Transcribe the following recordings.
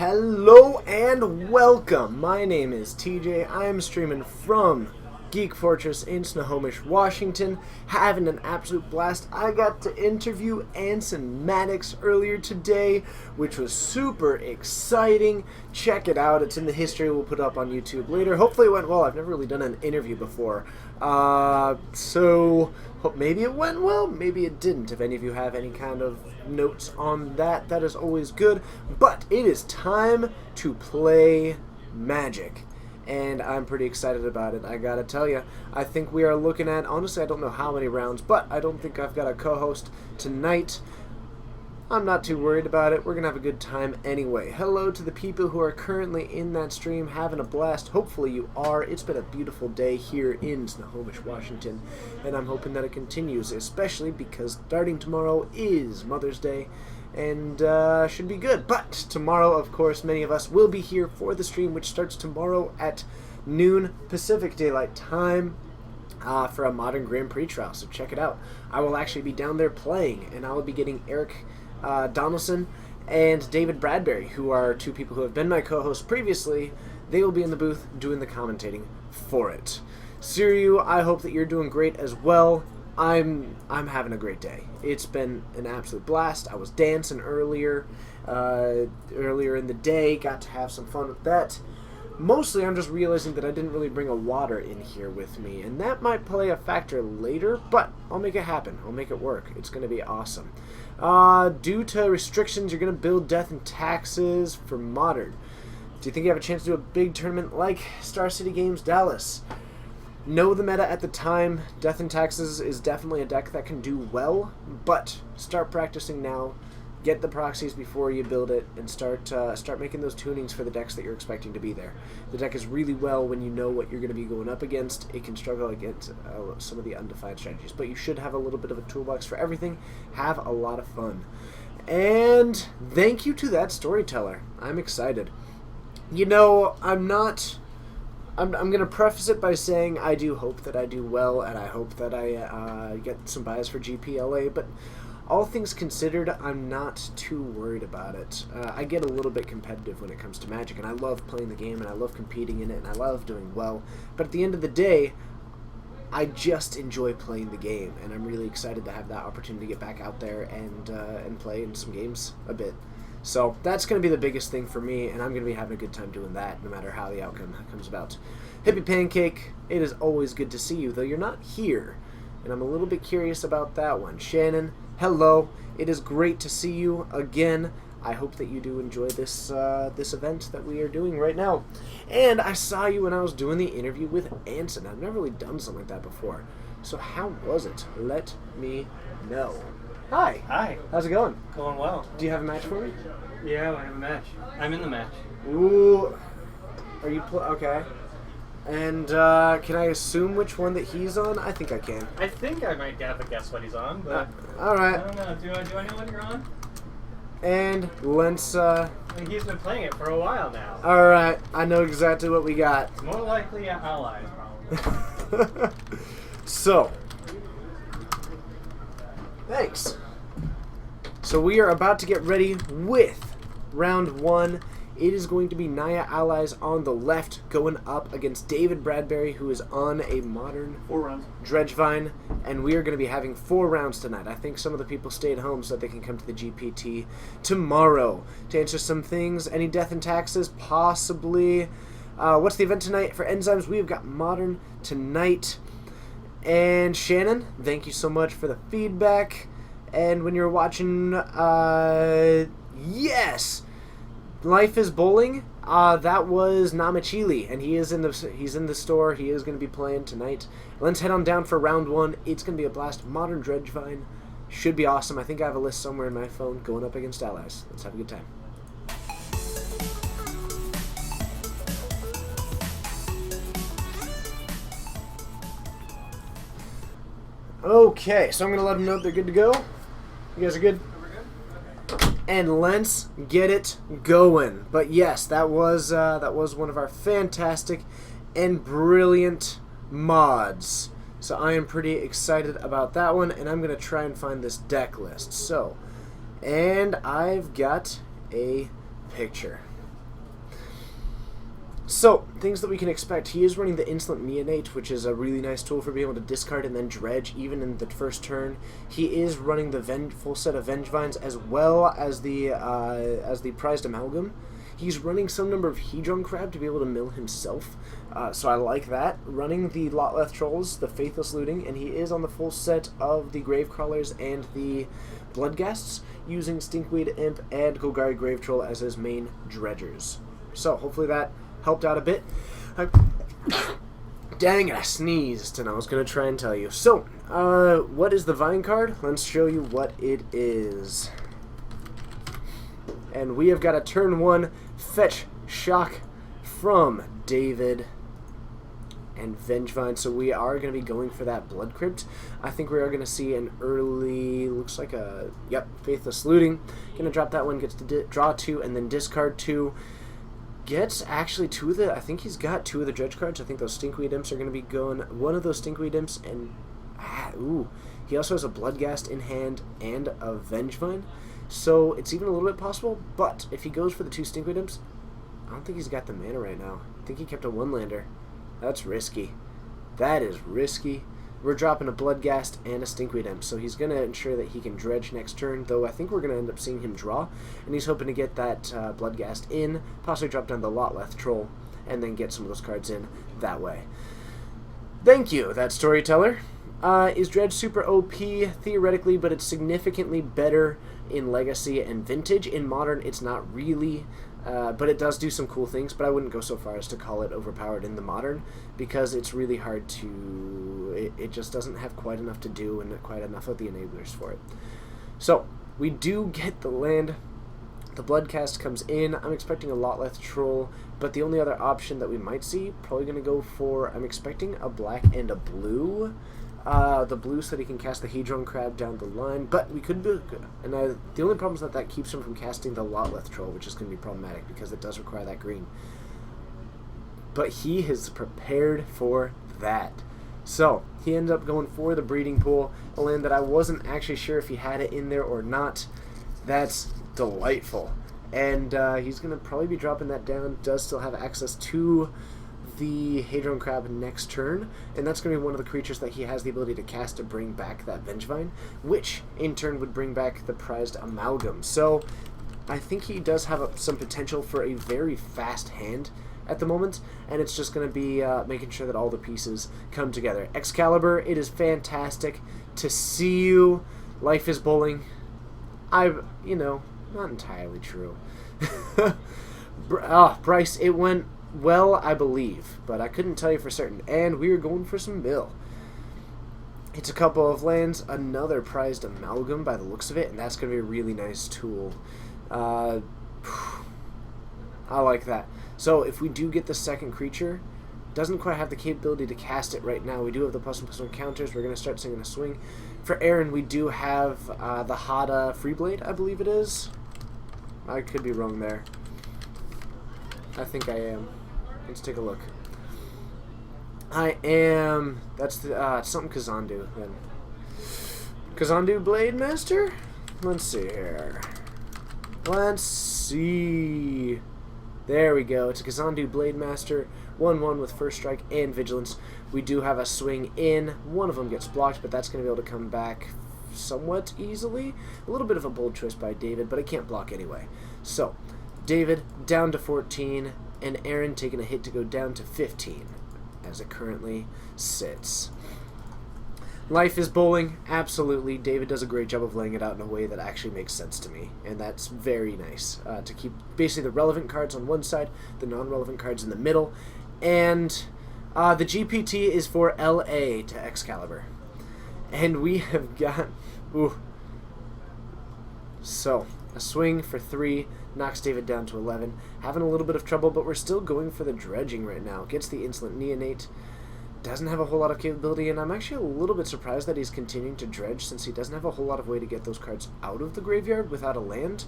Hello and welcome. My name is TJ. I am streaming from Geek Fortress in Snohomish, Washington, having an absolute blast. I got to interview Anson Maddox earlier today, which was super exciting. Check it out. It's in the history we'll put up on YouTube later. Hopefully it went well. I've never really done an interview before. So maybe it went well, maybe it didn't. If any of you have any kind of notes on that, that is always good. But it is time to play Magic. And I'm pretty excited about it, I gotta tell you. I think we are looking at, honestly, I don't know how many rounds, but I don't think I've got a co-host tonight. I'm not too worried about it. We're gonna have a good time anyway. Hello to the people who are currently in that stream having a blast. Hopefully you are. It's been a beautiful day here in Snohomish, Washington, and I'm hoping that it continues, especially because starting tomorrow is Mother's Day, and should be good. But tomorrow, of course, many of us will be here for the stream, which starts tomorrow at noon Pacific Daylight Time for a Modern Grand Prix trial, so check it out. I will actually be down there playing, and I will be getting Eric Donaldson and David Bradbury, who are two people who have been my co-hosts previously. They will be in the booth doing the commentating for it. Siriu, I hope that you're doing great as well. I'm having a great day. It's been an absolute blast. I was dancing earlier in the day. Got to have some fun with that. Mostly, I'm just realizing that I didn't really bring a water in here with me, and that might play a factor later, but I'll make it happen. I'll make it work. It's going to be awesome. Due to restrictions, you're going to build Death and Taxes for Modern. Do you think you have a chance to do a big tournament like Star City Games Dallas? Know the meta at the time. Death and Taxes is definitely a deck that can do well, but start practicing now. Get the proxies before you build it, and start making those tunings for the decks that you're expecting to be there. The deck is really well when you know what you're going to be going up against. It can struggle against some of the undefined strategies, but you should have a little bit of a toolbox for everything. Have a lot of fun. And thank you to that storyteller. I'm excited. You know, I'm going to preface it by saying I do hope that I do well, and I hope that I get some buys for GPLA, but all things considered, I'm not too worried about it. I get a little bit competitive when it comes to Magic, and I love playing the game, and I love competing in it, and I love doing well. But at the end of the day, I just enjoy playing the game, and I'm really excited to have that opportunity to get back out there and play in some games a bit. So that's going to be the biggest thing for me, and I'm going to be having a good time doing that, no matter how the outcome comes about. Hippie Pancake, it is always good to see you, though you're not here, and I'm a little bit curious about that one. Shannon, hello. It is great to see you again. I hope that you do enjoy this this event that we are doing right now. And I saw you when I was doing the interview with Anson. I've never really done something like that before. So how was it? Let me know. Hi. Hi. How's it going? Going well. Do you have a match for me? Yeah, I have a match. I'm in the match. Ooh. Are you okay. And can I assume which one that he's on? I think I can. I think I might have a guess what he's on, but all right. I don't know. Do I know what you're on? And Lens. I mean, he's been playing it for a while now. All right. I know exactly what we got. More likely allies, probably. So. Thanks. So we are about to get ready with round one. It is going to be Naya Allies on the left going up against David Bradbury, who is on a Modern 4 rounds. Dredgevine, and we are going to be having 4 rounds tonight. I think some of the people stayed home so that they can come to the GPT tomorrow to answer some things. Any Death and Taxes? Possibly. What's the event tonight for Enzymes? We've got Modern tonight. And Shannon, thank you so much for the feedback. And when you're watching, yes, Life is Bowling. That was Namachili, and he's in the store. He is going to be playing tonight. Let's head on down for round one. It's going to be a blast. Modern Dredgevine should be awesome. I think I have a list somewhere in my phone going up against Allies. Let's have a good time. Okay, so I'm going to let them know they're good to go. You guys are good? And let's get it going. But yes, that was one of our fantastic and brilliant mods. So I am pretty excited about that one, and I'm going to try and find this deck list. So, and I've got a picture. So, things that we can expect. He is running the Insolent Neonate, which is a really nice tool for being able to discard and then dredge, even in the first turn. He is running the full set of Vengevines, as well as the Prized Amalgam. He's running some number of Hedron Crab to be able to mill himself, so I like that. Running the Lotleth Trolls, the Faithless Looting, and he is on the full set of the Gravecrawlers and the Bloodghasts, using Stinkweed Imp and Golgari Grave Troll as his main dredgers. So, hopefully that helped out a bit. Dang it, I sneezed, and I was going to try and tell you. So, what is the Vine card? Let's show you what it is. And we have got a turn 1 Fetch Shock from David and Vengevine. So we are going to be going for that Blood Crypt. I think we are going to see an early, looks like a, yep, Faithless Looting. Going to drop that one, gets to draw 2, and then discard 2. Gets actually 2 of the, I think he's got 2 of the dredge cards. I think those Stinkweed Imps are going to be going, one of those Stinkweed Imps, and, he also has a Bloodghast in hand and a Vengevine. So it's even a little bit possible, but if he goes for the 2 Stinkweed Imps, I don't think he's got the mana right now. I think he kept a 1-lander. That's risky. That is risky. We're dropping a Bloodghast and a Stinkweed Imp, so he's going to ensure that he can dredge next turn, though I think we're going to end up seeing him draw, and he's hoping to get that Bloodghast in, possibly drop down the Lotleth Troll, and then get some of those cards in that way. Thank you, that storyteller. Is Dredge super OP? Theoretically, but it's significantly better in Legacy and Vintage. In Modern, it's not really, but it does do some cool things, but I wouldn't go so far as to call it overpowered in the Modern, because it's really hard to, it just doesn't have quite enough to do and quite enough of the enablers for it. So, we do get the land. The Bloodcast comes in. I'm expecting a Lotleth Troll, but the only other option that we might see, probably going to go for, I'm expecting a black and a blue. The blue so that he can cast the Hedron Crab down the line, but we could do, and the only problem is that keeps him from casting the Lotleth Troll, which is going to be problematic because it does require that green. But he is prepared for that. So, he ends up going for the Breeding Pool, a land that I wasn't actually sure if he had it in there or not. That's delightful. And he's going to probably be dropping that down, does still have access to the Hedron Crab next turn, and that's going to be one of the creatures that he has the ability to cast to bring back that Vengevine, which in turn would bring back the Prized Amalgam. So I think he does have some potential for a very fast hand at the moment, and it's just going to be making sure that all the pieces come together. Excalibur, it is fantastic to see you. Life is bowling. Not entirely true. Bryce, it went well, I believe, but I couldn't tell you for certain. And we are going for some mill. It's a couple of lands, another Prized Amalgam by the looks of it, and that's going to be a really nice tool. I like that. So if we do get the second creature, doesn't quite have the capability to cast it right now. We do have the +1/+1 counters. We're going to start singing a swing. For Aaron, we do have the Hada Freeblade, I believe it is. I could be wrong there. I think I am. Let's take a look. I am. That's the something Kazandu then. Kazandu Blade Master. Let's see here. Let's see. There we go. It's a Kazandu Blade Master. 1/1 with First Strike and Vigilance. We do have a swing in. One of them gets blocked, but that's going to be able to come back somewhat easily. A little bit of a bold choice by David, but it can't block anyway. So, David down to 14, and Aaron taking a hit to go down to 15, as it currently sits. Life is bowling, absolutely. David does a great job of laying it out in a way that actually makes sense to me, and that's very nice. To keep basically the relevant cards on one side, the non-relevant cards in the middle, and the GPT is for LA to Excalibur. And we have got... Ooh. So, a swing for 3 knocks David down to 11. Having a little bit of trouble, but we're still going for the dredging right now. Gets the Insolent Neonate. Doesn't have a whole lot of capability, and I'm actually a little bit surprised that he's continuing to dredge since he doesn't have a whole lot of way to get those cards out of the graveyard without a land.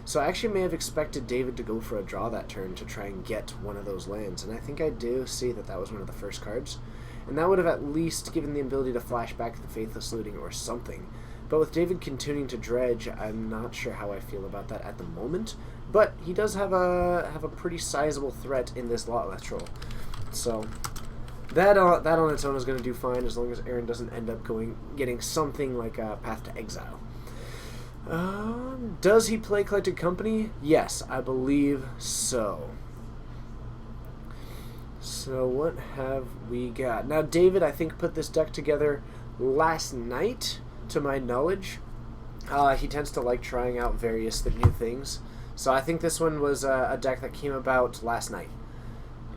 So I actually may have expected David to go for a draw that turn to try and get one of those lands, and I think I do see that that was one of the first cards. And that would have at least given the ability to flash back the Faithless Looting or something. But with David continuing to dredge, I'm not sure how I feel about that at the moment. But he does have a pretty sizable threat in this Lot Troll. So that on its own is going to do fine as long as Aaron doesn't end up getting something like a Path to Exile. Does he play Collected Company? Yes, I believe so. So what have we got? Now David, I think, put this deck together last night, to my knowledge. He tends to like trying out various new things. So I think this one was a deck that came about last night.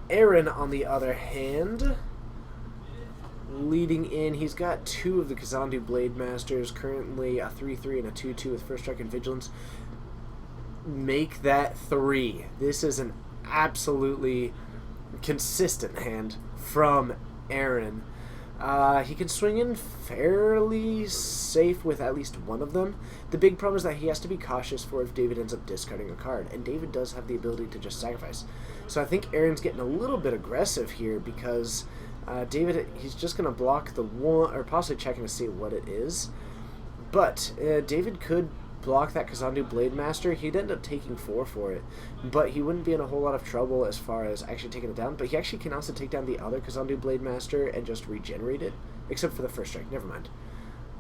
Aaron, on the other hand, leading in, he's got 2 of the Kazandu Blade Masters, currently a 3/3 and a 2/2 with First Strike and Vigilance. Make that 3. This is an absolutely consistent hand from Aaron. He can swing in fairly safe with at least one of them. The big problem is that he has to be cautious for if David ends up discarding a card, and David does have the ability to just sacrifice. So I think Aaron's getting a little bit aggressive here because David, he's just going to block the one, or possibly checking to see what it is. But David could block that Kazandu Blade Master. He'd end up taking 4 for it, but he wouldn't be in a whole lot of trouble as far as actually taking it down. But he actually can also take down the other Kazandu Blade Master and just regenerate it, except for the First Strike. Never mind.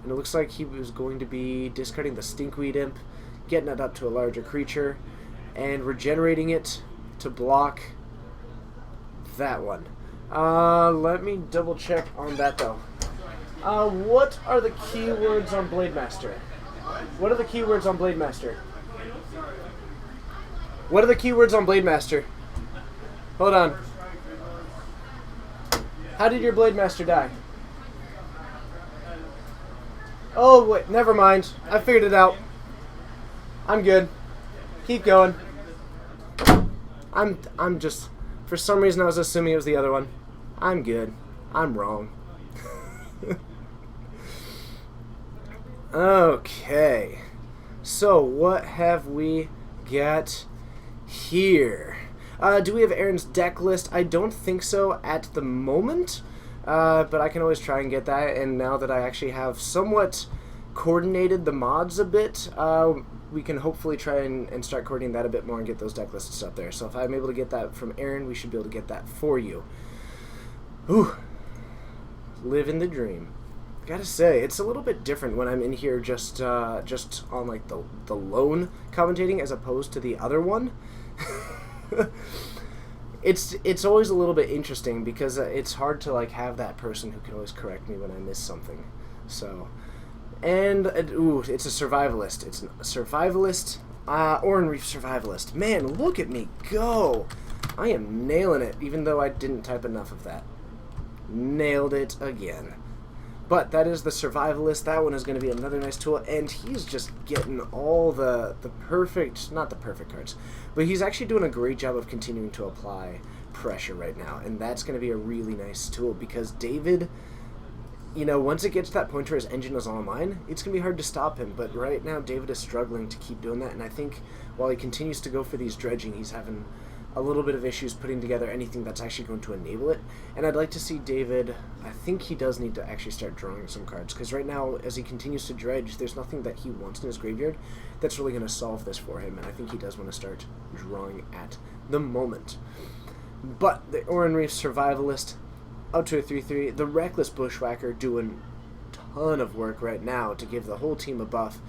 And it looks like he was going to be discarding the Stinkweed Imp, getting it up to a larger creature, and regenerating it to block that one. Let me double check on that though. What are the keywords on Blade Master? What are the keywords on Blade Master? What are the keywords on Blade Master? Hold on. How did your Blade Master die? Oh, wait, never mind. I figured it out. I'm good. Keep going. I'm just... For some reason I was assuming it was the other one. I'm good. I'm wrong. Okay. So, what have we got here? Do we have Aaron's deck list? I don't think so at the moment, but I can always try and get that, and now that I actually have somewhat coordinated the mods a bit, we can hopefully try and start coordinating that a bit more and get those deck lists up there. So if I'm able to get that from Aaron, we should be able to get that for you. Ooh. Living the dream. Gotta say, it's a little bit different when I'm in here just on like the lone commentating as opposed to the other one. It's always a little bit interesting because it's hard to like have that person who can always correct me when I miss something. So, and ooh, it's a survivalist. It's a survivalist, Oran Reef survivalist. Man, look at me go! I am nailing it, even though I didn't type enough of that. Nailed it again. But that is the survivalist. That one is going to be another nice tool, and he's just getting all the perfect, not the perfect cards, but he's actually doing a great job of continuing to apply pressure right now, and that's going to be a really nice tool because David, you know, once it gets to that point where his engine is online, it's going to be hard to stop him, but right now David is struggling to keep doing that, and I think while he continues to go for these dredging, he's having a little bit of issues putting together anything that's actually going to enable it. And I'd like to see David, I think he does need to actually start drawing some cards, because right now, as he continues to dredge, there's nothing that he wants in his graveyard that's really going to solve this for him, and I think he does want to start drawing at the moment. But the Oran Reef Survivalist, up to a 3/3, the Reckless Bushwhacker doing a ton of work right now to give the whole team a buff,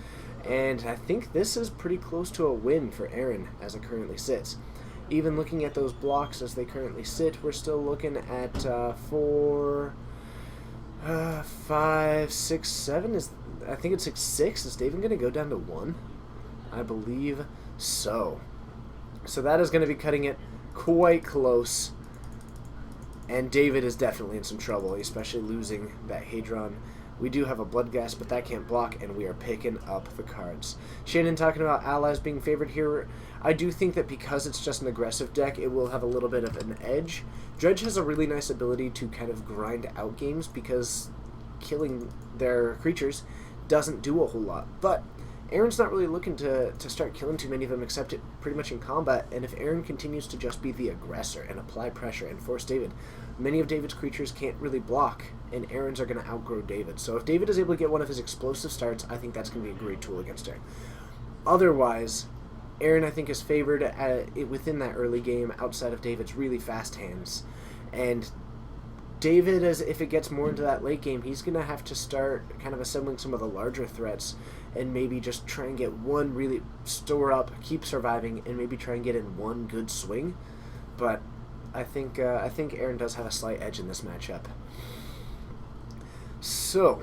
and I think this is pretty close to a win for Aaron as it currently sits. Even looking at those blocks as they currently sit, we're still looking at 4, 5, 6, 7. I think it's 6. Is David going to go down to 1? I believe so. So that is going to be cutting it quite close. And David is definitely in some trouble, especially losing that Hadron. We do have a Bloodghast, but that can't block, and we are picking up the cards. Shannon talking about allies being favored here. I do think that because it's just an aggressive deck, it will have a little bit of an edge. Dredge has a really nice ability to kind of grind out games because killing their creatures doesn't do a whole lot. But Aaron's not really looking to start killing too many of them except pretty much in combat, and if Aaron continues to just be the aggressor and apply pressure and force David, many of David's creatures can't really block, and Aaron's are going to outgrow David. So if David is able to get one of his explosive starts, I think that's going to be a great tool against Aaron. Otherwise, Aaron, I think, is favored within that early game outside of David's really fast hands. And David, if it gets more into that late game, he's going to have to start kind of assembling some of the larger threats and maybe just try and get one really store up, keep surviving, and maybe try and get in one good swing. But I think Aaron does have a slight edge in this matchup. So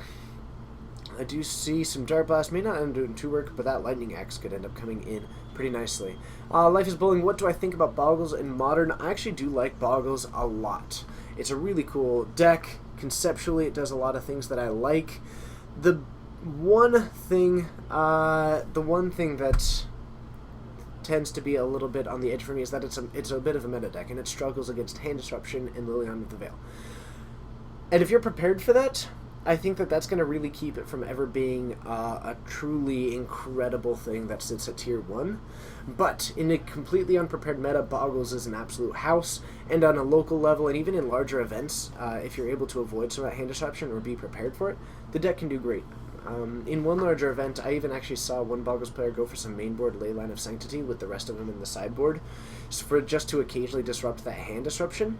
I do see some Dart Blast. May not end up doing too work, but that Lightning Axe could end up coming in pretty nicely. Life is Bowling. What do I think about Boggles in Modern? I actually do like Boggles a lot. It's a really cool deck. Conceptually, it does a lot of things that I like. The one thing that tends to be a little bit on the edge for me is that it's a bit of a meta deck, and it struggles against Hand Disruption and Liliana of the Veil. And if you're prepared for that, I think that that's going to really keep it from ever being a truly incredible thing that sits at tier 1. But in a completely unprepared meta, Boggles is an absolute house, and on a local level and even in larger events, if you're able to avoid some of that hand disruption or be prepared for it, the deck can do great. In one larger event, I even actually saw one Boggles player go for some mainboard Leyline of Sanctity with the rest of them in the sideboard, just to occasionally disrupt that hand disruption.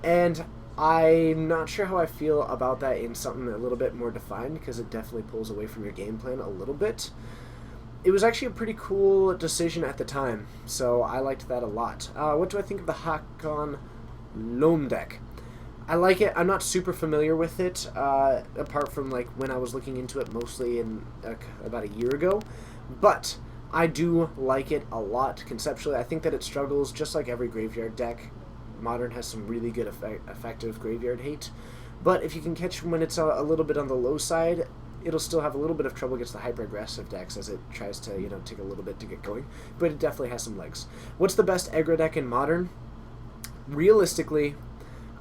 And I'm not sure how I feel about that in something a little bit more defined, because it definitely pulls away from your game plan a little bit. It was actually a pretty cool decision at the time, so I liked that a lot. What do I think of the Hakon Loam deck? I like it. I'm not super familiar with it, apart from like when I was looking into it mostly in about a year ago, but I do like it a lot conceptually. I think that it struggles just like every graveyard deck. Modern has some really good effective graveyard hate, but if you can catch when it's a little bit on the low side, it'll still have a little bit of trouble against the hyper-aggressive decks as it tries to, take a little bit to get going, but it definitely has some legs. What's the best aggro deck in Modern? Realistically,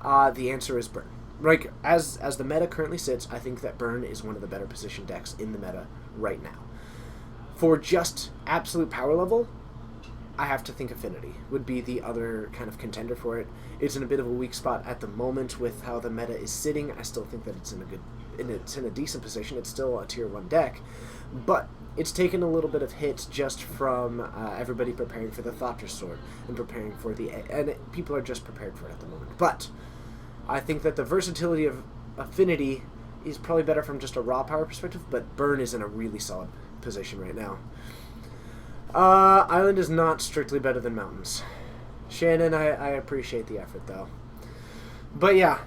the answer is Burn. Like, as the meta currently sits, I think that Burn is one of the better positioned decks in the meta right now. For just absolute power level, I have to think Affinity would be the other kind of contender for it. It's in a bit of a weak spot at the moment with how the meta is sitting. I still think that it's in a decent position. It's still a tier 1 deck, but it's taken a little bit of hit just from everybody preparing for the Thopter Sword and preparing for people are just prepared for it at the moment. But I think that the versatility of Affinity is probably better from just a raw power perspective, but Burn is in a really solid position right now. Island is not strictly better than Mountains. Shannon, I appreciate the effort, though. But yeah,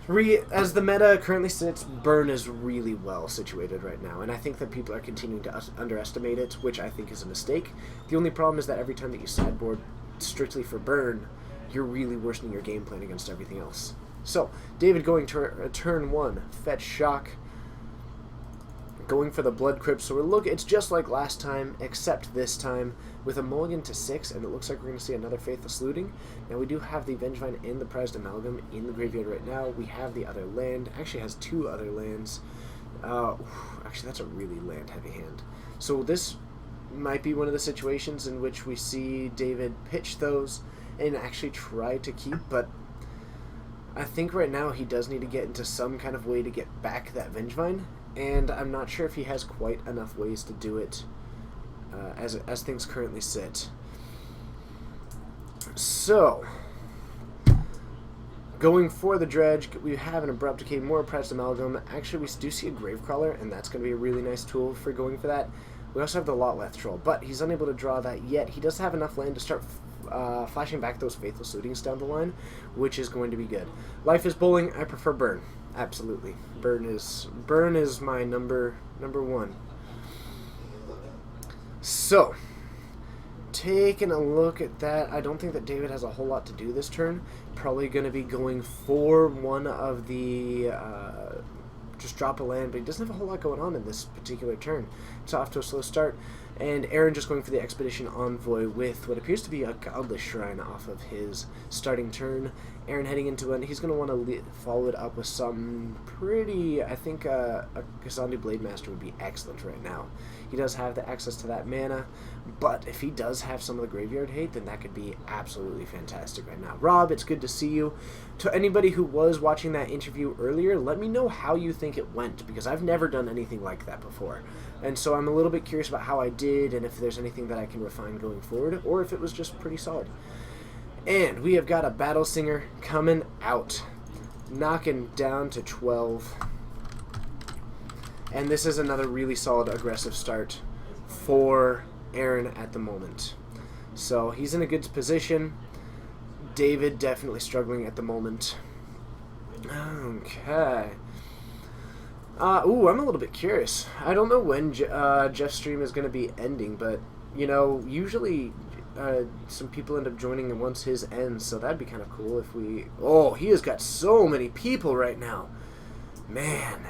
as the meta currently sits, Burn is really well situated right now, and I think that people are continuing to underestimate it, which I think is a mistake. The only problem is that every time that you sideboard strictly for Burn, you're really worsening your game plan against everything else. So, David going to turn 1, Fetch Shock, going for the Blood Crypt. So it's just like last time, except this time with a mulligan to 6, and it looks like we're going to see another Faithless Looting. Now we do have the Vengevine and the Prized Amalgam in the graveyard right now. We have the other land. Actually has 2 other lands. Actually, that's a really land-heavy hand. So this might be one of the situations in which we see David pitch those and actually try to keep, but I think right now he does need to get into some kind of way to get back that Vengevine, and I'm not sure if he has quite enough ways to do it as things currently sit. So, going for the Dredge, we have an Abrupt Decay, more Prized Amalgam. Actually, we do see a Gravecrawler, and that's going to be a really nice tool for going for that. We also have the Lotleth Troll, but he's unable to draw that yet. He does have enough land to start flashing back those Faithless Lootings down the line, which is going to be good. Life is Bowling. I prefer Burn. Absolutely. Burn is my number 1. So, taking a look at that, I don't think that David has a whole lot to do this turn. Probably going to be going for one of the just drop a land, but he doesn't have a whole lot going on in this particular turn. It's off to a slow start, and Aaron just going for the Expedition Envoy with what appears to be a Godless Shrine off of his starting turn. Aaron heading into it, he's going to want to follow it up with some pretty, I think a Gazandi Blade Master would be excellent right now. He does have the access to that mana, but if he does have some of the graveyard hate, then that could be absolutely fantastic right now. Rob, it's good to see you. To anybody who was watching that interview earlier, let me know how you think it went, because I've never done anything like that before. And so I'm a little bit curious about how I did, and if there's anything that I can refine going forward, or if it was just pretty solid. And we have got a Battle Singer coming out, knocking down to 12. And this is another really solid aggressive start for Aaron at the moment. So he's in a good position. David definitely struggling at the moment. Okay. Ooh, I'm a little bit curious. I don't know when Jeff's stream is going to be ending, but, you know, usually some people end up joining once his ends, so that'd be kind of cool if we... Oh, he has got so many people right now. Man,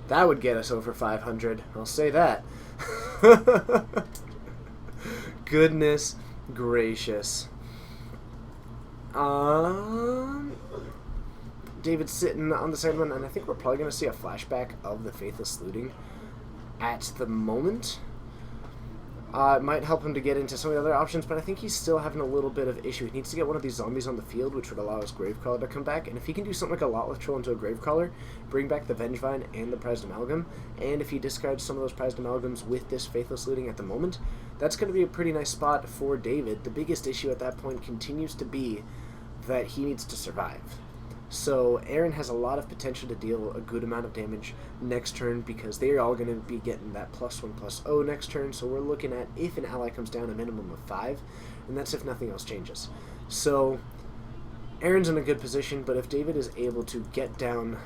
that would get us over 500. I'll say that. Goodness gracious. David's sitting on the side one, and I think we're probably going to see a flashback of the Faithless Looting at the moment. It might help him to get into some of the other options, but I think he's still having a little bit of issue. He needs to get one of these zombies on the field, which would allow his Gravecrawler to come back. And if he can do something like a Lotleth Troll into a Gravecrawler, bring back the Vengevine and the Prized Amalgam, and if he discards some of those Prized Amalgams with this Faithless Looting at the moment, that's going to be a pretty nice spot for David. The biggest issue at that point continues to be that he needs to survive. So Aaron has a lot of potential to deal a good amount of damage next turn, because they're all going to be getting that +1/+0 next turn. So we're looking at, if an ally comes down, a minimum of 5, and that's if nothing else changes. So Aaron's in a good position, but if David is able to get down,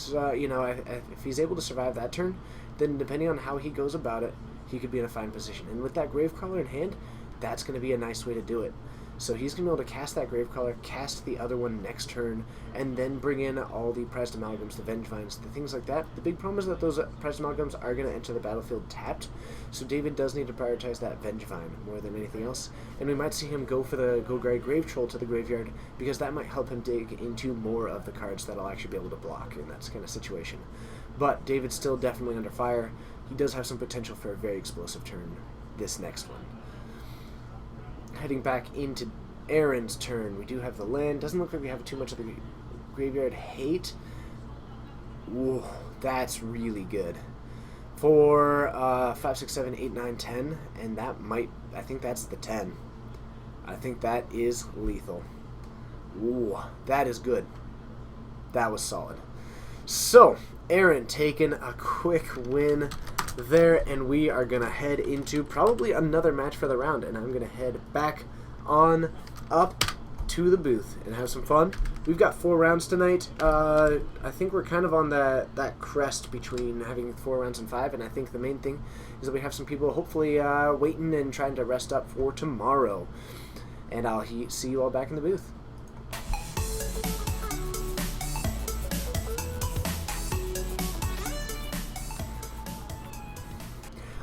you know, if he's able to survive that turn, then depending on how he goes about it, he could be in a fine position. And with that Gravecrawler in hand, that's going to be a nice way to do it. So he's going to be able to cast that Gravecrawler, cast the other one next turn, and then bring in all the Prized Amalgams, the Vengevines, the things like that. The big problem is that those Prized Amalgams are going to enter the battlefield tapped, so David does need to prioritize that Vengevine more than anything else. And we might see him go for the Golgari Grave Troll to the graveyard, because that might help him dig into more of the cards that'll actually be able to block in that kind of situation. But David's still definitely under fire. He does have some potential for a very explosive turn this next one. Heading back into Aaron's turn, we do have the land. Doesn't look like we have too much of the graveyard hate. Ooh, that's really good. For 5, 6, 7, 8, 9, 10, and that might, I think that's the 10. I think that is lethal. Ooh, that is good. That was solid. So, Aaron taking a quick win there, and we are going to head into probably another match for the round, and I'm going to head back on up to the booth and have some fun. We've got 4 rounds tonight. I think we're kind of on that crest between having 4 rounds and 5, and I think the main thing is that we have some people hopefully waiting and trying to rest up for tomorrow. And I'll see you all back in the booth.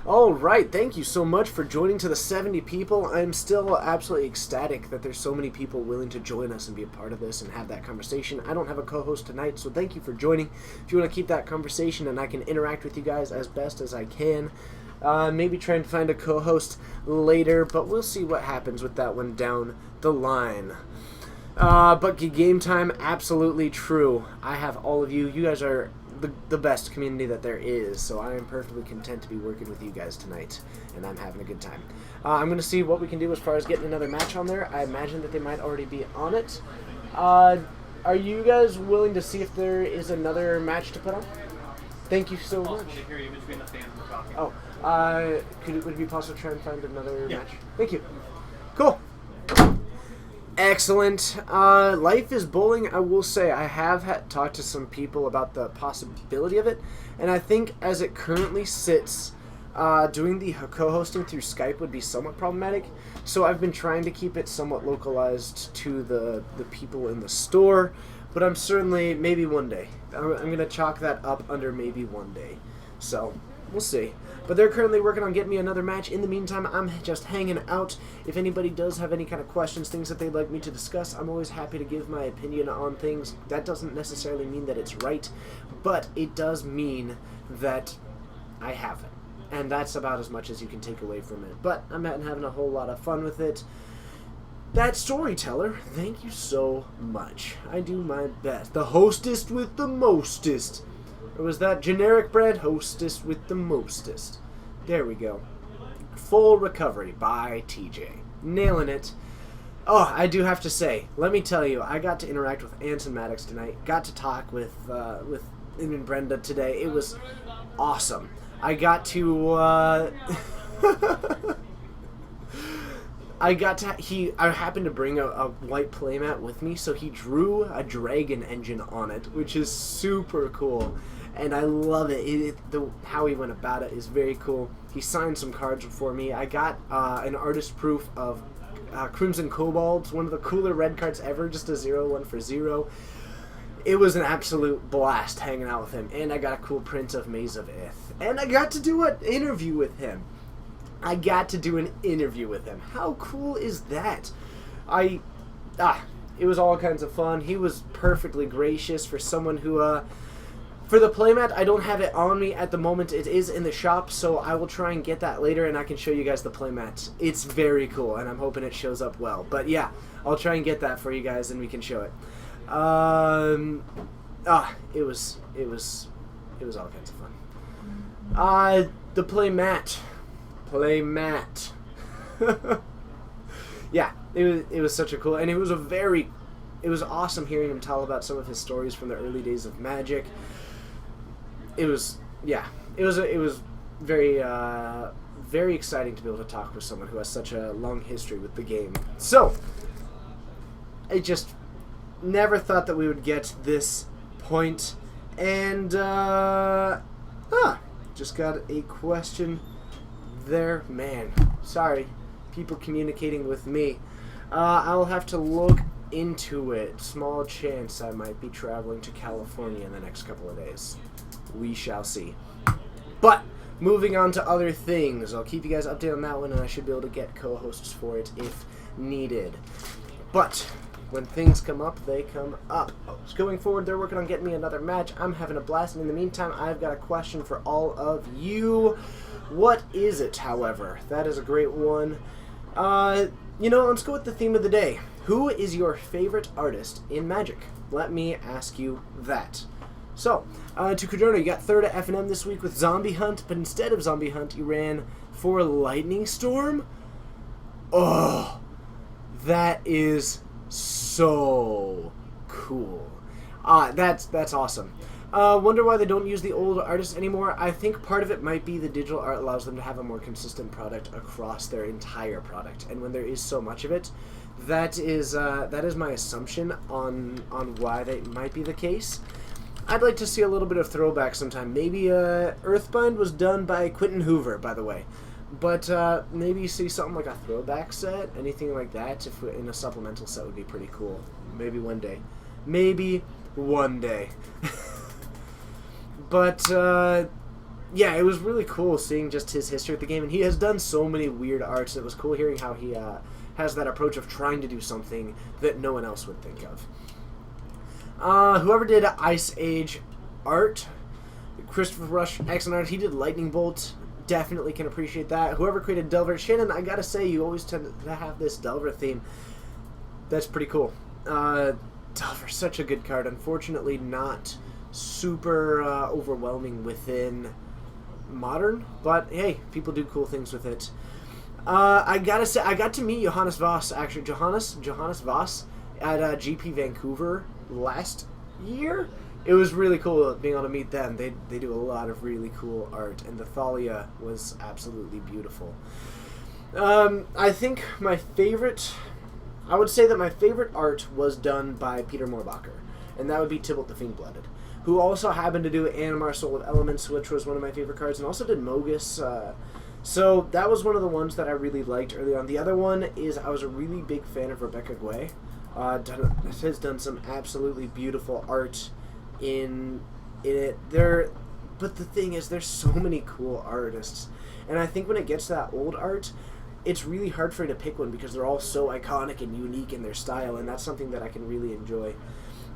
Alright, thank you so much for joining to the 70 people. I'm still absolutely ecstatic that there's so many people willing to join us and be a part of this and have that conversation. I don't have a co-host tonight, so thank you for joining. If you want to keep that conversation and I can interact with you guys as best as I can, maybe trying to find a co-host later, but we'll see what happens with that one down the line. But game time, absolutely true. I have all of you. You guys are the best community that there is, so I am perfectly content to be working with you guys tonight, and I'm having a good time. I'm going to see what we can do as far as getting another match on there. I imagine that they might already be on it. Are you guys willing to see if there is another match to put on? Thank you so much. To hear you between the fans and talking. Oh, would it be possible to try and find another match? Thank you. Cool. Excellent. Life is Bowling, I will say, I have talked to some people about the possibility of it, and I think as it currently sits, doing the co-hosting through Skype would be somewhat problematic, so I've been trying to keep it somewhat localized to the people in the store, but I'm certainly, maybe one day. I'm going to chalk that up under maybe one day, so we'll see. But they're currently working on getting me another match. In the meantime, I'm just hanging out. If anybody does have any kind of questions, things that they'd like me to discuss, I'm always happy to give my opinion on things. That doesn't necessarily mean that it's right, but it does mean that I have it. and that's about as much as you can take away from it. But I'm having a whole lot of fun with it. That storyteller, thank you so much. I do my best. The hostess with the mostest. Or was that generic brand? Hostess with the mostest. There we go. Full Recovery by TJ. Nailing it. Oh, I do have to say, let me tell you, I got to interact with Anson Maddox tonight. Got to talk with him and Brenda today. It was awesome. I got to I happened to bring a white playmat with me, so he drew a dragon engine on it, which is super cool, and I love it. How he went about it is very cool. He signed some cards for me. I got an artist proof of Crimson Cobalt, one of the cooler red cards ever, just a 0/1 for 0. It was an absolute blast hanging out with him, and I got a cool print of Maze of Ith, and I got to do an interview with him. How cool is that? It was all kinds of fun. He was perfectly gracious for someone who, for the playmat, I don't have it on me at the moment. It is in the shop, so I will try and get that later, and I can show you guys the playmat. It's very cool, and I'm hoping it shows up well. But yeah, I'll try and get that for you guys, and we can show it. It was all kinds of fun. The playmat. Yeah, it was such a cool, and it was awesome hearing him tell about some of his stories from the early days of Magic. It was very very exciting to be able to talk with someone who has such a long history with the game. So I just never thought that we would get this point, and just got a question there. Man, sorry, people communicating with me. I'll have to look into it. Small chance I might be traveling to California in the next couple of days. We shall see. But moving on to other things, I'll keep you guys updated on that one, and I should be able to get co-hosts for it if needed. But when things come up, they come up. Going forward, they're working on getting me another match. I'm having a blast, and in the meantime, I've got a question for all of you. What is it, however? That is a great one. Let's go with the theme of the day. Who is your favorite artist in Magic? Let me ask you that. So, to Cadrona, you got third at F&M this week with Zombie Hunt, but instead of Zombie Hunt, you ran for Lightning Storm? Oh, that is so cool. That's awesome. Wonder why they don't use the old artists anymore. I think part of it might be the digital art allows them to have a more consistent product across their entire product, and when there is so much of it, that is my assumption on why that might be the case. I'd like to see a little bit of throwback sometime. Maybe Earthbind was done by Quentin Hoover, by the way. But maybe you see something like a throwback set, anything like that, in a supplemental set would be pretty cool. Maybe one day. But, yeah, it was really cool seeing just his history with the game, and he has done so many weird arts. It was cool hearing how he has that approach of trying to do something that no one else would think of. Whoever did Ice Age art, Christopher Rush, excellent art. He did Lightning Bolt. Definitely can appreciate that. Whoever created Delver, Shannon, I gotta say, you always tend to have this Delver theme. That's pretty cool. Delver, such a good card. Unfortunately, not super overwhelming within Modern, but hey, people do cool things with it. I gotta say, I got to meet Johannes Voss, actually. Johannes Voss at GP Vancouver last year. It was really cool being able to meet them. They do a lot of really cool art, and the Thalia was absolutely beautiful. I think I would say that my favorite art was done by Peter Moorbacher, and that would be Tybalt the Fiend-Blooded, who also happened to do Animar Soul of Elements, which was one of my favorite cards, and also did Mogus. So that was one of the ones that I really liked early on. The other one is I was a really big fan of Rebecca Guay. Has done some absolutely beautiful art in it. But the thing is, there's so many cool artists, and I think when it gets to that old art, it's really hard for me to pick one because they're all so iconic and unique in their style, and that's something that I can really enjoy.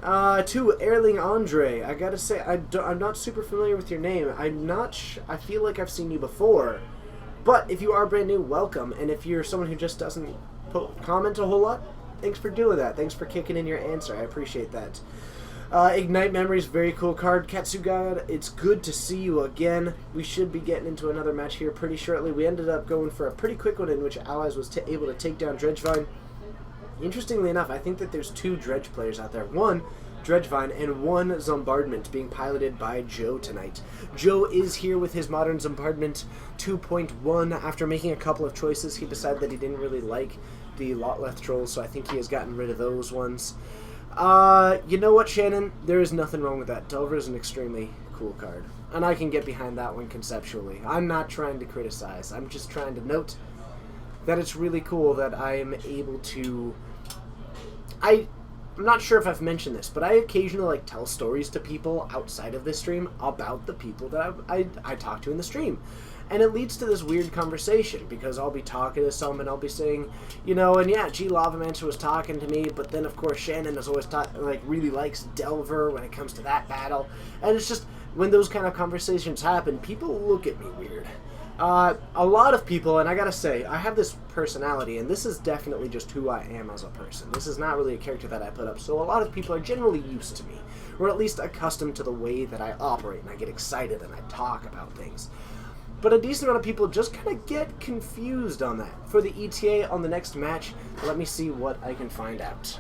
To Erling Andre, I gotta say, I'm not super familiar with your name. I feel like I've seen you before. But if you are brand new, welcome. And if you're someone who just doesn't comment a whole lot, thanks for doing that. Thanks for kicking in your answer. I appreciate that. Ignite Memories, very cool card. Katsugad, it's good to see you again. We should be getting into another match here pretty shortly. We ended up going for a pretty quick one in which Allies was able to take down Dredgevine. Interestingly enough, I think that there's 2 Dredge players out there. One Dredgevine and one Zombardment being piloted by Joe tonight. Joe is here with his Modern Zombardment 2.1. After making a couple of choices, he decided that he didn't really like the Lotleth Trolls, so I think he has gotten rid of those ones. You know what, Shannon? There is nothing wrong with that. Delver is an extremely cool card, and I can get behind that one conceptually. I'm not trying to criticize. I'm just trying to note that it's really cool that I am able to... I'm not sure if I've mentioned this, but I occasionally tell stories to people outside of this stream about the people that I talk to in the stream. And it leads to this weird conversation, because I'll be talking to someone, I'll be saying, and yeah, G Lavamancer was talking to me, but then of course Shannon is always really likes Delver when it comes to that battle. And it's just, when those kind of conversations happen, people look at me weird. A lot of people, and I gotta say, I have this personality, and this is definitely just who I am as a person. This is not really a character that I put up, so a lot of people are generally used to me, or at least accustomed to the way that I operate, and I get excited and I talk about things. But a decent amount of people just kind of get confused on that. For the ETA on the next match, let me see what I can find out.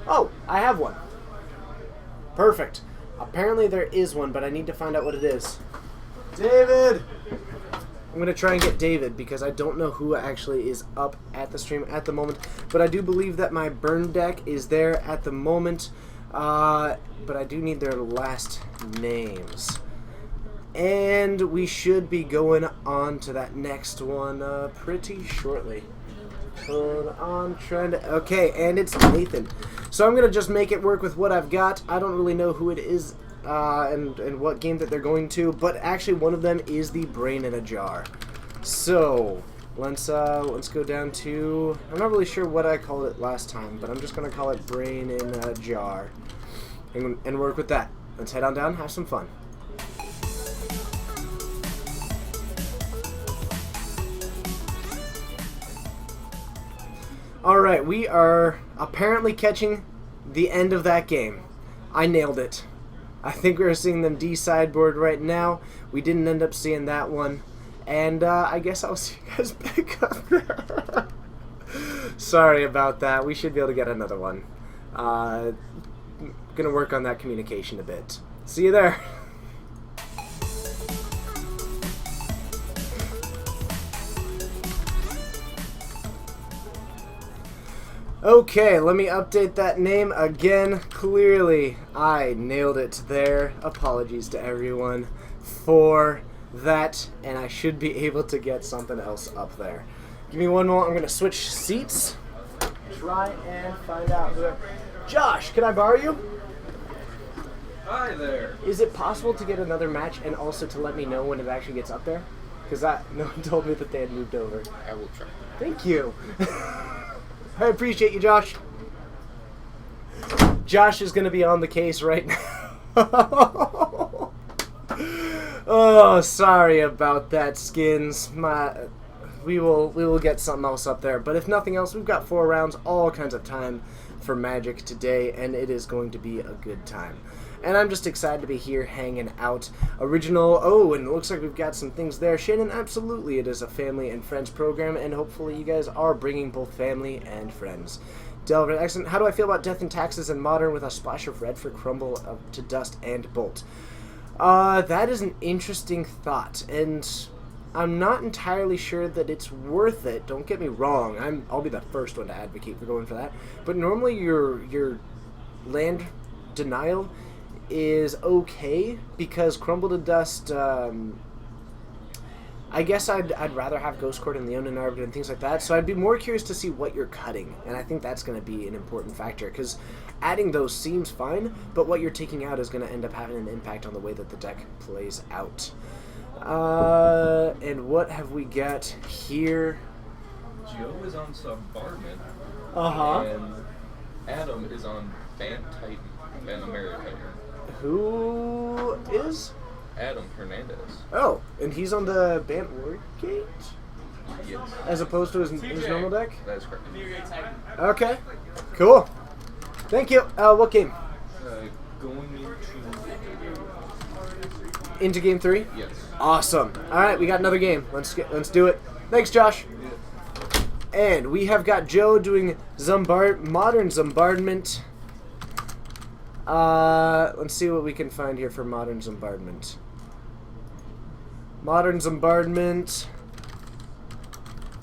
Oh, I have one. Perfect. Apparently there is one, but I need to find out what it is. David! I'm going to try and get David, because I don't know who actually is up at the stream at the moment. But I do believe that my burn deck is there at the moment. But I do need their last names. And we should be going on to that next one pretty shortly. Hold on, trying to... Okay, and it's Nathan. So I'm going to just make it work with what I've got. I don't really know who it is and what game that they're going to, but actually one of them is the Brain in a Jar. So let's go down to... I'm not really sure what I called it last time, but I'm just going to call it Brain in a Jar. And work with that. Let's head on down, have some fun. Alright, we are apparently catching the end of that game. I nailed it. I think we're seeing them D-sideboard right now. We didn't end up seeing that one. And I guess I'll see you guys back up there. Sorry about that. We should be able to get another one. Gonna work on that communication a bit. See you there. Okay, let me update that name again. Clearly, I nailed it there. Apologies to everyone for that, and I should be able to get something else up there. Give me one moment. I'm going to switch seats. Try and find out who... Josh, can I borrow you? Hi there. Is it possible to get another match and also to let me know when it actually gets up there? Because no one told me that they had moved over. I will try. Thank you. I appreciate you, Josh. Josh is going to be on the case right now. Oh, sorry about that, Skins. We will get something else up there. But if nothing else, we've got 4 rounds, all kinds of time for Magic today, and it is going to be a good time. And I'm just excited to be here hanging out. Oh, and it looks like we've got some things there. Shannon, absolutely, it is a family and friends program, and hopefully you guys are bringing both family and friends. Delver, excellent. How do I feel about Death and Taxes and Modern with a splash of red for Crumble to Dust and Bolt? That is an interesting thought, and I'm not entirely sure that it's worth it. Don't get me wrong. I'll be the first one to advocate for going for that. But normally your land denial is okay, because Crumble to Dust, I guess I'd rather have Ghost Court and Leonin Arbiter and things like that, so I'd be more curious to see what you're cutting, and I think that's going to be an important factor, because adding those seems fine, but what you're taking out is going to end up having an impact on the way that the deck plays out. And what have we got here? Joe is on Zombardment. Uh-huh. And Adam is on Bant Titan, Bant America Titan. Who is? Adam Hernandez. Oh, and he's on the Bant Wargate? Yes. As opposed to his normal deck? That is correct. Okay. Cool. Thank you. What game? Going Into game 3? Yes. Awesome. Alright, we got another game. Let's do it. Thanks, Josh. And we have got Joe doing Modern Zombardment. Let's see what we can find here for Modern Zombardment. Modern Zombardment.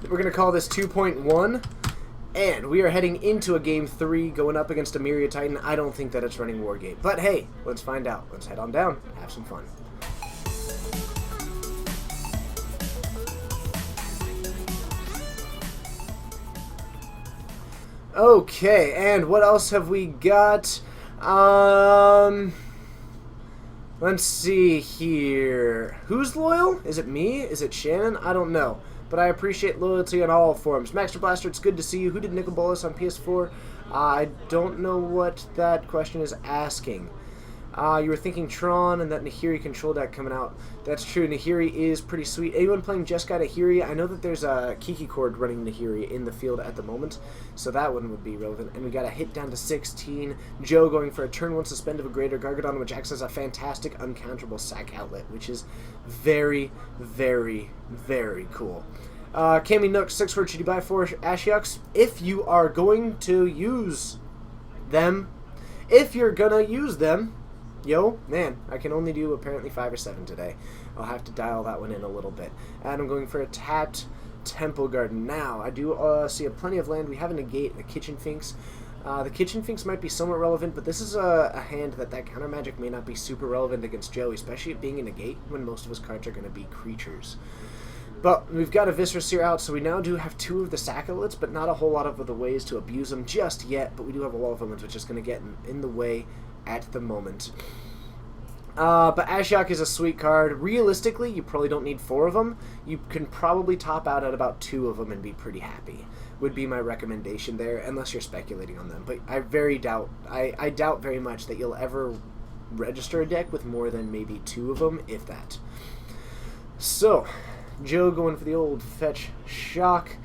We're going to call this 2.1. And we are heading into a game 3 going up against a Myria Titan. I don't think that it's running Wargate. But hey, let's find out. Let's head on down. Have some fun. Okay, and what else have we got? Let's see here. Who's loyal? Is it me? Is it Shannon? I don't know. But I appreciate loyalty on all forms. Maxter Blaster, it's good to see you. Who did Nicol Bolas on PS4? I don't know what that question is asking. You were thinking Tron and that Nahiri control deck coming out. That's true. Nahiri is pretty sweet. Anyone playing Jeskai Nahiri? I know that there's a Kiki Cord running Nahiri in the field at the moment, so that one would be relevant. And we got a hit down to 16. Joe going for a turn 1 suspend of a Greater Gargadon, which acts as a fantastic uncounterable sack outlet, which is very, very, very cool. Cami Nook, 6 word should you buy for Ashiok? If you are going to use them, yo, man, I can only do apparently 5 or 7 today. I'll have to dial that one in a little bit. And I'm going for a tapped Temple Garden. Now, I do see plenty of land. We have a negate, a Kitchen Finks. The Kitchen Finks might be somewhat relevant, but this is a hand that counter magic may not be super relevant against Joe, especially it being a negate when most of his cards are going to be creatures. But we've got a Viscera Seer out, so we now do have 2 of the Sackoutlets, but not a whole lot of the ways to abuse them just yet, but we do have a Wall of Omens, which is going to get in the way at the moment. But Ashiok is a sweet card. Realistically, you probably don't need 4 of them. You can probably top out at about 2 of them and be pretty happy, would be my recommendation there, unless you're speculating on them. But I doubt very much that you'll ever register a deck with more than maybe 2 of them, if that. So, Joe going for the old Fetch Shock.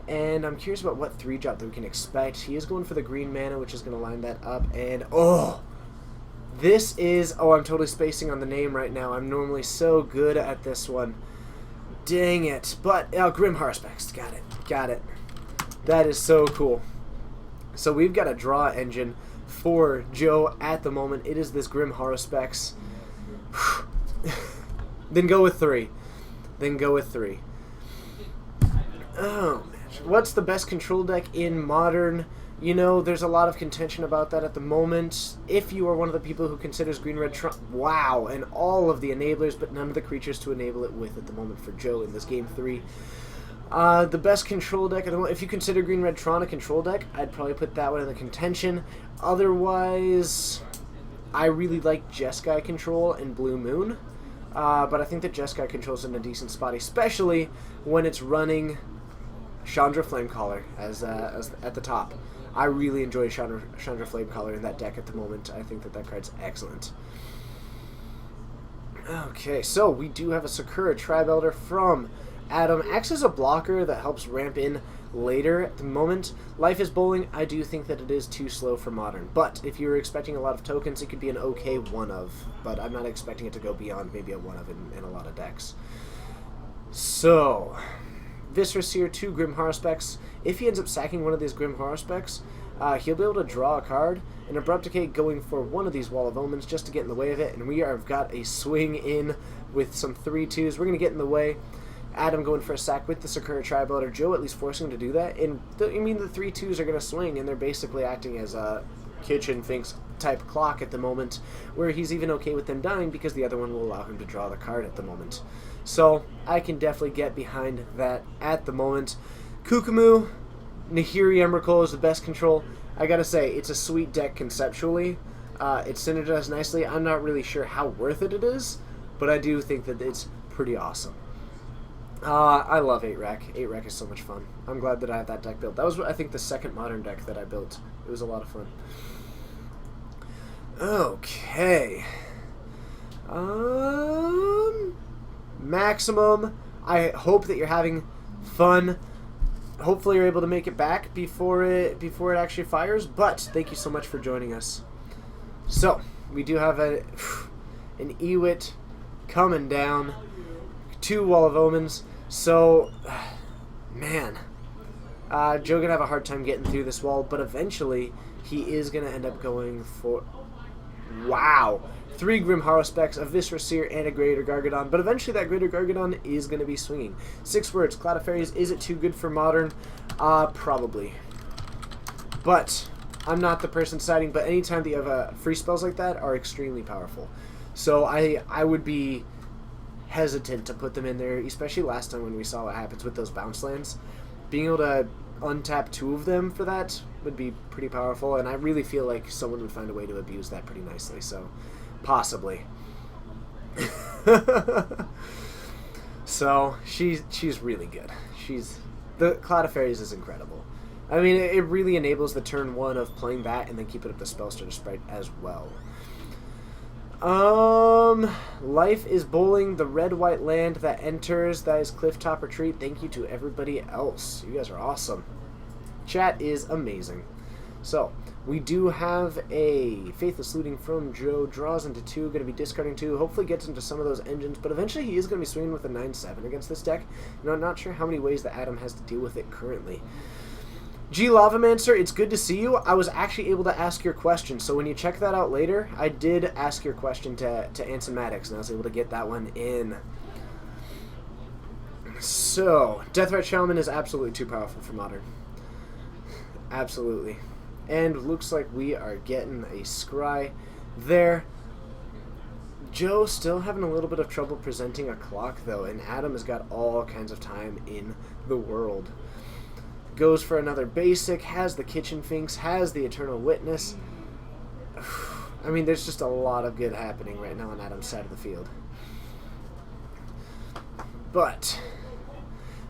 And I'm curious about what 3-drop that we can expect. He is going for the green mana, which is going to line that up. And, this is... I'm totally spacing on the name right now. I'm normally so good at this one. Dang it. But, Grim Haruspex. Got it. That is so cool. So we've got a draw engine for Joe at the moment. It is this Grim Haruspex. Then go with 3. Oh, man. What's the best control deck in Modern? You know, there's a lot of contention about that at the moment. If you are one of the people who considers Green-Red Tron... Wow, and all of the enablers, but none of the creatures to enable it with at the moment for Joe in this Game 3. The best control deck at the moment, if you consider Green-Red Tron a control deck, I'd probably put that one in the contention. Otherwise, I really like Jeskai Control and Blue Moon. But I think that Jeskai Control's in a decent spot, especially when it's running Chandra Flamecaller as at the top. I really enjoy Chandra Flamecaller in that deck at the moment. I think that card's excellent. Okay, so we do have a Sakura Tribe Elder from Adam. Acts as a blocker that helps ramp in later at the moment. Life is Bowling. I do think that it is too slow for Modern. But if you were expecting a lot of tokens, it could be an okay 1-of. But I'm not expecting it to go beyond maybe a 1-of in a lot of decks. So... Viscera Seer, 2 Grim Haruspex. If he ends up sacking one of these Grim Haruspex, he'll be able to draw a card. And Abrupt Decay going for one of these Wall of Omens just to get in the way of it. And we have got a swing in with some 3/2s. We're going to get in the way. Adam going for a sack with the Sakura Tribe Elder. Joe at least forcing him to do that. And the 3/2s are going to swing, and they're basically acting as a Kitchen Finks type clock at the moment, where he's even okay with them dying because the other one will allow him to draw the card at the moment. So I can definitely get behind that at the moment. Kukumu, Nahiri Emrakul is the best control. I gotta say, it's a sweet deck conceptually. It synergizes nicely. I'm not really sure how worth it is, but I do think that it's pretty awesome. I love 8-Rack. 8-Rack is so much fun. I'm glad that I have that deck built. That was, I think, the second Modern deck that I built. It was a lot of fun. Okay. Maximum. I hope that you're having fun. Hopefully you're able to make it back before it actually fires. But thank you so much for joining us. So we do have an Ewit coming down. 2 Wall of Omens. So, man, Joe gonna have a hard time getting through this wall, but eventually he is gonna end up going for, wow, 3 Grim Haruspecs, a Viscera Seer, and a Greater Gargadon. But eventually that Greater Gargadon is gonna be swinging. 6 words. Cloud of Fairies. Is it too good for Modern? Probably. But I'm not the person deciding. But anytime that you have free spells like that are extremely powerful. So I would be hesitant to put them in there, especially last time when we saw what happens with those bounce lands. Being able to untap 2 of them for that would be pretty powerful, and I really feel like someone would find a way to abuse that pretty nicely, so possibly. So she's really good. The Cloud of Fairies is incredible. I mean, it really enables the turn 1 of playing that and then keeping up the Spellstutter Sprite as well. Life is Bowling, the red-white land that enters. That is Clifftop Retreat. Thank you to everybody else. You guys are awesome. Chat is amazing. So, we do have a Faithless Looting from Joe. Draws into 2, going to be discarding 2. Hopefully gets into some of those engines, but eventually he is going to be swinging with a 9/7 against this deck. And I'm not sure how many ways that Adam has to deal with it currently. G Lavamancer, it's good to see you. I was actually able to ask your question, so when you check that out later, I did ask your question to Anson Maddox, and I was able to get that one in. So, Deathrat Shaman is absolutely too powerful for Modern. Absolutely. And looks like we are getting a scry there. Joe still having a little bit of trouble presenting a clock, though, and Adam has got all kinds of time in the world. Goes for another basic, has the Kitchen Finks, has the Eternal Witness. I mean, there's just a lot of good happening right now on Adam's side of the field. But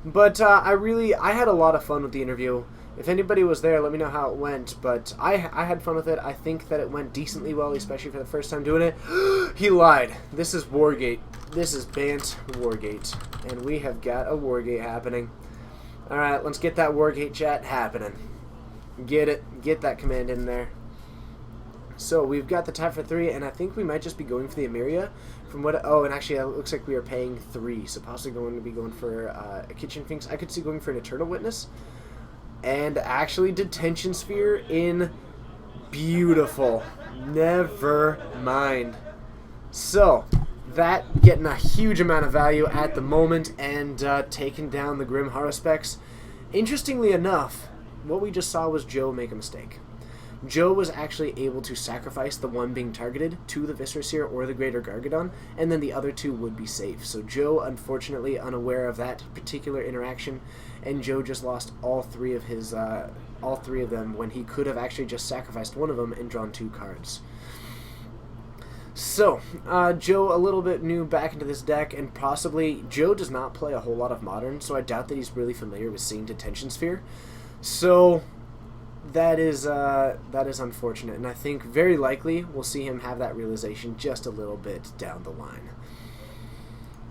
I had a lot of fun with the interview. If anybody was there, let me know how it went. But I had fun with it. I think that it went decently well, especially for the first time doing it. He lied. This is Wargate. This is Bant Wargate. And we have got a Wargate happening. Alright, let's get that Wargate chat happening. Get it. Get that command in there. So, we've got the tap for 3, and I think we might just be going for the Emeria. From what... Oh, and actually, it looks like we are paying 3, so possibly going to be going for a Kitchen Finks. I could see going for an Eternal Witness. And actually, Detention Sphere in beautiful. Never mind. So... that getting a huge amount of value at the moment and taking down the Grim Haruspecs. Interestingly enough, what we just saw was Joe make a mistake. Joe was actually able to sacrifice the one being targeted to the Viscera Seer or the Greater Gargadon, and then the other 2 would be safe. So Joe, unfortunately, unaware of that particular interaction, and Joe just lost all 3 of his, all 3 of them when he could have actually just sacrificed one of them and drawn 2 cards. So, Joe, a little bit new back into this deck, and possibly, Joe does not play a whole lot of Modern, so I doubt that he's really familiar with seeing Detention Sphere. So, that is unfortunate, and I think very likely we'll see him have that realization just a little bit down the line.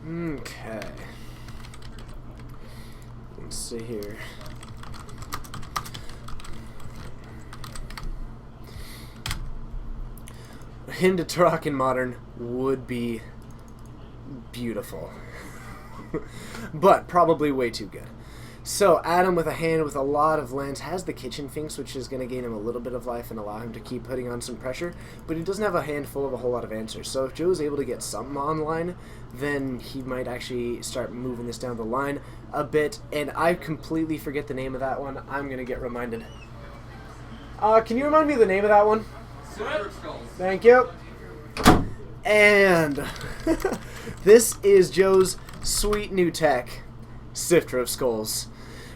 Okay. Let's see here. Into Turok in Modern would be beautiful. But probably way too good. So, Adam with a hand with a lot of lands has the Kitchen Finks, which is going to gain him a little bit of life and allow him to keep putting on some pressure, but he doesn't have a hand full of a whole lot of answers. So if Joe is able to get something online, then he might actually start moving this down the line a bit, and I completely forget the name of that one. I'm going to get reminded. Can you remind me of the name of that one? Thank you. And this is Joe's sweet new tech, Sifter of Skulls.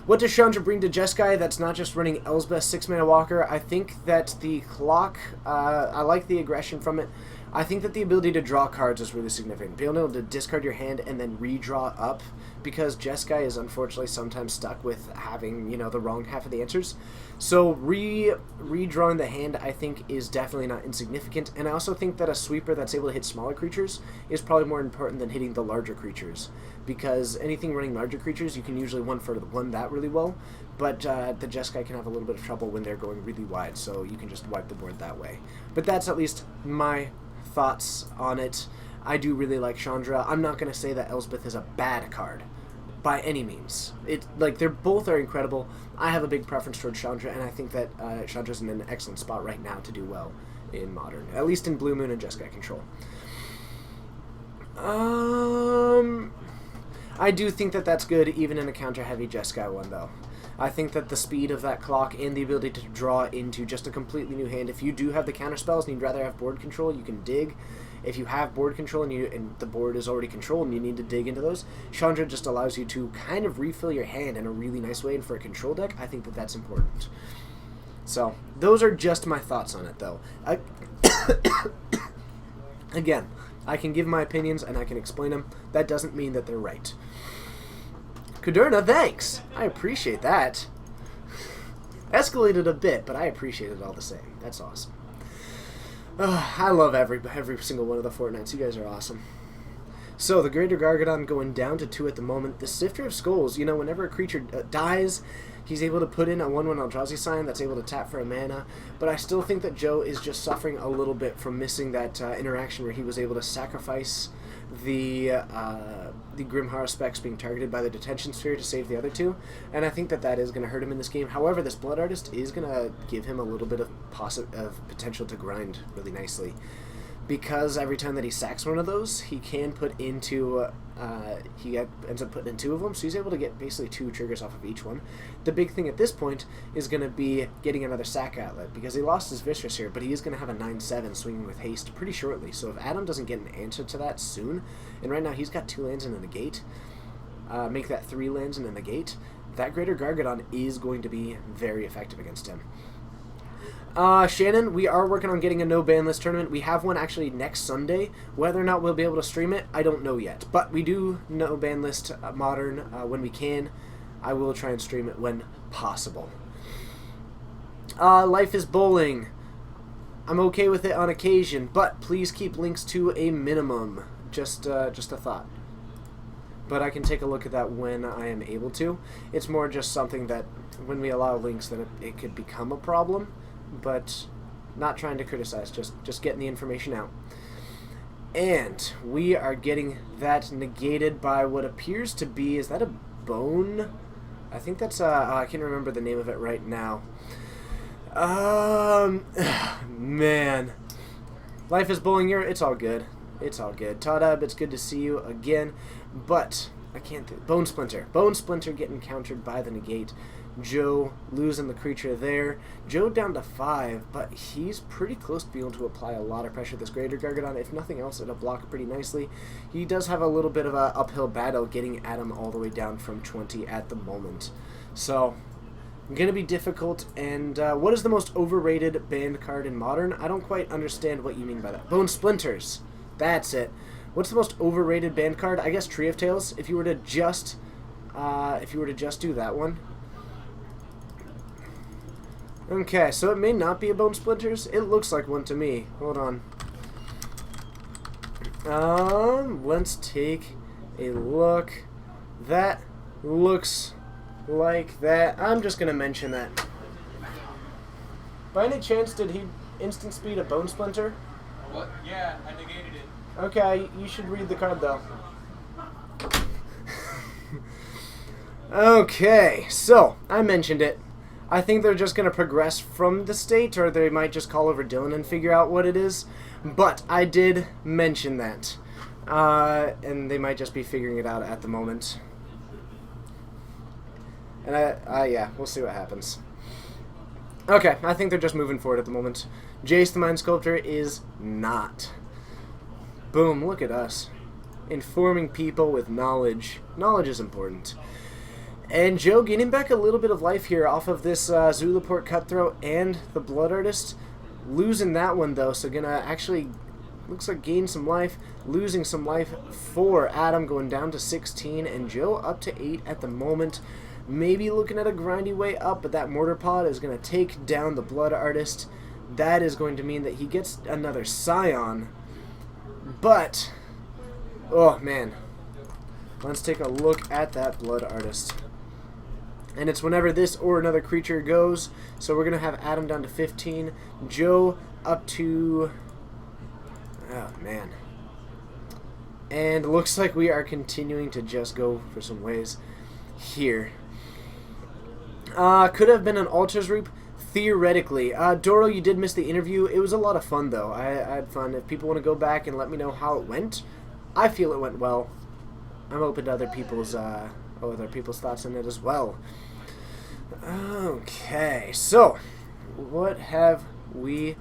What does Chandra bring to Jeskai that's not just running Elsbeth 6-mana Walker? I think that the clock, I like the aggression from it. I think that the ability to draw cards is really significant. Being able to discard your hand and then redraw up, because Jeskai is unfortunately sometimes stuck with having, the wrong half of the answers. So redrawing the hand, I think, is definitely not insignificant. And I also think that a sweeper that's able to hit smaller creatures is probably more important than hitting the larger creatures, because anything running larger creatures, you can usually one that really well. But the Jeskai can have a little bit of trouble when they're going really wide, so you can just wipe the board that way. But that's at least my thoughts on it. I do really like Chandra. I'm not going to say that Elspeth is a bad card by any means. They're both are incredible. I have a big preference towards Chandra, and I think that Chandra's in an excellent spot right now to do well in Modern, at least in Blue Moon and Jeskai Control. I do think that that's good even in a counter-heavy Jeskai one, though. I think that the speed of that clock and the ability to draw into just a completely new hand, if you do have the counter spells and you'd rather have board control, you can dig. If you have board control and the board is already controlled and you need to dig into those, Chandra just allows you to kind of refill your hand in a really nice way, and for a control deck, I think that that's important. So, those are just my thoughts on it, though. Again, I can give my opinions and I can explain them. That doesn't mean that they're right. Kuderna, thanks! I appreciate that. Escalated a bit, but I appreciate it all the same. That's awesome. I love every single one of the Fortnites. You guys are awesome. So, the Greater Gargadon going down to 2 at the moment. The Sifter of Skulls, whenever a creature dies, he's able to put in a 1/1 Eldrazi sign that's able to tap for a mana. But I still think that Joe is just suffering a little bit from missing that interaction where he was able to sacrifice the Grim Haruspex being targeted by the Detention Sphere to save the other two, and I think that is going to hurt him in this game. However, this Blood Artist is going to give him a little bit of potential to grind really nicely, because every time that he sacks one of those, he can put into he ends up putting in 2 of them, so he's able to get basically 2 triggers off of each one. The big thing at this point is going to be getting another sack outlet, because he lost his Vicious here, but he is going to have a 9/7 swinging with haste pretty shortly. So if Adam doesn't get an answer to that soon, and right now he's got 2 lands and a negate, make that 3 lands and a negate, that Greater Gargadon is going to be very effective against him. Shannon, we are working on getting a no ban list tournament. We have one actually next Sunday. Whether or not we'll be able to stream it, I don't know yet. But we do no ban list Modern when we can. I will try and stream it when possible. Life is Bowling. I'm okay with it on occasion, but please keep links to a minimum. Just a thought. But I can take a look at that when I am able to. It's more just something that when we allow links, then it could become a problem. But not trying to criticize, just getting the information out. And we are getting that negated by what appears to be, is that a bone? I think that's I can't remember the name of it right now. Man. Life is Bowling, it's all good. It's all good. Tadab, it's good to see you again. But I can't think. Bone Splinter. Bone Splinter getting countered by the negate. Joe losing the creature there. Joe down to 5, but he's pretty close to being able to apply a lot of pressure to this Greater Gargadon. If nothing else, it'll block pretty nicely. He does have a little bit of an uphill battle getting Adam all the way down from 20 at the moment. So, going to be difficult. And what is the most overrated banned card in Modern? I don't quite understand what you mean by that. Bone Splinters. That's it. What's the most overrated banned card? I guess Tree of Tales. If you were to just do that one. Okay, so it may not be a Bone Splinters. It looks like one to me. Hold on. Let's take a look. That looks like that. I'm just gonna mention that. By any chance, did he instant speed a Bone Splinter? What? Yeah, I negated it. Okay, you should read the card though. Okay, so I mentioned it. I think they're just going to progress from the state, or they might just call over Dylan and figure out what it is. But I did mention that. And they might just be figuring it out at the moment. And yeah, we'll see what happens. Okay, I think they're just moving forward at the moment. Jace the Mind Sculptor is not. Boom, look at us. Informing people with knowledge. Knowledge is important. And Joe getting back a little bit of life here off of this Zulaport Cutthroat and the Blood Artist. Losing that one, though, so gonna actually looks like gain some life, losing some life for Adam, going down to 16, and Joe up to 8 at the moment. Maybe looking at a grindy way up, but that Mortar Pod is going to take down the Blood Artist. That is going to mean that he gets another Scion. But, oh man, let's take a look at that Blood Artist. And it's whenever this or another creature goes. So we're going to have Adam down to 15. Joe up to... oh, man. And looks like we are continuing to just go for some ways here. Could have been an Altar's Reap, theoretically. Doro, you did miss the interview. It was a lot of fun, though. I had fun. If people want to go back and let me know how it went, I feel it went well. I'm open to other people's thoughts on it as well. Okay, so what have we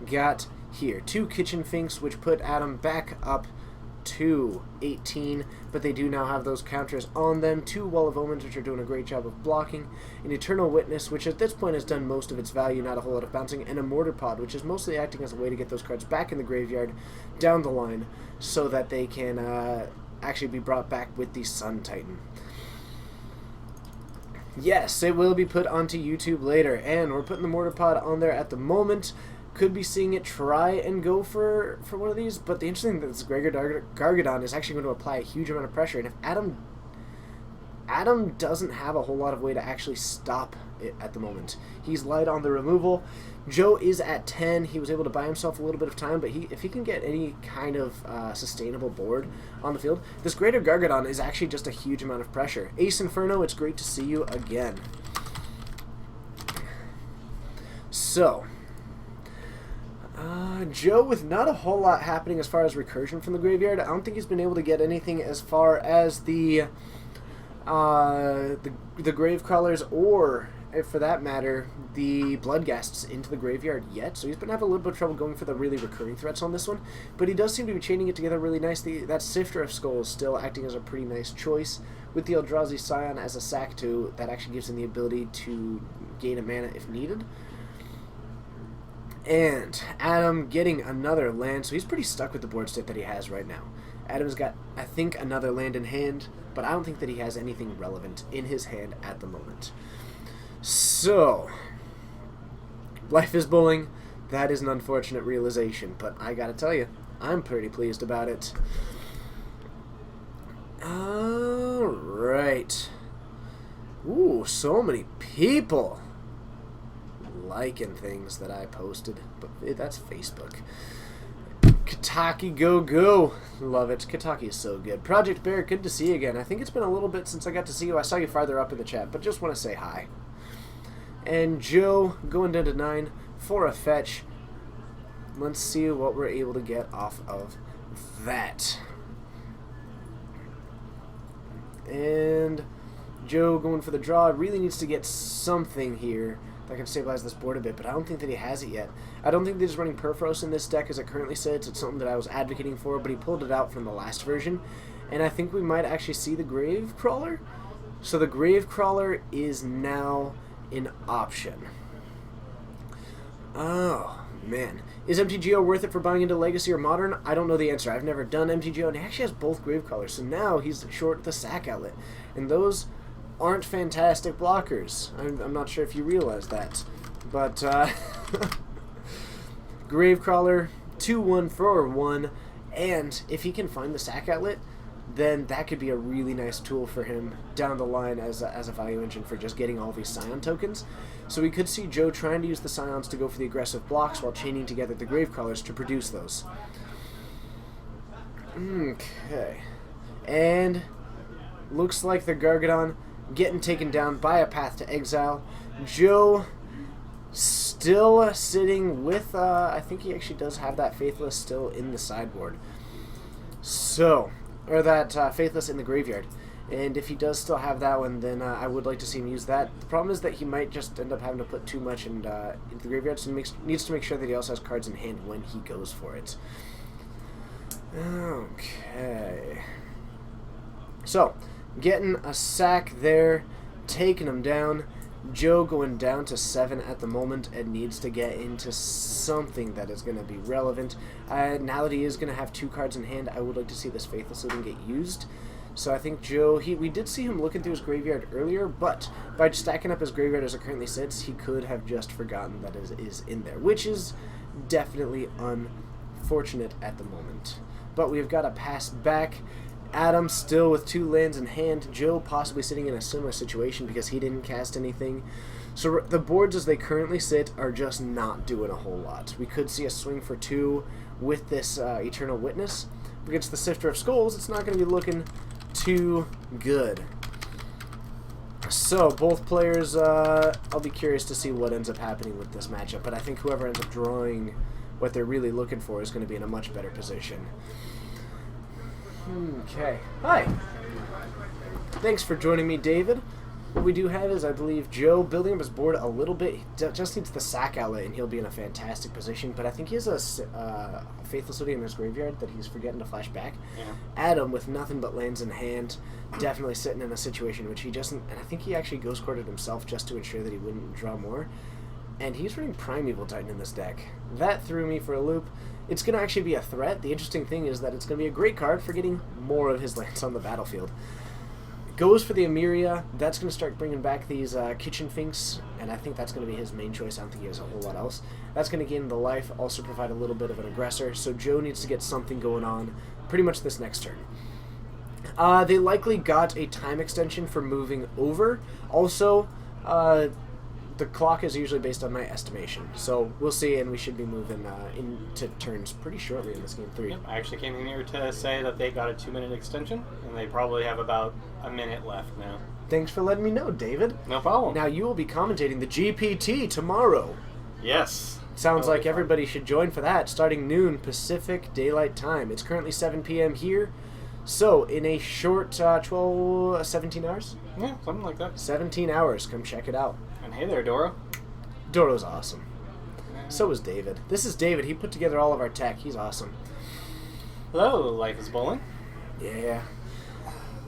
got here? 2 Kitchen Finks, which put Adam back up to 18, but they do now have those counters on them. 2 Wall of Omens, which are doing a great job of blocking. An Eternal Witness, which at this point has done most of its value, not a whole lot of bouncing. And a Mortar Pod, which is mostly acting as a way to get those cards back in the graveyard down the line so that they can actually be brought back with the Sun Titan. Yes, it will be put onto YouTube later, and we're putting the Mortar Pod on there at the moment. Could be seeing it try and go for one of these, but the interesting thing is Gregor Gargadon is actually going to apply a huge amount of pressure, and if Adam doesn't have a whole lot of way to actually stop it at the moment. He's light on the removal. Joe is at 10. He was able to buy himself a little bit of time, but if he can get any kind of sustainable board on the field, this Greater Gargadon is actually just a huge amount of pressure. Ace Inferno, it's great to see you again. So, Joe, with not a whole lot happening as far as recursion from the graveyard, I don't think he's been able to get anything as far as the Gravecrawlers or, if for that matter, the Bloodghasts into the graveyard yet. So he's been having a little bit of trouble going for the really recurring threats on this one. But he does seem to be chaining it together really nicely. That Sifter of Skulls still acting as a pretty nice choice, with the Eldrazi Scion as a sack too. That actually gives him the ability to gain a mana if needed. And Adam getting another land, so he's pretty stuck with the board state that he has right now. Adam's got, I think, another land in hand, but I don't think that he has anything relevant in his hand at the moment. So, life is bowling. That is an unfortunate realization, but I gotta tell you, I'm pretty pleased about it. Alright. Ooh, so many people liking things that I posted, but that's Facebook. Kataki go. Love it. Kataki is so good. Project Bear, good to see you again. I think it's been a little bit since I got to see you. I saw you farther up in the chat, but just want to say hi. And Joe going down to 9 for a fetch. Let's see what we're able to get off of that. And Joe going for the draw. Really needs to get something here that can stabilize this board a bit, but I don't think that he has it yet. I don't think that he's running Purphoros in this deck as it currently sits. It's something that I was advocating for, but he pulled it out from the last version, and I think we might actually see the Gravecrawler. So the Gravecrawler is now an option. Oh, man. Is MTGO worth it for buying into Legacy or Modern? I don't know the answer. I've never done MTGO, and he actually has both Gravecrawlers, so now he's short the sack outlet. And those aren't fantastic blockers. I'm not sure if you realize that. But, Gravecrawler, 2-1 for 1, and if he can find the sack outlet, then that could be a really nice tool for him down the line as a value engine for just getting all these Scion tokens. So we could see Joe trying to use the Scions to go for the aggressive blocks while chaining together the Gravecrawlers to produce those. Okay. And looks like the Gargadon getting taken down by a Path to Exile. Joe still sitting with, I think he actually does have that Faithless still in the sideboard. So, or that Faithless in the graveyard. And if he does still have that one, then I would like to see him use that. The problem is that he might just end up having to put too much into the graveyard, so he needs to make sure that he also has cards in hand when he goes for it. Okay. So, getting a sack there, taking him down. Joe going down to 7 at the moment and needs to get into something that is going to be relevant. Now that he is going to have 2 cards in hand, I would like to see this Faithless Looting get used. So I think Joe, we did see him looking through his graveyard earlier, but by stacking up his graveyard as it currently sits, he could have just forgotten that it is in there, which is definitely unfortunate at the moment. But we've got a pass back. Adam still with 2 lands in hand. Joe possibly sitting in a similar situation because he didn't cast anything. So the boards as they currently sit are just not doing a whole lot. We could see a swing for 2 with this Eternal Witness. Against the Sifter of Skulls, it's not going to be looking too good. So both players, I'll be curious to see what ends up happening with this matchup, but I think whoever ends up drawing what they're really looking for is going to be in a much better position. Okay. Hi. Thanks for joining me, David. What we do have is, I believe, Joe building up his board a little bit. He just needs the sack outlet, and he'll be in a fantastic position. But I think he has a Faithless Looting in his graveyard that he's forgetting to flash back. Yeah. Adam, with nothing but lands in hand, definitely sitting in a situation which he doesn't... And I think he actually ghost courted himself just to ensure that he wouldn't draw more. And he's running Primeval Titan in this deck. That threw me for a loop. It's going to actually be a threat. The interesting thing is that it's going to be a great card for getting more of his lands on the battlefield. Goes for the Emeria. That's going to start bringing back these Kitchen Finks, and I think that's going to be his main choice. I don't think he has a whole lot else. That's going to gain the life, also provide a little bit of an aggressor, so Joe needs to get something going on pretty much this next turn. They likely got a time extension for moving over. Also, the clock is usually based on my estimation, so we'll see, and we should be moving into turns pretty shortly in this game 3. Yep, I actually came in here to say that they got a 2-minute extension, and they probably have about a minute left now. Thanks for letting me know, David. No problem. Now you will be commentating the GPT tomorrow. Yes. Sounds like Fun. everybody should join for that, starting noon Pacific Daylight Time. It's currently 7 p.m. here, so in a short 17 hours? Yeah, something like that. 17 hours. Come check it out. And hey there, Doro. Doro's awesome. So is David. This is David. He put together all of our tech. He's awesome. Hello, Life is Bowling. Yeah.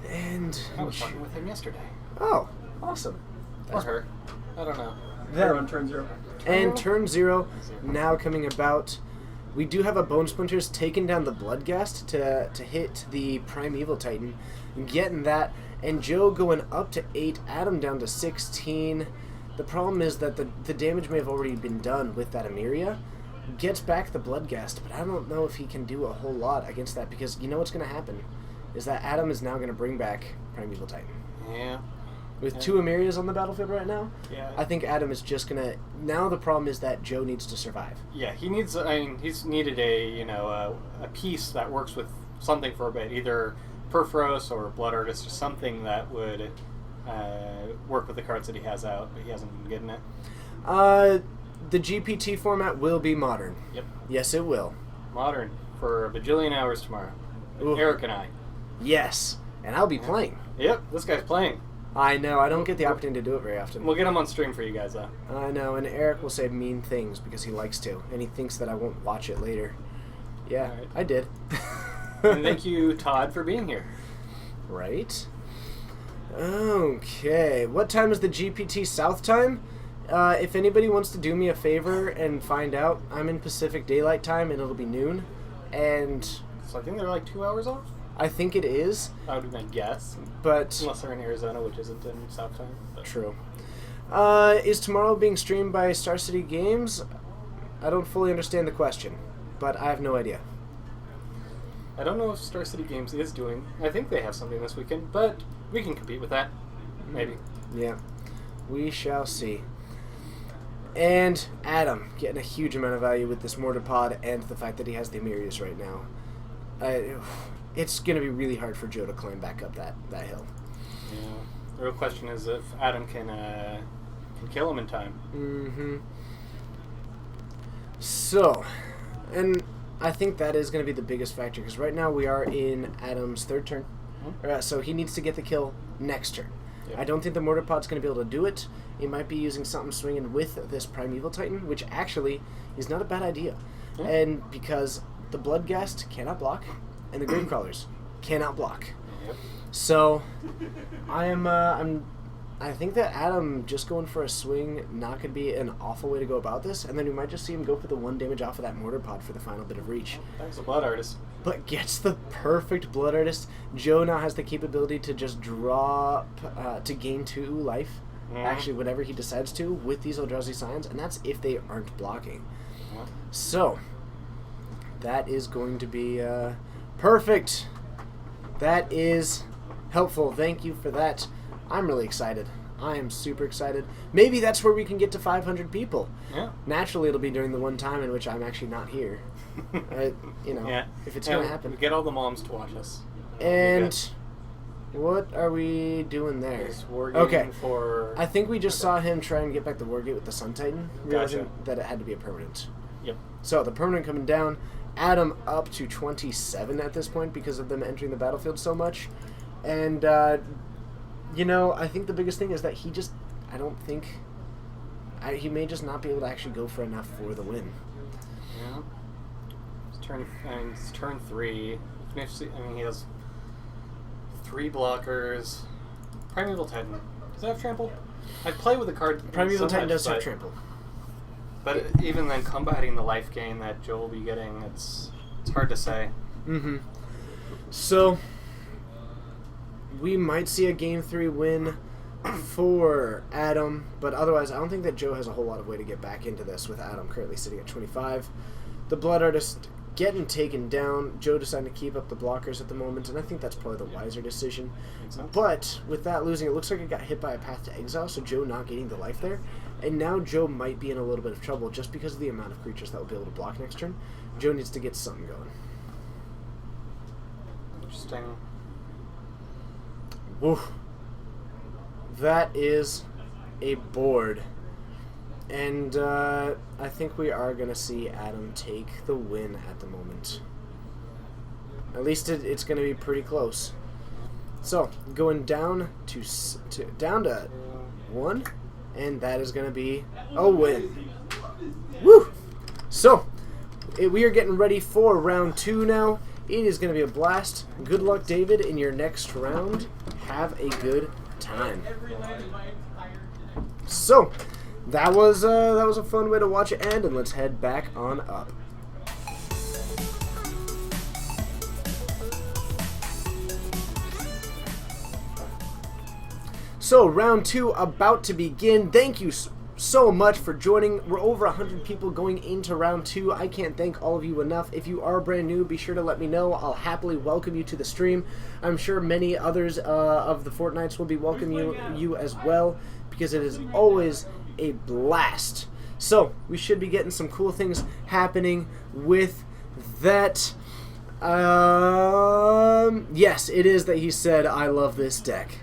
And... I was talking with him yesterday. Oh, awesome. Or her. I don't know. Then, on turn 0. and turn 0 now coming about. We do have a Bone Splinters taking down the Bloodghast to hit the Primeval Titan. Getting that. And Joe going up to 8, Adam down to 16. The problem is that the damage may have already been done with that Emeria. Gets back the Bloodghast, but I don't know if he can do a whole lot against that, because you know what's going to happen is that Adam is now going to bring back Primeval Titan. Yeah. With 2 Emerias on the battlefield right now, Yeah. I think Adam is just going to... Now the problem is that Joe needs to survive. Yeah, he needs. I mean, he's needed a piece that works with something for a bit, either Perforos or Blood Artist or something that would work with the cards that he has out, but he hasn't been getting it. The GPT format will be modern. Yep. Yes, it will. Modern for a bajillion hours tomorrow. Ooh. Eric and I. Yes, and I'll be playing. Yep, this guy's playing. I know, I don't get the opportunity to do it very often. We'll get him on stream for you guys, though. I know, and Eric will say mean things because he likes to, and he thinks that I won't watch it later. Yeah, Alright. I did. And thank you, Todd, for being here. Right? Okay, what time is the GPT South time? If anybody wants to do me a favor and find out, I'm in Pacific Daylight Time, and it'll be noon, and So I think they're like 2 hours off. I think it is, I would even guess, but... unless they're in Arizona, which isn't in South Time. But. True. Is tomorrow being streamed by Star City Games? I don't fully understand the question, but I have no idea. I don't know if Star City Games is doing. I think they have something this weekend, but we can compete with that. Maybe. Yeah, we shall see. And Adam getting a huge amount of value with this Mortar Pod and the fact that he has the Emerius right now. It's going to be really hard for Joe to climb back up that hill. Yeah. The real question is if Adam can kill him in time. Mm-hmm. So, and I think that is going to be the biggest factor, because right now we are in Adam's 3rd turn. So he needs to get the kill next turn. Yep. I don't think the Mortar Pod's going to be able to do it. He might be using something swinging with this Primeval Titan, which actually is not a bad idea. Yeah. And because the Bloodghast cannot block, and the Gravecrawlers cannot block. Yep. So I'm I think that Adam just going for a swing not going to be an awful way to go about this, and then we might just see him go for the 1 damage off of that mortar pod for the final bit of reach. Thanks, a Blood Artist. But gets the perfect Blood Artist. Joe now has the capability to just drop, to gain 2 life, actually whenever he decides to, with these Eldrazi Signs, and that's if they aren't blocking. So, that is going to be perfect. That is helpful. Thank you for that. I'm really excited. I am super excited. Maybe that's where we can get to 500 people. Yeah. Naturally, it'll be during the one time in which I'm actually not here. If it's going to happen. We get all the moms to watch us. And what are we doing there? Okay. For... I think we just saw him try and get back the Wargate with the Sun Titan, realizing Gotcha. that it had to be a permanent. Yep. So the permanent coming down. Adam up to 27 at this point because of them entering the battlefield so much. And... I think the biggest thing is that he just, he may just not be able to actually go for enough for the win. Yeah. It's turn 3. He has 3 blockers. Primeval Titan. Does that have trample? I'd play with the card. Primeval Titan does have trample. But even then, combating the life gain that Joe will be getting, it's hard to say. Mm-hmm. So... we might see a Game 3 win for Adam, but otherwise I don't think that Joe has a whole lot of way to get back into this with Adam currently sitting at 25. The Blood Artist getting taken down. Joe deciding to keep up the blockers at the moment, and I think that's probably the wiser decision. But with that losing, it looks like it got hit by a Path to Exile, so Joe not getting the life there. And now Joe might be in a little bit of trouble just because of the amount of creatures that will be able to block next turn. Joe needs to get something going. Interesting. Oof. That is a board. And I think we are going to see Adam take the win at the moment. At least it's going to be pretty close. So, going down to 1, and that is going to be a win. Woo! So, we are getting ready for round 2 now. It is going to be a blast. Good luck, David, in your next round. Have a good time. So, that was a fun way to watch it end, and let's head back on up. So, round 2 about to begin. Thank you so much for joining. We're over 100 people going into round 2. I can't thank all of you enough. If you are brand new, be sure to let me know. I'll happily welcome you to the stream. I'm sure many others of the Fortnites will be welcoming you as well, because it is always a blast. So, we should be getting some cool things happening with that. Yes, it is that he said, I love this deck.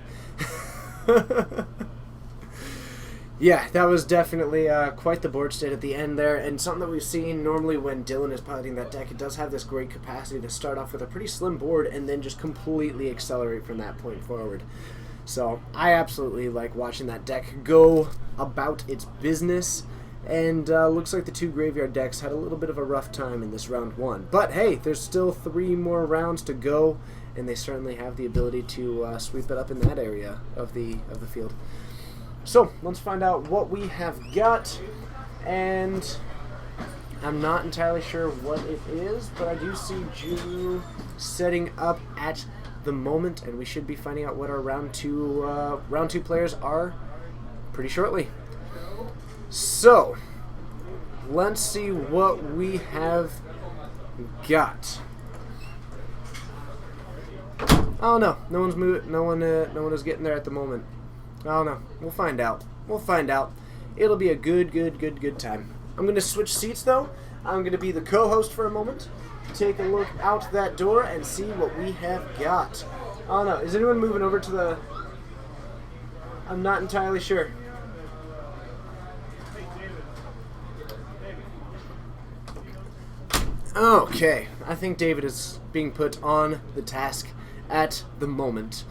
Yeah, that was definitely quite the board state at the end there, and something that we've seen normally when Dylan is piloting that deck. It does have this great capacity to start off with a pretty slim board and then just completely accelerate from that point forward. So I absolutely like watching that deck go about its business, and looks like the 2 graveyard decks had a little bit of a rough time in this round 1. But hey, there's still 3 more rounds to go, and they certainly have the ability to sweep it up in that area of the field. So, let's find out what we have got, and I'm not entirely sure what it is, but I do see Drew setting up at the moment, and we should be finding out what our round two players are pretty shortly. So, let's see what we have got. Oh no, no one's moving. No one is getting there at the moment. Oh no, we'll find out. We'll find out. It'll be a good time. I'm gonna switch seats though. I'm gonna be the co-host for a moment. Take a look out that door and see what we have got. Oh no, is anyone moving over to the? I'm not entirely sure. Okay, I think David is being put on the task at the moment.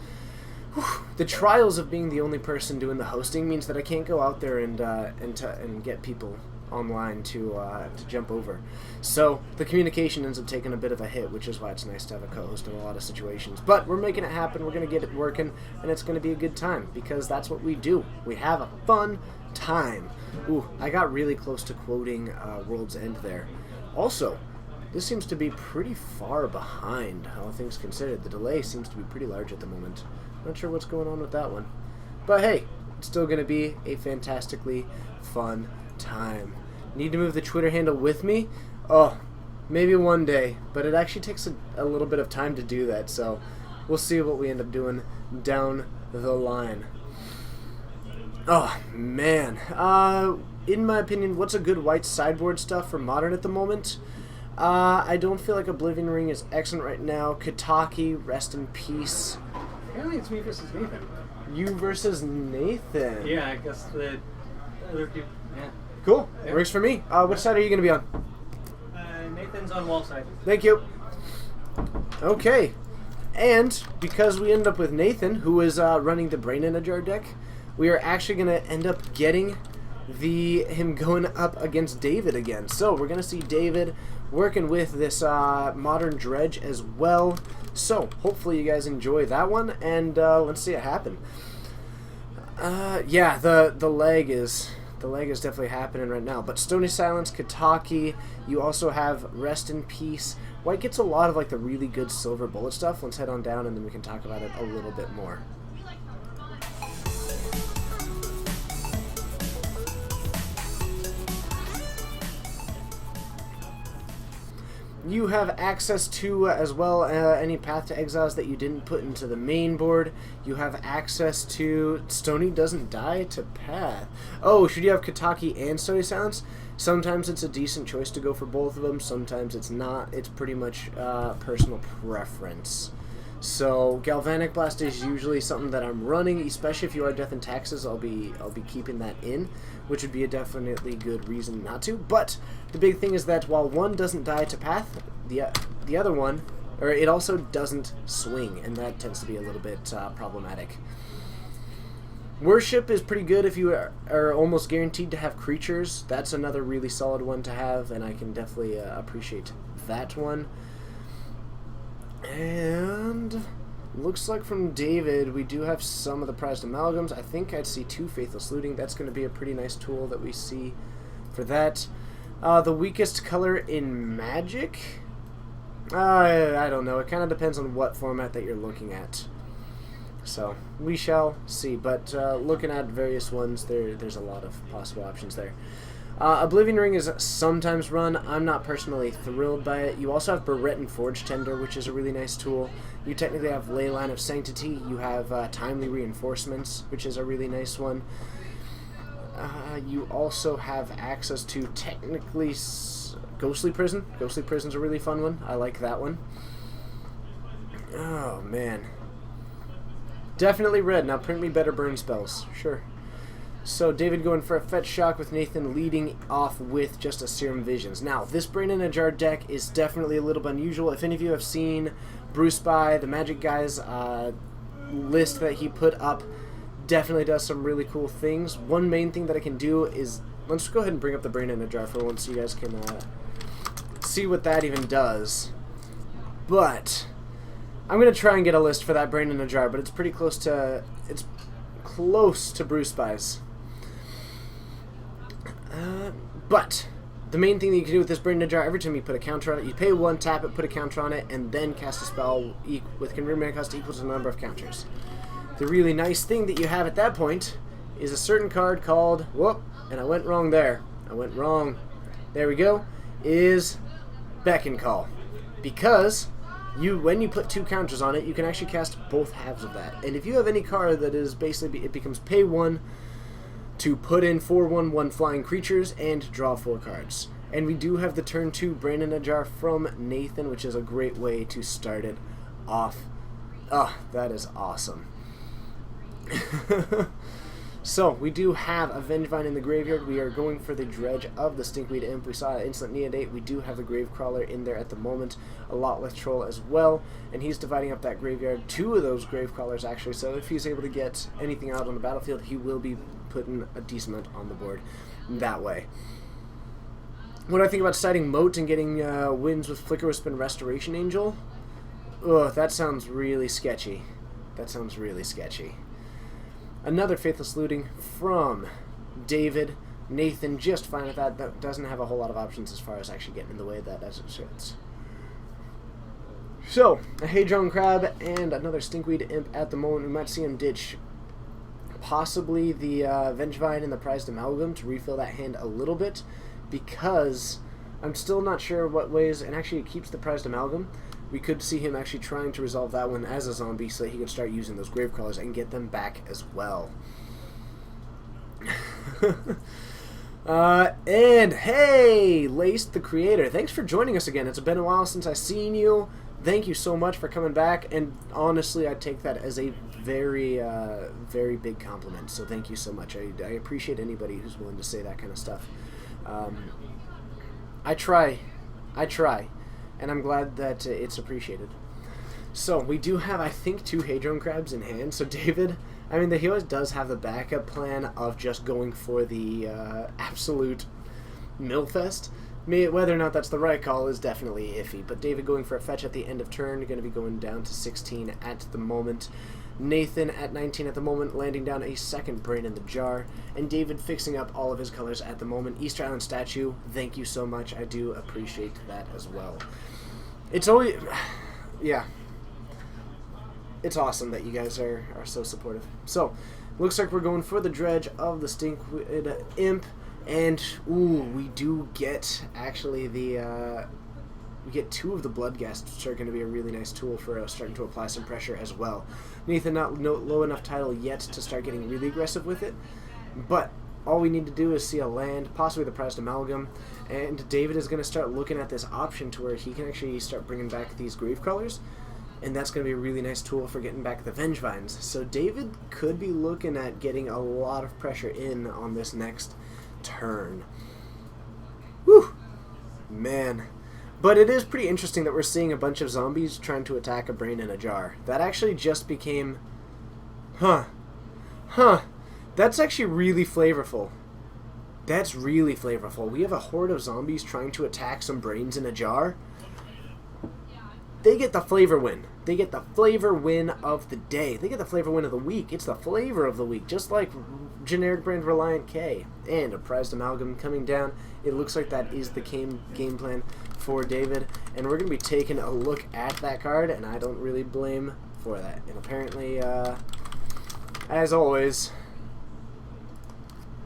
The trials of being the only person doing the hosting means that I can't go out there and get people online to jump over. So the communication ends up taking a bit of a hit, which is why it's nice to have a co-host in a lot of situations. But we're making it happen. We're going to get it working, and it's going to be a good time because that's what we do. We have a fun time. Ooh, I got really close to quoting World's End there. Also, this seems to be pretty far behind, all things considered. The delay seems to be pretty large at the moment. Not sure what's going on with that one. But hey, it's still going to be a fantastically fun time. Need to move the Twitter handle with me? Oh, maybe one day. But it actually takes a little bit of time to do that, so we'll see what we end up doing down the line. Oh, man. In my opinion, what's a good white sideboard stuff for Modern at the moment? I don't feel like Oblivion Ring is excellent right now. Kataki, rest in peace. Apparently it's me versus Nathan. You versus Nathan. Yeah, I guess the other people. Yeah. Cool. Yeah. Works for me. Which side are you going to be on? Nathan's on wall side. Thank you. Okay. And because we end up with Nathan, who is running the Brain in a Jar deck, we are actually going to end up getting him going up against David again. So we're going to see David working with this Modern Dredge as well. So hopefully you guys enjoy that one, and let's see it happen. Yeah, the lag is definitely happening right now. But Stony Silence, Kataki, you also have Rest in Peace. White gets a lot of like the really good silver bullet stuff. Let's head on down and then we can talk about it a little bit more. You have access to, as well, any Path to Exiles that you didn't put into the main board. You have access to Stony doesn't die to Path. Oh, should you have Kataki and Stony Silence? Sometimes it's a decent choice to go for both of them. Sometimes it's not. It's pretty much personal preference. So Galvanic Blast is usually something that I'm running, especially if you are Death and Taxes. I'll be keeping that in, which would be a definitely good reason not to. But the big thing is that while one doesn't die to Path, the other one, or it also doesn't swing, and that tends to be a little bit problematic. Worship is pretty good if you are almost guaranteed to have creatures. That's another really solid one to have, and I can definitely appreciate that one. And looks like from David, we do have some of the prized amalgams. I think I'd see 2 Faithless Looting. That's going to be a pretty nice tool that we see for that. The weakest color in Magic? I don't know. It kind of depends on what format that you're looking at. So we shall see. But looking at various ones, there's a lot of possible options there. Oblivion Ring is sometimes run. I'm not personally thrilled by it. You also have Berretin Forge Tender, which is a really nice tool. You technically have Leyline of Sanctity. You have Timely Reinforcements, which is a really nice one. You also have access to technically Ghostly Prison. Ghostly Prison's a really fun one. I like that one. Oh, man. Definitely red. Now print me better burn spells. Sure. So David going for a Fetch Shock with Nathan leading off with just a Serum Visions. Now, this Brain in a Jar deck is definitely a little bit unusual. If any of you have seen Bruce by the Magic Guys list that he put up, definitely does some really cool things. One main thing that I can do is, let's go ahead and bring up the Brain in a Jar for once so you guys can see what that even does. But I'm going to try and get a list for that Brain in a Jar, but it's pretty close to, Bruce By's. But the main thing that you can do with this Brain in a Jar, every time you put a counter on it, you pay 1, tap it, put a counter on it, and then cast a spell with converted mana cost equal to the number of counters. The really nice thing that you have at that point is a certain card called, whoop, and I went wrong there. There we go, is Beckon Call. Because when you put 2 counters on it, you can actually cast both halves of that. And if you have any card that is basically, it becomes pay 1 to put in 4/1/1 flying creatures and draw 4 cards. And we do have the turn 2 Brain in a Jar from Nathan, which is a great way to start it off. Oh, that is awesome. So, we do have a Vengevine in the graveyard. We are going for the Dredge of the Stinkweed Imp. We saw Instant Neodate. We do have the Gravecrawler in there at the moment, a Lotleth Troll as well, and he's dividing up that graveyard. 2 of those Gravecrawlers, actually, so if he's able to get anything out on the battlefield, he will be putting a decent amount on the board that way. What do I think about citing Moat and getting wins with Flicker Wisp and Restoration Angel? Ugh, that sounds really sketchy. That sounds really sketchy. Another Faithless Looting from David. Nathan just fine with that. That doesn't have a whole lot of options as far as actually getting in the way of that as it sits. So, a Hadron Crab and another Stinkweed Imp at the moment. We might see him ditch possibly the Vengevine and the Prized Amalgam to refill that hand a little bit, because I'm still not sure what ways, and actually it keeps the Prized Amalgam. We could see him actually trying to resolve that one as a zombie so that he could start using those Gravecrawlers and get them back as well. And hey, Laced the Creator, thanks for joining us again. It's been a while since I've seen you. Thank you so much for coming back, and honestly, I take that as a very, very big compliment, so thank you so much. I appreciate anybody who's willing to say that kind of stuff. I try, and I'm glad that it's appreciated. So, we do have, I think, 2 Hadron Crabs in hand, so David, I mean, he always does have the backup plan of just going for the absolute Millfest. Whether or not that's the right call is definitely iffy, but David going for a fetch at the end of turn, going to be going down to 16 at the moment. Nathan at 19 at the moment, landing down a second Brain in the Jar, and David fixing up all of his colors at the moment. Easter Island Statue, thank you so much. I do appreciate that as well. It's always... yeah. It's awesome that you guys are so supportive. So, looks like we're going for the Dredge of the Stinkweed Imp. And, ooh, we do get, actually, the, we get 2 of the Bloodghast, which are going to be a really nice tool for starting to apply some pressure as well. Nathan, not low enough title yet to start getting really aggressive with it, but all we need to do is see a land, possibly the Prized Amalgam, and David is going to start looking at this option to where he can actually start bringing back these Gravecrawlers, and that's going to be a really nice tool for getting back the Vengevines. So David could be looking at getting a lot of pressure in on this next turn. Whew, man. But it is pretty interesting that we're seeing a bunch of zombies trying to attack a Brain in a Jar. That actually just became... That's actually really flavorful. That's really flavorful. We have a horde of zombies trying to attack some Brains in a Jar. They get the flavor win. They get the flavor win of the day. They get the flavor win of the week. It's the flavor of the week, just like generic brand Reliant K. And a Prized Amalgam coming down. It looks like that is the game plan for David. And we're going to be taking a look at that card, and I don't really blame for that. And apparently, as always,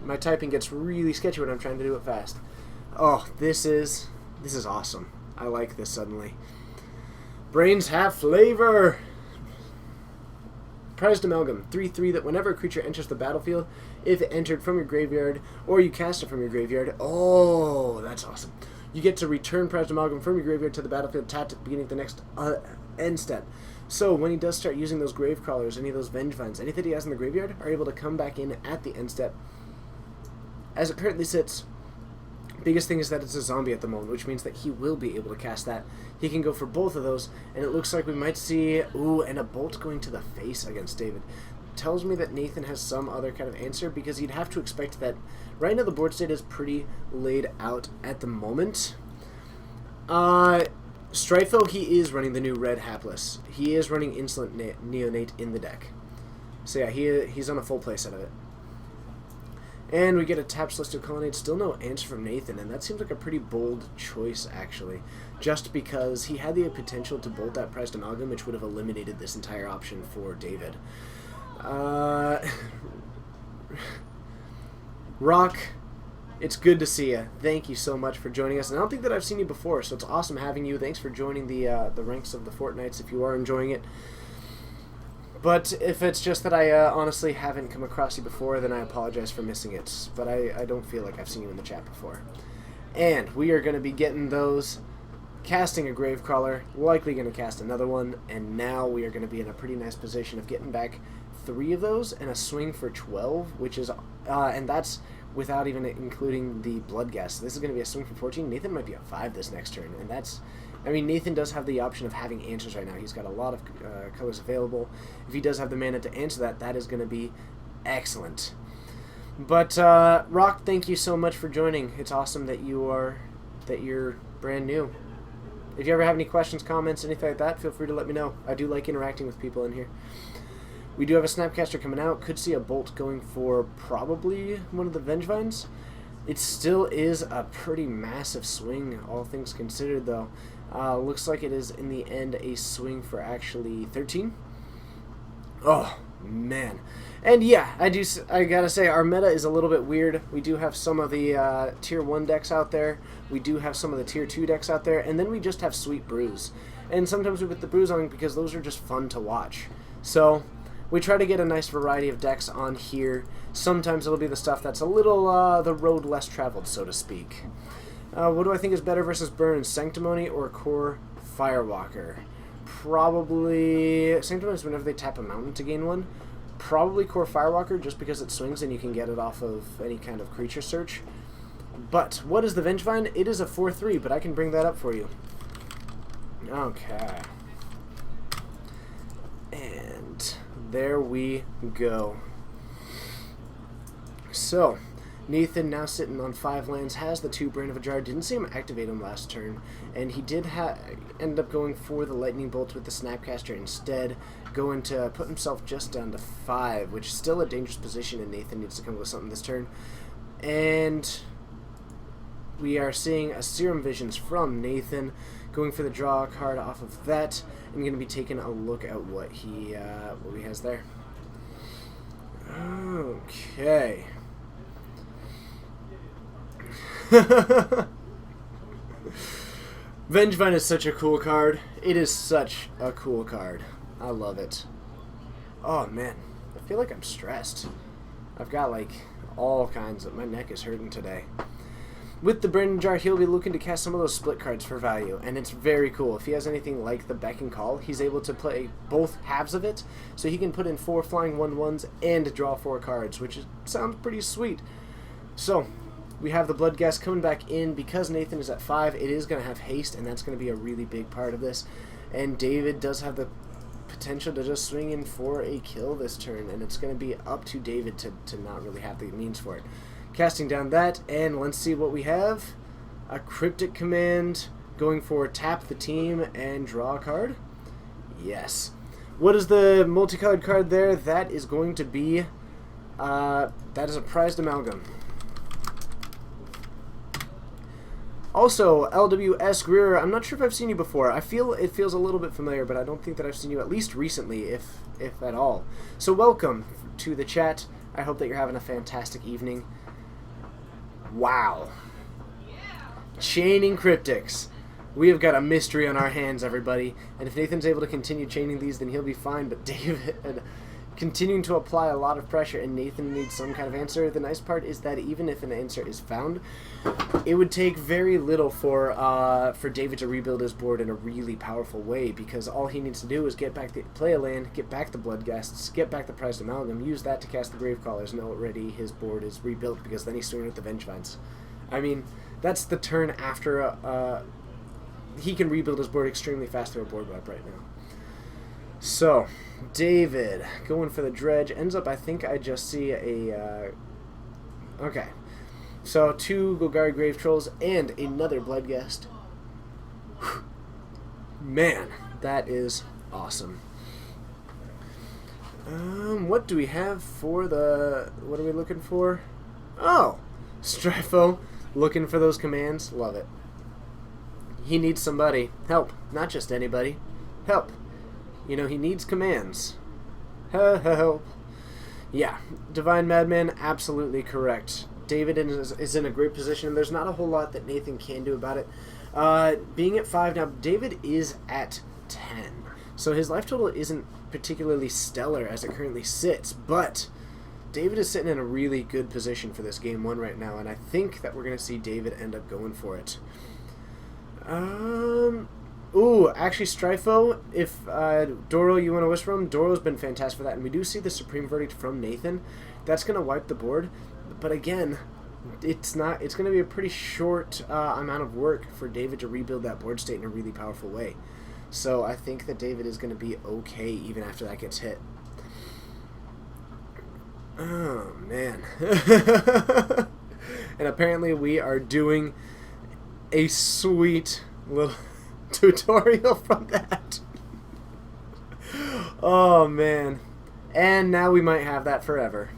my typing gets really sketchy when I'm trying to do it fast. Oh, this is awesome. I like this suddenly. Brains have flavor! Prized Amalgam, 3/3 that whenever a creature enters the battlefield, if it entered from your graveyard, or you cast it from your graveyard, oh, that's awesome. You get to return Prized Amalgam from your graveyard to the battlefield tapped at the beginning of the next end step. So when he does start using those Gravecrawlers, any of those Vengevines, anything he has in the graveyard, are able to come back in at the end step. As it currently sits, biggest thing is that it's a zombie at the moment, which means that he will be able to cast that. He can go for both of those, and it looks like we might see, ooh, and a bolt going to the face against David. Tells me that Nathan has some other kind of answer, because you'd have to expect that right now the board state is pretty laid out at the moment. Stryfo, he is running the new red Hapless. He is running Insolent Neonate in the deck. So yeah, he's on a full play set of it. And we get a tap Celestial Colonnade. Still no answer from Nathan, and that seems like a pretty bold choice, actually. Just because he had the potential to bolt that Prized Amalgam, which would have eliminated this entire option for David. Rock, it's good to see you. Thank you so much for joining us. And I don't think that I've seen you before, so it's awesome having you. Thanks for joining the ranks of the Fortnights if you are enjoying it. But if it's just that I honestly haven't come across you before, then I apologize for missing it. But I don't feel like I've seen you in the chat before. And we are going to be getting those, casting a Gravecrawler, likely going to cast another one, and now we are going to be in a pretty nice position of getting back 3 of those and a swing for 12, which is, and that's without even including the Bloodghast. So this is going to be a swing for 14. Nathan might be a 5 this next turn, and that's... I mean, Nathan does have the option of having answers right now. He's got a lot of colors available. If he does have the mana to answer that, that is going to be excellent. But, Rock, thank you so much for joining. It's awesome that you are that you're brand new. If you ever have any questions, comments, anything like that, feel free to let me know. I do like interacting with people in here. We do have a Snapcaster coming out. Could see a Bolt going for probably one of the Vengevines. It still is a pretty massive swing, all things considered, though. Looks like it is, in the end, a swing for actually 13. Oh, man. And yeah, I gotta say, our meta is a little bit weird. We do have some of the Tier 1 decks out there. We do have some of the Tier 2 decks out there. And then we just have Sweet Brews. And sometimes we put the Brews on because those are just fun to watch. So we try to get a nice variety of decks on here. Sometimes it'll be the stuff that's a little the road less traveled, so to speak. What do I think is better versus Burn? Sanctimony or Core Firewalker? Probably Sanctimony is whenever they tap a mountain to gain one. Probably Core Firewalker, just because it swings and you can get it off of any kind of creature search. But what is the Vengevine? It is a 4/3, but I can bring that up for you. Okay. And there we go. So, Nathan, now sitting on 5 lands, has the 2 Brain of a Jar. Didn't see him activate him last turn, and he did end up going for the Lightning Bolt with the Snapcaster instead, going to put himself just down to 5, which is still a dangerous position, and Nathan needs to come up with something this turn. And we are seeing a Serum Visions from Nathan, going for the draw card off of that, and going to be taking a look at what he has there. Okay. Vengevine is such a cool card. It is such a cool card. I love it. Oh man, I feel like I'm stressed. I've got like all kinds of, my neck is hurting today. With the Brain Jar, he'll be looking to cast some of those split cards for value, and it's very cool. If he has anything like the Beck and Call, he's able to play both halves of it, so he can put in 4 flying 1/1s and draw 4 cards, which sounds pretty sweet. So, we have the Bloodghast coming back in. Because Nathan is at 5, it is going to have haste, and that's going to be a really big part of this. And David does have the potential to just swing in for a kill this turn, and it's going to be up to David to not really have the means for it. Casting down that, and let's see what we have. A Cryptic Command going for tap the team and draw a card. Yes. What is the multicolored card there? That is going to be, that is a Prized Amalgam. Also, LWS Greer, I'm not sure if I've seen you before. It feels a little bit familiar, but I don't think that I've seen you at least recently, if at all. So welcome to the chat. I hope that you're having a fantastic evening. Wow. Chaining Cryptics. We have got a mystery on our hands, everybody. And if Nathan's able to continue chaining these, then he'll be fine. But David continuing to apply a lot of pressure, and Nathan needs some kind of answer. The nice part is that even if an answer is found, it would take very little for David to rebuild his board in a really powerful way, because all he needs to do is play a land, get back the Bloodghasts, get back the Prized Amalgam, use that to cast the Gravecallers, and already his board is rebuilt, because then he's swinging with the Vengevines. I mean, that's the turn after he can rebuild his board extremely fast through a board wipe right now. So, David going for the Dredge. Ends up, I think I just see a... okay. So, 2 Golgari Grave Trolls and another Bloodghast. Man, that is awesome. What do we have for the... what are we looking for? Oh! Stryfo looking for those commands. Love it. He needs somebody. Help. Not just anybody. Help. You know, he needs commands. Help. Yeah, Divine Madman, absolutely correct. David is in a great position. There's not a whole lot that Nathan can do about it. Being at 5 now, David is at 10. So his life total isn't particularly stellar as it currently sits, but David is sitting in a really good position for this Game 1 right now, and I think that we're going to see David end up going for it. Ooh, actually, Stryfo, if Doro, you want to whisper him, Doro's been fantastic for that, and we do see the Supreme Verdict from Nathan. That's going to wipe the board, but again, it's going to be a pretty short amount of work for David to rebuild that board state in a really powerful way. So I think that David is going to be okay even after that gets hit. Oh, man. And apparently we are doing a sweet little tutorial from that. Oh, man. And now we might have that forever.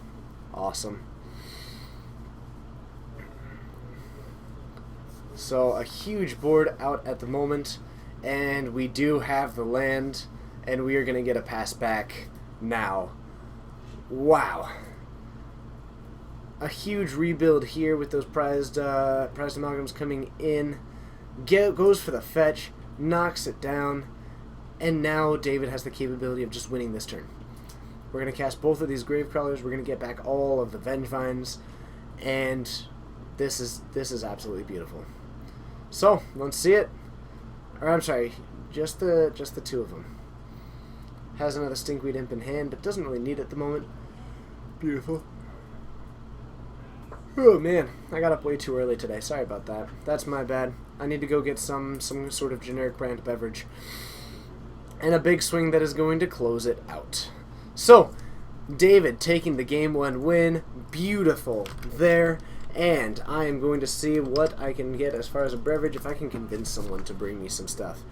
Awesome. So, a huge board out at the moment, and we do have the land, and we are going to get a pass back now. Wow. A huge rebuild here with those prized amalgams coming in. Goes for the fetch, knocks it down, and now David has the capability of just winning this turn. We're going to cast both of these Grave Crawlers. We're going to get back all of the Vengevines, and this is absolutely beautiful. So, let's see it. Or I'm sorry, just the two of them. Has another Stinkweed Imp in hand, but doesn't really need it at the moment. Beautiful. Oh man, I got up way too early today. Sorry about that. That's my bad. I need to go get some sort of generic brand beverage. And a big swing that is going to close it out. So, David taking the game 1 win. Beautiful there. And I am going to see what I can get as far as a beverage if I can convince someone to bring me some stuff.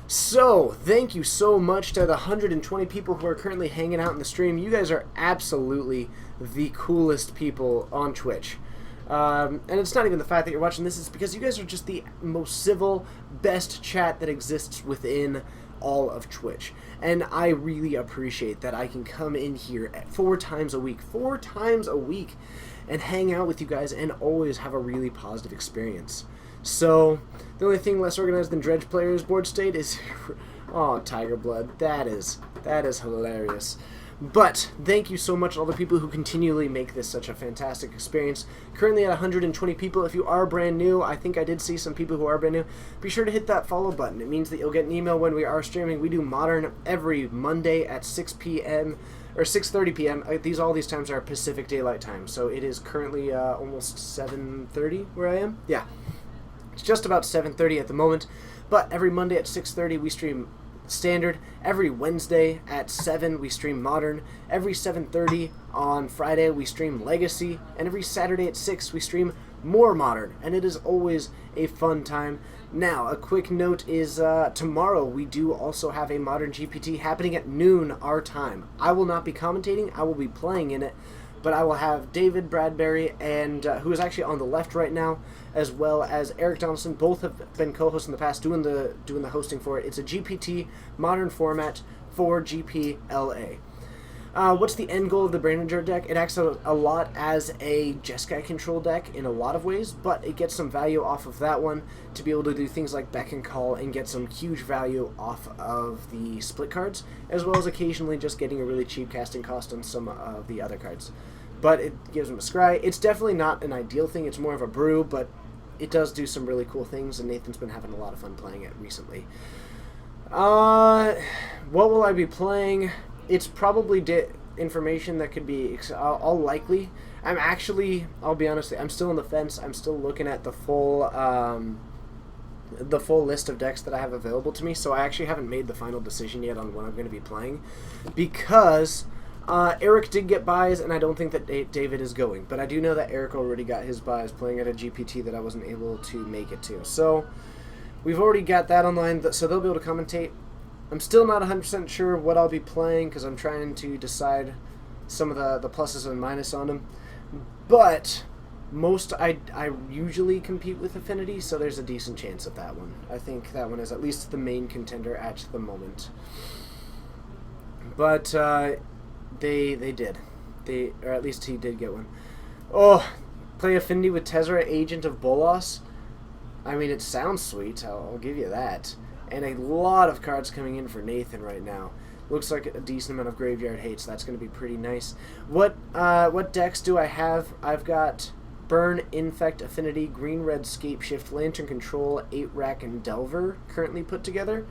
So, thank you so much to the 120 people who are currently hanging out in the stream. You guys are absolutely the coolest people on Twitch. And it's not even the fact that you're watching this, it's because you guys are just the most civil, best chat that exists within all of Twitch. And I really appreciate that I can come in here 4 times a week, and hang out with you guys and always have a really positive experience. So, the only thing less organized than Dredge Players board state is... oh, Tiger Blood. That is hilarious. But, thank you so much to all the people who continually make this such a fantastic experience. Currently at 120 people. If you are brand new, I think I did see some people who are brand new, be sure to hit that follow button. It means that you'll get an email when we are streaming. We do Modern every Monday at 6 p.m., or 6:30 p.m. All these times are Pacific Daylight Time, so it is currently almost 7:30 where I am. Yeah. It's just about 7:30 at the moment, but every Monday at 6:30 we stream Standard. Every Wednesday at 7 we stream Modern. Every 7:30 on Friday we stream Legacy, and every Saturday at 6 we stream more Modern, and it is always a fun time. Now, a quick note is tomorrow we do also have a Modern GPT happening at noon our time. I will not be commentating, I will be playing in it, but I will have David Bradbury, and who is actually on the left right now, as well as Eric Donaldson. Both have been co-hosts in the past, doing the hosting for it. It's a GPT Modern format for GPLA. What's the end goal of the Brandinger deck? It acts a lot as a Jeskai control deck in a lot of ways, but it gets some value off of that one to be able to do things like Beck and Call and get some huge value off of the split cards, as well as occasionally just getting a really cheap casting cost on some of the other cards. But it gives them a scry. It's definitely not an ideal thing, it's more of a brew, but it does do some really cool things, and Nathan's been having a lot of fun playing it recently. What will I be playing? It's probably information that could be all likely. I'll be honest, I'm still on the fence. I'm still looking at the full list of decks that I have available to me, so I actually haven't made the final decision yet on what I'm going to be playing, because Eric did get buys, and I don't think that David is going, but I do know that Eric already got his buys playing at a GPT that I wasn't able to make it to. So we've already got that online, so they'll be able to commentate. I'm still not 100% sure what I'll be playing, because I'm trying to decide some of the pluses and minuses on them. But I usually compete with Affinity, so there's a decent chance of that one. I think that one is at least the main contender at the moment. But they did. Or at least he did get one. Oh, play Affinity with Tezzera, Agent of Bolas. I mean, it sounds sweet, I'll give you that. And a lot of cards coming in for Nathan right now. Looks like a decent amount of graveyard hate, so that's going to be pretty nice. What decks do I have? I've got Burn, Infect, Affinity, Green-Red, Scapeshift, Lantern Control, 8-Rack, and Delver currently put together.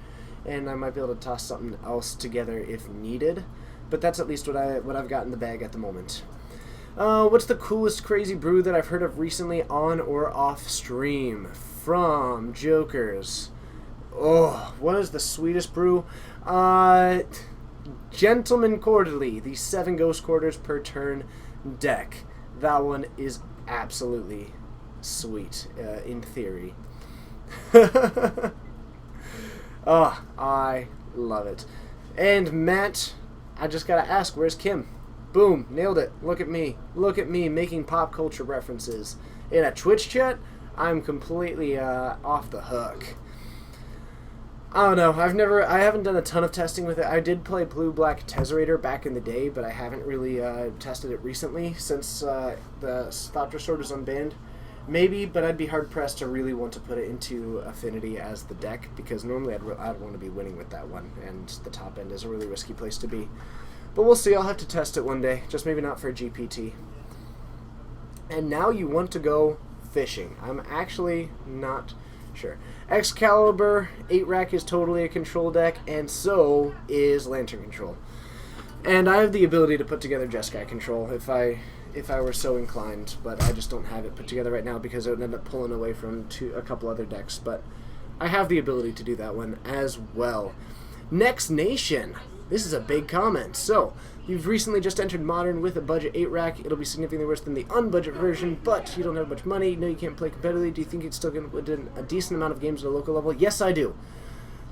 And I might be able to toss something else together if needed. But that's at least what I've got in the bag at the moment. What's the coolest crazy brew that I've heard of recently on or off stream? From Jokers. Oh, what is the sweetest brew? Gentleman Quarterly, the 7 Ghost Quarters per turn deck. That one is absolutely sweet, in theory. Oh, I love it. And Matt, I just gotta ask, where's Kim? Boom, nailed it. Look at me. Look at me making pop culture references. In a Twitch chat, I'm completely off the hook. I don't know. I haven't done a ton of testing with it. I did play Blue Black Tezzerator back in the day, but I haven't really tested it recently since the Thopter Sword is unbanned. Maybe, but I'd be hard-pressed to really want to put it into Affinity as the deck, because normally I'd want to be winning with that one, and the top end is a really risky place to be. But we'll see. I'll have to test it one day, just maybe not for a GPT. And now you want to go fishing. I'm actually not sure. Excalibur 8-Rack is totally a control deck, and so is Lantern Control. And I have the ability to put together Jeskai Control if I were so inclined, but I just don't have it put together right now because it would end up pulling away from a couple other decks. But I have the ability to do that one as well. Next Nation. This is a big comment. So, you've recently just entered Modern with a budget 8-Rack. It'll be significantly worse than the unbudget version, but you don't have much money. No, you can't play competitively. Do you think it's still going to put in a decent amount of games at a local level? Yes, I do.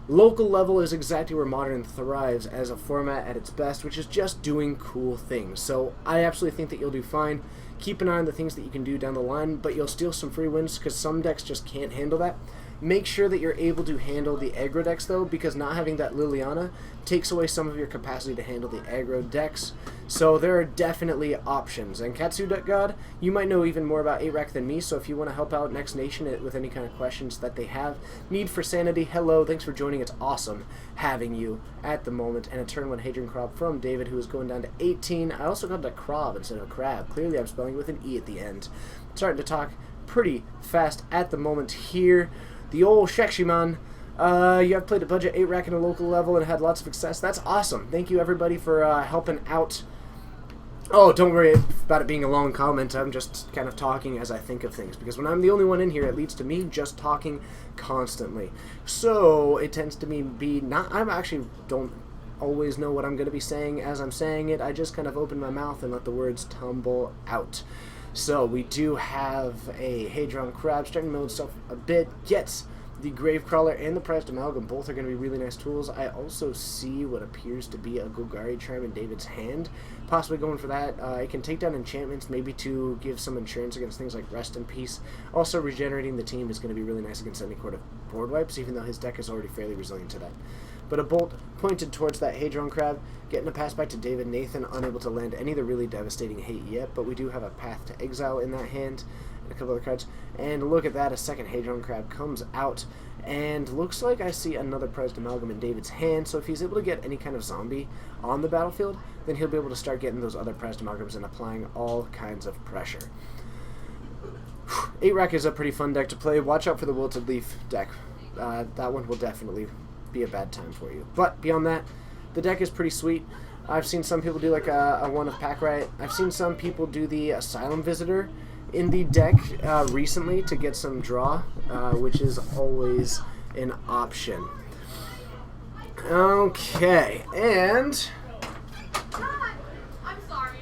Local level is exactly where Modern thrives as a format at its best, which is just doing cool things. So I absolutely think that you'll do fine. Keep an eye on the things that you can do down the line, but you'll steal some free wins because some decks just can't handle that. Make sure that you're able to handle the aggro decks, though, because not having that Liliana takes away some of your capacity to handle the aggro decks. So there are definitely options. And Katsu God, you might know even more about 8-Rack than me, so if you want to help out Next Nation with any kind of questions that they have. Need for Sanity, hello, thanks for joining. It's awesome having you at the moment. And a turn 1 Hadron Crab from David, who is going down to 18. I also got a Crab instead of a Crab. Clearly I'm spelling it with an E at the end. Starting to talk pretty fast at the moment here. The old Shekshiman, you have played a budget 8-Rack in a local level and had lots of success. That's awesome. Thank you, everybody, for helping out. Oh, don't worry about it being a long comment. I'm just kind of talking as I think of things, because when I'm the only one in here, it leads to me just talking constantly. So it tends to be not. I actually don't always know what I'm going to be saying as I'm saying it. I just kind of open my mouth and let the words tumble out. So we do have a Hadron Crab starting to build stuff a bit. Gets the Gravecrawler and the Prized Amalgam. Both are going to be really nice tools. I also see what appears to be a Golgari Charm in David's hand. Possibly going for that. It can take down enchantments, maybe to give some insurance against things like Rest in Peace. Also, regenerating the team is going to be really nice against any sort of board wipes, even though his deck is already fairly resilient to that. But a bolt pointed towards that Hadron Crab, getting a pass back to David. Nathan unable to land any of the really devastating hate yet, but we do have a Path to Exile in that hand, and a couple other cards. And look at that, a second Hadron Crab comes out, and looks like I see another Prized Amalgam in David's hand, so if he's able to get any kind of zombie on the battlefield, then he'll be able to start getting those other Prized Amalgams and applying all kinds of pressure. 8-Rack is a pretty fun deck to play. Watch out for the Wilted Leaf deck. That one will definitely be a bad time for you. But beyond that, the deck is pretty sweet. I've seen some people do like a one of Pack Riot. I've seen some people do the Asylum Visitor in the deck recently to get some draw, which is always an option. Okay, and I'm sorry.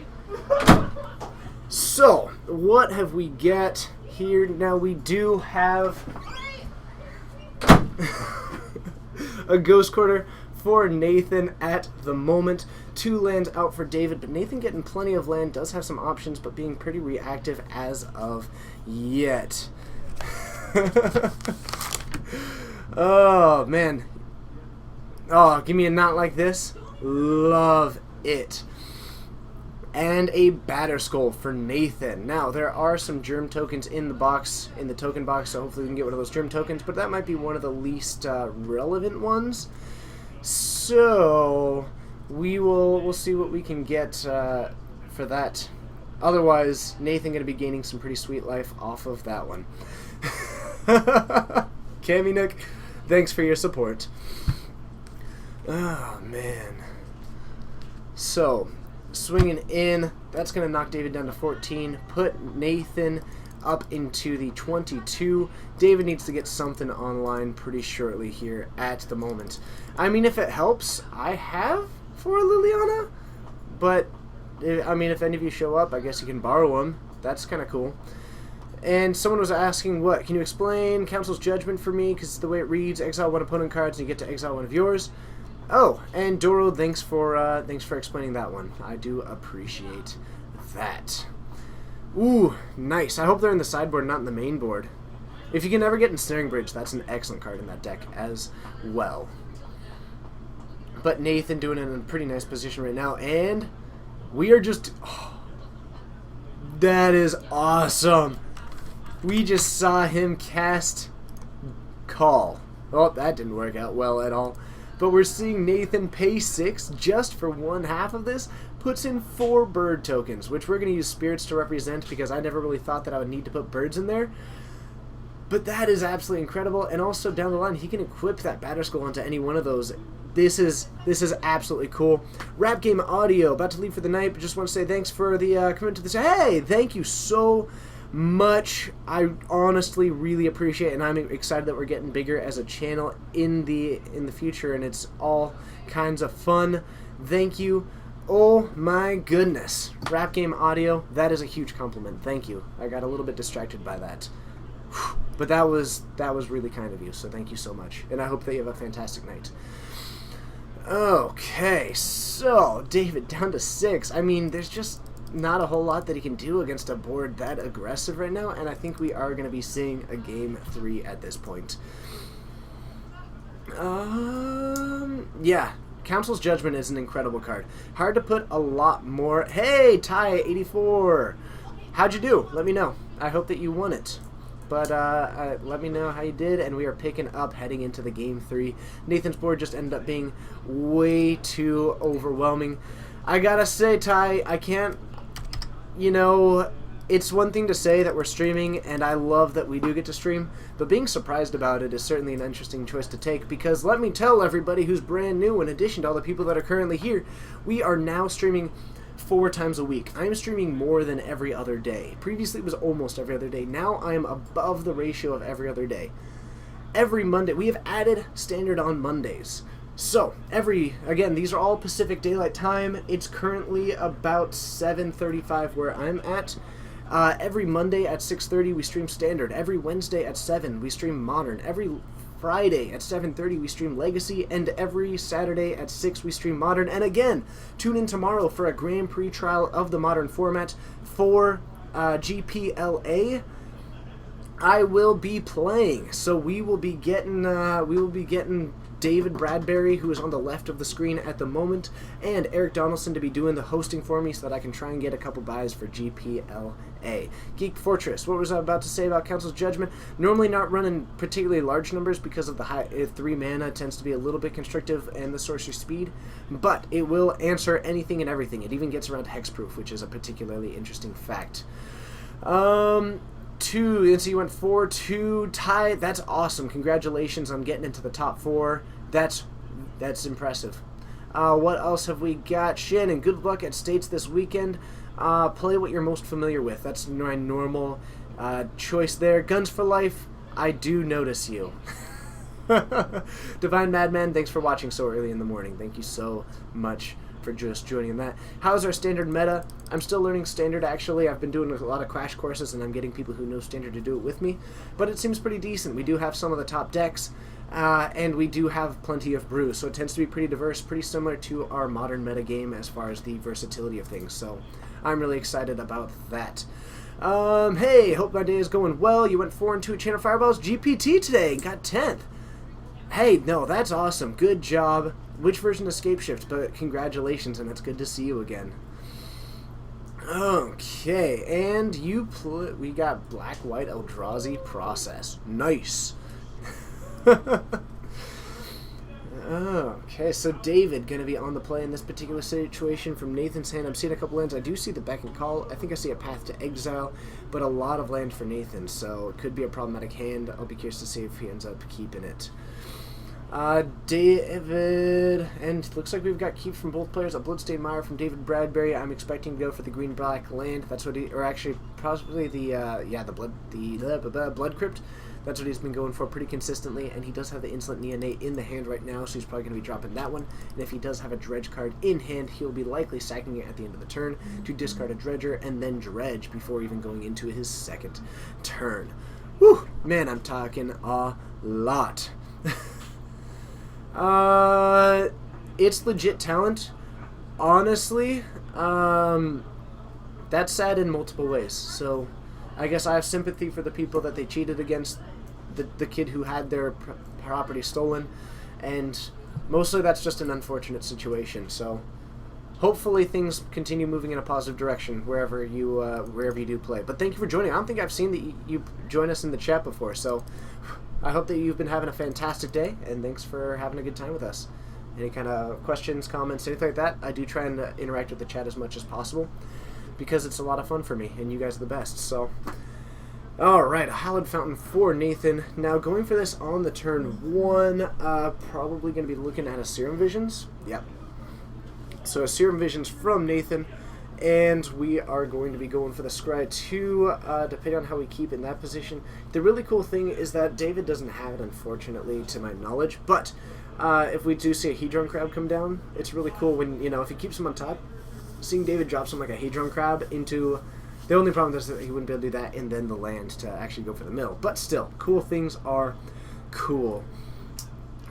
so what have we got here? Now we do have a Ghost Quarter for Nathan at the moment. 2 lands out for David, but Nathan getting plenty of land, does have some options, but being pretty reactive as of yet. Oh, man. Oh, give me a knot like this. Love it. And a Batterskull for Nathan. Now, there are some Germ tokens in the box, in the token box, so hopefully we can get one of those Germ tokens, but that might be one of the least relevant ones. So we'll see what we can get for that. Otherwise, Nathan going to be gaining some pretty sweet life off of that one. Cammy Nook, thanks for your support. Oh, man. So, swinging in, that's going to knock David down to 14, put Nathan up into the 22. David needs to get something online pretty shortly here at the moment. I mean, if it helps, I have for Liliana, but I mean, if any of you show up, I guess you can borrow them. That's kind of cool. And someone was asking, what? Can you explain Council's Judgment for me? Because the way it reads, exile one opponent cards and you get to exile one of yours. Oh, and Doro, thanks for explaining that one. I do appreciate that. Ooh, nice. I hope they're in the sideboard, not in the main board. If you can ever get Ensnaring Bridge, that's an excellent card in that deck as well. But Nathan doing it in a pretty nice position right now, and we are just... Oh, that is awesome. We just saw him cast Call. Oh, that didn't work out well at all. But we're seeing Nathan pay 6 just for one half of this. Puts in 4 bird tokens, which we're going to use spirits to represent because I never really thought that I would need to put birds in there. But that is absolutely incredible. And also down the line, he can equip that Batterskull onto any one of those. This is absolutely cool. Rap Game Audio, about to leave for the night, but just want to say thanks for the commitment to this. Hey, thank you so much. I honestly really appreciate it, and I'm excited that we're getting bigger as a channel in the future, and it's all kinds of fun. Thank you. Oh my goodness. Rap Game Audio, that is a huge compliment. Thank you. I got a little bit distracted by that. But that was really kind of you, so thank you so much. And I hope that you have a fantastic night. Okay, so David down to 6. I mean, there's just not a whole lot that he can do against a board that aggressive right now, and I think we are going to be seeing a game 3 at this point. Yeah, Council's Judgment is an incredible card. Hard to put a lot more. Hey, Ty84! How'd you do? Let me know. I hope that you won it. But let me know how you did, and we are picking up heading into the game 3. Nathan's board just ended up being way too overwhelming. I gotta say, Ty, I can't, you know, it's one thing to say that we're streaming, and I love that we do get to stream, but being surprised about it is certainly an interesting choice to take, because let me tell everybody who's brand new, in addition to all the people that are currently here, we are now streaming 4 times a week. I am streaming more than every other day. Previously it was almost every other day. Now I am above the ratio of every other day. Every Monday, we have added standard on Mondays. So, again, these are all Pacific Daylight Time. It's currently about 7:35 where I'm at. Every Monday at 6:30 we stream standard. Every Wednesday at 7 we stream modern. Every Friday at 7:30 we stream Legacy, and every Saturday at 6 we stream Modern. And again, tune in tomorrow for a Grand Prix trial of the Modern format for GPLA. I will be playing, so we will be getting David Bradbury, who is on the left of the screen at the moment, and Eric Donaldson to be doing the hosting for me so that I can try and get a couple buys for GPLA. Geek Fortress, what was I about to say about Council's Judgment? Normally not running particularly large numbers because of the high 3 mana tends to be a little bit constrictive and the sorcery speed, but it will answer anything and everything. It even gets around hexproof, which is a particularly interesting fact. 2, and so you went 4-2, Ty. That's awesome. Congratulations on getting into the top 4. That's impressive. What else have we got? Shannon, good luck at States this weekend. Play what you're most familiar with. That's my normal choice there. Guns for Life, I do notice you. Divine Madman, thanks for watching so early in the morning. Thank you so much for just joining in that. How's our standard meta? I'm still learning standard, actually. I've been doing a lot of crash courses, and I'm getting people who know standard to do it with me, but it seems pretty decent. We do have some of the top decks, and we do have plenty of brews, so it tends to be pretty diverse, pretty similar to our modern meta game as far as the versatility of things, so I'm really excited about that. Hey, hope my day is going well. You went 4-2 at Channel Fireballs GPT today, got 10th. Hey, no, that's awesome. Good job. Which version of Scape Shift? But congratulations, and it's good to see you again. Okay, and we got Black White Eldrazi Process. Nice. Okay, so David going to be on the play in this particular situation from Nathan's hand. I'm seeing a couple lands. I do see the Beck and Call. I think I see a Path to Exile, but a lot of land for Nathan, so it could be a problematic hand. I'll be curious to see if he ends up keeping it. David, and looks like we've got keeps from both players. A Bloodstained Mire from David Bradbury. I'm expecting to go for the green-black land. That's what he, or actually possibly the blood crypt. That's what he's been going for pretty consistently, and he does have the Insolent Neonate in the hand right now, so he's probably going to be dropping that one. And if he does have a Dredge card in hand, he'll be likely sacking it at the end of the turn to discard a Dredger and then Dredge before even going into his second turn. Whew, man, I'm talking a lot. It's legit talent. Honestly, that's sad in multiple ways. So, I guess I have sympathy for the people that they cheated against, the kid who had their property stolen, and mostly that's just an unfortunate situation. So, hopefully things continue moving in a positive direction wherever you do play. But thank you for joining. I don't think I've seen that you join us in the chat before, so I hope that you've been having a fantastic day, and thanks for having a good time with us. Any kind of questions, comments, anything like that, I do try and interact with the chat as much as possible, because it's a lot of fun for me, and you guys are the best. So, alright, a Hallowed Fountain for Nathan. Now, going for this on the turn 1, probably going to be looking at a Serum Visions. Yep. So, a Serum Visions from Nathan, and we are going to be going for the Scry 2, depending on how we keep in that position. The really cool thing is that David doesn't have it, unfortunately, to my knowledge, but if we do see a Hedron Crab come down, it's really cool when, if he keeps him on top, seeing David drop something like a Hedron Crab into... The only problem is that he wouldn't be able to do that and then the land to actually go for the mill. But still, cool things are cool.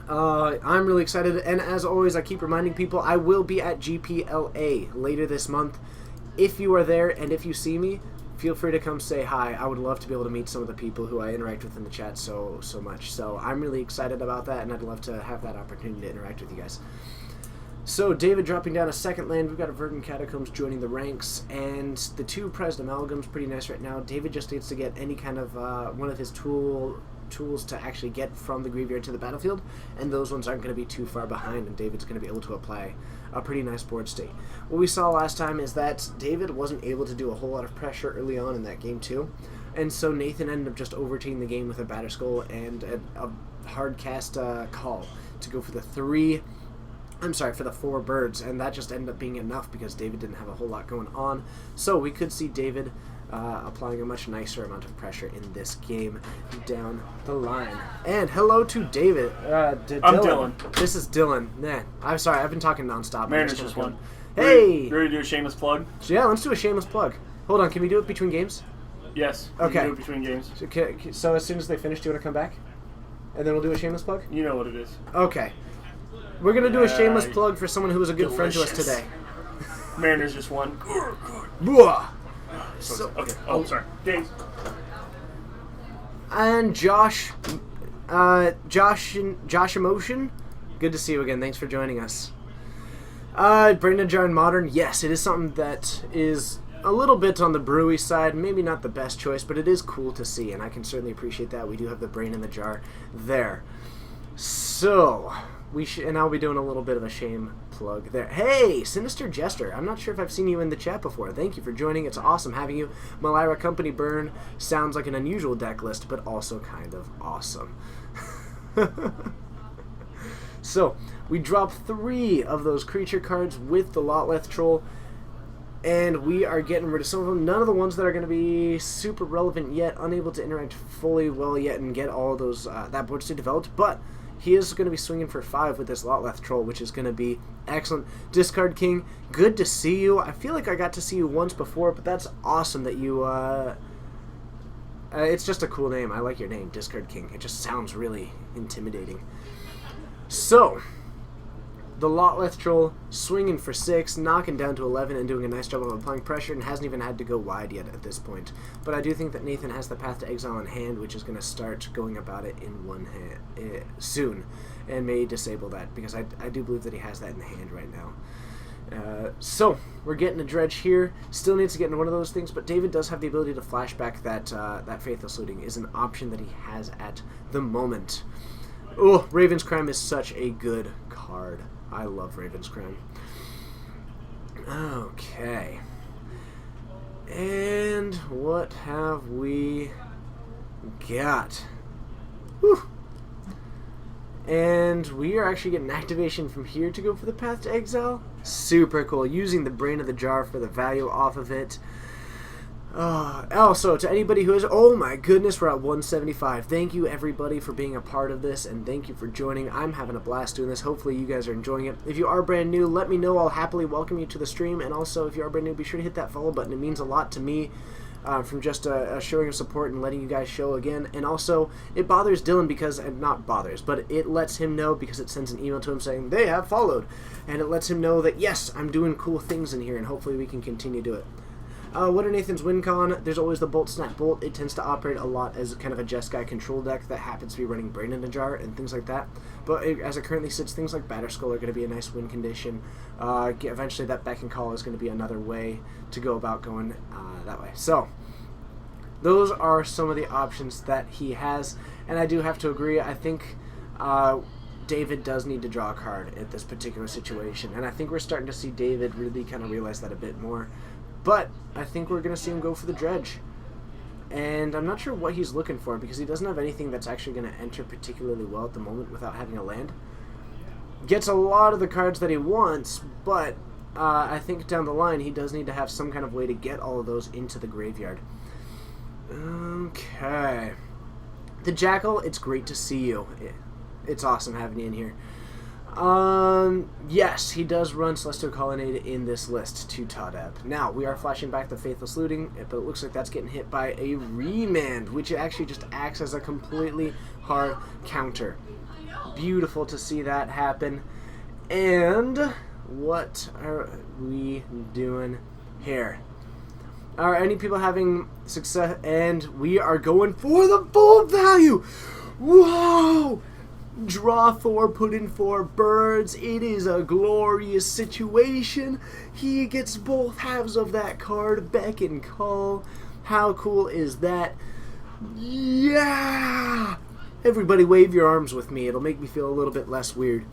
I'm really excited, and as always, I keep reminding people, I will be at GPLA later this month. If you are there, and if you see me, feel free to come say hi. I would love to be able to meet some of the people who I interact with in the chat so much. So I'm really excited about that, and I'd love to have that opportunity to interact with you guys. So, David dropping down a second land. We've got a Verdant Catacombs joining the ranks, and the 2 Prized Amalgams pretty nice right now. David just needs to get any kind of one of his tools to actually get from the graveyard to the battlefield, and those ones aren't going to be too far behind, and David's going to be able to apply a pretty nice board state. What we saw last time is that David wasn't able to do a whole lot of pressure early on in that game too, and so Nathan ended up just overtaking the game with a Batterskull and a hard cast call to go for the 4 birds, and that just ended up being enough because David didn't have a whole lot going on. So we could see David applying a much nicer amount of pressure in this game down the line. And hello to David. I'm Dylan. This is Dylan. Nah, I'm sorry, I've been talking nonstop. Mariners just won. Hey! Ready to do a shameless plug? So yeah, let's do a shameless plug. Hold on, can we do it between games? Yes. Okay. We can do it between games. So as soon as they finish, do you want to come back? And then we'll do a shameless plug? You know what it is. Okay. We're going to do a shameless plug for someone who was a good friend to us today. Mariners just won. Okay. Oh, sorry. James. And Josh Emotion, good to see you again. Thanks for joining us. Brain Jar in Modern, yes, it is something that is a little bit on the brewy side. Maybe not the best choice, but it is cool to see, and I can certainly appreciate that. We do have the Brain in the Jar there. So... and I'll be doing a little bit of a shame plug there. Hey, Sinister Jester. I'm not sure if I've seen you in the chat before. Thank you for joining. It's awesome having you. Malira Company Burn sounds like an unusual deck list, but also kind of awesome. So, we drop 3 of those creature cards with the Lotleth Troll, and we are getting rid of some of them. None of the ones that are going to be super relevant yet, unable to interact fully well yet and get all those that board state developed, but he is going to be swinging for 5 with this Lotleth Troll, which is going to be excellent. Discard King, good to see you. I feel like I got to see you once before, but that's awesome that you... it's just a cool name. I like your name, Discard King. It just sounds really intimidating. So, the Lotleth Troll swinging for 6, knocking down to 11, and doing a nice job of applying pressure, and hasn't even had to go wide yet at this point. But I do think that Nathan has the Path to Exile in hand, which is going to start going about it in one hand soon, and may disable that, because I do believe that he has that in the hand right now. So, we're getting a Dredge here. Still needs to get into one of those things, but David does have the ability to flashback that Faithless Looting is an option that he has at the moment. Oh, Raven's Crime is such a good card. I love Raven's Crown. Okay. And what have we got? Whew. And we are actually getting activation from here to go for the Path to Exile. Super cool. Using the Brain of the Jar for the value off of it. Also, to anybody who is... Oh my goodness, we're at 175. Thank you, everybody, for being a part of this, and thank you for joining. I'm having a blast doing this. Hopefully, you guys are enjoying it. If you are brand new, let me know. I'll happily welcome you to the stream. And also, if you are brand new, be sure to hit that follow button. It means a lot to me. From just a showing of support and letting you guys show again. And also, it bothers Dylan because, and not bothers, but it lets him know because it sends an email to him saying, they have followed. And it lets him know that, yes, I'm doing cool things in here, and hopefully we can continue to do it. What are Nathan's win con? There's always the Bolt Snap Bolt. It tends to operate a lot as kind of a Jeskai control deck that happens to be running Brain in a Jar and things like that. But as it currently sits, things like Batterskull are going to be a nice win condition. Eventually that Beck and Call is going to be another way to go about going that way. So, those are some of the options that he has. And I do have to agree, I think David does need to draw a card at this particular situation. And I think we're starting to see David really kind of realize that a bit more. But I think we're going to see him go for the Dredge. And I'm not sure what he's looking for because he doesn't have anything that's actually going to enter particularly well at the moment without having a land. Gets a lot of the cards that he wants, but I think down the line he does need to have some kind of way to get all of those into the graveyard. Okay. The Jackal, it's great to see you. It's awesome having you in here. Yes, he does run Celestial Colonnade in this list to Tadeb. Now, we are flashing back the Faithless Looting, but it looks like that's getting hit by a Remand, which actually just acts as a completely hard counter. Beautiful to see that happen. And what are we doing here? Are any people having success? And we are going for the full value! Whoa! Draw 4, put in 4 birds. It is a glorious situation. He gets both halves of that card, Beck and Call. How cool is that? Yeah! Everybody wave your arms with me. It'll make me feel a little bit less weird.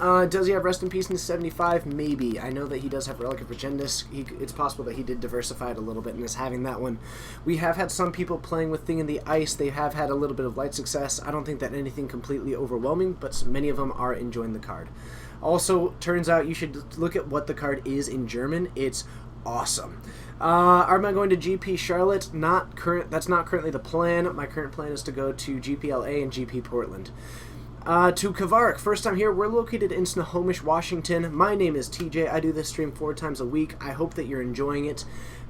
Does he have Rest in Peace in 75? Maybe. I know that he does have Relic of Regendus. It's possible that he did diversify it a little bit and is having that one. We have had some people playing with Thing in the Ice. They have had a little bit of light success. I don't think that anything completely overwhelming, but many of them are enjoying the card. Also, turns out you should look at what the card is in German. It's awesome. Am I going to GP Charlotte? That's not currently the plan. My current plan is to go to GP LA and GP Portland. To Kavarik, first time here. We're located in Snohomish, Washington. My name is TJ. I do this stream 4 times a week. I hope that you're enjoying it.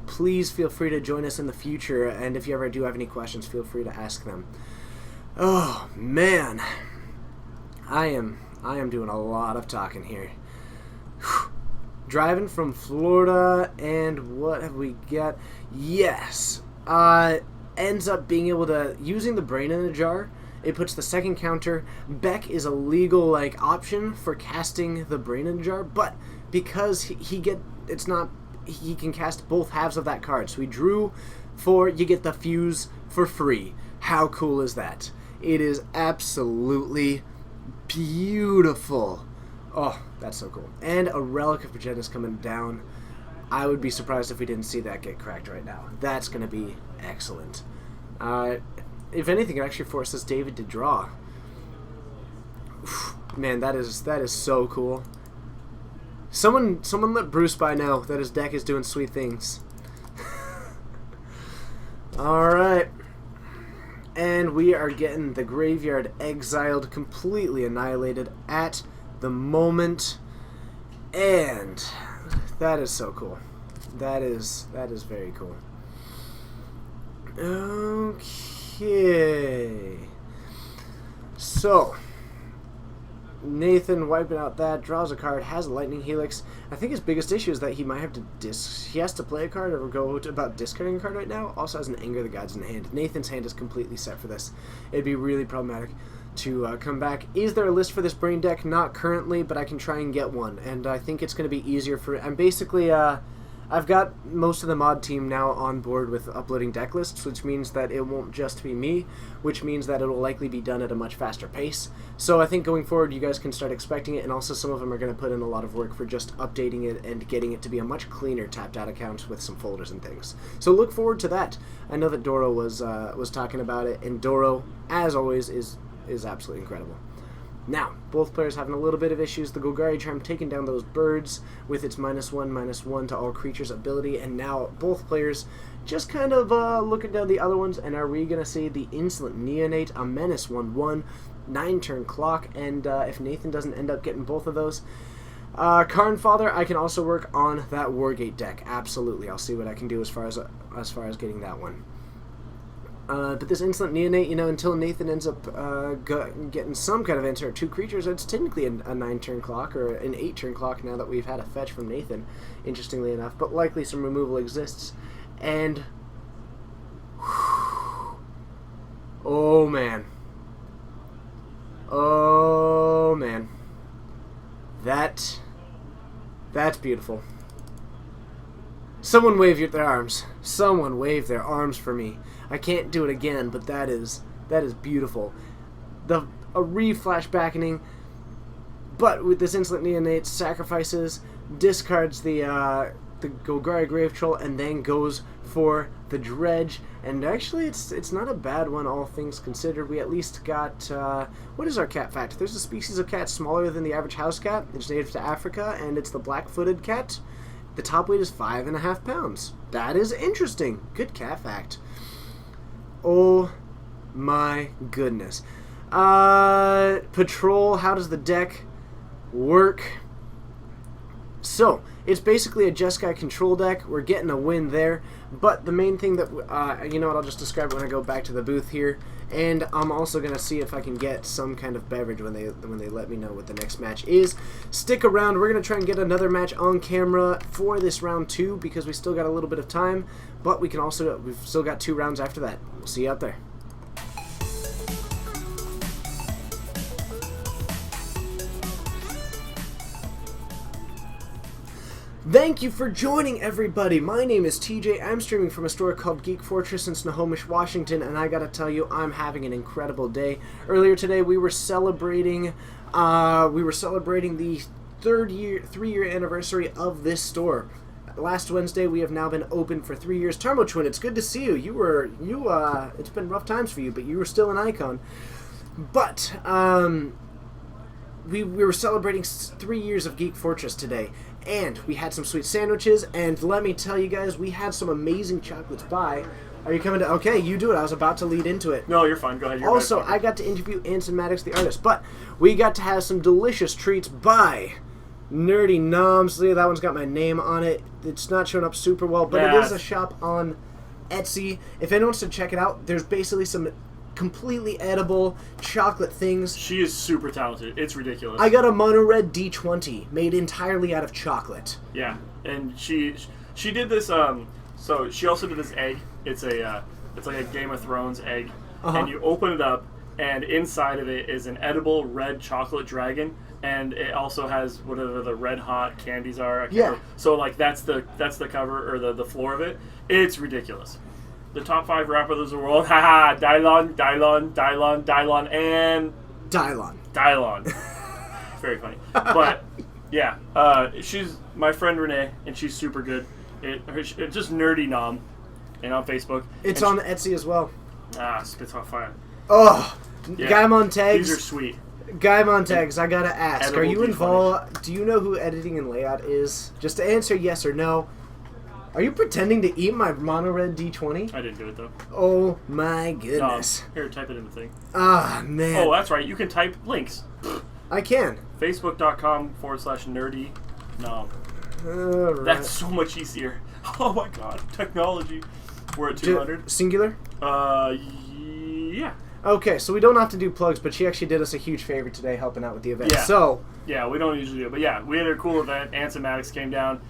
Please feel free to join us in the future, and if you ever do have any questions, feel free to ask them. Oh, man. I am doing a lot of talking here. Whew. Driving from Florida, and what have we got? Yes. Ends up being able to, using the Brain in a Jar, it puts the second counter. Beck is a legal option for casting the Brain in a Jar, but because he can cast both halves of that card. So he drew 4, you get the Fuse for free. How cool is that? It is absolutely beautiful. Oh, that's so cool. And a Relic of Regendus coming down. I would be surprised if we didn't see that get cracked right now. That's going to be excellent. If anything, it actually forces David to draw. Man, that is so cool. Someone let Bruce by know that his deck is doing sweet things. Alright. And we are getting the Graveyard exiled, completely annihilated at the moment. And that is so cool. That is very cool. Okay. So, Nathan wiping out that, draws a card, has a Lightning Helix. I think his biggest issue is that he might have to he has to play a card or go about discarding a card right now. Also has an Anger the Gods in hand. Nathan's hand is completely set for this. It'd be really problematic to come back. Is there a list for this Brain deck? Not currently, but I can try and get one. And I think it's going to be easier for... I'm basically... I've got most of the mod team now on board with uploading deck lists, which means that it won't just be me, which means that it'll likely be done at a much faster pace. So I think going forward you guys can start expecting it, and also some of them are going to put in a lot of work for just updating it and getting it to be a much cleaner tapped out account with some folders and things. So look forward to that. I know that Doro was talking about it, and Doro, as always, is absolutely incredible. Now, both players having a little bit of issues. The Golgari Charm taking down those birds with its -1/-1 to all creatures ability, and now both players just kind of looking down the other ones, and are we going to see the Insolent Neonate, a -1/1, 9-turn clock, and if Nathan doesn't end up getting both of those, Karn Father, I can also work on that Wargate deck. Absolutely, I'll see what I can do as far as getting that one. But this Insolent Neonate, until Nathan ends up getting some kind of answer, 2 creatures, it's technically a 9-turn clock, or an 8-turn clock now that we've had a fetch from Nathan, interestingly enough, but likely some removal exists. And, oh man. Oh man. That's beautiful. Someone wave their arms. Someone wave their arms for me. I can't do it again, but that is beautiful. A reflash beckoning, but with this Insolent Neonate, sacrifices, discards the Golgari Grave Troll, and then goes for the Dredge. And actually, it's not a bad one, all things considered. We at least got what is our cat fact? There's a species of cat smaller than the average house cat. It's native to Africa, and it's the black-footed cat. The top weight is 5.5 pounds. That is interesting. Good cat fact. Oh my goodness. Patrol, how does the deck work? So, it's basically a Jeskai control deck. We're getting a win there. But the main thing that, you know what, I'll just describe it when I go back to the booth here. And I'm also going to see if I can get some kind of beverage when they let me know what the next match is. Stick around. We're going to try and get another match on camera for this round 2 because we still got a little bit of time. But we've still got 2 rounds after that. We'll see you out there. Thank you for joining, everybody. My name is TJ. I'm streaming from a store called Geek Fortress in Snohomish, Washington, and I gotta tell you, I'm having an incredible day. Earlier today, we were celebrating the 3-year anniversary of this store. Last Wednesday, we have now been open for 3 years. Tarmo Twin, it's good to see you. It's been rough times for you, but you were still an icon. But we were celebrating 3 years of Geek Fortress today. And we had some sweet sandwiches, and let me tell you guys, we had some amazing chocolates by. Are you coming to... Okay, you do it. I was about to lead into it. No, you're fine. Go ahead. Also, I got to interview Anson Maddox, the artist, but we got to have some delicious treats by Nerdy Noms. That one's got my name on it. It's not showing up super well, but it is a shop on Etsy. If anyone wants to check it out, there's basically some completely edible chocolate things. She is super talented. It's ridiculous. I got a Mono Red D20 made entirely out of chocolate. Yeah, and she did this. So she also did this egg. It's like a Game of Thrones egg, and you open it up, and inside of it is an edible red chocolate dragon, and it also has whatever the red hot candies are. I can't remember. So like that's the cover or the floor of it. It's ridiculous. The top 5 rappers of the world, haha, Dylon, and... Dylon. Very funny. But, yeah, she's my friend Renee, and she's super good. It's just Nerdy Nom, and on Facebook. It's on Etsy as well. Spits on fire. Oh, yeah. Gaimon Tags. These are sweet. Gaimon Tags, I gotta ask, Edible are you D20. involved? Do you know who editing and layout is? Just to answer yes or no. Are you pretending to eat my Mono Red D20? I didn't do it, though. Oh, my goodness. Here, type it in the thing. Ah, man. Oh, that's right. You can type links. I can. Facebook.com/nerdy nom. Right. That's so much easier. Oh, my God. Technology. We're at 200. Singular? Yeah. Okay, so we don't have to do plugs, but she actually did us a huge favor today helping out with the event. Yeah. So... Yeah, we don't usually do it. But, yeah, we had a cool event. Anson Maddox came down.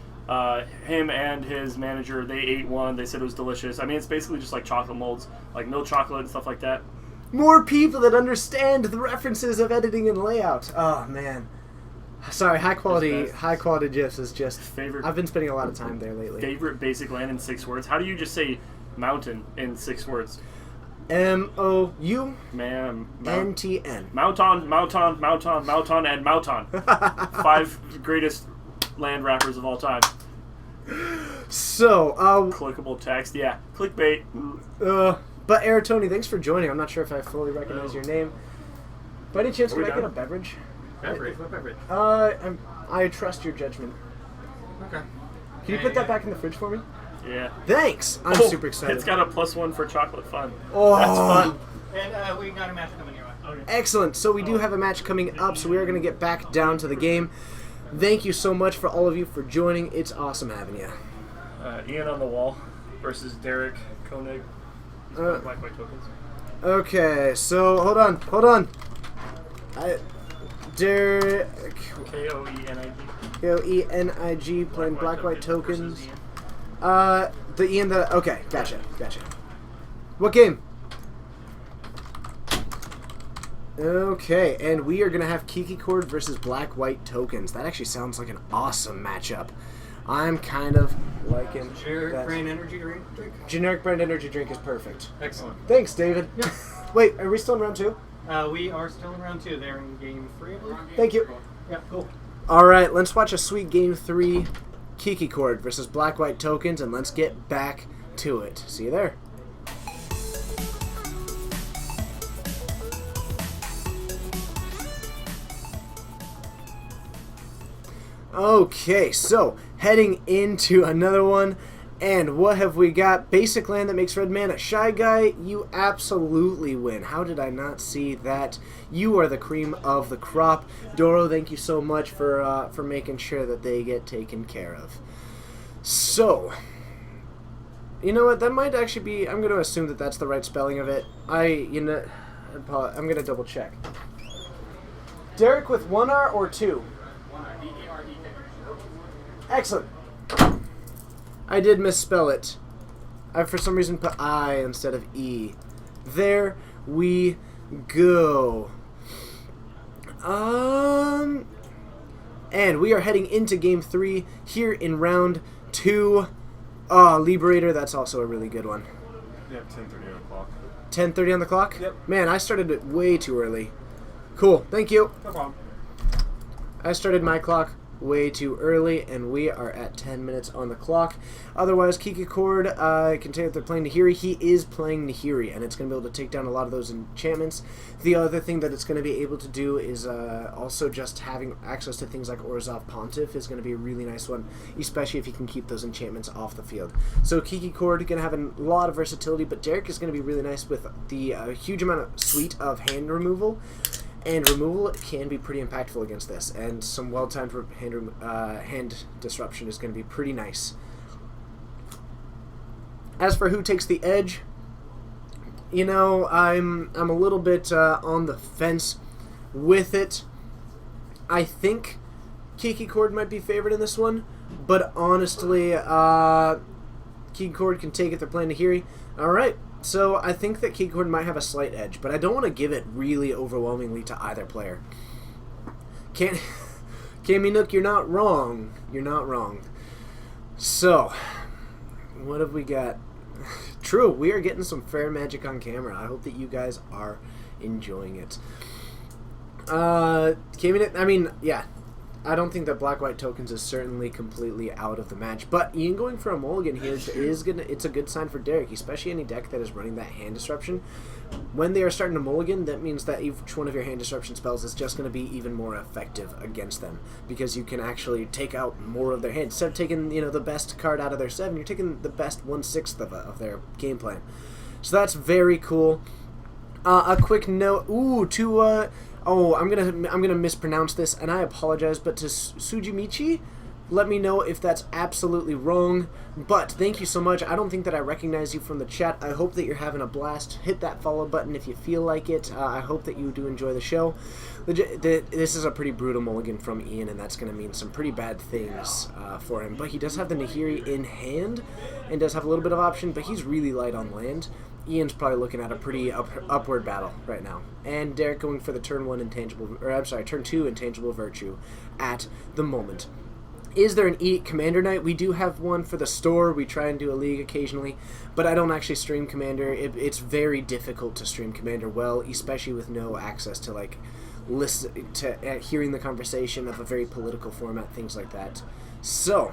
Him and his manager, they ate one. They said it was delicious. I mean, it's basically just like chocolate molds, like milk chocolate and stuff like that. More people that understand the references of editing and layout. Oh, man. Sorry, high quality GIFs is just... I've been spending a lot of time there lately. Favorite basic land in 6 words? How do you just say mountain in 6 words? MOU NTN. Mouton. Mouton, and Mouton. 5 greatest land rappers of all time. So, clickable text, yeah. Clickbait. But Aratoni, thanks for joining. I'm not sure if I fully recognize your name. By any chance, Are can we I get a done? beverage? Beverage? What beverage? I trust your judgment. Okay. Can you put that back in the fridge for me? Yeah. Thanks! I'm Oh, super excited. It's got a +1 for chocolate fun. Oh. That's fun. And we got a match coming your way. Okay. Excellent. So we do have a match coming up, so we are going to get back down to the game. Thank you so much for all of you for joining. It's awesome having you. Ian on the wall versus Derek Koenig. Black White Tokens. Okay, so hold on. Derek Koenig. Koenig playing Black White Tokens. versus Ian. The Ian that okay, gotcha. What game? Okay, and we are gonna have Kiki Cord versus Black White Tokens. That actually sounds like an awesome matchup. I'm kind of liking Generic that. brand energy drink? Generic brand energy drink is perfect. Excellent. Thanks, David. Yeah. Wait, are we still in round 2? We are still in round 2. They're in game 3, I believe. Thank you. Yeah, cool. All right, let's watch a sweet game 3, Kiki Cord versus Black White Tokens, and let's get back to it. See you there. Okay, so heading into another one, and what have we got? Basic land that makes red mana. Shy Guy, you absolutely win. How did I not see that? You are the cream of the crop. Doro, thank you so much for making sure that they get taken care of. So, you know what? That might actually be. I'm going to assume that that's the right spelling of it. I'm going to double check. Derek with 1 R or 2? Excellent. I did misspell it. I for some reason put I instead of E. There we go. And we are heading into game 3 here in round 2. Liberator, that's also a really good one. Yeah, 10:30 on the clock. 10:30 on the clock? Yep. Man, I started it way too early. Cool, thank you. No problem. I started my clock way too early, and we are at 10 minutes on the clock. Otherwise, Kiki Cord, I can tell you if they're playing Nahiri. He is playing Nahiri, and it's going to be able to take down a lot of those enchantments. The other thing that it's going to be able to do is also just having access to things like Orzhov Pontiff is going to be a really nice one, especially if he can keep those enchantments off the field. So Kiki Cord is going to have a lot of versatility, but Derek is going to be really nice with the huge amount of suite of hand removal. And removal can be pretty impactful against this, and some well-timed hand disruption is going to be pretty nice. As for who takes the edge, you know, I'm a little bit on the fence with it. I think Kiki Cord might be favored in this one, but honestly, Kiki Cord can take it. They're playing Nahiri. All right. So I think that Kiki Cord might have a slight edge, but I don't want to give it really overwhelmingly to either player. Cammy Nook, you're not wrong. You're not wrong. So, what have we got? True, we are getting some fair magic on camera. I hope that you guys are enjoying it. Cammy Nook, I mean, yeah. I don't think that Black White Tokens is certainly completely out of the match, but Ian going for a mulligan here it's a good sign for Derek, especially any deck that is running that hand disruption. When they are starting to mulligan, that means that each one of your hand disruption spells is just going to be even more effective against them, because you can actually take out more of their hand. Instead of taking, you know, the best card out of their 7, you're taking the best 1/6 of their game plan. So that's very cool. A quick note, I'm gonna mispronounce this, and I apologize, but to Sujimichi, let me know if that's absolutely wrong. But thank you so much. I don't think that I recognize you from the chat. I hope that you're having a blast. Hit that follow button if you feel like it. I hope that you do enjoy the show. This is a pretty brutal mulligan from Ian, and that's going to mean some pretty bad things for him. But he does have the Nahiri in hand, and does have a little bit of option, but he's really light on land. Ian's probably looking at a pretty upward battle right now. And Derek going for the turn 2 intangible virtue at the moment. Is there an Eat Commander night? We do have one for the store. We try and do a league occasionally, but I don't actually stream Commander. It's very difficult to stream Commander well, especially with no access to like listen to hearing the conversation of a very political format, things like that. So,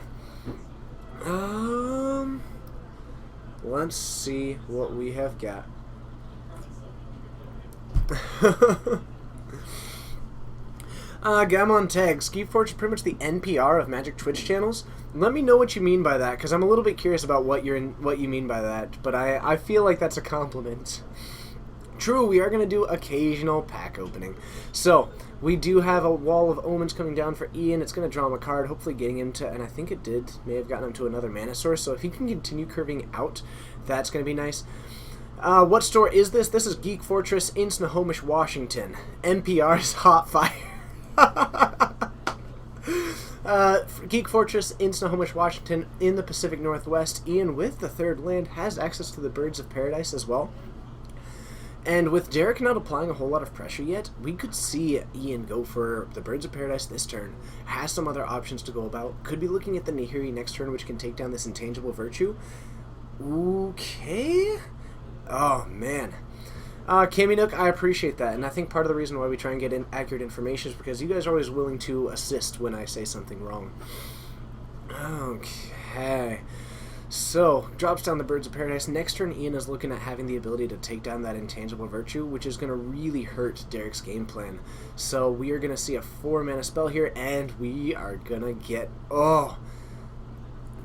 let's see what we have got. Gamon Tag, Ski Forge is pretty much the NPR of Magic Twitch channels. Let me know what you mean by that, because I'm a little bit curious about what you mean by that, but I feel like that's a compliment. True, we are going to do occasional pack opening. So, we do have a Wall of Omens coming down for Ian. It's going to draw him a card, hopefully getting him to, and I think it may have gotten him to another Mana Source, so if he can continue curving out, that's going to be nice. What store is this? This is Geek Fortress in Snohomish, Washington. NPR's Hot Fire. Geek Fortress in Snohomish, Washington, in the Pacific Northwest. Ian, with the third land, has access to the Birds of Paradise as well. And with Derek not applying a whole lot of pressure yet, we could see Ian go for the Birds of Paradise this turn. Has some other options to go about. Could be looking at the Nahiri next turn, which can take down this Intangible Virtue. Okay. Oh, man. Cammy Nook, I appreciate that, and I think part of the reason why we try and get accurate information is because you guys are always willing to assist when I say something wrong. Okay. So, drops down the Birds of Paradise. Next turn, Ian is looking at having the ability to take down that Intangible Virtue, which is going to really hurt Derek's game plan. So, we are going to see a 4-mana spell here, and we are going to get... Oh,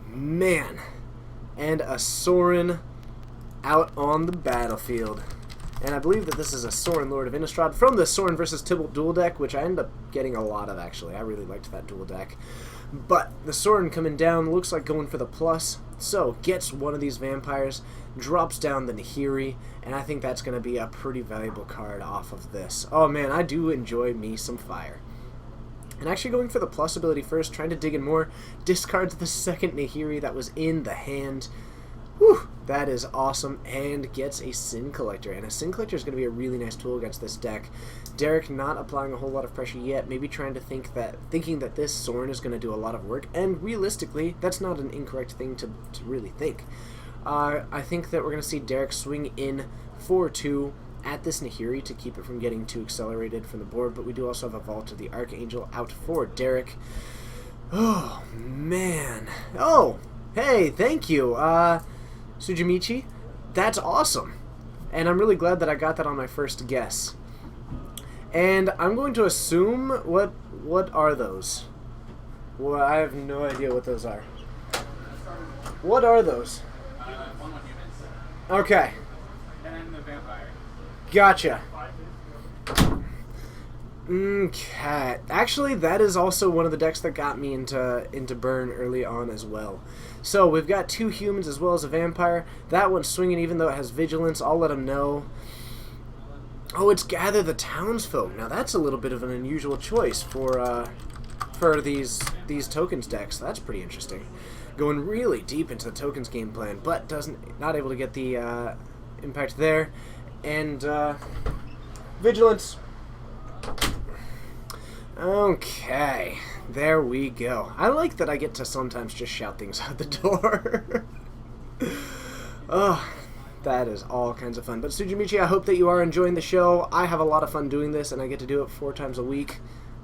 man. And a Sorin out on the battlefield. And I believe that this is a Sorin Lord of Innistrad from the Sorin vs. Tibalt dual deck, which I ended up getting a lot of, actually. I really liked that dual deck. But the Sorin coming down looks like going for the plus. So, gets one of these vampires, drops down the Nahiri, and I think that's going to be a pretty valuable card off of this. Oh man, I do enjoy me some fire. And actually going for the plus ability first, trying to dig in more, discards the second Nahiri that was in the hand. Whew, that is awesome, and gets a Sin Collector. And a Sin Collector is going to be a really nice tool against this deck. Derek not applying a whole lot of pressure yet, maybe trying to thinking that this Sorin is going to do a lot of work, and realistically, that's not an incorrect thing to really think. I think that we're going to see Derek swing in 4-2 at this Nahiri to keep it from getting too accelerated from the board, but we do also have a Vault of the Archangel out for Derek. Oh, man. Oh, hey, thank you, Sujimichi. That's awesome. And I'm really glad that I got that on my first guess. And I'm going to assume, what are those? Well, I have no idea what those are. What are those? 1/1 humans. Okay. And the vampire. Gotcha. Okay. Actually, that is also one of the decks that got me into Burn early on as well. So, we've got 2 humans as well as a vampire. That one's swinging even though it has Vigilance. I'll let him know. Oh, it's Gather the Townsfolk. Now, that's a little bit of an unusual choice for these tokens decks. That's pretty interesting. Going really deep into the tokens game plan, but not able to get the impact there. And Vigilance. Okay, there we go. I like that I get to sometimes just shout things out the door. Oh, that is all kinds of fun. But Sujimichi, I hope that you are enjoying the show. I have a lot of fun doing this, and I get to do it 4 times a week.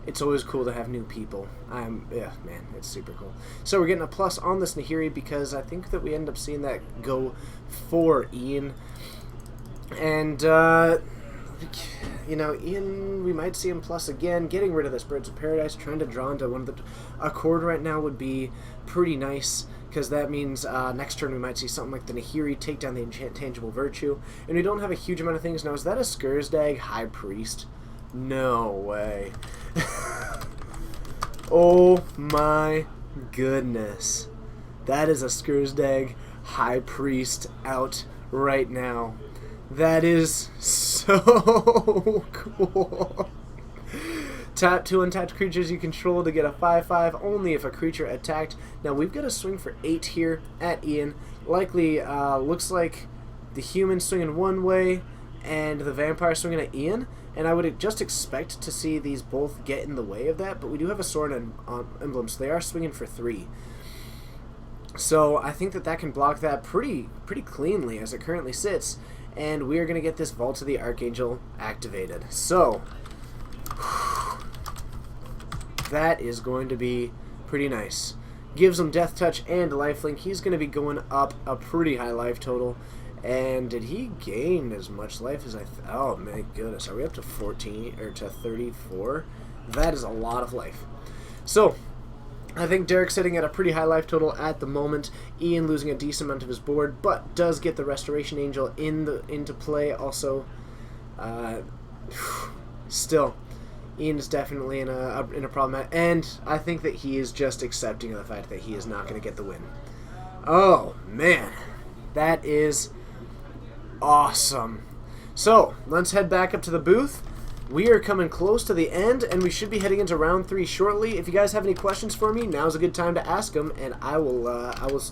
It's always cool to have new people. Yeah, man, it's super cool. So we're getting a plus on this Nahiri because I think that we end up seeing that go for Ian. And, you know, Ian, we might see him plus again, getting rid of this Birds of Paradise, trying to draw into one of the... A Chord right now would be pretty nice, because that means next turn we might see something like the Nahiri take down the Intangible Virtue. And we don't have a huge amount of things. Now, is that a Skursdag High Priest? No way. Oh my goodness. That is a Skursdag High Priest out right now. That is so cool. Tap 2 untapped creatures you control to get a 5/5 only if a creature attacked. Now we've got a swing for 8 here at Ian. Likely looks like the human swinging one way and the vampire swinging at Ian. And I would just expect to see these both get in the way of that. But we do have a sword and emblem, so they are swinging for 3. So I think that can block that pretty cleanly as it currently sits. And we are going to get this Vault of the Archangel activated. So, that is going to be pretty nice. Gives him Death Touch and Lifelink. He's going to be going up a pretty high life total. And did he gain as much life as I... oh, my goodness. Are we up to 14 or to 34? That is a lot of life. So, I think Derek's sitting at a pretty high life total at the moment. Ian losing a decent amount of his board, but does get the Restoration Angel into play. Also, still, Ian is definitely in a problem, and I think that he is just accepting of the fact that he is not going to get the win. Oh man, that is awesome. So let's head back up to the booth. We are coming close to the end, and we should be heading into round 3 shortly. If you guys have any questions for me, now's a good time to ask them, and I will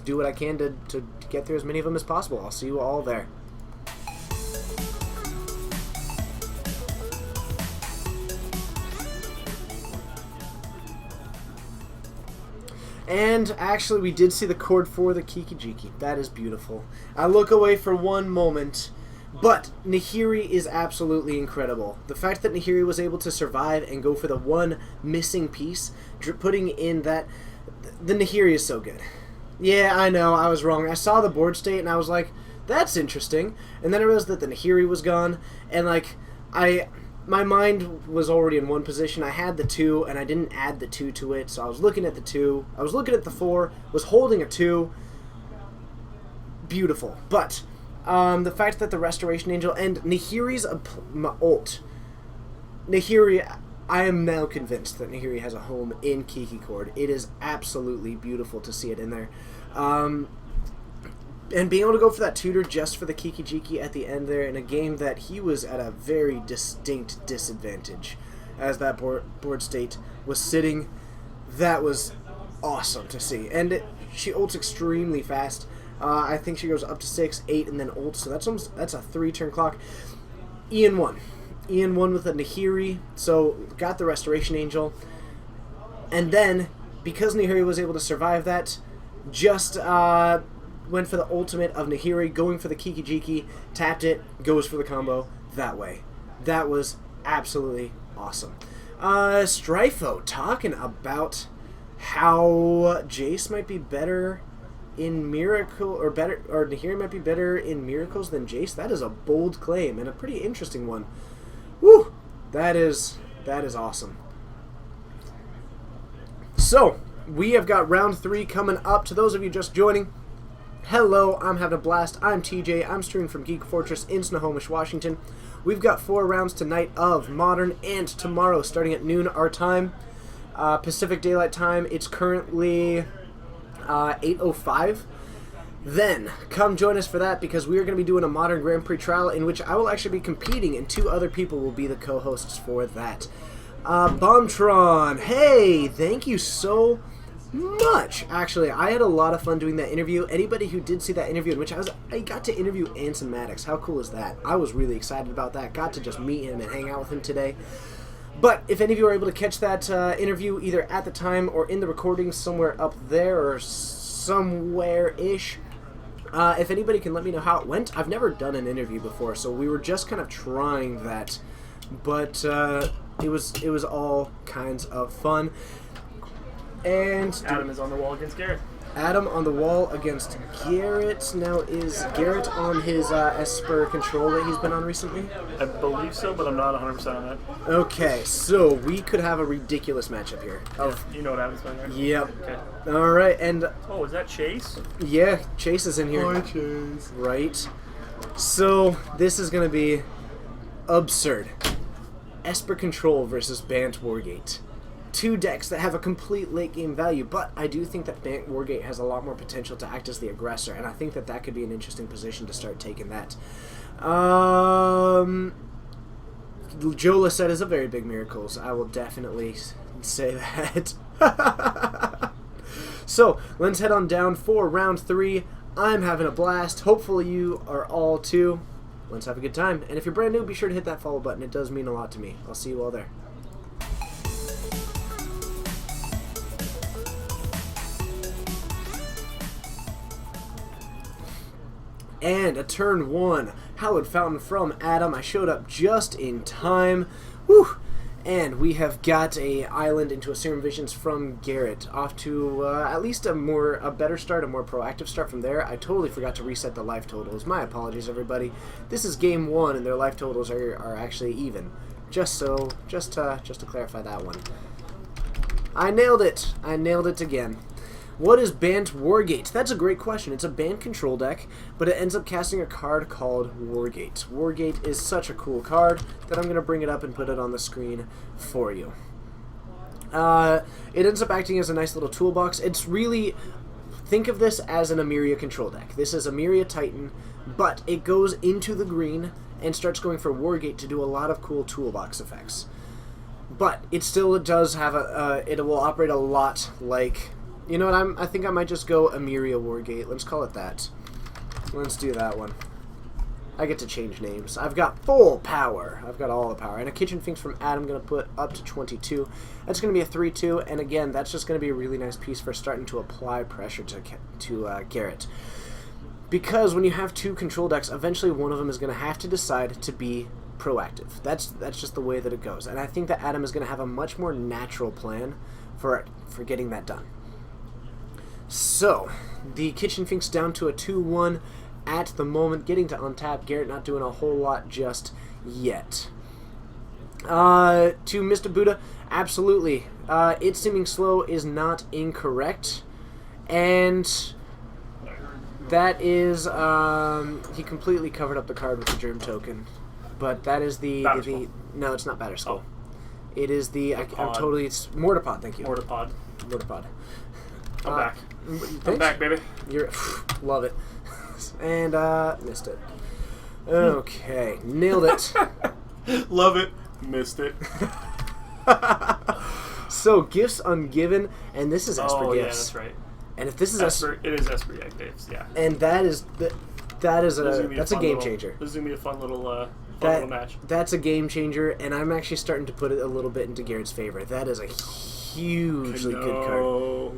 do what I can to get through as many of them as possible. I'll see you all there. And actually, we did see the cord for the Kiki-Jiki. That is beautiful. I look away for one moment. But Nahiri is absolutely incredible. The fact that Nahiri was able to survive and go for the one missing piece, putting in that... The Nahiri is so good. Yeah, I know, I was wrong. I saw the board state and I was like, that's interesting. And then I realized that the Nahiri was gone, and like, my mind was already in one position. I had the 2, and I didn't add the 2 to it, so I was looking at the 2. I was looking at the 4, was holding a 2. Beautiful. But... the fact that the Restoration Angel and Nahiri's ult. Nahiri, I am now convinced that Nahiri has a home in Kiki Cord. It is absolutely beautiful to see it in there. And being able to go for that tutor just for the Kiki-Jiki at the end there in a game that he was at a very distinct disadvantage as that board state was sitting, that was awesome to see. And she ults extremely fast. I think she goes up to 6, 8, and then ult, so that's a 3-turn clock. Ian won. Ian won with a Nahiri, so got the Restoration Angel. And then, because Nahiri was able to survive that, just went for the ultimate of Nahiri, going for the Kiki-Jiki, tapped it, goes for the combo that way. That was absolutely awesome. Stryfo talking about how Jace might be better in Miracle, or Nahiri might be better in Miracles than Jace. That is a bold claim and a pretty interesting one. Woo! That is awesome. So, we have got round 3 coming up. To those of you just joining, hello, I'm having a blast. I'm TJ. I'm streaming from Geek Fortress in Snohomish, Washington. We've got 4 rounds tonight of Modern, and tomorrow, starting at noon our time, Pacific Daylight Time. It's currently 8:05. Then come join us for that, because we are going to be doing a Modern Grand Prix trial in which I will actually be competing, and 2 other people will be the co-hosts for that. Bombtron, hey, thank you so much. Actually, I had a lot of fun doing that interview. Anybody who did see that interview in which I got to interview Anson Maddox, how cool is that? I was really excited about that. Got to just meet him and hang out with him today. But if any of you are able to catch that interview either at the time or in the recording somewhere up there or somewhere-ish, if anybody can let me know how it went. I've never done an interview before, so we were just kind of trying that. But it was all kinds of fun. And Adam is on the wall against Garrett. Adam on the wall against Garrett. Now, is Garrett on his Esper control that he's been on recently? I believe so, but I'm not 100% on that. Okay, so we could have a ridiculous matchup here. You know what Adam's playing, right? Yep. Okay. All right, and Oh, is that Chase? yeah, Chase is in here. Hi, Chase. Right. So this is going to be absurd. Esper Control versus Bant Wargate. 2 decks that have a complete late game value, but I do think that Bant Wargate has a lot more potential to act as the aggressor, and I think that that could be an interesting position to start taking that. Joe Lissette is a very big Miracles. I will definitely say that. So, let's head on down for round 3. I'm having a blast. Hopefully you are all too. Let's have a good time. And if you're brand new, be sure to hit that follow button. It does mean a lot to me. I'll see you all there. And a turn 1. Hallowed Fountain from Adam. I showed up just in time. Whew. And we have got a island into a Serum Visions from Garrett. Off to at least a better start, a more proactive start from there. I totally forgot to reset the life totals. My apologies, everybody. This is game 1, and their life totals are actually even. Just to clarify that one. I nailed it. I nailed it again. What is Bant Wargate? That's a great question. It's a Bant control deck, but it ends up casting a card called Wargate. Wargate is such a cool card that I'm going to bring it up and put it on the screen for you. It ends up acting as a nice little toolbox. It's really... Think of this as an Emeria control deck. This is Emeria Titan, but it goes into the green and starts going for Wargate to do a lot of cool toolbox effects. But it still does have it will operate a lot like... You know what, I think I might just go Emeria Wargate. Let's call it that. Let's do that one. I get to change names. I've got full power. I've got all the power. And a Kitchen Finks from Adam, I'm going to put up to 22. That's going to be a 3-2, and again, that's just going to be a really nice piece for starting to apply pressure to Garrett. Because when you have two control decks, eventually one of them is going to have to decide to be proactive. That's just the way that it goes. And I think that Adam is going to have a much more natural plan for getting that done. So, the Kitchen Finks down to a 2-1 at the moment, getting to untap. Garrett not doing a whole lot just yet. To Mr. Buddha, absolutely. It seeming slow is not incorrect. And that is, he completely covered up the card with the Germ Token. But that is the no, it's not Batterskull. Oh. It is the, it's Mortarpod, thank you. Mortarpod. I'm back. I'm back, baby. You're love it. And missed it. Okay, nailed it. Love it. Missed it. So gifts ungiven, and this is Esper Oh gifts. yeah, that's right. And if this is Esper, it is Esper gifts, yeah. and that's a game changer. This is gonna be a fun little match. That's a game changer, and I'm actually starting to put it a little bit into Garrett's favor. That is a hugely good card.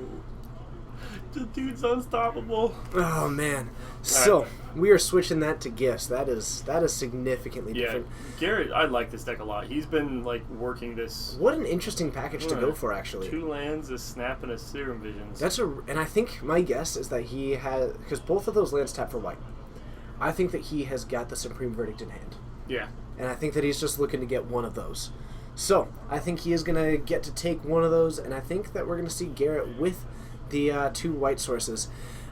The dude's unstoppable. Oh man! So we are switching that to gifts. That is significantly different. Garrett, I like this deck a lot. He's been like working this. What an interesting package to go for, actually. 2 lands, a Snap, and a Serum Visions. And I think my guess is that he has, because both of those lands tap for white. I think that he has got the Supreme Verdict in hand. Yeah. And I think that he's just looking to get one of those. So I think he is going to get to take one of those, and I think that we're going to see Garrett with the 2 white sources.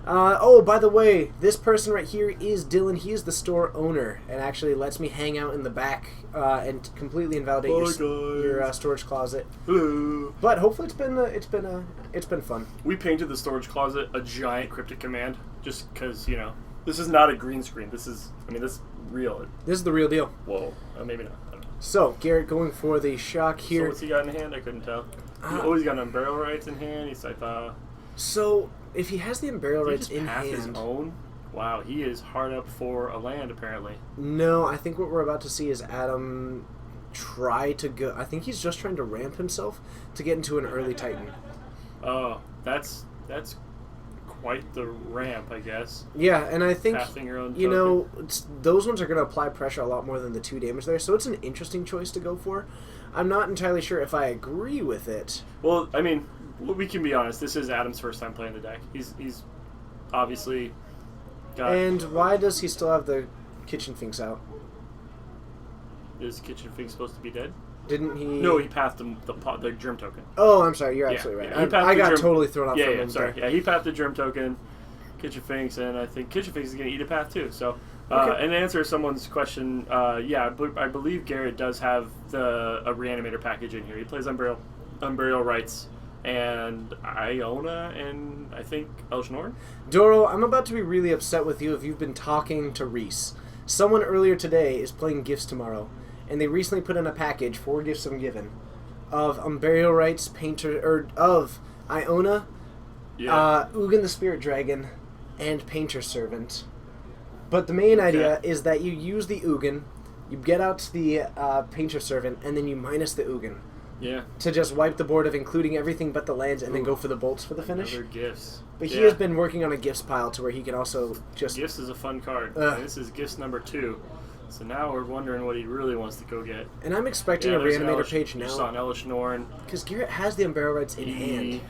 Oh, by the way, this person right here is Dylan. He is the store owner and actually lets me hang out in the back and completely invalidate your storage closet. Hello. But hopefully it's been fun. We painted the storage closet a giant cryptic command just because, this is not a green screen. This is real. This is the real deal. Whoa. Maybe not. I don't know. So, Garrett going for the shock here. So what's he got in hand? I couldn't tell. He's got an Burial Rites in hand. He's like, So, if he has the Burial Rites in hand... his own? Wow, he is hard up for a land, apparently. No, I think what we're about to see is Adam try to go... I think he's just trying to ramp himself to get into an early Titan. Oh, that's quite the ramp, I guess. Yeah, and I think, Passing your own token. those ones are going to apply pressure a lot more than the 2 damage there, so it's an interesting choice to go for. I'm not entirely sure if I agree with it. Well, I mean... we can be honest. This is Adam's first time playing the deck. He's obviously got. And why does he still have the Kitchen Finks out? Is Kitchen Finks supposed to be dead? Didn't he? No, he pathed the Germ Token. Oh, I'm sorry. You're absolutely right. I got totally thrown off. Yeah, sorry. Yeah, he pathed the Germ Token, Kitchen Finks, and I think Kitchen Finks is going to eat a path too. So, and to answer someone's question, I believe Garrett does have a Reanimator package in here. He plays Unburial Rites. And Iona and I think Elesh Norn? Doro, I'm about to be really upset with you if you've been talking to Reese. Someone earlier today is playing Gifts Tomorrow, and they recently put in a package, 4 Gifts Ungiven, of Burial Rites, of Iona, Ugin the Spirit Dragon, and Painter Servant. But the main idea is that you use the Ugin, you get out the Painter Servant, and then you minus the Ugin. Yeah. To just wipe the board of including everything but the lands and then go for the bolts for the finish. Other gifts. But he has been working on a gifts pile to where he can also just... Gifts is a fun card. And this is gifts number 2. So now we're wondering what he really wants to go get. And I'm expecting a Reanimator page now. Just on Elesh Norn. Because Garrett has the Burial Rites in hand.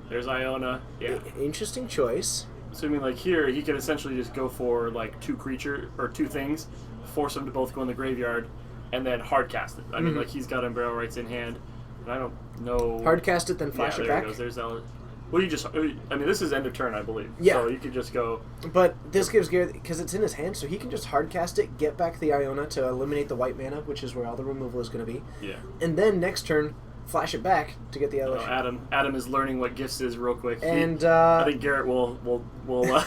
There's Iona. Yeah. Interesting choice. Assuming like here, he can essentially just go for like 2 creature or 2 things, force them to both go in the graveyard, and then hard cast it. I mean, Mhm. like he's got Umbrella Rights in hand, and I don't know. Hard cast it, then flash yeah, it there back. It goes. There's Ellen. Well, you just. I mean, this is end of turn, I believe. Yeah. So you could just go. But this gives Garrett, because it's in his hand, so he can just hard cast it, get back the Iona to eliminate the white mana, which is where all the removal is going to be, Yeah. and then next turn flash it back to get the Oh, LSU. Adam is learning what gifts is real quick. And I think Garrett will yeah,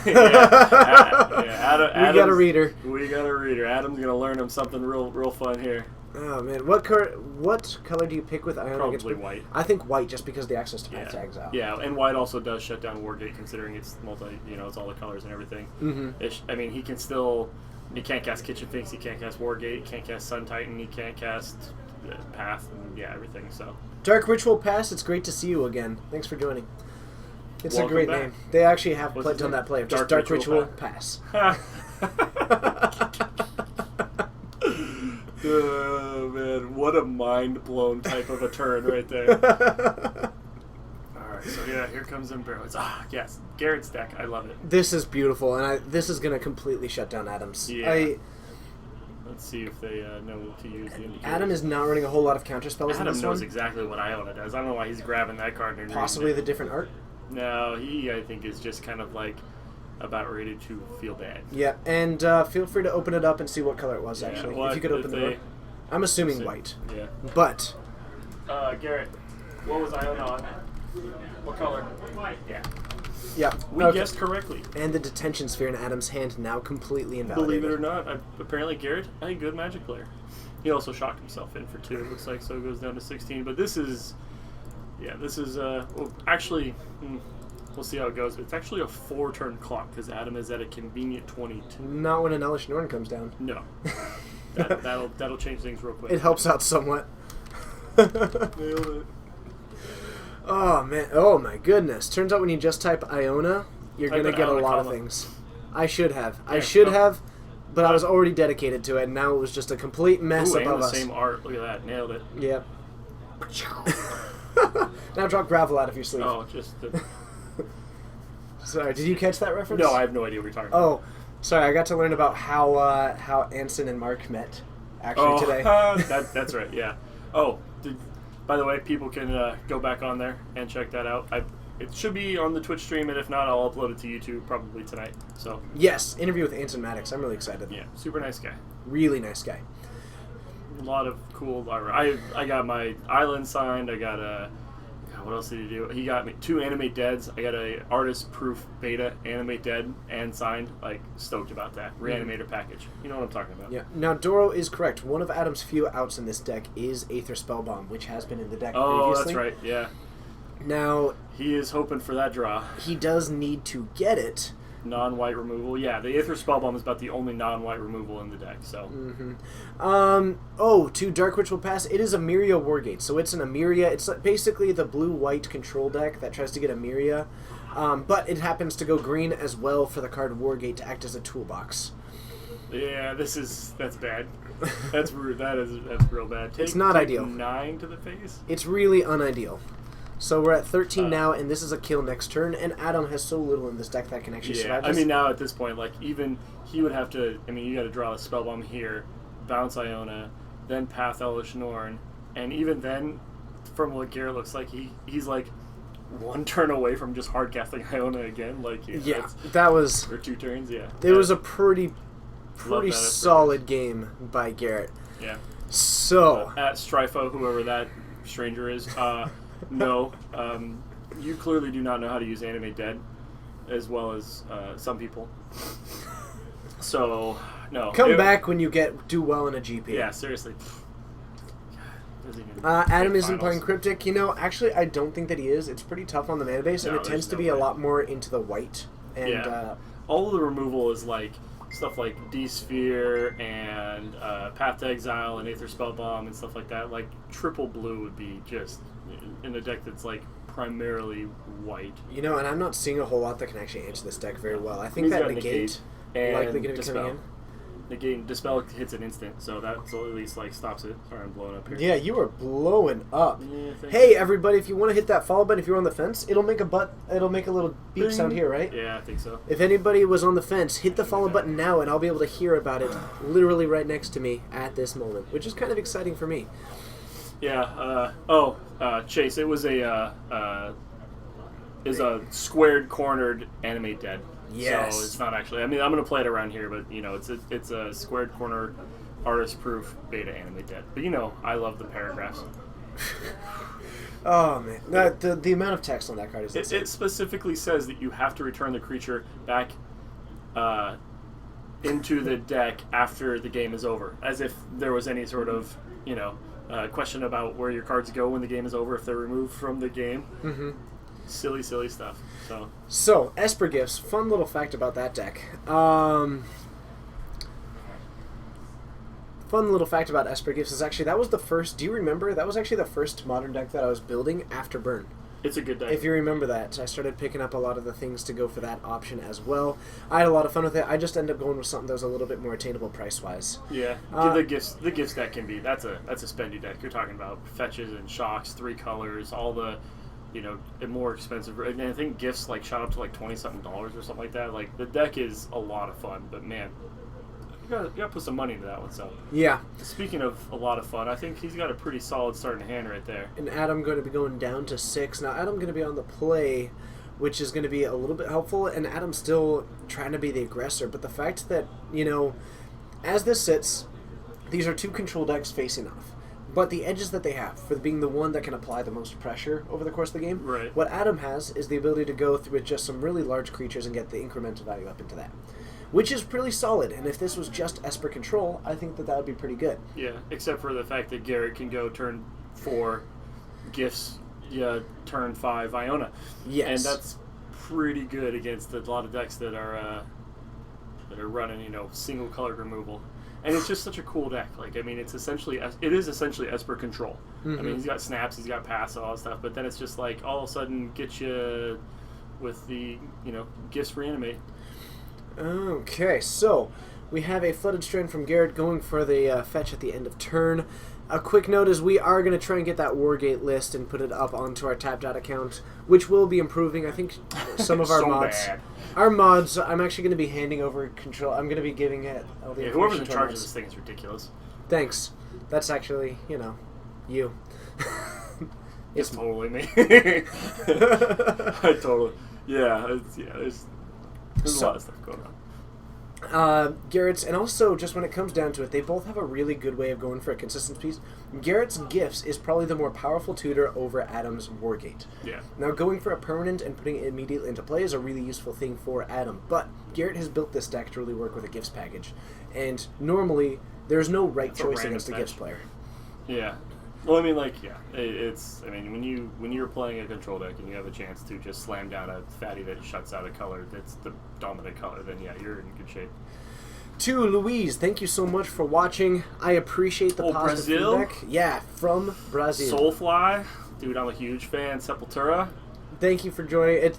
Adam, we got a reader. We got a reader. Adam's gonna learn him something real fun here. Oh man, what color do you pick with Iona? Probably white. I think white, just because of the access to Yeah. path tags out. Yeah, and white also does shut down Wargate, considering it's multi. You know, it's all the colors and everything. Mm-hmm. I mean, he can still. He can't cast Kitchen Finks. He can't cast Wargate. He can't cast Sun Titan. He can't cast Path. And yeah, everything. So. Dark Ritual Pass. It's great to see you again. Thanks for joining. It's Welcome a great back. name. They actually have What's done his name? that play of just Dark Dark Ritual Ritual Pass. Oh man, what a mind blown type of a turn right there. Alright, so yeah, here comes Umbrella. Yes, Garrett's deck. I love it. This is beautiful, and this is going to completely shut down Adams. Yeah. Let's see if they know to use the indicator. Adam is not running a whole lot of counter spells in Adam this knows one. exactly what Iona does. I don't know why he's grabbing that card and Possibly the reading different art. it. No, he I think is just kind of like about ready to feel bad. Yeah, and feel free to open it up and see what color it was, Yeah, actually. well, if you could open the door. I'm assuming white. Yeah. But Garrett, what was Iona on? What color? White. Yeah. yeah, We okay. guessed correctly. And the detention sphere in Adam's hand now completely Believe invalidated. it or not, apparently Garrett, a good Magic player. He also shocked himself in for 2. It looks like, so it goes down to 16. But this is, well, actually, we'll see how it goes. It's actually a 4-turn clock because Adam is at a convenient 22. Not when an Elish Norn comes down. No, that'll change things real quick. It helps out somewhat. Nailed it. Oh man! Oh my goodness! Turns out when you just type Iona, you're Type gonna in get a Iona, lot of comma. things. I should have. I Yeah, should oh. have, but I was already dedicated to it. And now it was just a complete mess Ooh, and above the us. same art. Look at that. Nailed it. Yep. Now drop gravel out of your sleeve. Oh, just. Sorry, did you catch that reference? No, I have no idea what you're talking about. Oh, sorry. I got to learn about how Anson and Mark met actually today. That's right. Yeah. Oh, by the way, people can go back on there and check that out. It should be on the Twitch stream, and if not, I'll upload it to YouTube probably tonight. So Yes, interview with Anson Maddox. I'm really excited. yeah, super nice guy. Really nice guy. A lot of cool. I got my island signed. I got a. God, what else did he do? He got me 2 Animate Deads. I got a artist proof beta Animate Dead and signed. Like stoked about that Reanimator package. You know what I'm talking about? Yeah. Now Doro is correct. One of Adam's few outs in this deck is Aether Spellbomb, which has been in the deck Oh, previously. that's right. Yeah, Now he is hoping for that draw. he does need to get it. Non-white removal. Yeah, the Aether Spellbomb is about the only non-white removal in the deck. So To Dark Ritual Pass, it is a Myria Wargate. So it's an Amiria. It's basically the blue-white control deck that tries to get a Myria. But it happens to go green as well for the card Wargate to act as a toolbox. yeah, that's bad. That's rude. That's real bad. It's not ideal. 9 to the face. It's really unideal. So we're at 13 Uh, now, and this is a kill next turn, and Adam has so little in this deck that can actually Yeah, survive I this. mean now at this point, like even he would have to. I mean, you got to draw a Spellbomb here, bounce Iona, then Path Elish Norn, and even then, from what Garrett looks like, he's like 1 turn away from just hard casting Iona again. Like Yeah, that's- that was... or 2 turns. Yeah, It was a pretty Love that solid game by Garrett. yeah. So, At Strifo, whoever that stranger is, no, you clearly do not know how to use Animate Dead, as well as some people. So, no. come back when you do well in a GP. Yeah, seriously. Doesn't even Adam make isn't playing finals. Cryptic. You know, actually, I don't think that he is. It's pretty tough on the mana base, and No, it tends there's to no be a way. lot more into the white. And Yeah. All of the removal is like stuff like D-Sphere and Path to Exile and Aether Spellbomb and stuff like that. Like triple blue would be just in a deck that's like primarily white. you know, and I'm not seeing a whole lot that can actually answer this deck very well. I think He's that got negate and likely going to be Dispel. coming in. Dispel hits an instant, so that's at least like stops it. Sorry, I'm blowing up here. Yeah, you are blowing up. Yeah, thank Hey, you. everybody! If you want to hit that follow button, if you're on the fence, it'll make a little beep Ding. sound here, right? Yeah, I think so. If anybody was on the fence, hit the follow button now, and I'll be able to hear about it literally right next to me at this moment, which is kind of exciting for me. Yeah. Chase, it was a squared cornered animate dead. Yes. So it's not actually. I mean, I'm gonna play it around here, but it's a squared corner, artist proof beta animate dead. But I love the paragraphs. Oh man, the amount of text on that card is insane. It specifically says that you have to return the creature back into the deck after the game is over, as if there was any sort of question about where your cards go when the game is over if they're removed from the game. Mm-hmm. Silly stuff. So, Esper Gifts, fun little fact about that deck. Fun little fact about Esper Gifts is actually, that was the first, do you remember? That was actually the first Modern deck that I was building after Burn. It's a good deck. If you remember that, I started picking up a lot of the things to go for that option as well. I had a lot of fun with it. I just ended up going with something that was a little bit more attainable price-wise. Yeah, the gifts deck can be, that's a spendy deck. You're talking about fetches and shocks, 3 colors, all the more expensive, and I think gifts like shot up to like $20-something or something like that. Like, the deck is a lot of fun, but man, you gotta put some money into that one. So Yeah. speaking of a lot of fun, I think he's got a pretty solid starting hand right there. And Adam going to be going down to 6. Now, Adam going to be on the play, which is going to be a little bit helpful, and Adam's still trying to be the aggressor. But the fact that, as this sits, these are 2 control decks facing off. But the edges that they have, for being the one that can apply the most pressure over the course of the game, Right. what Adam has is the ability to go through with just some really large creatures and get the incremental value up into that. Which is pretty solid, and if this was just Esper Control, I think that would be pretty good. Yeah, except for the fact that Garrett can go turn 4 gifts, turn 5 Iona. Yes. And that's pretty good against a lot of decks that are running, single colored removal. And it's just such a cool deck. Like, I mean, it is essentially Esper Control. Mm-hmm. I mean, he's got snaps, he's got pass, all that stuff, but then it's just like all of a sudden get you with the gifts reanimate. Okay, so we have a Flooded Strand from Garrett going for the fetch at the end of turn. A quick note is we are going to try and get that Wargate list and put it up onto our Tapped Out account, which will be improving. I think some of our So mods. bad. Our mods, I'm actually going to be handing over control. I'm going to be giving it all the Yeah, information whoever's in to our charge of mods. this thing is ridiculous. Thanks. That's actually, you. It's totally me. I totally. Yeah, there's a lot of stuff going on. Garrett's, and also just when it comes down to it, they both have a really good way of going for a consistent piece. Garrett's Gifts is probably the more powerful tutor over Adam's Wargate. Yeah. Now, going for a permanent and putting it immediately into play is a really useful thing for Adam, but Garrett has built this deck to really work with a Gifts package, and normally there's no right It's a choice random against a Gifts fetch. player. Yeah. Well, I mean, it's. I mean, when you're playing a control deck and you have a chance to just slam down a fatty that shuts out a color that's the dominant color, then yeah, you're in good shape. To Louise, thank you so much for watching. I appreciate the positive Brazil? feedback. Yeah, from Brazil. Soulfly, dude, I'm a huge fan. Sepultura, Thank you for joining.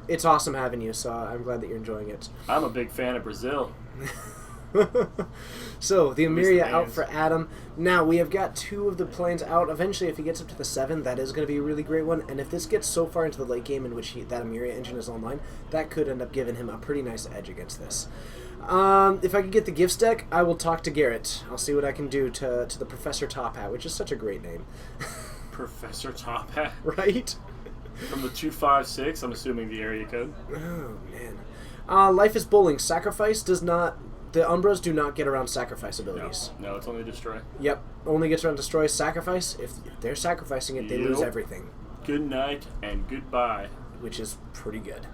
It's awesome having you, so I'm glad that you're enjoying it. I'm a big fan of Brazil. So, the least the Emiria out names. for Adam. Now, we have got 2 of the planes out. Eventually, if he gets up to the 7, that is going to be a really great one. And if this gets so far into the late game in which that Emiria engine is online, that could end up giving him a pretty nice edge against this. If I could get the Gifts deck, I will talk to Garrett. I'll see what I can do to the Professor Top Hat, which is such a great name. Professor Top Hat Right? from the 256. I'm assuming the area code. Oh, man. Life is Bowling. Sacrifice does not... The Umbras do not get around sacrifice abilities. No, it's only destroy. Yep. Only gets around destroy. Sacrifice, if they're sacrificing it, they lose Yep. everything. Good night and goodbye. Which is pretty good.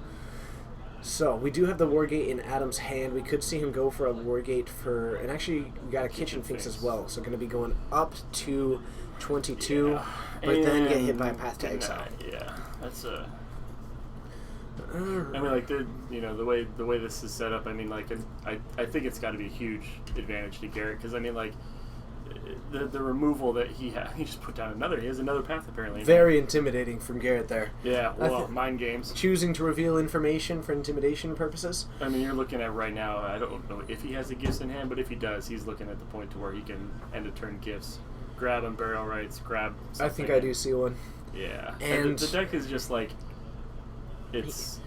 So, we do have the Wargate in Adam's hand. We could see him go for a Wargate for... And actually, we got a Kitchen Finks as well. So, going to be going up to 22, Yeah. but then get hit And by a Path to good Exile. night. Yeah, that's a. Alright. I mean, like the way this is set up. I mean, like, I think it's got to be a huge advantage to Garrett because I mean, like, the removal that he had. He just put down another. He has another path apparently. Very intimidating from Garrett there. Yeah, I well, thi- mind games. Choosing to reveal information for intimidation purposes. I mean, you're looking at right now. I don't know if he has the gifts in hand, but if he does, he's looking at the point to where he can end of turn gifts, grab and burial rights, grab. I think something. I do see one. Yeah, And- the deck is just like it's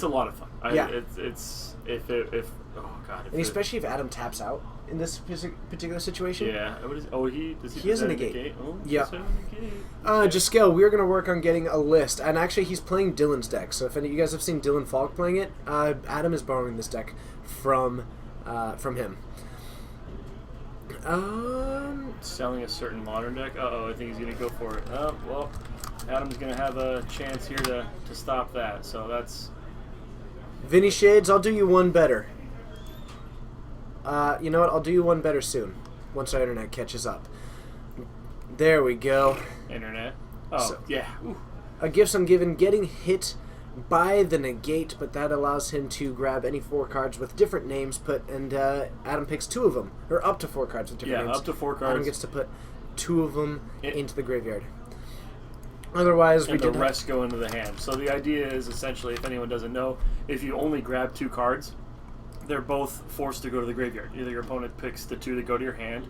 a lot of fun. Yeah. It's if oh god. If And especially if Adam taps out in this particular situation. yeah. What is? Oh, does He has a put that in negate. Oh, he Yeah. does have a negate. Jaskell, we're going to work on getting a list. And actually, he's playing Dylan's deck. So if any of you guys have seen Dylan Falk playing it, Adam is borrowing this deck from him. Selling a certain modern deck. I think he's gonna go for it. Oh well, Adam's gonna have a chance here to stop that. So that's Vinny Shades, I'll do you one better. You know what? I'll do you one better soon. Once our internet catches up. There we go. internet. Oh So- yeah. Ooh. A Gifts Ungiven, getting hit by the negate, but that allows him to grab any 4 cards with different names. Adam picks 2 of them, or up to 4 cards with different Yeah, names. up to 4 Adam cards. gets to put 2 of them It- into the graveyard. Otherwise, we And the did rest go into the hand. So the idea is essentially, if anyone doesn't know, if you only grab 2 cards, they're both forced to go to the graveyard. Either your opponent picks the 2 that go to your hand,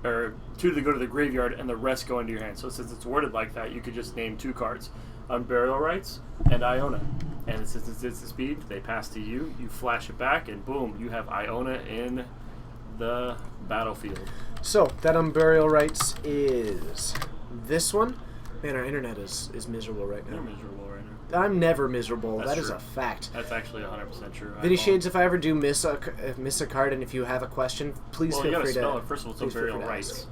or 2 that go to the graveyard, and the rest go into your hand. So since it's worded like that, you could just name 2 cards: Unburial Rights and Iona. And since it's instant speed, they pass to you. You flash it back, and boom, you have Iona in the battlefield. So, that Unburial Rights is this one. Man, our internet is miserable right They're now. miserable right now. I'm never miserable. That's That is true. a fact. That's actually 100% true. Vinny Shades, if I ever do miss a card, and if you have a question, please Well, you feel gotta free spell to. it. First of all, it's please feel free Unburial to Rights. ask.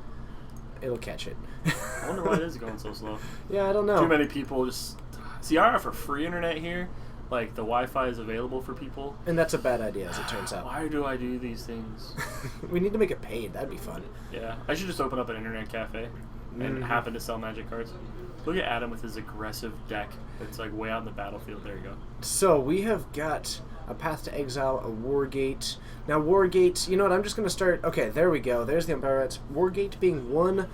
It'll catch it. I wonder why it is going so slow. Yeah, I don't know. Too many people just see. I offer free internet here. Like the Wi-Fi is available for people. And that's a bad idea, as it turns out. Why do I do these things? We need to make it paid. That'd be fun. Yeah, I should just open up an internet cafe and happen to sell Magic cards. Look at Adam with his aggressive deck. It's like way out in the battlefield. There you go. So we have got a Path to Exile, a Wargate. Now Wargate, you know what? I'm just going to start. Okay, there we go. There's the Empire Rights. Wargate being one,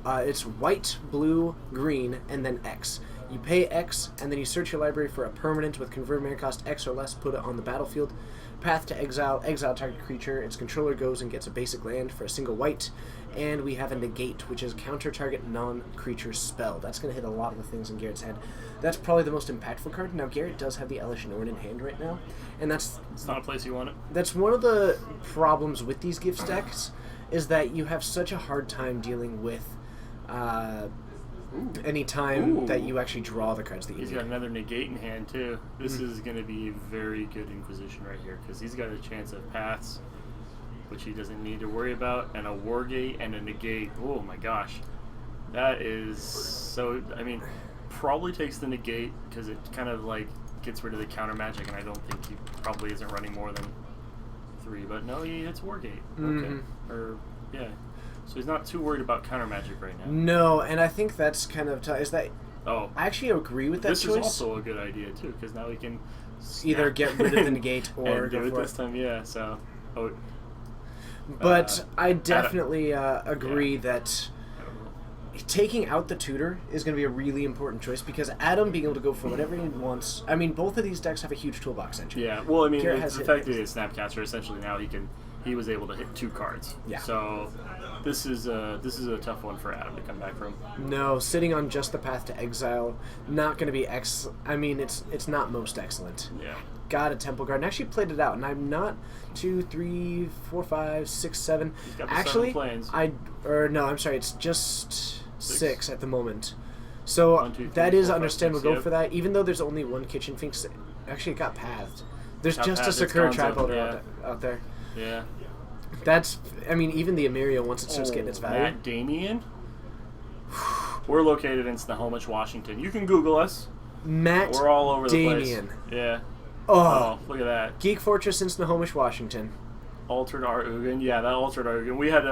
it's white, blue, green, and then X. You pay X, and then you search your library for a permanent with convert mana cost X or less, put it on the battlefield. Path to Exile, exile target creature. Its controller goes and gets a basic land for a single white. And we have a Negate, which is counter target non-creature spell. That's going to hit a lot of the things in Garrett's hand. That's probably the most impactful card. Now, Garrett does have the Elish Norn in hand right now, and that's It's not a place you want it. that's one of the problems with these gift decks, is that you have such a hard time dealing with any time Ooh. that you actually draw the cards that you He's need. got another negate in hand too. This is going to be very good Inquisition right here because he's got a chance of paths, which he doesn't need to worry about, and a Wargate and a negate. Oh my gosh, that is so. I mean, probably takes the negate because it kind of like gets rid of the counter magic, and I don't think he probably isn't running more than 3. But no, he hits Wargate. Okay, or yeah. So he's not too worried about counter magic right now. No, and I think that's kind of is that Oh, I actually agree with that this choice. is also a good idea too because now he can Either snap get rid of the negate or and go do it for this it. time. Yeah. So, oh, But I Adam- definitely agree yeah. that taking out the tutor is going to be a really important choice because Adam being able to go for whatever he wants. I mean, both of these decks have a huge toolbox entry. yeah. Well, I mean, Garrett the has fact hit that he's Snapcaster, essentially now he was able to hit 2 cards. Yeah. So this is a tough one for Adam to come back from. No, sitting on just the Path to Exile, not going to be I mean, it's not most excellent. Yeah. Got a Temple Guard and actually played it out, and I'm not 2, 3, 4, 5, 6, 7. He's got the Actually, 7 planes. I'm sorry, it's just 6 at the moment. So 1, 2, 3, that 4, is 5, understandable. 6, Go yep. for that, even though there's only one Kitchen Finks. Actually, it got pathed. There's Got just a pathed, it's Sakura Gonzo, Tribe yeah. out there. Yeah. That's, I mean, even the Emirio, once it starts getting its value. Matt Damien. We're located in Snohomish, Washington. You can Google us. Matt We're all over the Damien. place. Yeah. Oh, Oh, look at that. Geek Fortress in Snohomish, Washington. Altered Art Ugin. Yeah, that Altered Art Ugin. We had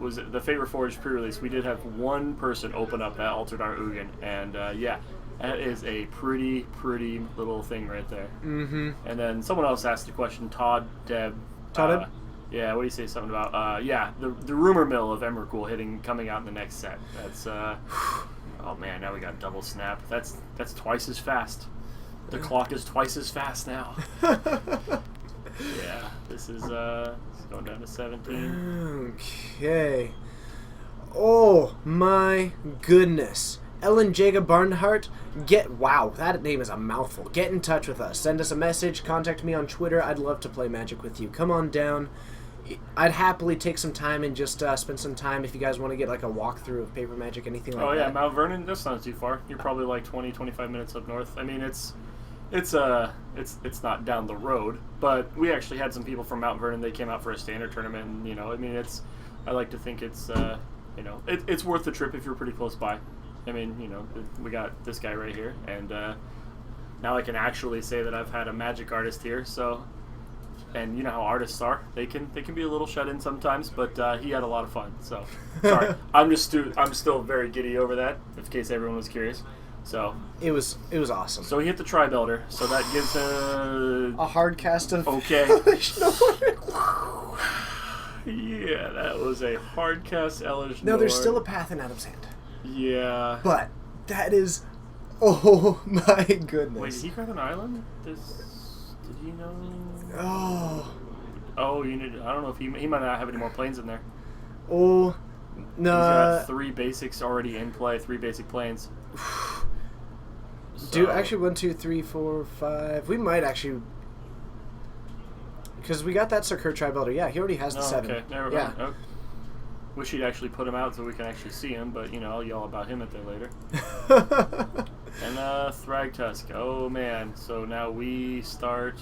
was it the Favor Forge pre-release. We did have one person open up that Altered Art Ugin, and yeah, that is a pretty Mm-hmm. little thing right there. Mm-hmm. And then someone else asked the question. Todd Deb. Todd Deb? Yeah, what do you say? Something about the rumor mill of Emrakul coming out in the next set. That's oh man, now we got double snap. That's twice as fast. The clock is twice as fast now. Yeah, this is it's going down to 17. Okay. Oh my goodness. Ellen Jaga Barnhart, wow, that name is a mouthful. Get in touch with us. Send us a message. Contact me on Twitter. I'd love to play Magic with you. Come on down. I'd happily take some time and just spend some time if you guys want to get like a walkthrough of Paper Magic, anything like that. Oh yeah, Mount Vernon, that's not too far. You're probably like 20-25 minutes up north. I mean, it's not down the road, but we actually had some people from Mount Vernon. They came out for a standard tournament, and I mean, I like to think it's it's worth the trip if you're pretty close by. I mean, we got this guy right here, and now I can actually say that I've had a Magic artist here. So, and you know how artists are; they can be a little shut in sometimes, but he had a lot of fun. So, sorry, I'm still very giddy over that. In case everyone was curious. So it was awesome. So he hit the Tri-Belter, so that gives a hard cast of okay. Yeah, that was a hard cast Elish. No, there's still a path in Adam's hand. Yeah. But that is, oh my goodness. Wait, did he grab an island? Did he know? Oh. Oh, I don't know if he might not have any more planes in there. Oh, no. He's got 3 basics already in play, 3 basic planes. Do actually 1, 2, 3, 4, 5. We might actually, because we got that Sakura Tri-Belter. Yeah, he already has the 7. Okay, never yeah. mind. Oh. Wish he'd actually put him out so we can actually see him, but I'll yell about him at that later. And Thragtusk. Oh man, so now we start.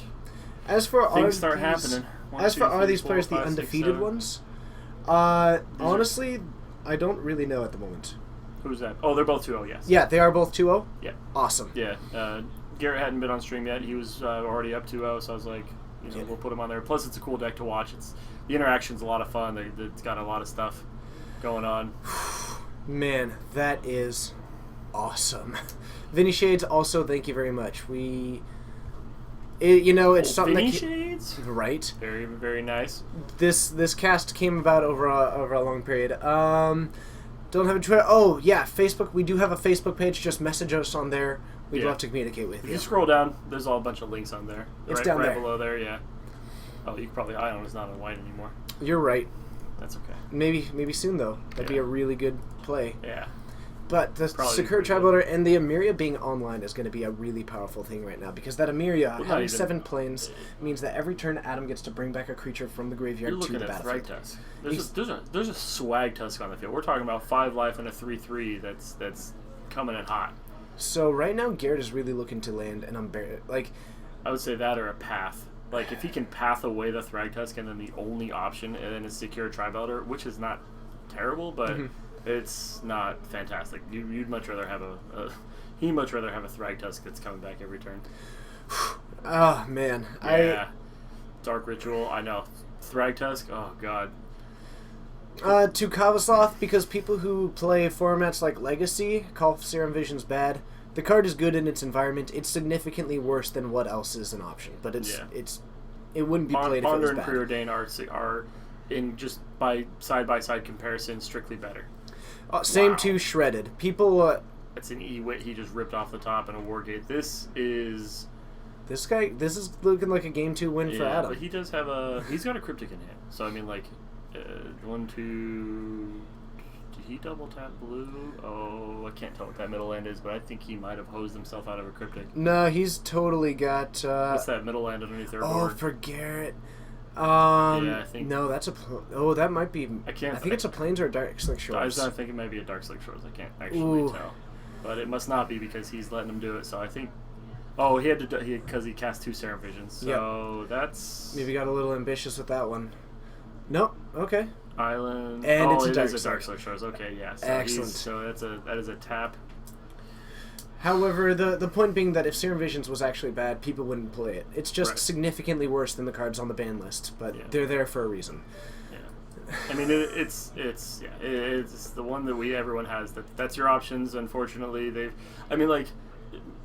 As for things start happening. Are these players the undefeated ones? Honestly, I don't really know at the moment. Who's that? Oh, they're both 2-0, yes. Yeah, they are both 2-0? Yeah. Awesome. Yeah. Garrett hadn't been on stream yet. He was already up 2-0, so I was like, we'll put him on there. Plus, it's a cool deck to watch. The interaction's a lot of fun. It's got a lot of stuff going on. Man, that is awesome. Vinny Shades, also, thank you very much. It's something Vinny that Shades? Right. Very, very nice. This cast came about over a long period. Don't have a Twitter. Oh, yeah, Facebook. We do have a Facebook page. Just message us on there. We'd love to communicate with you. If you scroll down, there's all a bunch of links on there. It's down there. Right below there, yeah. Oh, you can probably... I don't know, it's not on white anymore. You're right. That's okay. Maybe soon, though. That'd be a really good play. Yeah. But the Sakura Tri-Belter and the Emiria being online is going to be a really powerful thing right now, because that Emiria, having 7 planes, means that every turn Adam gets to bring back a creature from the graveyard to the battlefield. You're looking at Thragtusk. There's a swag tusk on the field. We're talking about 5 life and a 3/3 that's coming in hot. So right now Garrett is really looking to land an I would say that or a path. Like, if he can path away the Thragtusk and then the only option and then is secure Tri-Belter, which is not terrible, but it's not fantastic. You'd much rather have he'd much rather have a Thragtusk that's coming back every turn. Oh man. Yeah. Dark Ritual, I know. Thragtusk, oh god. To Kavasloth, because people who play formats like Legacy call Serum Visions bad. The card is good in its environment. It's significantly worse than what else is an option, but it wouldn't be played if it was Ponder and bad. Preordain are in just by side comparison strictly better. Same to Shredded. People. That's an E-Wit he just ripped off the top in a Wargate. This is looking like a game 2 win for Adam. But he does have he's got a Cryptic in hand. So I mean, like, 1, 2. Did he double tap blue? Oh, I can't tell what that middle land is, but I think he might have hosed himself out of a Cryptic. No, he's totally got. What's that middle land underneath their board? Oh, for Garrett. Yeah, I think. No, that's a. That might be. I think it's a Plains or a Dark Slick Shores. I think it might be a Dark Slick Shores. I can't actually tell, but it must not be because he's letting him do it. So I think. Oh, he had to because he cast 2 Serum Visions. So that's maybe got a little ambitious with that one. Nope. Okay. Island. And it's a Dark Slick Shores. Okay, yeah. So excellent. So that is a tap. However, the point being that if Serum Visions was actually bad, people wouldn't play it. It's just significantly worse than the cards on the ban list, but they're there for a reason. Yeah. I mean, it's the one that everyone has. That's your options. Unfortunately,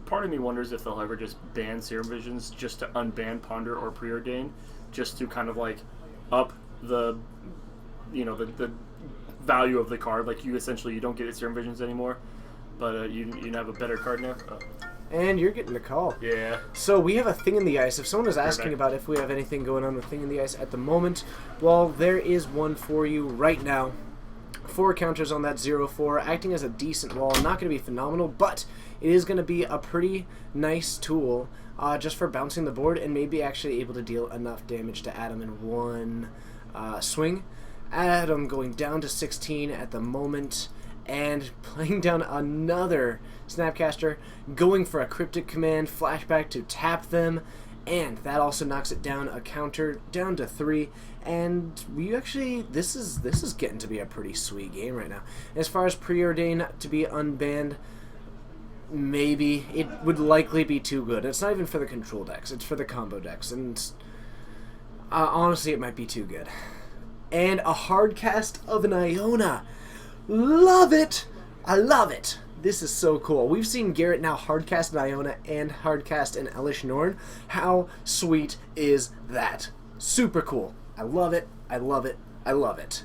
part of me wonders if they'll ever just ban Serum Visions just to unban Ponder or Preordain, just to kind of like up the the value of the card. Like you don't get Serum Visions anymore, but you have a better card now. Oh. And you're getting a call. Yeah. So we have a Thing in the Ice. If someone is asking about if we have anything going on with Thing in the Ice at the moment, well, there is one for you right now. 4 counters on that 0-4, acting as a decent wall. Not going to be phenomenal, but it is going to be a pretty nice tool just for bouncing the board and maybe actually able to deal enough damage to Adam in one swing. Adam going down to 16 at the moment and playing down another Snapcaster, going for a Cryptic Command, flashback to tap them, and that also knocks it down a counter down to 3. And we actually, this is getting to be a pretty sweet game right now. As far as Preordain to be unbanned, maybe it would likely be too good. It's not even for the control decks; it's for the combo decks, and honestly, it might be too good. And a hard cast of an Iona, love it! I love it. This is so cool. We've seen Garrett now hardcast an Iona and hardcast an Elish Norn. How sweet is that? Super cool. I love it. I love it. I love it.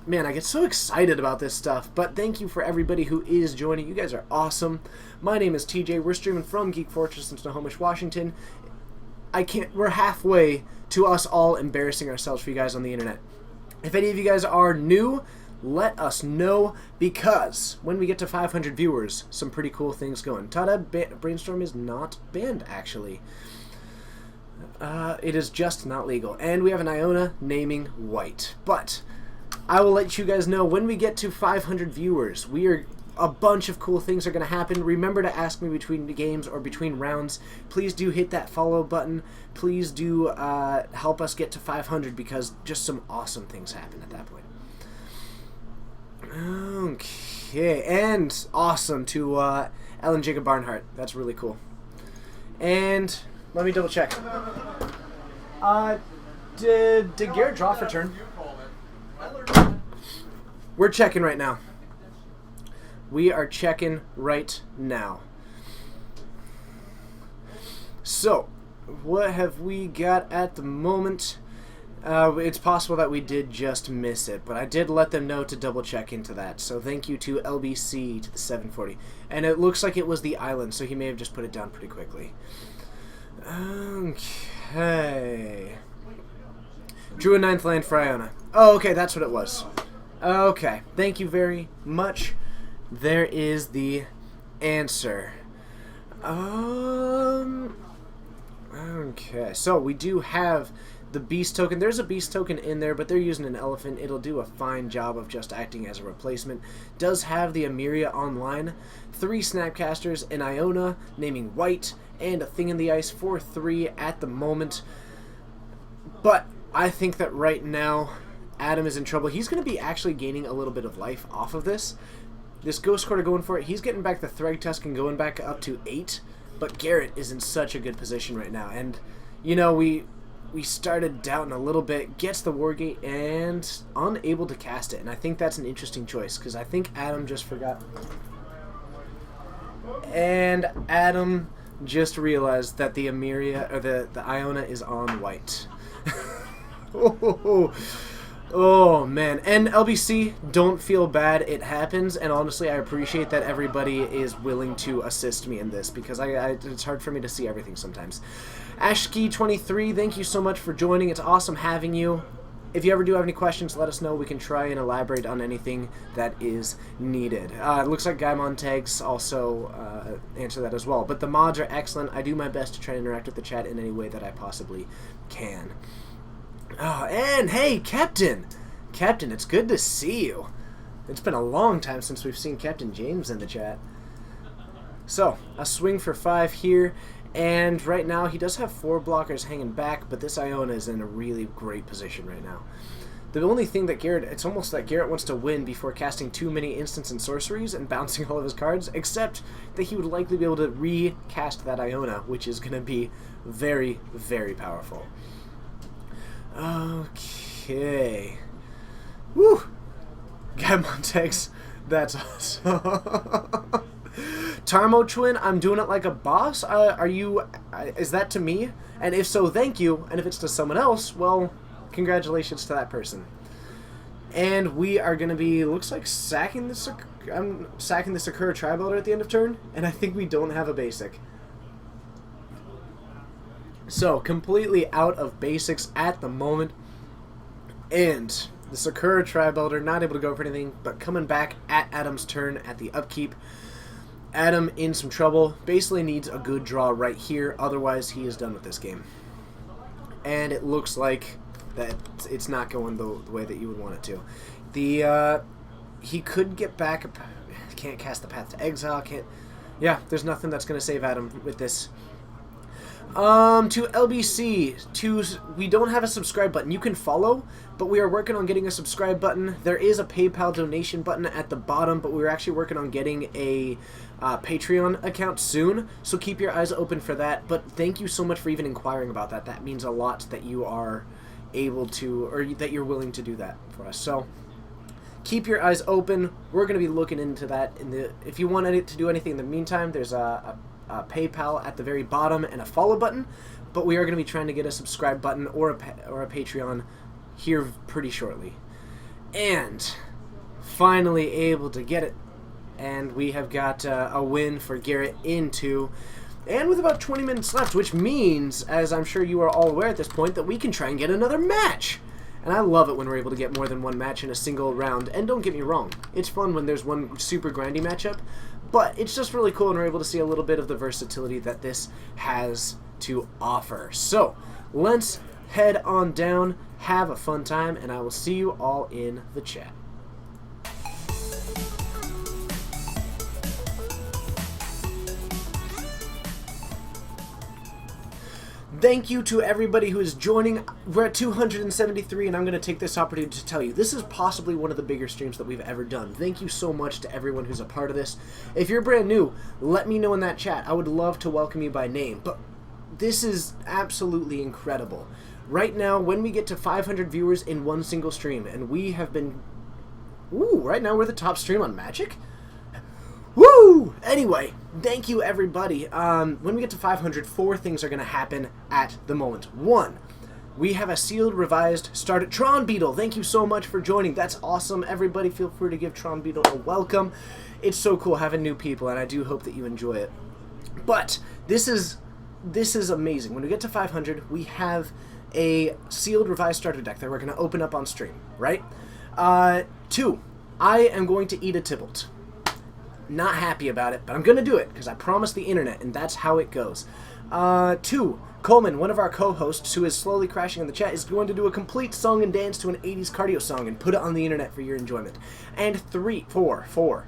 Man, I get so excited about this stuff, but thank you for everybody who is joining. You guys are awesome. My name is TJ. We're streaming from Geek Fortress in Snohomish, Washington. We're halfway to us all embarrassing ourselves for you guys on the internet. If any of you guys are new, let us know, because when we get to 500 viewers, some pretty cool things going. Tada Brainstorm is not banned, actually. It is just not legal. And we have an Iona naming White. But I will let you guys know when we get to 500 viewers. A bunch of cool things are going to happen. Remember to ask me between the games or between rounds. Please do hit that follow button. Please do help us get to 500, because just some awesome things happen at that point. Okay, and awesome to Ellen Jacob Barnhart. That's really cool. And let me double check. Did Garrett draw for turn? We're checking right now. We are checking right now. So, what have we got at the moment? It's possible that we did just miss it, but I did let them know to double check into that. So thank you to LBC to the 740. And it looks like it was the island, so he may have just put it down pretty quickly. Okay. Drew a 9th land for Iona. Oh, okay, that's what it was. Okay, thank you very much. There is the answer. Okay, so we do have the beast token. There's a beast token in there, but they're using an elephant. It'll do a fine job of just acting as a replacement. Does have the Emiria online. 3 Snapcasters, an Iona naming White, and a Thing in the Ice for 3 at the moment. But I think that right now Adam is in trouble. He's going to be actually gaining a little bit of life off of this. This Ghost Quarter going for it. He's getting back the Thragtusk and going back up to 8. But Garrett is in such a good position right now. And, you know, we started doubting a little bit. Gets the Wargate and unable to cast it. And I think that's an interesting choice, because I think Adam just forgot. And Adam just realized that the Emiria, or the Iona is on White. Oh, man. And LBC, don't feel bad. It happens, and honestly, I appreciate that everybody is willing to assist me in this, because it's hard for me to see everything sometimes. Ashki23, thank you so much for joining. It's awesome having you. If you ever do have any questions, let us know. We can try and elaborate on anything that is needed. It looks like Guy Montagues also answered that as well. But the mods are excellent. I do my best to try and interact with the chat in any way that I possibly can. Oh, and hey, Captain! Captain, it's good to see you. It's been a long time since we've seen Captain James in the chat. So, a swing for 5 here, and right now he does have 4 blockers hanging back, but this Iona is in a really great position right now. The only thing that it's almost like Garrett wants to win before casting too many instants and sorceries and bouncing all of his cards, except that he would likely be able to recast that Iona, which is going to be very, very powerful. Okay. Woo! Guy Montex, that's awesome. Tarmo Twin, I'm doing it like a boss. Is that to me? And if so, thank you. And if it's to someone else, well, congratulations to that person. And we are going to be, looks like, sacking the Sakura Tri-Belter at the end of turn, and I think we don't have a basic. So, completely out of basics at the moment. And the Sakura Tri-Belter not able to go for anything, but coming back at Adam's turn at the upkeep. Adam in some trouble. Basically needs a good draw right here, otherwise he is done with this game. And it looks like that it's not going the way that you would want it to. He could get back. Can't cast the Path to Exile. Can't. Yeah, there's nothing that's going to save Adam with this. To LBC, we don't have a subscribe button. You can follow, but we are working on getting a subscribe button. There is a PayPal donation button at the bottom, but we're actually working on getting a Patreon account soon, so keep your eyes open for that. But thank you so much for even inquiring about that. That means a lot that you are able to, or that you're willing to do that for us. So keep your eyes open. We're going to be looking into that. If you want to do anything in the meantime, there's a PayPal at the very bottom and a follow button, but we are going to be trying to get a subscribe button or a Patreon here pretty shortly. And finally able to get it, and we have got a win for Garrett in 2, and with about 20 minutes left, which means, as I'm sure you are all aware at this point, that we can try and get another match. And I love it when we're able to get more than one match in a single round. And don't get me wrong, it's fun when there's one super grindy matchup, but it's just really cool and we're able to see a little bit of the versatility that this has to offer. So, let's head on down, have a fun time, and I will see you all in the chat. Thank you to everybody who is joining. We're at 273, and I'm going to take this opportunity to tell you, this is possibly one of the bigger streams that we've ever done. Thank you so much to everyone who's a part of this. If you're brand new, let me know in that chat. I would love to welcome you by name, but this is absolutely incredible. Right now, when we get to 500 viewers in one single stream, and we have been... Ooh, right now we're the top stream on Magic? Woo! Anyway, thank you everybody. When we get to 500, 4 things are going to happen at the moment. 1, we have a sealed, revised, started Tron Beetle. Thank you so much for joining. That's awesome. Everybody feel free to give Tron Beetle a welcome. It's so cool having new people, and I do hope that you enjoy it. But this is amazing. When we get to 500, we have a sealed, revised starter deck that we're going to open up on stream, right? 2, I am going to eat a Tibalt. Not happy about it, but I'm going to do it because I promised the internet, and that's how it goes. 2, Coleman, one of our co-hosts who is slowly crashing in the chat, is going to do a complete song and dance to an 80s cardio song and put it on the internet for your enjoyment. And 4,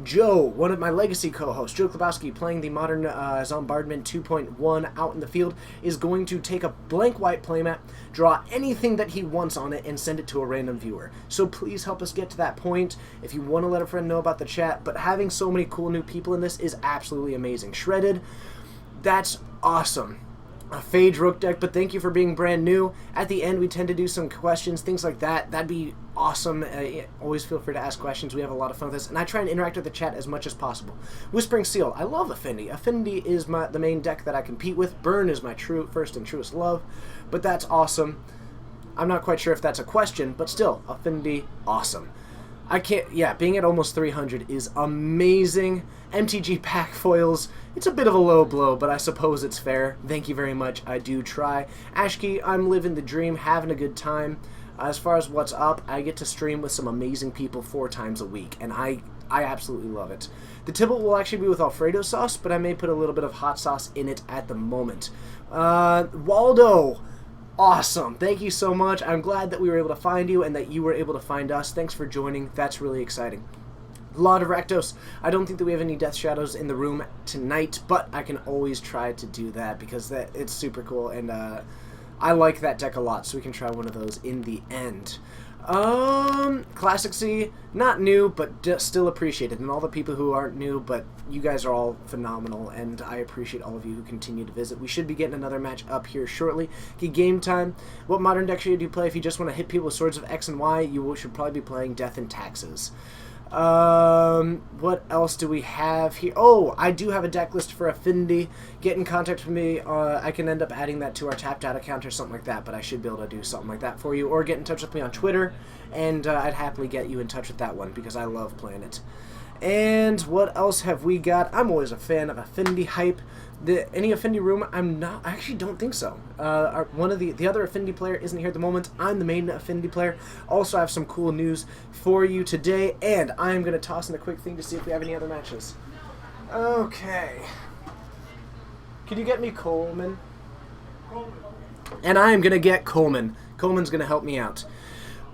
Joe, one of my legacy co-hosts, Joe Klabowski, playing the modern Zombardment 2.1 out in the field, is going to take a blank white playmat, draw anything that he wants on it, and send it to a random viewer. So please help us get to that point if you want to let a friend know about the chat. But having so many cool new people in this is absolutely amazing. Shredded, that's awesome. A Phage Rook deck, but thank you for being brand new. At the end, we tend to do some questions, things like that. That'd be awesome. Always feel free to ask questions. We have a lot of fun with this, and I try and interact with the chat as much as possible. Whispering Seal, I love Affinity. Affinity is the main deck that I compete with. Burn is my first and truest love, but that's awesome. I'm not quite sure if that's a question, but still, Affinity, awesome. Being at almost 300 is amazing. MTG pack foils, it's a bit of a low blow, but I suppose it's fair. Thank you very much, I do try. Ashkey, I'm living the dream, having a good time. As far as what's up, I get to stream with some amazing people 4 times a week, and I absolutely love it. The Tibalt will actually be with Alfredo sauce, but I may put a little bit of hot sauce in it at the moment. Waldo, awesome. Thank you so much. I'm glad that we were able to find you and that you were able to find us. Thanks for joining. That's really exciting. Lord of Rakdos, I don't think that we have any Death Shadows in the room tonight, but I can always try to do that because it's super cool, and I like that deck a lot, so we can try one of those in the end. Classic Z, not new, but still appreciated, and all the people who aren't new, but you guys are all phenomenal, and I appreciate all of you who continue to visit. We should be getting another match up here shortly. Okay, game time. What modern deck should you play if you just want to hit people with Swords of X and Y? You should probably be playing Death and Taxes. What else do we have here? Oh, I do have a deck list for Affinity. Get in contact with me. I can end up adding that to our Tapped Out account or something like that, but I should be able to do something like that for you. Or get in touch with me on Twitter, and I'd happily get you in touch with that one because I love playing it. And what else have we got? I'm always a fan of Affinity hype. Any Affinity room? I actually don't think so. One of the other Affinity player isn't here at the moment. I'm the main Affinity player. Also, I have some cool news for you today, and I'm going to toss in a quick thing to see if we have any other matches. Okay. Could you get me Coleman? And I am going to get Coleman. Coleman's going to help me out.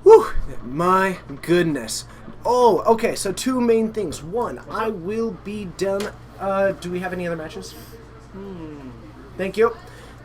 Whew, my goodness. Oh, okay, so two main things. One, I will be done. Do we have any other matches? Thank you.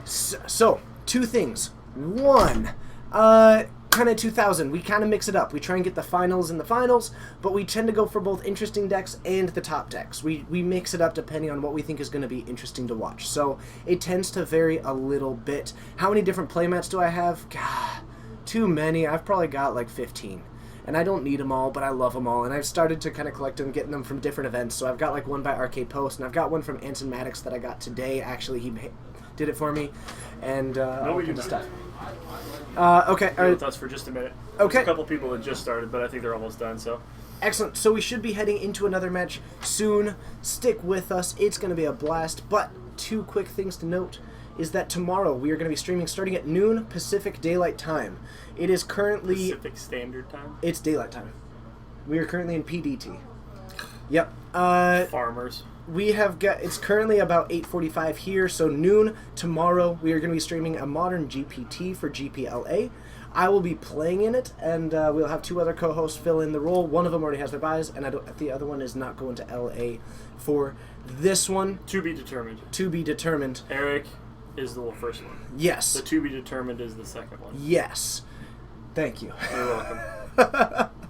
So, two things. One, kind of 2000. We kind of mix it up. We try and get the finals in the finals, but we tend to go for both interesting decks and the top decks. We mix it up depending on what we think is going to be interesting to watch. So, it tends to vary a little bit. How many different playmats do I have? God, too many. I've probably got like 15. And I don't need them all, but I love them all. And I've started to kind of collect them, getting them from different events. So I've got like one by Arcade Post, and I've got one from Anson Maddox that I got today. Actually, he did it for me. And all kinds of stuff. Okay. Be with us for just a minute. Okay. There's a couple people that just started, but I think they're almost done, so. Excellent. So we should be heading into another match soon. Stick with us. It's going to be a blast. But two quick things to note is that tomorrow we are going to be streaming starting at noon Pacific Daylight Time. It is currently... Pacific Standard Time? It's Daylight Time. We are currently in PDT. Yep. Farmers. We have got... It's currently about 8:45 here, so noon tomorrow we are going to be streaming a modern GPT for GPLA. I will be playing in it, and we'll have two other co-hosts fill in the role. One of them already has their buys, and the other one is not going to LA for this one. To be determined. To be determined. Eric is the first one. Yes. The to be determined is the second one. Yes. Thank you. You're welcome.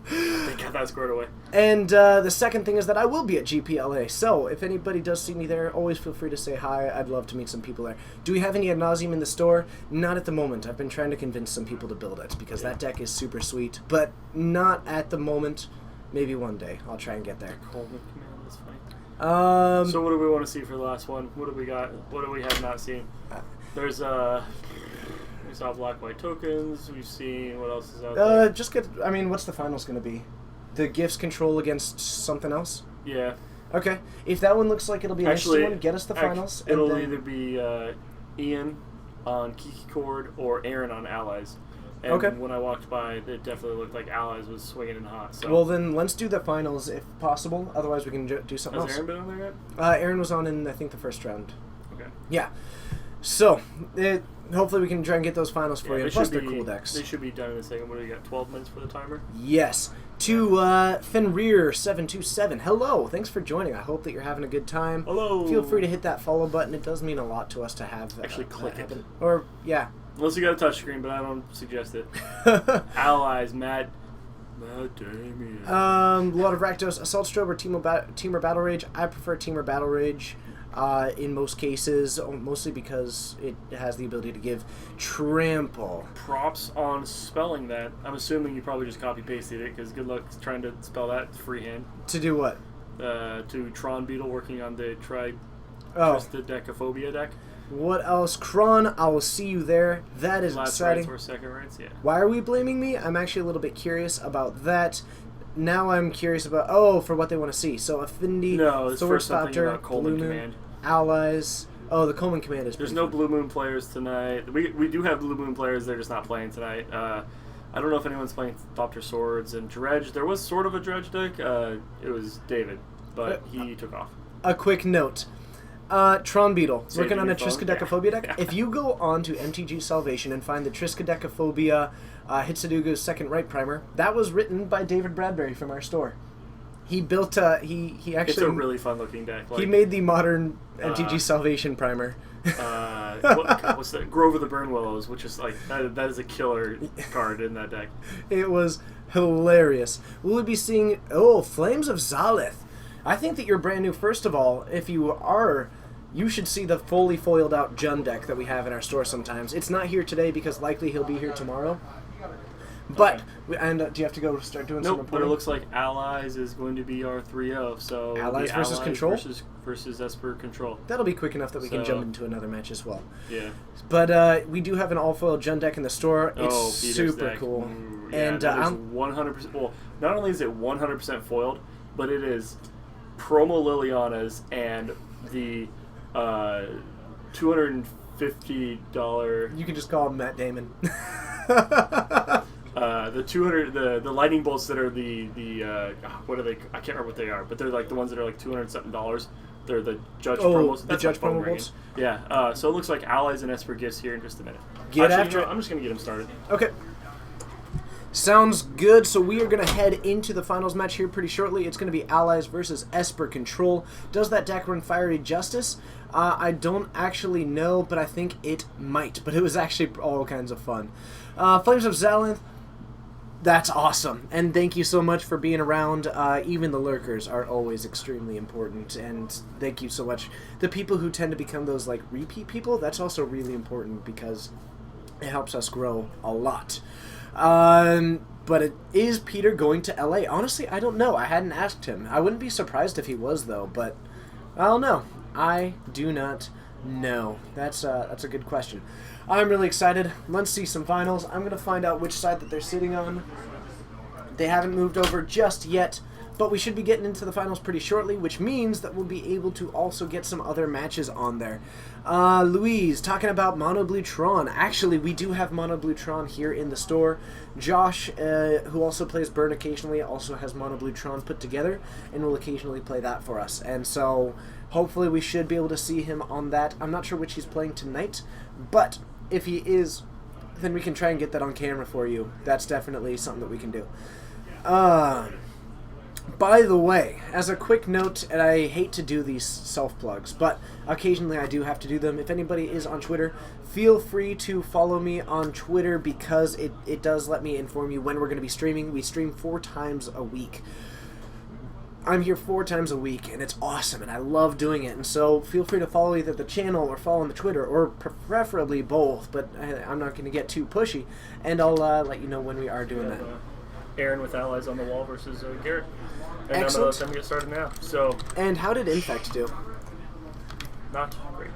They got that squared away. And the second thing is that I will be at GPLA, so if anybody does see me there, always feel free to say hi. I'd love to meet some people there. Do we have any Ad Nauseam in the store? Not at the moment. I've been trying to convince some people to build it, because that deck is super sweet, but not at the moment. Maybe one day. I'll try and get there. Coleman Command is funny. So what do we want to see for the last one? What do we got? What do we have not seen? There's we saw black white tokens. We've seen what else is out there. Just get. I mean, what's the finals going to be? The gifts control against something else. Yeah. Okay. If that one looks like it'll be an interesting one, get us the finals. It'll and then... either be Ian on Kiki Cord or Aaron on Allies. And okay. when I walked by, it definitely looked like Allies was swinging in hot. So. Well, then let's do the finals if possible. Otherwise, we can do something else. Has Aaron been on there yet? Aaron was on in, I think, the first round. Okay. Yeah. So, hopefully we can try and get those finals for you. Plus, they're cool decks. They should be done in a second. What do you got? 12 minutes for the timer? Yes. To Fenrir727. Hello. Thanks for joining. I hope that you're having a good time. Hello. Feel free to hit that follow button. It does mean a lot to us to have actually click it. happen. Or, yeah. Unless you got a touchscreen, but I don't suggest it. Allies, Matt Damien. Lot of Rakdos, Assault Strobe, or Teamer Battle Rage. I prefer Teamer Battle Rage in most cases, mostly because it has the ability to give Trample. Props on spelling that. I'm assuming you probably just copy-pasted it, because good luck trying to spell that freehand. To do what? To Tron Beetle working on the Triskidecaphobia deck. What else? Kron, I will see you there. That is Last exciting. rights or second rights, yeah. Why are we blaming me? I'm actually a little bit curious about that. Now I'm curious about, for what they want to see. So Affinity, no, it's Sword first something Spectre, about Coleman Blue Moon, Command. Allies. Oh, the Coleman Command is There's pretty no fun. Blue Moon players tonight. We do have Blue Moon players, they're just not playing tonight. I don't know if anyone's playing Thopter Swords and Dredge. There was sort of a Dredge deck. It was David, but he took off. A quick note. Tron Beetle, Saving working on a your phone? Triskaidekaphobia deck. Yeah. If you go on to MTG Salvation and find the Triskaidekaphobia Hitsudugu's Second Right Primer, that was written by David Bradbury from our store. He built, he actually... It's a really fun looking deck. Like, he made the modern MTG Salvation Primer. what's that? Grove of the Burn Willows, which is like, that is a killer card in that deck. It was hilarious. We'll be seeing, Flames of Zalith. I think that you're brand new. First of all, if you are, you should see the fully foiled out Jund deck that we have in our store sometimes. It's not here today because likely he'll be here tomorrow. But and do you have to go start doing some Nope, reporting? but it looks like Allies is going to be our 3-0. So it'll Allies be versus Control? versus Esper Control. That'll be quick enough that we can So- jump into another match as well. Yeah. But we do have an all-foil Jund deck in the store. It's Peter's super deck. cool. Ooh, And that is I'm 100%. Well, not only is it 100% foiled, but it is promo Liliana's and the $250. you can just call him Matt Damon. The 200 the lightning bolts that are the what are they? I can't remember what they are, but they're like the ones that are like $200 something. They're the judge promos. the That's judge my phone promo ringing. bolts? Yeah. So it looks like Allies and Esper gifts here in just a minute. Get Actually, after it. I'm just gonna get them started. Okay. Sounds good. So we are going to head into the finals match here pretty shortly. It's going to be Allies versus Esper Control. Does that deck run Fiery Justice? I don't actually know, but I think it might. But it was actually all kinds of fun. Flames of Zalanth, that's awesome. And thank you so much for being around. Even the lurkers are always extremely important. And thank you so much. The people who tend to become those like repeat people, that's also really important because it helps us grow a lot. But is Peter going to LA? Honestly, I don't know. I hadn't asked him. I wouldn't be surprised if he was, though, but I don't know. I do not know. That's a good question. I'm really excited. Let's see some finals. I'm going to find out which side that they're sitting on. They haven't moved over just yet, but we should be getting into the finals pretty shortly, which means that we'll be able to also get some other matches on there. Louise, talking about Mono Blue Tron. Actually, we do have Mono Blue Tron here in the store. Josh, who also plays Burn occasionally, also has Mono Blue Tron put together and will occasionally play that for us. And so, hopefully we should be able to see him on that. I'm not sure which he's playing tonight, but if he is, then we can try and get that on camera for you. That's definitely something that we can do. By the way, as a quick note, and I hate to do these self-plugs, but occasionally I do have to do them. If anybody is on Twitter, feel free to follow me on Twitter because it does let me inform you when we're going to be streaming. We stream 4 times a week. I'm here 4 times a week, and it's awesome, and I love doing it. And so feel free to follow either the channel or follow the Twitter, or preferably both, but I'm not going to get too pushy, and I'll let you know when we are doing that. Aaron with Allies on the wall versus Garrett. And Excellent. I'm going to let them get started now. So, And how did Infect do? not great.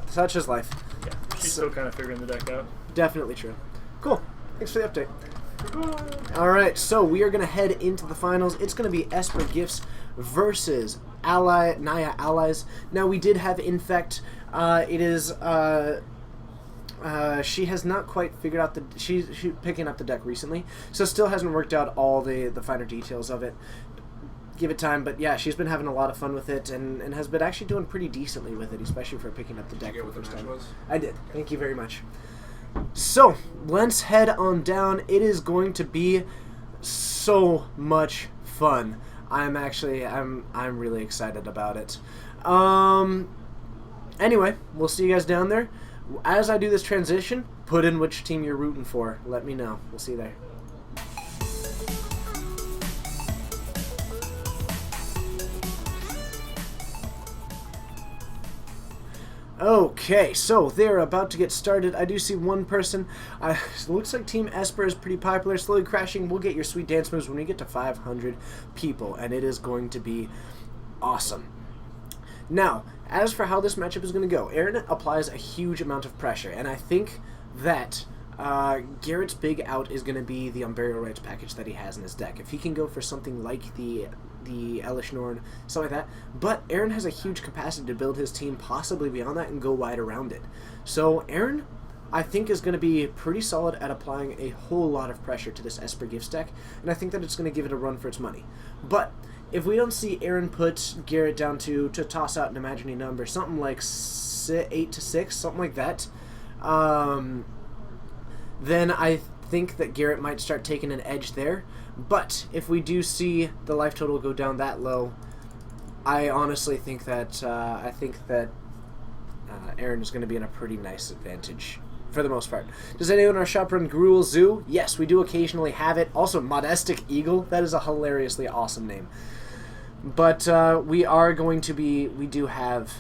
Such is life. Yeah, she's still kind of figuring the deck out. Definitely true. Cool. Thanks for the update. Alright, so we are going to head into the finals. It's going to be Esper Gifts versus Naya Allies. Now, we did have Infect. It is... she has not quite figured out she's picking up the deck recently, so still hasn't worked out all the finer details of it. Give it time, but yeah, she's been having a lot of fun with it and has been actually doing pretty decently with it, especially for picking up the deck Did you for get the what first the time. match was? I did. Thank you very much. So let's head on down. It is going to be so much fun. I'm really excited about it. Anyway, we'll see you guys down there. As I do this transition, put in which team you're rooting for. Let me know. We'll see you there. Okay, so they're about to get started. I do see one person. It looks like Team Esper is pretty popular, slowly crashing. We'll get your sweet dance moves when we get to 500 people, and it is going to be awesome. Now, as for how this matchup is going to go, Aaron applies a huge amount of pressure, and I think that Garrett's big out is going to be the Unburial Rights package that he has in his deck. If he can go for something like the Elish Norn, something like that. But Aaron has a huge capacity to build his team possibly beyond that and go wide around it. So Aaron, I think, is going to be pretty solid at applying a whole lot of pressure to this Esper Gifts deck, and I think that it's going to give it a run for its money. But if we don't see Aaron put Garrett down to toss out an imaginary number, something like 8 to 6, something like that, then I think that Garrett might start taking an edge there. But if we do see the life total go down that low, I honestly think that Aaron is going to be in a pretty nice advantage for the most part. Does anyone in our shop run Gruul Zoo? Yes, we do occasionally have it. Also, Modestic Eagle. That is a hilariously awesome name. But we do have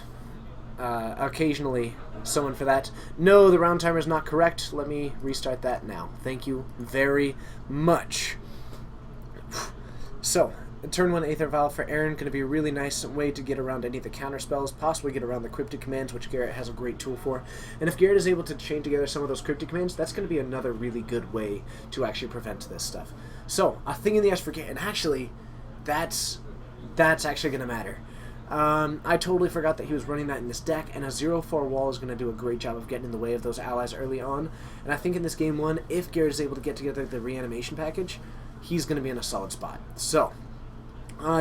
occasionally someone for that. No, the round timer is not correct. Let me restart that now. Thank you very much. So, turn 1 Aether Vial for Aaron, going to be a really nice way to get around any of the counter spells, possibly get around the Cryptic Commands, which Garrett has a great tool for. And if Garrett is able to chain together some of those Cryptic Commands, that's going to be another really good way to actually prevent this stuff. So, a Thing in the Ice for Garrett, and actually, that's actually going to matter. I totally forgot that he was running that in this deck, and a 0-4 wall is going to do a great job of getting in the way of those allies early on. And I think in this game 1, if Garrett is able to get together the reanimation package, he's going to be in a solid spot. So,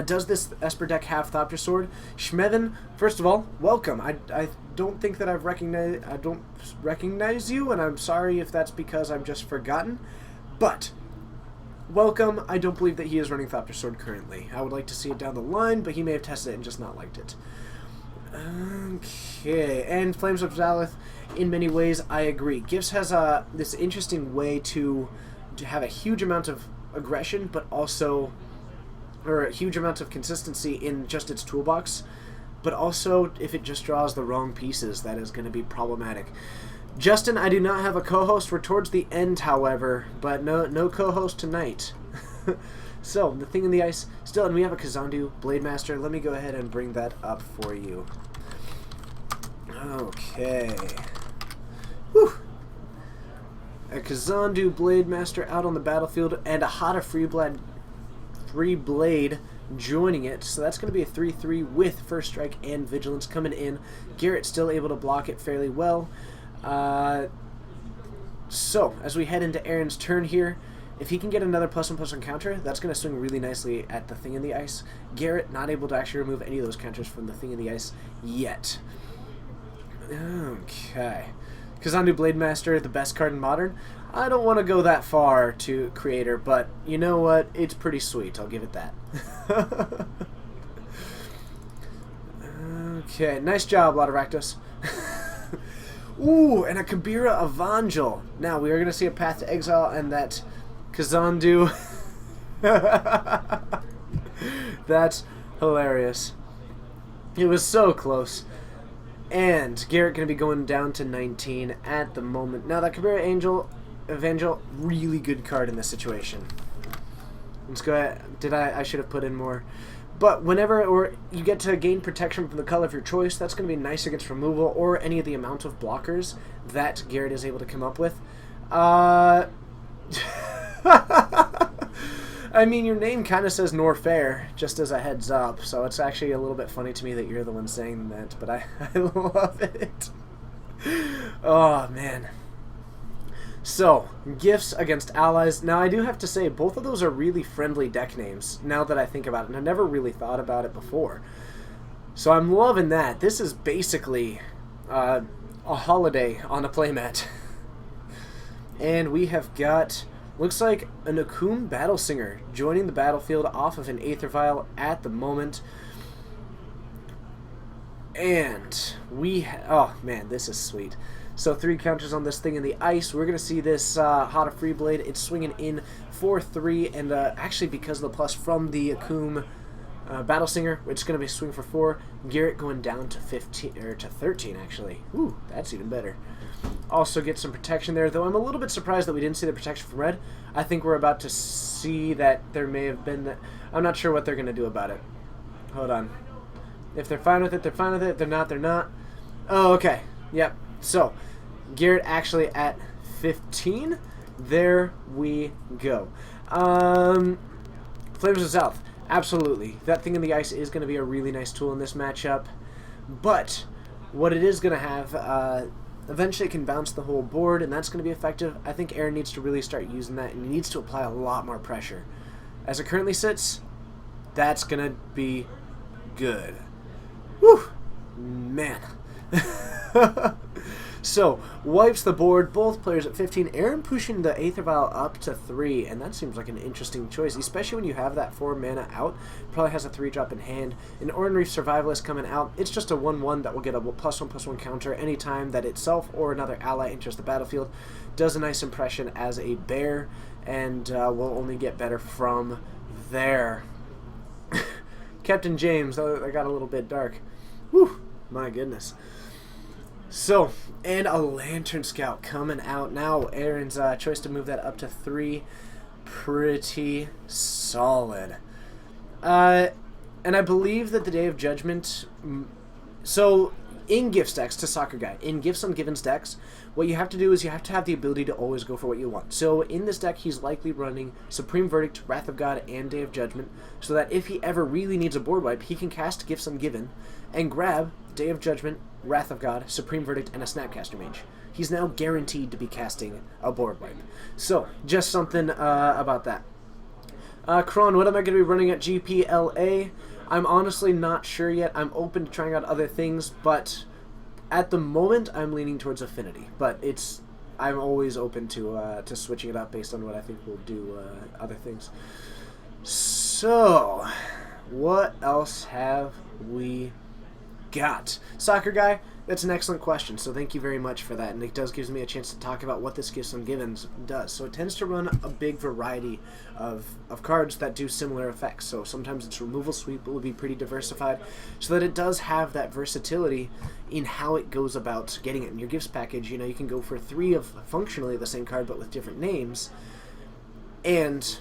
does this Esper deck have Thopter Sword? Schmevin, first of all, welcome. I don't think that I don't recognize you, and I'm sorry if that's because I've just forgotten. But welcome. I don't believe that he is running Thopter Sword currently. I would like to see it down the line, but he may have tested it and just not liked it. Okay, and Flames of Zalith, in many ways, I agree. Gifts has this interesting way to have a huge amount of aggression, but also, or a huge amount of consistency in just its toolbox, but also if it just draws the wrong pieces, that is going to be problematic. Justin, I do not have a co-host. We're towards the end, however, but no co-host tonight. So, the Thing in the Ice, still, and we have a Kazandu Blade Master. Let me go ahead and bring that up for you. Okay. Whew. A Kazandu Blade Master out on the battlefield, and a Hada Free Blade joining it. So that's going to be a 3-3 with First Strike and Vigilance coming in. Garrett still able to block it fairly well. So, as we head into Aaron's turn here, if he can get another +1/+1 counter, that's going to swing really nicely at the Thing in the Ice. Garrett not able to actually remove any of those counters from the Thing in the Ice yet. Okay. Kazandu Blade Master, the best card in Modern. I don't want to go that far to Creator, but you know what? It's pretty sweet. I'll give it that. Okay, nice job, Lodoraktos. Ooh, and a Kabira Evangel. Now, we are going to see a Path to Exile and that Kazandu. That's hilarious. It was so close. And Garrett going to be going down to 19 at the moment. Now, that Kabira Evangel, really good card in this situation. Let's go ahead. I should have put in more. But whenever you get to gain protection from the color of your choice, that's going to be nice against removal or any of the amount of blockers that Garrett is able to come up with. I mean, your name kind of says Norfair, just as a heads up, so it's actually a little bit funny to me that you're the one saying that, but I love it. Oh, man. So, gifts against allies. Now, I do have to say, both of those are really friendly deck names, now that I think about it, and I never really thought about it before. So I'm loving that. This is basically a holiday on a playmat. And we have got, looks like, an Akum Battle Singer joining the battlefield off of an Aether Vial at the moment. And oh man, this is sweet. So 3 counters on this Thing in the Ice. We're going to see this Hada Free Blade. It's swinging in 4-3, and actually because of the plus from the Akum Battle Singer, it's going to be swing for 4. Garrett going down to 15 or to 13 actually. Ooh, that's even better. Also get some protection there, though I'm a little bit surprised that we didn't see the protection from red. I think we're about to see that there may have been that. I'm not sure what they're going to do about it. Hold on. If they're fine with it, they're fine with it. If they're not, they're not. Oh, okay. Yep. So, Garrett actually at 15. There we go. Flavors of the South. Absolutely. That Thing in the Ice is going to be a really nice tool in this matchup. But what it is going to have, eventually it can bounce the whole board, and that's going to be effective. I think Aaron needs to really start using that, and he needs to apply a lot more pressure. As it currently sits, that's going to be good. Whew! Man. So, wipes the board, both players at 15. Aaron pushing the Aether Vial up to 3, and that seems like an interesting choice, especially when you have that 4 mana out. Probably has a 3-drop in hand. An Oran Reef Survivalist coming out. It's just a 1/1 that will get a +1/+1 counter anytime that itself or another ally enters the battlefield. Does a nice impression as a bear, and will only get better from there. Captain James, that got a little bit dark. Whew, my goodness. So, and a Lantern Scout coming out now. Aaron's choice to move that up to 3. Pretty solid. And I believe that the Day of Judgment... So, in gift stacks, to Soccer Guy, in Gifts Ungiven stacks, what you have to do is you have to have the ability to always go for what you want. So, in this deck, he's likely running Supreme Verdict, Wrath of God, and Day of Judgment, so that if he ever really needs a board wipe, he can cast Gifts Ungiven and grab Day of Judgment, Wrath of God, Supreme Verdict, and a Snapcaster Mage. He's now guaranteed to be casting a board wipe. So, just something about that. Kron, what am I going to be running at GPLA? I'm honestly not sure yet. I'm open to trying out other things, but at the moment, I'm leaning towards Affinity. But I'm always open to switching it up based on what I think will do other things. So, what else have we got? Soccer Guy, that's an excellent question, so thank you very much for that, and it does give me a chance to talk about what this Gifts Ungiven does. So it tends to run a big variety of cards that do similar effects. So sometimes its removal sweep will be pretty diversified, so that it does have that versatility in how it goes about getting it. In your gifts package, you can go for 3 of functionally the same card but with different names, and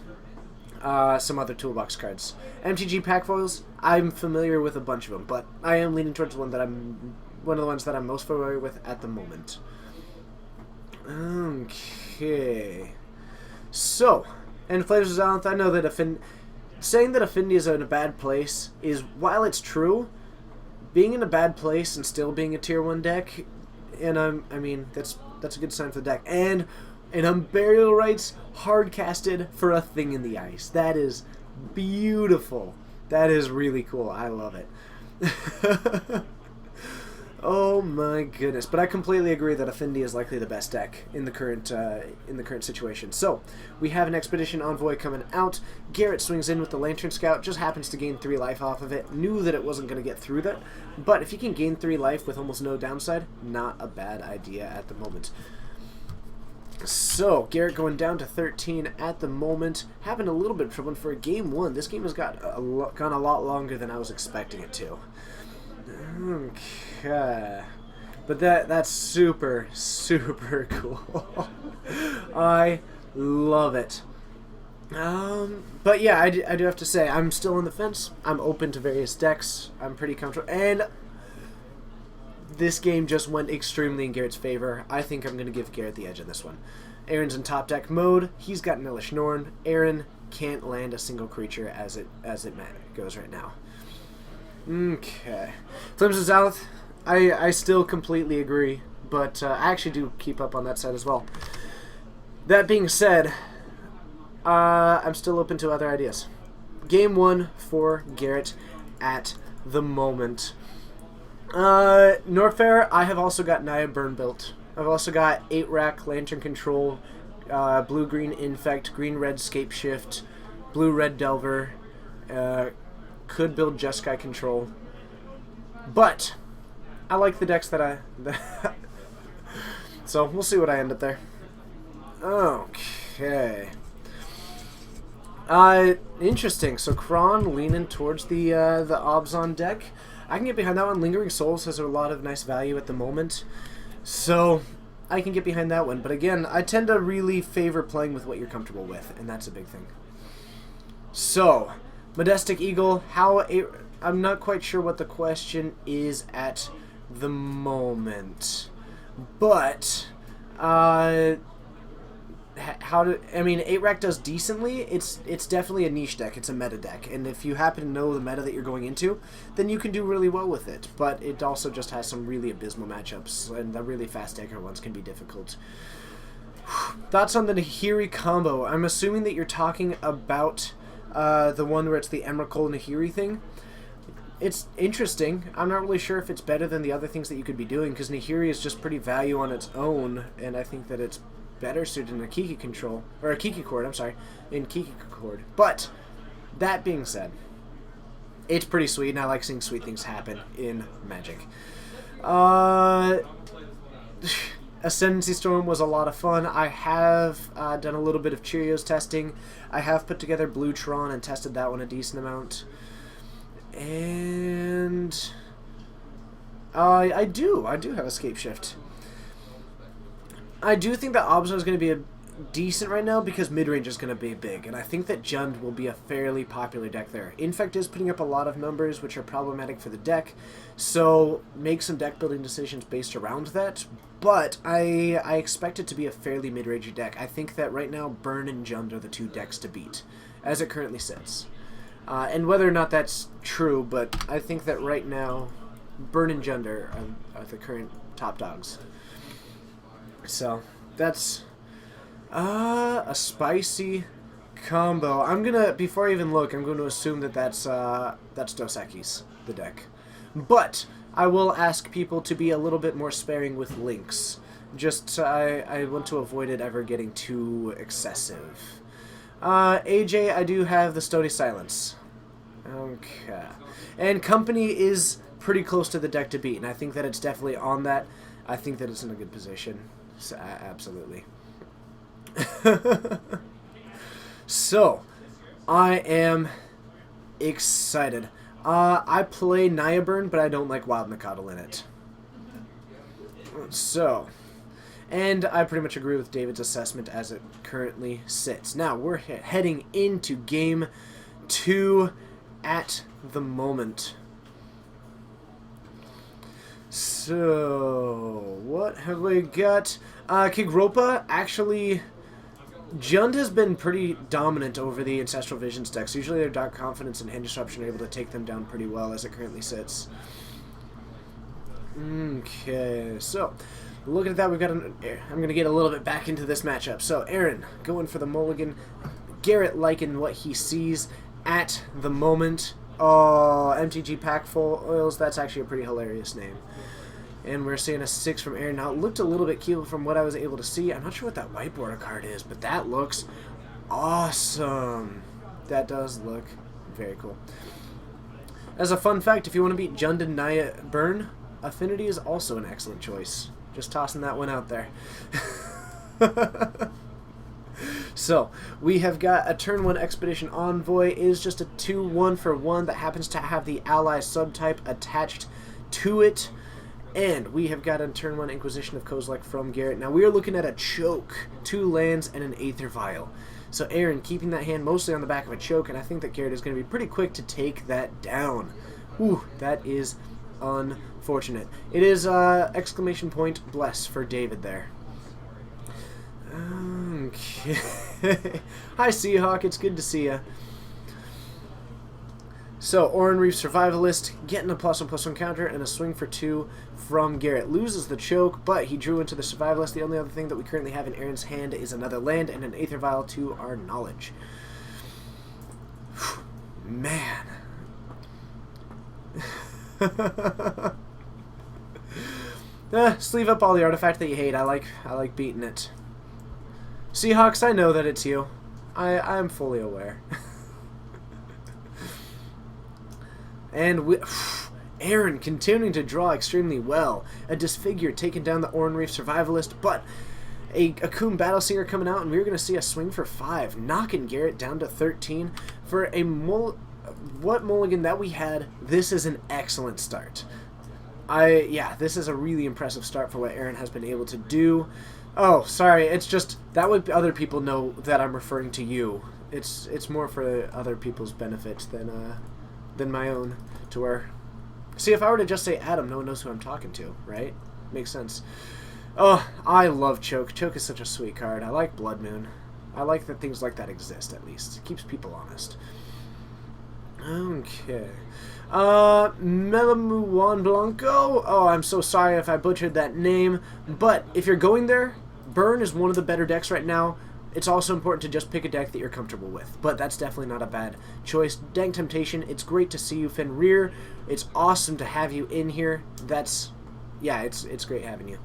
some other toolbox cards. MTG pack foils, I'm familiar with a bunch of them, but I am leaning towards one of the ones that I'm most familiar with at the moment. Okay. So, and Flavors of Xylanth, I know that saying that Affinity is in a bad place is, while it's true, being in a bad place and still being a tier 1 deck, and I mean, that's a good sign for the deck. And Unburial Rites hard casted for a Thing in the Ice. That is beautiful. That is really cool. I love it. Oh my goodness! But I completely agree that Affinity is likely the best deck in the current situation. So we have an Expedition Envoy coming out. Garrett swings in with the Lantern Scout. Just happens to gain 3 life off of it. Knew that it wasn't going to get through that, but if you can gain 3 life with almost no downside, not a bad idea at the moment. So, Garrett going down to 13 at the moment, having a little bit of trouble for Game 1. This game has gone a lot longer than I was expecting it to. Okay. But that's super, super cool. I love it. But yeah, I do have to say, I'm still on the fence. I'm open to various decks. I'm pretty comfortable. And this game just went extremely in Garrett's favor. I think I'm going to give Garrett the edge on this one. Aaron's in top deck mode. He's got Nilish Norn. Aaron can't land a single creature as it goes right now. Okay. Flames of Xylanth, I still completely agree, but I actually do keep up on that side as well. That being said, I'm still open to other ideas. Game 1 for Garrett at the moment. Norfair, I have also got Naya Burn built. I've also got 8-rack Lantern Control, blue-green Infect, green-red Scape Shift, blue-red Delver, could build Jeskai Control. But I like the decks that I... So, we'll see what I end up there. Okay. Interesting. So, Kron leaning towards the Obzon deck. I can get behind that one. Lingering Souls has a lot of nice value at the moment, so I can get behind that one. But again, I tend to really favor playing with what you're comfortable with, and that's a big thing. So, Modestic Eagle, I'm not quite sure what the question is at the moment, but I mean, 8-rack does decently. It's definitely a niche deck. It's a meta deck, and if you happen to know the meta that you're going into, then you can do really well with it. But it also just has some really abysmal matchups, and the really fast decker ones can be difficult. Thoughts on the Nahiri combo? I'm assuming that you're talking about the one where it's the Emrakul Nahiri thing. It's interesting. I'm not really sure if it's better than the other things that you could be doing, because Nahiri is just pretty value on its own, and I think that it's better suited in a Kiki control, or a Kiki Chord, I'm sorry, in Kiki Chord. But, that being said, it's pretty sweet, and I like seeing sweet things happen in Magic. Ascendancy Storm was a lot of fun. I have done a little bit of Cheerios testing. I have put together Blue Tron and tested that one a decent amount. And I do have Escape Shift. I do think that Obzo is going to be a decent right now because mid-range is going to be big, and I think that Jund will be a fairly popular deck there. Infect is putting up a lot of numbers which are problematic for the deck, so make some deck building decisions based around that, but I expect it to be a fairly mid-rangey deck. I think that right now Burn and Jund are the two decks to beat, as it currently sits. And whether or not that's true, but I think that right now Burn and Jund are the current top dogs. So, that's a spicy combo. I'm gonna, before I even look, I'm going to assume that that's Dos Equis, the deck. But I will ask people to be a little bit more sparing with links. Just, I want to avoid it ever getting too excessive. AJ, I do have the Stony Silence. Okay. And Company is pretty close to the deck to beat, and I think that it's definitely on that. I think that it's in a good position. So, absolutely. So, I am excited. I play Naya Burn, but I don't like Wild Mikado in it. So, and I pretty much agree with David's assessment as it currently sits. Now, we're heading into Game 2 at the moment. So, what have we got? Kigropa, actually, Jund has been pretty dominant over the Ancestral Visions decks. Usually their Dark Confidence and Hand Disruption are able to take them down pretty well as it currently sits. Okay, so, looking at that, we've got I'm going to get a little bit back into this matchup. So, Aaron, going for the mulligan. Garrett liking what he sees at the moment. Oh, MTG Packful Oils, that's actually a pretty hilarious name. And we're seeing a 6 from Aaron. Now, it looked a little bit keel from what I was able to see. I'm not sure what that whiteboard card is, but that looks awesome. That does look very cool. As a fun fact, if you want to beat Jund and Naya Burn, Affinity is also an excellent choice. Just tossing that one out there. So, we have got a turn 1 Expedition Envoy. It is just a 2-1 for 1 that happens to have the ally subtype attached to it. And we have got a turn 1 Inquisition of Kozilek from Garrett. Now, we are looking at a choke, 2 lands, and an Aether Vial. So, Aaron keeping that hand mostly on the back of a choke, and I think that Garrett is going to be pretty quick to take that down. Ooh, that is unfortunate. It is exclamation point bless for David there. Okay. Hi, Seahawk. It's good to see ya. So, Oran Reef Survivalist getting a +1/+1 counter and a swing for 2 from Garrett. Loses the choke, but he drew into the Survivalist. The only other thing that we currently have in Aaron's hand is another land and an Aether Vial to our knowledge. Man. Sleeve up all the artifact that you hate. I like beating it. Seahawks, I know that it's you. I'm fully aware. And Aaron continuing to draw extremely well. A Disfigure taking down the Oran Reef Survivalist, but a Akoum Battlesinger coming out, and we're going to see a swing for 5, knocking Garrett down to 13. For a what mulligan that we had, this is an excellent start. Yeah, this is a really impressive start for what Aaron has been able to do. Oh, sorry, it's just, that would other people know that I'm referring to you. It's more for other people's benefit than my own, to where... See, if I were to just say Adam, no one knows who I'm talking to, right? Makes sense. Oh, I love Choke. Choke is such a sweet card. I like Blood Moon. I like that things like that exist, at least. It keeps people honest. Okay. Melamuan Blanco. Oh, I'm so sorry if I butchered that name. But if you're going there, Burn is one of the better decks right now. It's also important to just pick a deck that you're comfortable with. But that's definitely not a bad choice. Dank Temptation, it's great to see you, Fenrir. It's awesome to have you in here. Yeah, it's great having you.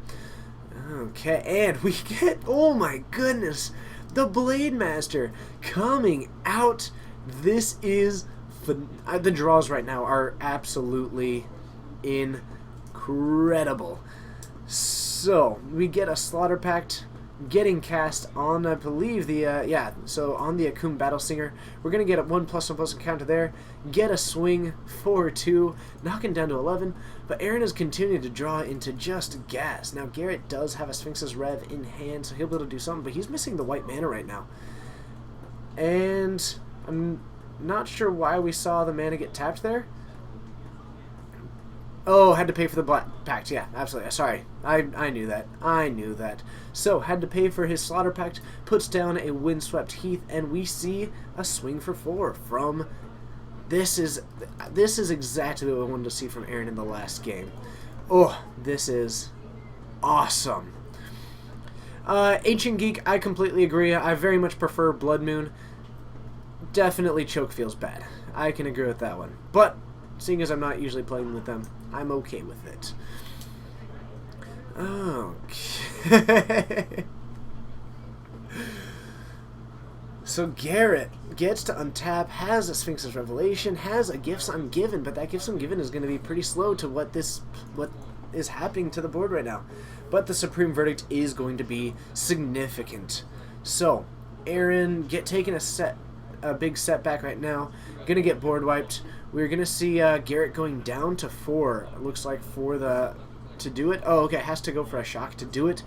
Okay, and we get, oh my goodness, the Blade Master coming out. This is, the draws right now are absolutely incredible. So, we get a Slaughter Pact, getting cast on, I believe, the, on the Akum Battle Singer. We're going to get a 1+1+1 counter there, get a swing for 2, knocking down to 11, but Aaron is continuing to draw into just gas. Now, Garrett does have a Sphinx's Rev in hand, so he'll be able to do something, but he's missing the white mana right now. And I'm not sure why we saw the mana get tapped there. Oh, had to pay for the Black Pact. Yeah, absolutely. Sorry. I knew that. I knew that. So, had to pay for his Slaughter Pact, puts down a Windswept Heath, and we see a swing for 4 from... This is exactly what I wanted to see from Aaron in the last game. Oh, this is awesome. Ancient Geek, I completely agree. I very much prefer Blood Moon. Definitely Choke feels bad. I can agree with that one. But, seeing as I'm not usually playing with them, I'm okay with it. Okay. So Garrett gets to untap, has a Sphinx's Revelation, has a Gifts Ungiven, but that Gifts Ungiven is going to be pretty slow to what is happening to the board right now. But the Supreme Verdict is going to be significant. So, Aaron taking a big setback right now. Going to get board wiped. We're going to see Garrett going down to 4. It looks like to do it. Oh, okay, has to go for a shock to do it.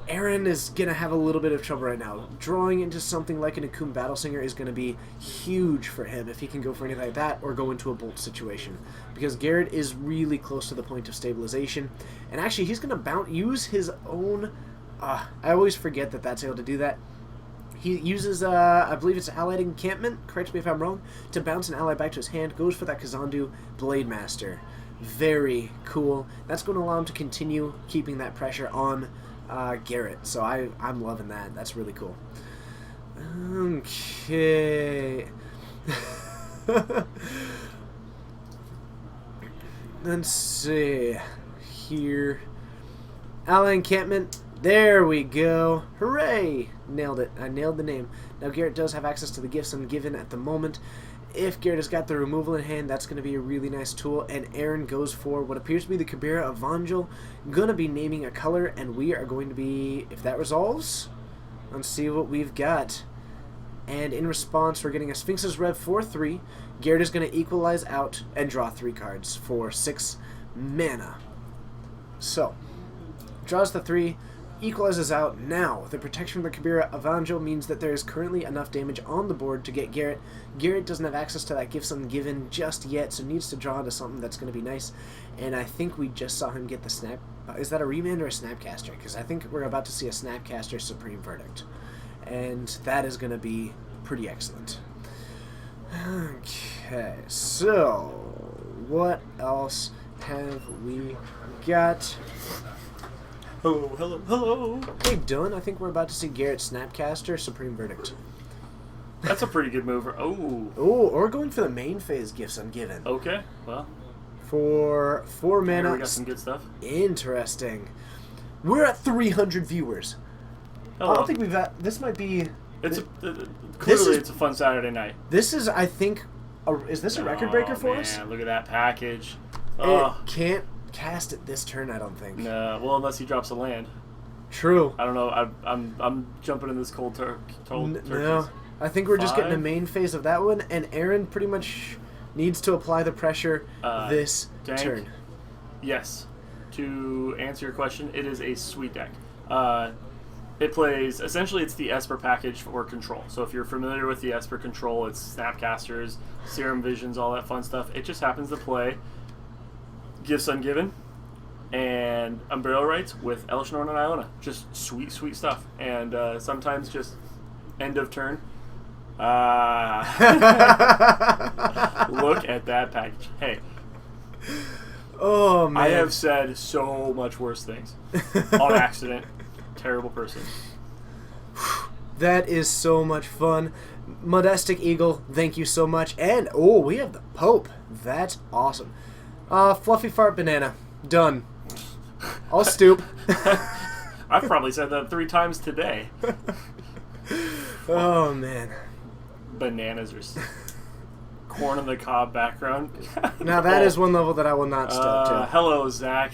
Aaron is going to have a little bit of trouble right now. Drawing into something like an Akum Battle Singer is going to be huge for him if he can go for anything like that or go into a Bolt situation. Because Garrett is really close to the point of stabilization. And actually, he's going to use his own... I always forget that that's able to do that. He uses, I believe it's Allied Encampment, correct me if I'm wrong, to bounce an ally back to his hand, goes for that Kazandu Blade Master. Very cool. That's going to allow him to continue keeping that pressure on Garrett, so I'm loving that. That's really cool. Okay. Let's see here. Ally Encampment. There we go. Hooray! Nailed it. I nailed the name. Now Garrett does have access to the Gifts Ungiven at the moment. If Garrett has got the removal in hand, that's going to be a really nice tool. And Aaron goes for what appears to be the Kabira Evangel. Going to be naming a color, and we are going to be, if that resolves, let's see what we've got. And in response, we're getting a Sphinx's Rev for 3. Garrett is going to equalize out and draw 3 cards for 6 mana. So, draws the 3. Equalizes out. Now, the protection from the Kabira Evangel means that there is currently enough damage on the board to get Garrett. Garrett doesn't have access to that Gifts Ungiven just yet, so needs to draw into something that's going to be nice. And I think we just saw him get the Snap... is that a Remand or a Snapcaster? Because I think we're about to see a Snapcaster Supreme Verdict. And that is going to be pretty excellent. Okay, so... what else have we got? Oh, hello, hello. Hey, Dylan, I think we're about to see Garrett Snapcaster Supreme Verdict. That's a pretty good move. Oh. Oh, or going for the main phase Gifts Ungiven. Okay, well. For 4 mana. We got some good stuff. Interesting. We're at 300 viewers. Hello. I don't think we've got... This might be... Clearly, it's a fun Saturday night. This is, I think... is this a record breaker for us? Man, look at that package. It can't cast it this turn, I don't think. No, well, unless he drops a land. True. I don't know. I'm jumping in this cold turkey. No, I think we're just getting a main phase of that one, and Aaron pretty much needs to apply the pressure this turn. Yes. To answer your question, it is a sweet deck. It plays, essentially it's the Esper package for control. So if you're familiar with the Esper control, it's Snapcasters, Serum Visions, all that fun stuff. It just happens to play Gifts Ungiven and Unburial Rites with Elesh Norn and Iona. Just sweet, sweet stuff. And sometimes just end of turn. Look at that package. Hey. Oh, man. I have said so much worse things. On accident. Terrible person. That is so much fun. Modestic Eagle, thank you so much. And, oh, we have the Pope. That's awesome. Fluffy Fart Banana. Done. I'll stoop. I've probably said that 3 times today. Oh, man. Bananas are... corn on the cob background. Now that is one level that I will not step to. Hello, Zach.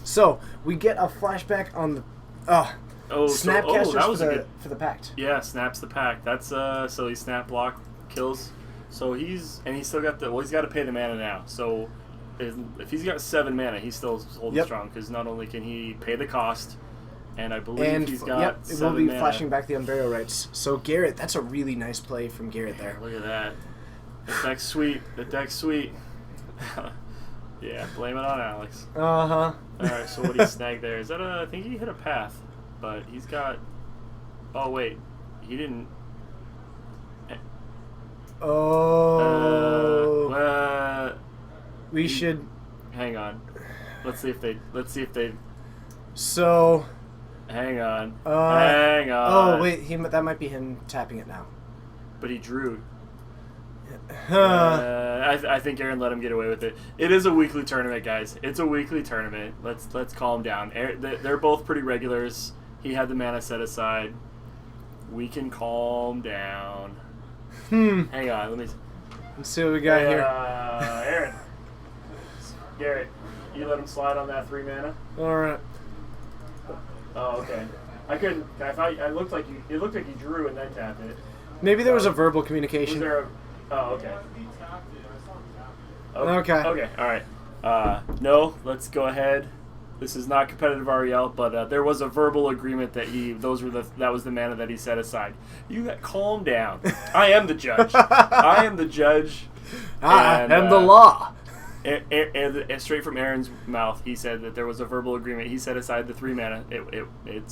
So we get a flashback on the Snapcasters that was for the pact. Yeah, snaps the pack. That's so he snap block kills. So he's still got he's got to pay the mana now. So if he's got 7 mana, he's still holding strong because not only can he pay the cost, and I believe he's got it will be mana. flashing back the Unburial Rites. So Garrett, that's a really nice play from Garrett there. Look at that. The deck's sweet. The deck's sweet. Yeah, blame it on Alex. Uh-huh. Alright, so what do you snag there? Is that I think he hit a path, but he's got... Oh, wait. He didn't... Oh. We should... Hang on. Let's see if they... So... Hang on. Hang on. Oh, wait. That might be him tapping it now. But he drew. I think Aaron let him get away with it. It is a weekly tournament, guys. It's a weekly tournament. Let's calm down. They're both pretty regulars. He had the mana set aside. We can calm down. Hang on, let's see what we got here. Aaron, Garrett, you let him slide on that 3 mana. All right. Oh, okay. I couldn't. I thought it looked like you drew and then tapped it. Maybe there was a verbal communication. Was there a? Oh, okay. Okay. Okay. All right. No, let's go ahead. This is not competitive REL, but there was a verbal agreement that that was the mana that he set aside. You calm down. I am the judge. I am the judge. And the law. And straight from Aaron's mouth, he said that there was a verbal agreement. He set aside the 3 mana.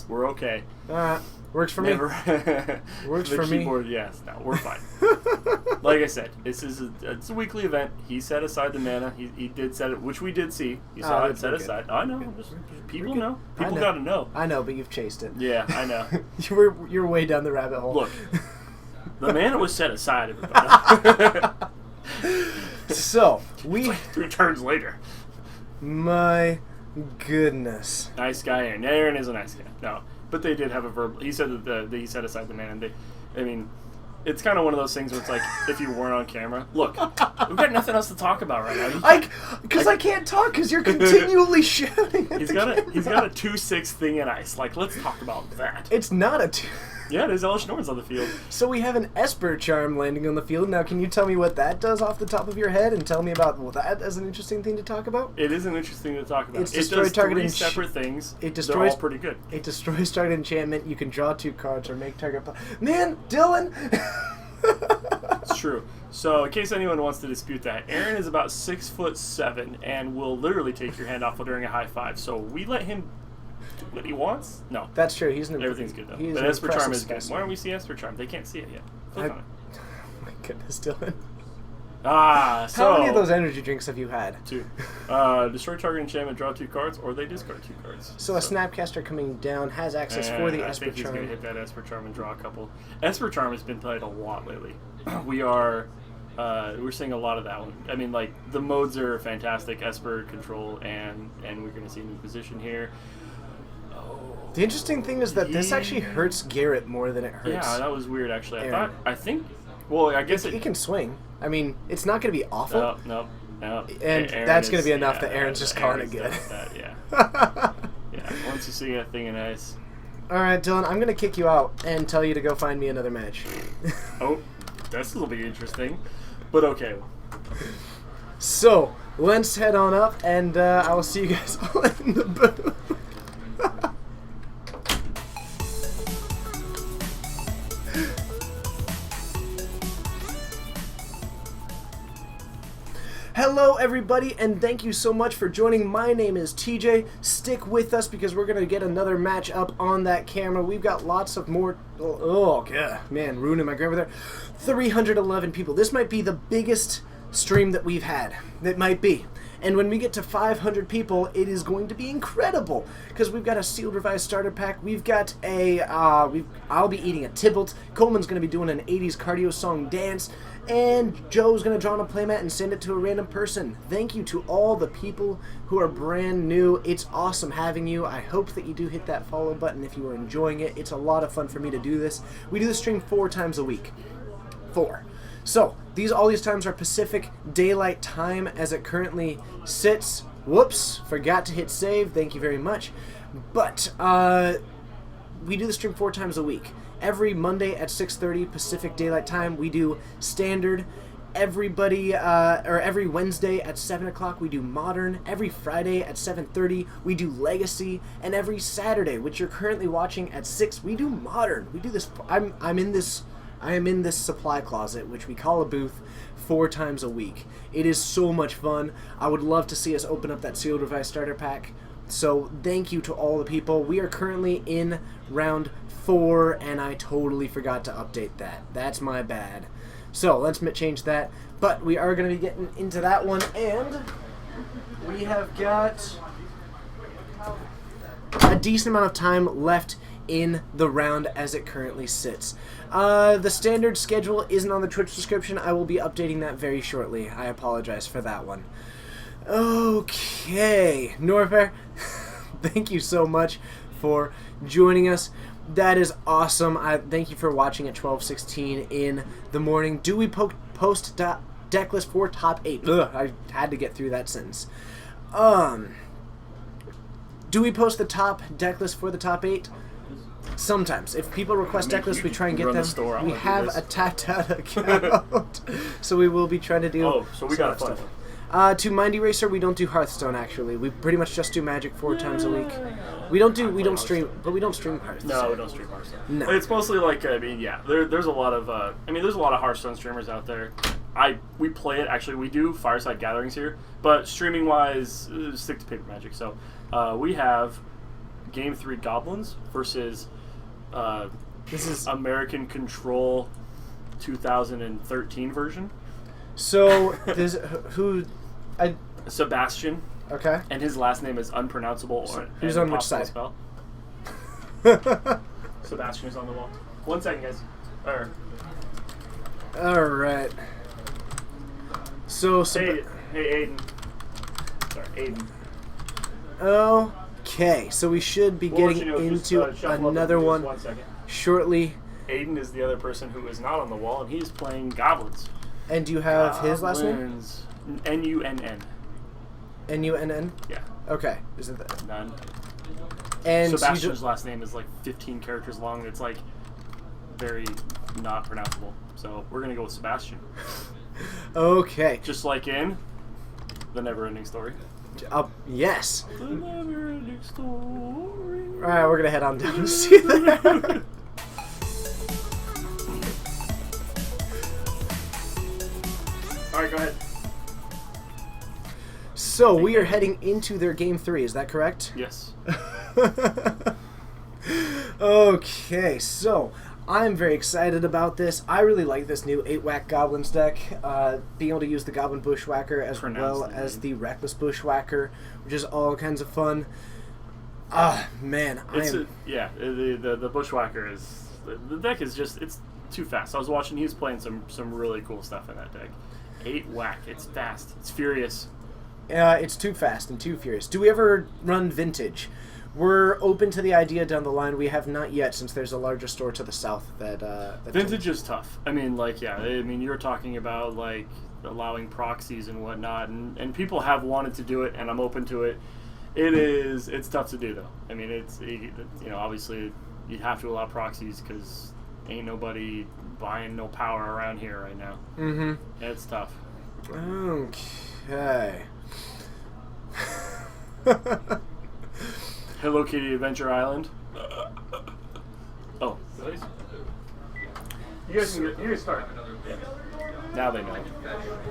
We're okay. Works for me. Works for keyboard, yes. No, we're fine. Like I said, it's a weekly event. He set aside the mana. He did set it, which we did see. He saw it set aside. I know. People know. People got to know. I know, but you've chased it. Yeah, I know. You're way down the rabbit hole. Look, the mana was set aside, everybody. So, we... 3 turns later. My goodness. Nice guy, Aaron. Aaron is a nice guy. No. But they did have a verbal... He said that he set aside the mana. It's kind of one of those things where it's like, if you weren't on camera... Look, we've got nothing else to talk about right now. Because I can't talk because you're continually shouting at He's got a 2/6 thing in ice. Like, let's talk about that. It's not a 2... Yeah, there's Elesh Norn's on the field. So we have an Esper Charm landing on the field. Now, can you tell me what that does off the top of your head and tell me about that as an interesting thing to talk about? It is an interesting thing to talk about. It does target 3 separate things. They're all pretty good. It destroys target enchantment. You can draw 2 cards or make target... Man, Dylan! It's true. So, in case anyone wants to dispute that, Aaron is about 6'7" and will literally take your hand off during a high 5. So we let him do what he wants. No, that's true. Everything's good though. But Esper Charm is good. Why don't we see Esper Charm? They can't see it yet. Click on it. Oh my goodness, Dylan. So how many of those energy drinks have you had? 2. Destroy target enchantment, draw 2 cards, or they discard 2 cards. So a Snapcaster coming down has access for the Esper Charm. I think he's going to hit that Esper Charm and draw a couple. Esper Charm has been played a lot lately. We're seeing a lot of that one. I mean, like, the modes are fantastic, Esper, Control, and we're going to see a new position here. The interesting thing is that this actually hurts Garrett more than it hurts. Yeah, that was weird, actually. Aaron. I think, well, I guess it can swing. I mean, it's not going to be awful. No. And that's going to be enough that Aaron's just calling it good. Yeah. Yeah, once you see a thing in ice. All right, Dylan, I'm going to kick you out and tell you to go find me another match. Oh, this will be interesting. But okay. So, let's head on up, and I will see you guys all in the booth. Hello everybody, and thank you so much for joining. My name is TJ. Stick with us because we're going to get another match up on that camera. We've got lots of more... Oh, yeah, man, ruining my grammar there. 311 people. This might be the biggest stream that we've had. It might be. And when we get to 500 people, it is going to be incredible because we've got a sealed revised starter pack. We've got a... I'll be eating a Tybalt. Coleman's going to be doing an 80s cardio song dance. And Joe's going to draw on a playmat and send it to a random person. Thank you to all the people who are brand new. It's awesome having you. I hope that you do hit that follow button if you are enjoying it. It's a lot of fun for me to do this. We do the stream 4 times a week. 4. So, all these times are Pacific Daylight Time as it currently sits. Whoops, forgot to hit save. Thank you very much. But we do the stream 4 times a week. Every Monday at 6:30 Pacific Daylight Time, we do Standard. Every Wednesday at 7 o'clock, we do Modern. Every Friday at 7:30, we do Legacy. And every Saturday, which you're currently watching at 6, we do Modern. We do this. I am in this supply closet, which we call a booth, 4 times a week. It is so much fun. I would love to see us open up that Sealed Device starter pack. So thank you to all the people. We are currently in round 4, and I totally forgot to update that. That's my bad. So let's change that. But we are going to be getting into that one, and we have got a decent amount of time left in the round as it currently sits. The standard schedule isn't on the Twitch description. I will be updating that very shortly. I apologize for that one. Okay, Norfair, thank you so much for joining us. That is awesome. Thank you for watching at 12:16 in the morning. Do we post deck list for top 8? Ugh, I had to get through that sentence. Do we post the top deck list for the top 8? Sometimes. If people request deck lists, we try and get them. We have a tapped out account, so we will be trying to do. Oh, so we got a fun stuff. To Mind Eraser, we don't do Hearthstone. Actually, we pretty much just do Magic 4 times a week. We don't stream Hearthstone. No, we don't stream Hearthstone. No. It's mostly like, I mean, yeah, there's a lot of there's a lot of Hearthstone streamers out there. We play it, actually. We do Fireside Gatherings here, but streaming wise, stick to Paper Magic. So we have Game 3 Goblins versus this is American Control 2013 version. So Sebastian, okay. and his last name is unpronounceable. Who's on which side? Spell. Sebastian is on the wall. 1 second, guys. All right. So Hey, Aiden. Sorry, Aiden. Okay, so we should be We'll let getting you know, into just, shuffle up another and one just 1 second. shortly. Aiden is the other person who is not on the wall, and he's playing Goblins. And do you have his last name? Goblins. N-U-N-N. N-U-N-N? Yeah, Okay. Is it that? none. And so Sebastian's last name is like 15 characters long. It's like very not pronounceable. So we're gonna go with Sebastian. Okay. Just like in The Never-Ending Story. Yes. The Never-Ending Story. All right, we're gonna head on down to see that. All right, go ahead. So we are heading into their game 3. Is that correct? Yes. Okay, so I'm very excited about this. I really like this new 8-Whack Goblins deck. Being able to use the Goblin Bushwhacker as well as the Reckless Bushwhacker, which is all kinds of fun. Man, the Bushwhacker is the deck is just it's too fast. I was watching; he's playing some really cool stuff in that deck. 8-Whack, it's fast, it's furious. It's too fast and too furious. Do we ever run Vintage? We're open to the idea down the line. We have not yet, since there's a larger store to the south that Vintage is tough. I mean, you're talking about like allowing proxies and whatnot, and people have wanted to do it, and I'm open to it. It's tough to do though. I mean, obviously you have to allow proxies because ain't nobody buying no power around here right now. Mm-hmm. It's tough. Okay. Hello Kitty Adventure Island. Oh, really? You guys start. Yeah. Now they know.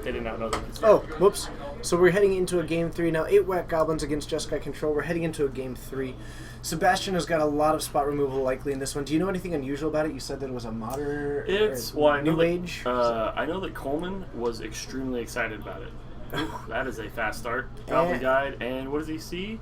They did not know they could start. Oh, whoops. So we're heading into a game 3 now. 8-Whack Goblins against Jeskai Control. We're heading into a game 3. Sebastian has got a lot of spot removal likely in this one. Do you know anything unusual about it? You said that it was a modern new age? I know that Coleman was extremely excited about it. Ooh, that is a fast start. Goblin Guide, and what does he see?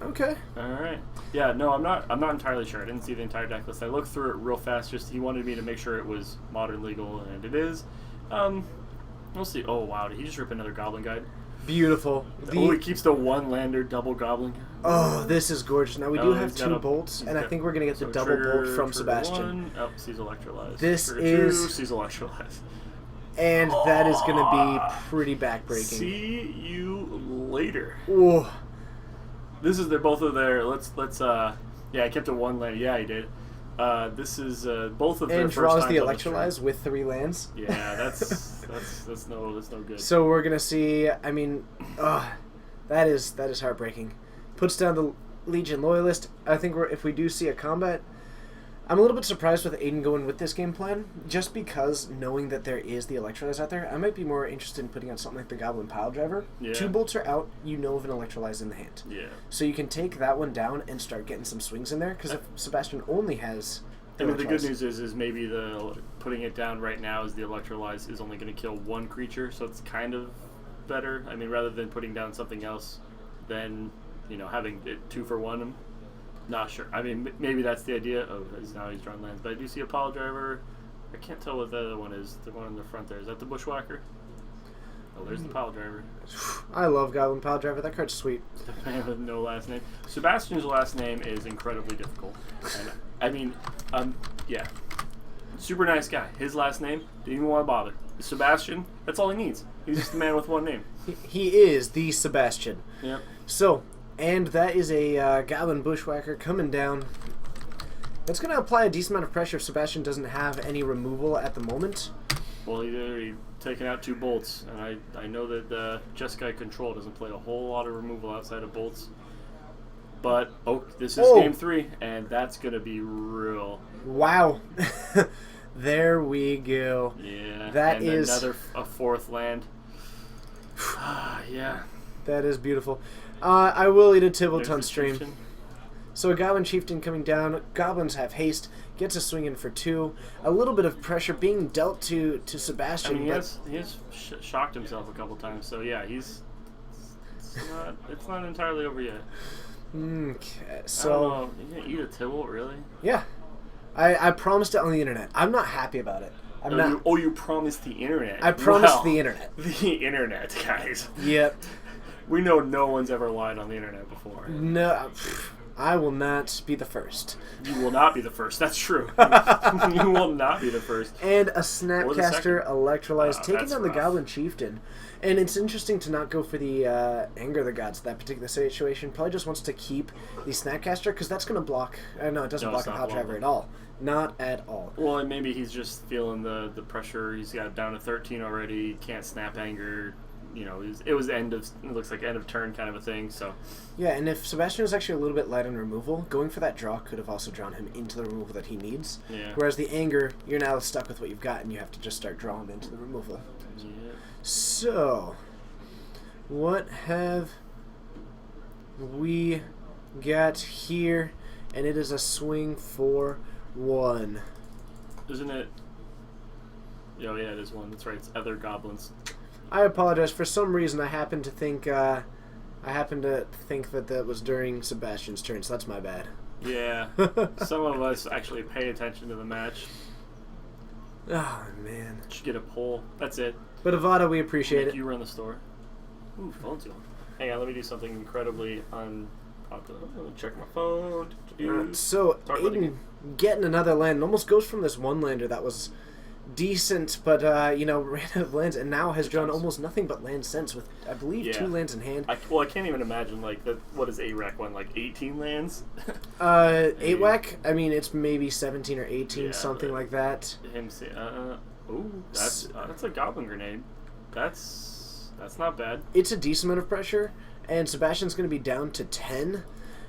Okay. All right. Yeah, no, I'm not entirely sure. I didn't see the entire deck list. I looked through it real fast. Just he wanted me to make sure it was modern legal, and it is. We'll see. Oh wow, did he just rip another Goblin Guide? Beautiful. He keeps the 1-lander double Goblin. Oh, this is gorgeous. Now we do have 2 bolts, and I think we're gonna get the double bolt from Sebastian. 1. Oh, sees Electrolyze. This trigger is 2, sees Electrolyze. And that is going to be pretty backbreaking. See you later. Ooh. This is both of their. Let's. Yeah, I kept it one land. Yeah, I did. This is both of their And first draws the times on stream. Electrolyze with 3 lands. Yeah, that's no good. So we're gonna see. I mean, that is heartbreaking. Puts down the Legion Loyalist. I think if we do see a combat, I'm a little bit surprised with Aiden going with this game plan, just because knowing that there is the Electrolyze out there, I might be more interested in putting on something like the Goblin Pile Driver. Yeah. 2 bolts are out, you know of an Electrolyze in the hand. Yeah. So you can take that one down and start getting some swings in there, because if Sebastian only has... I mean, the good Electrolyze- news is maybe the putting it down right now is the Electrolyze is only going to kill 1 creature, so it's kind of better. I mean, rather than putting down something else, then, having it 2 for 1. I'm not sure. I mean, maybe that's the idea of now he's drawn lands. But I do see a Pile Driver. I can't tell what the other one is. The one in the front there. Is that the Bushwhacker? Oh, there's the Pile Driver. I love Goblin Pile Driver. That card's sweet. The man with no last name. Sebastian's last name is incredibly difficult. And I mean, yeah. Super nice guy. His last name, didn't even want to bother. Sebastian, that's all he needs. He's just a man with one name. He is the Sebastian. Yep. So, and that is a Goblin Bushwhacker coming down. That's going to apply a decent amount of pressure if Sebastian doesn't have any removal at the moment. Well, he taken out 2 bolts, and I know that Jeskai Control doesn't play a whole lot of removal outside of bolts. But, this is game 3, and that's going to be real. Wow. There we go. Yeah. That and is... another a 4th land. Yeah. That is beautiful. I will eat a Tibble There's stream. Chieftain. So a Goblin Chieftain coming down. Goblins have haste. Gets a swing in for 2. A little bit of pressure being dealt to I Sebastian. mean, but he has shocked himself a couple times, so yeah, it's not entirely over yet. Okay, So so you gonna eat a Tibble, really? yeah, I promised it on the internet. I'm not happy about it. I'm not. You promised the internet. I promised Well, the internet. The internet, guys. Yep. We know no one's ever lied on the internet before. No, I will not be the first. You will not be the first. That's true. You will not be the first. And a Or the Snapcaster second. Electrolyze taking That's down the rough. Goblin Chieftain. And it's interesting to not go for the Anger of the Gods in that particular situation. Probably just wants to keep the Snapcaster because that's going to block... no, it doesn't No, block it's a not Pile Driver blocking. at all. Not at all. Well, and maybe he's just feeling the pressure. He's got down to 13 already. Can't snap anger. It was it looks like end of turn kind of a thing. So Yeah, and if Sebastian was actually a little bit light on removal, going for that draw could have also drawn him into the removal that he needs. yeah. Whereas the Anger, you're now stuck with what you've got, and you have to just start drawing into the removal. Yeah. So, what have we got here? And it is a swing for 1. Isn't it? Oh yeah, it is 1. That's right. It's other goblins. I apologize. For some reason, I happen to think that that was during Sebastian's turn, so that's my bad. Yeah. Some of us actually pay attention to the match. Oh, man. Should get a poll. That's it. But Avada, we appreciate Make it. you run the store. Ooh, phone's going. Hang on, let me do something incredibly unpopular. Let me check my phone. So, Talk about the Aiden game. getting another land almost goes from this one-lander that was decent, but, ran out of lands, and now has drawn almost nothing but land since with, I believe, Yeah. 2 lands in hand. I can't even imagine, what is A-Rec one, 18 lands? 8 whack, I mean, it's maybe 17 or 18, Yeah, something but- like that. Him say, ooh, that's a Goblin Grenade. That's not bad. It's a decent amount of pressure, and Sebastian's going to be down to 10.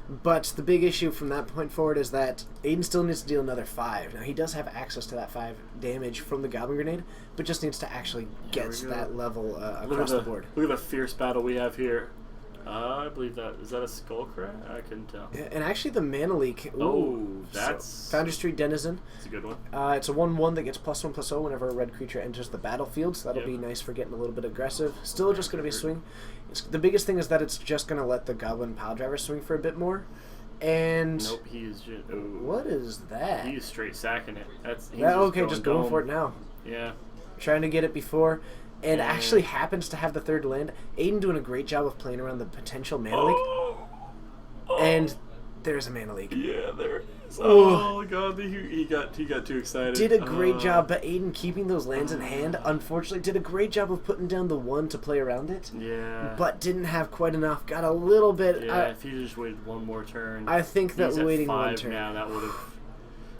But the big issue from that point forward is that Aiden still needs to deal another 5. Now, he does have access to that 5 damage from the Goblin Grenade, but just needs to actually get we go. that level Look across at the board. Look at the fierce battle we have here. I believe is that a Skullcrat? I couldn't tell. And actually, the Mana Leak... Ooh, that's Foundry Street Denizen. a good one. It's a 1/1 that gets +1/+0 whenever a red creature enters the battlefield, so that'll Yep. be nice for getting a little bit aggressive. Still just going to be a swing. The biggest thing is that it's just going to let the Goblin Pile Driver swing for a bit more. And... Nope, he is just. What is that? He's straight sacking it. Just going for it now. Yeah. Trying to get it before. And Yeah. actually happens to have the 3rd land. Aiden doing a great job of playing around the potential Mana Leak. Oh, And there's a Mana Leak. yeah, there it Oh god, he got too excited. Did a great job, but Aiden keeping those lands in hand, unfortunately, did a great job of putting down the 1 to play around it. Yeah. But didn't have quite enough. Got a little bit. Yeah, if he just waited one more turn. I think that he's at waiting 5 one turn. now, that would have.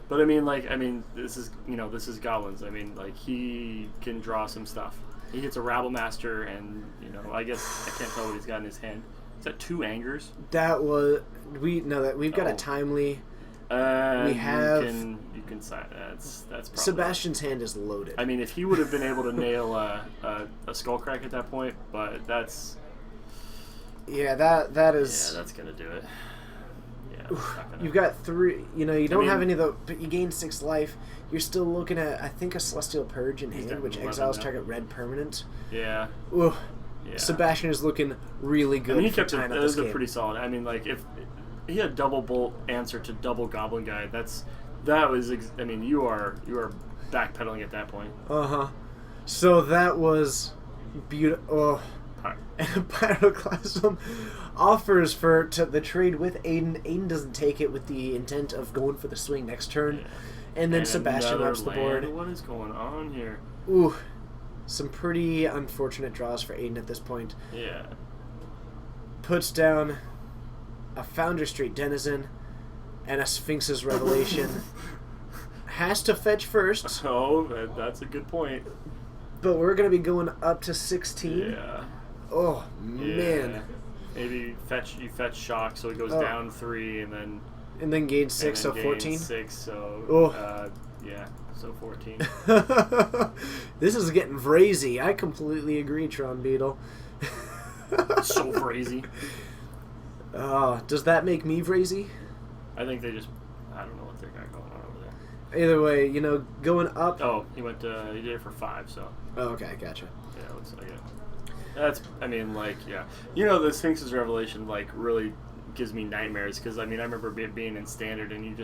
But this is Goblins. I mean, like, he can draw some stuff. He hits a Rabble Master, and I guess I can't tell what he's got in his hand. Is that 2 Angers? That was we've got a timely. We have you can sign. That's probably, Sebastian's hand is loaded. I mean, if he would have been able to nail a Skullcrack at that point, but that's. Yeah, that is. Yeah, that's gonna do it. Yeah, it's not gonna, You've got 3. You don't have any of the, but you gain 6 life. You're still looking at, I think, a Celestial Purge in hand, got which 11 exiles now. target red permanent. Yeah. Ooh. Yeah. Sebastian is looking really good. I mean, he for kept it. tying up That this was game. pretty solid. I mean, like if he had double bolt answer to double Goblin Guy, that was. I mean, you are backpedaling at that point. So that was beautiful. Oh. Right. And Pyroclasm offers the trade with Aiden. Aiden doesn't take it with the intent of going for the swing next turn. Yeah. And then Sebastian another wipes the land. board. What is going on here? Ooh. Some pretty unfortunate draws for Aiden at this point. Yeah. Puts down a Founder Street Denizen and a Sphinx's Revelation. Has to fetch first, Oh, that's a good point. but we're going to be going up to 16. Yeah. Oh, Yeah. man. Maybe you fetch shock, so it goes Oh. down 3, and then And then gain 6, so gain 14. 6, so Oh. yeah, so 14. This is getting crazy. I completely agree, Tron Beetle. So crazy. Does that make me crazy? I think I don't know what they got going on over there. Either way, going up. Oh, he did it for 5, so Oh, okay, gotcha. yeah, looks like it. That's, the Sphinx's Revelation, like, really gives me nightmares, because, I remember being in Standard, and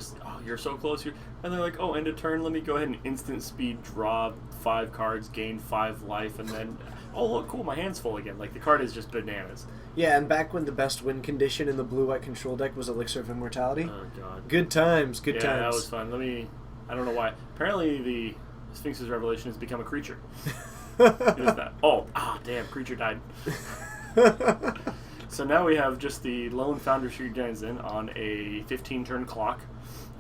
you're so close, and they're like, oh, end of turn, let me go ahead and instant speed draw 5 cards, gain 5 life, and then, oh, look, cool, my hand's full again. Like, the card is just bananas. Yeah, and back when the best win condition in the blue-white control deck was Elixir of Immortality. Oh, God. Good times, good Yeah, times. that was fun. I don't know why. Apparently, the Sphinx's Revelation has become a creature. It is that. Oh, damn, creature died. So now we have just the lone Founder Street Denizen on a 15-turn clock,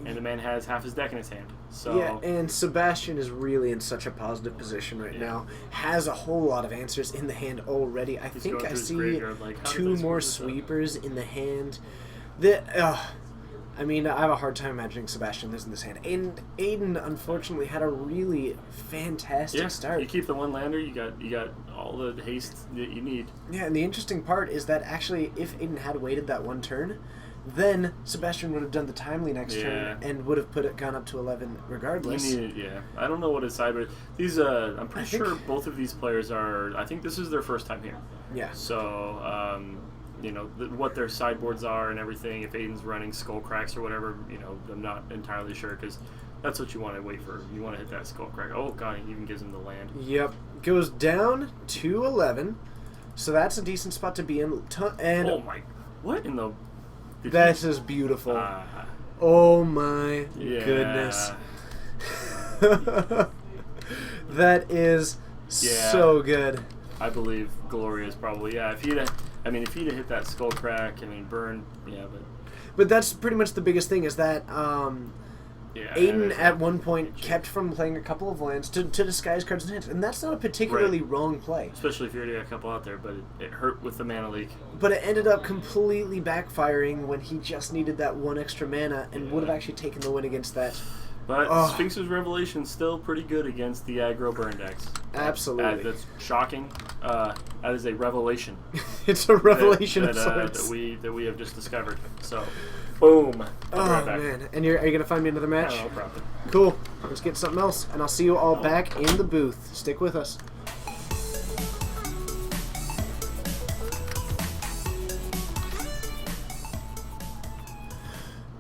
and the man has half his deck in his hand. So Yeah, and Sebastian is really in such a positive position right now. Has a whole lot of answers in the hand already. I He's think going I through his see graveyard, like, how did 2 they more screw this up? sweepers in the hand. I have a hard time imagining Sebastian losing this hand. And Aiden, unfortunately, had a really fantastic start. You keep the one lander, you got all the haste that you need. Yeah, and the interesting part is that actually, if Aiden had waited that 1 turn, then Sebastian would have done the timely next turn and would have gone up to 11 regardless. I don't know what his sideboard. These, I'm pretty think- sure both of these players are. I think this is their first time here. Yeah. So, what their sideboards are and everything. If Aiden's running Skullcracks or whatever, I'm not entirely sure, because that's what you want to wait for. You want to hit that Skullcrack. Oh god, he even gives him the land. Yep. Goes down to 11. So that's a decent spot to be in. And Oh my! What in the? Did this is beautiful. he- Oh my yeah. goodness. That is Yeah. so good. I believe Gloria is probably If he'd hit that Skullcrack, burn. Yeah, But that's pretty much the biggest thing is that Aiden there's at a- one point kept from playing a couple of lands to disguise cards in hand. And that's not a particularly wrong play. Especially if you already got a couple out there, but it hurt with the mana leak. But it ended up completely backfiring when he just needed that 1 extra mana and would have actually taken the win against that. But Oh. Sphinx's Revelation still pretty good against the aggro burn decks. Absolutely. That's shocking. That is a revelation. It's a revelation of that sorts. we have just discovered. So, boom. I'll be Oh right back. man! And are you gonna find me another match? No problem. Cool. Let's get something else, and I'll see you all back in the booth. Stick with us.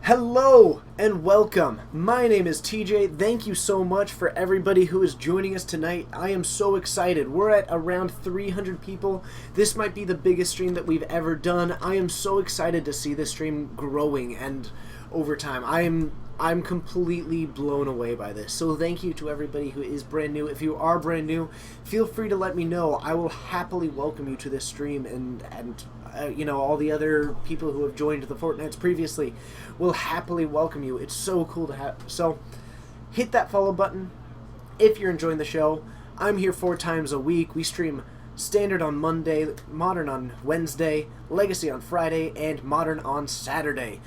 Hello and welcome. My name is TJ. Thank you so much for everybody who is joining us tonight. I am so excited. We're at around 300 people. This might be the biggest stream that we've ever done. I am so excited to see this stream growing and over time. I'm completely blown away by this. So thank you to everybody who is brand new. If you are brand new, feel free to let me know. I will happily welcome you to this stream, and all the other people who have joined the Fortnites previously will happily welcome you. It's so cool to have. So hit that follow button if you're enjoying the show. I'm here 4 times a week. We stream Standard on Monday, Modern on Wednesday, Legacy on Friday, and Modern on Saturday.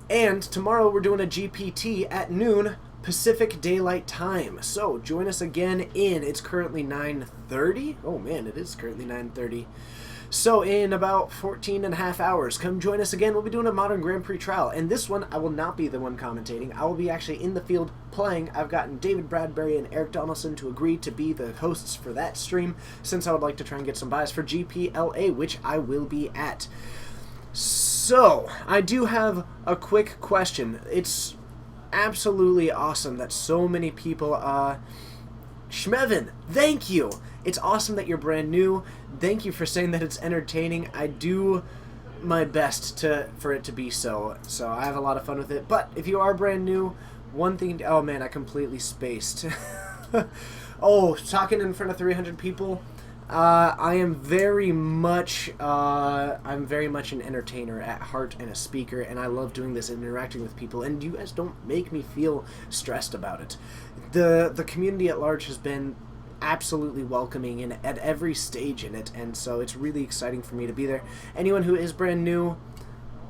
And tomorrow we're doing a GPT at noon Pacific Daylight Time. So join us again it's currently 9:30. Oh man, it is currently 9:30. So in about 14 and a half hours, come join us again. We'll be doing a Modern Grand Prix trial. And this one, I will not be the one commentating. I will be actually in the field playing. I've gotten David Bradbury and Eric Donaldson to agree to be the hosts for that stream, since I would like to try and get some buys for GPLA, which I will be at. So, I do have a quick question. It's absolutely awesome that so many people, Schmevin, thank you! It's awesome that you're brand new. Thank you for saying that it's entertaining. I do my best for it to be so. So I have a lot of fun with it. But if you are brand new, one thing... Oh man, I completely spaced. Talking in front of 300 people... I'm very much an entertainer at heart and a speaker, and I love doing this and interacting with people, and you guys don't make me feel stressed about it. The community at large has been absolutely welcoming and at every stage in it, and so it's really exciting for me to be there. Anyone who is brand new,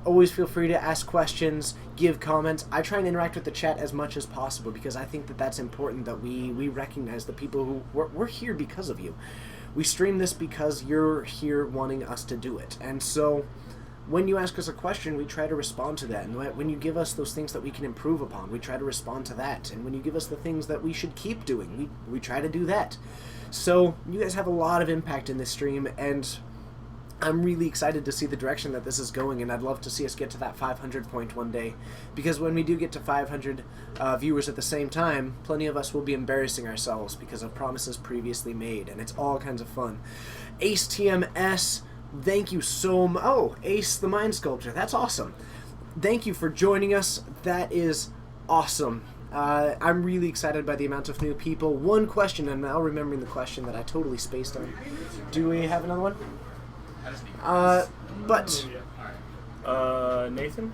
always feel free to ask questions, give comments. I try and interact with the chat as much as possible because I think that that's important, that we recognize the people who... We're here because of you. We stream this because you're here wanting us to do it. And so when you ask us a question, we try to respond to that. And when you give us those things that we can improve upon, we try to respond to that. And when you give us the things that we should keep doing, we try to do that. So you guys have a lot of impact in this stream, and I'm really excited to see the direction that this is going, and I'd love to see us get to that 500 point one day, because when we do get to 500 viewers at the same time, plenty of us will be embarrassing ourselves because of promises previously made, and it's all kinds of fun. Ace TMS, thank you so much. Oh, Ace the Mind Sculptor, that's awesome. Thank you for joining us. That is awesome. I'm really excited by the amount of new people. One question, and now remembering the question that I totally spaced on. Do we have another one? Nathan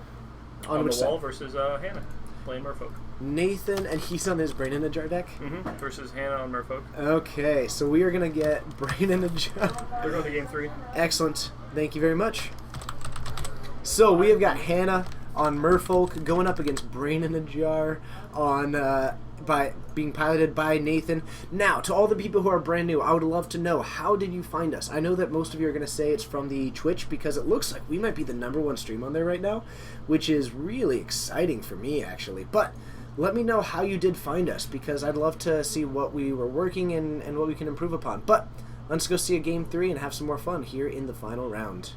on the which wall side? versus Hannah playing Merfolk. Nathan, and he's on his Brain in a Jar deck? Versus Hannah on Merfolk. Okay, so we are going to get Brain in a Jar. They're going to game 3. Excellent. Thank you very much. So we have got Hannah on Merfolk going up against Brain in a Jar on by being piloted by Nathan. Now, to all the people who are brand new, I would love to know, how did you find us? I know that most of you are going to say it's from the Twitch, because it looks like we might be the #1 stream on there right now, which is really exciting for me, actually. But let me know how you did find us, because I'd love to see what we were working and what we can improve upon. But let's go see a Game 3 and have some more fun here in the final round.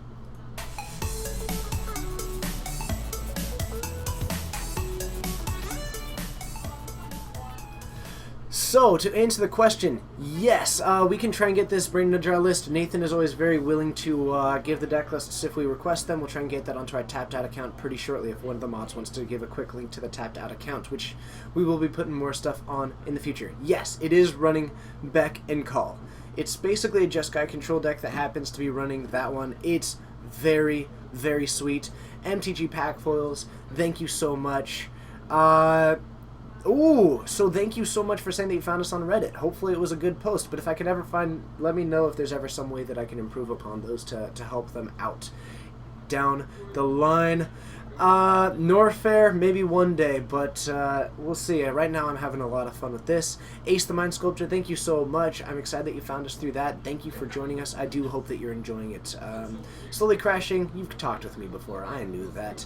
So, to answer the question, yes, we can try and get this Brain in a Jar list. Nathan is always very willing to give the deck lists if we request them. We'll try and get that onto our Tapped Out account pretty shortly if one of the mods wants to give a quick link to the Tapped Out account, which we will be putting more stuff on in the future. Yes, it is running Beck and Call. It's basically a Jeskai control deck that happens to be running that one. It's very, very sweet. MTG pack foils, thank you so much. So thank you so much for saying that you found us on Reddit. Hopefully it was a good post, but if I could ever let me know if there's ever some way that I can improve upon those to help them out down the line. Norfair, maybe one day, but we'll see. Right now I'm having a lot of fun with this. Ace the Mind Sculptor, thank you so much. I'm excited that you found us through that. Thank you for joining us. I do hope that you're enjoying it. Slowly Crashing, you've talked with me before. I knew that.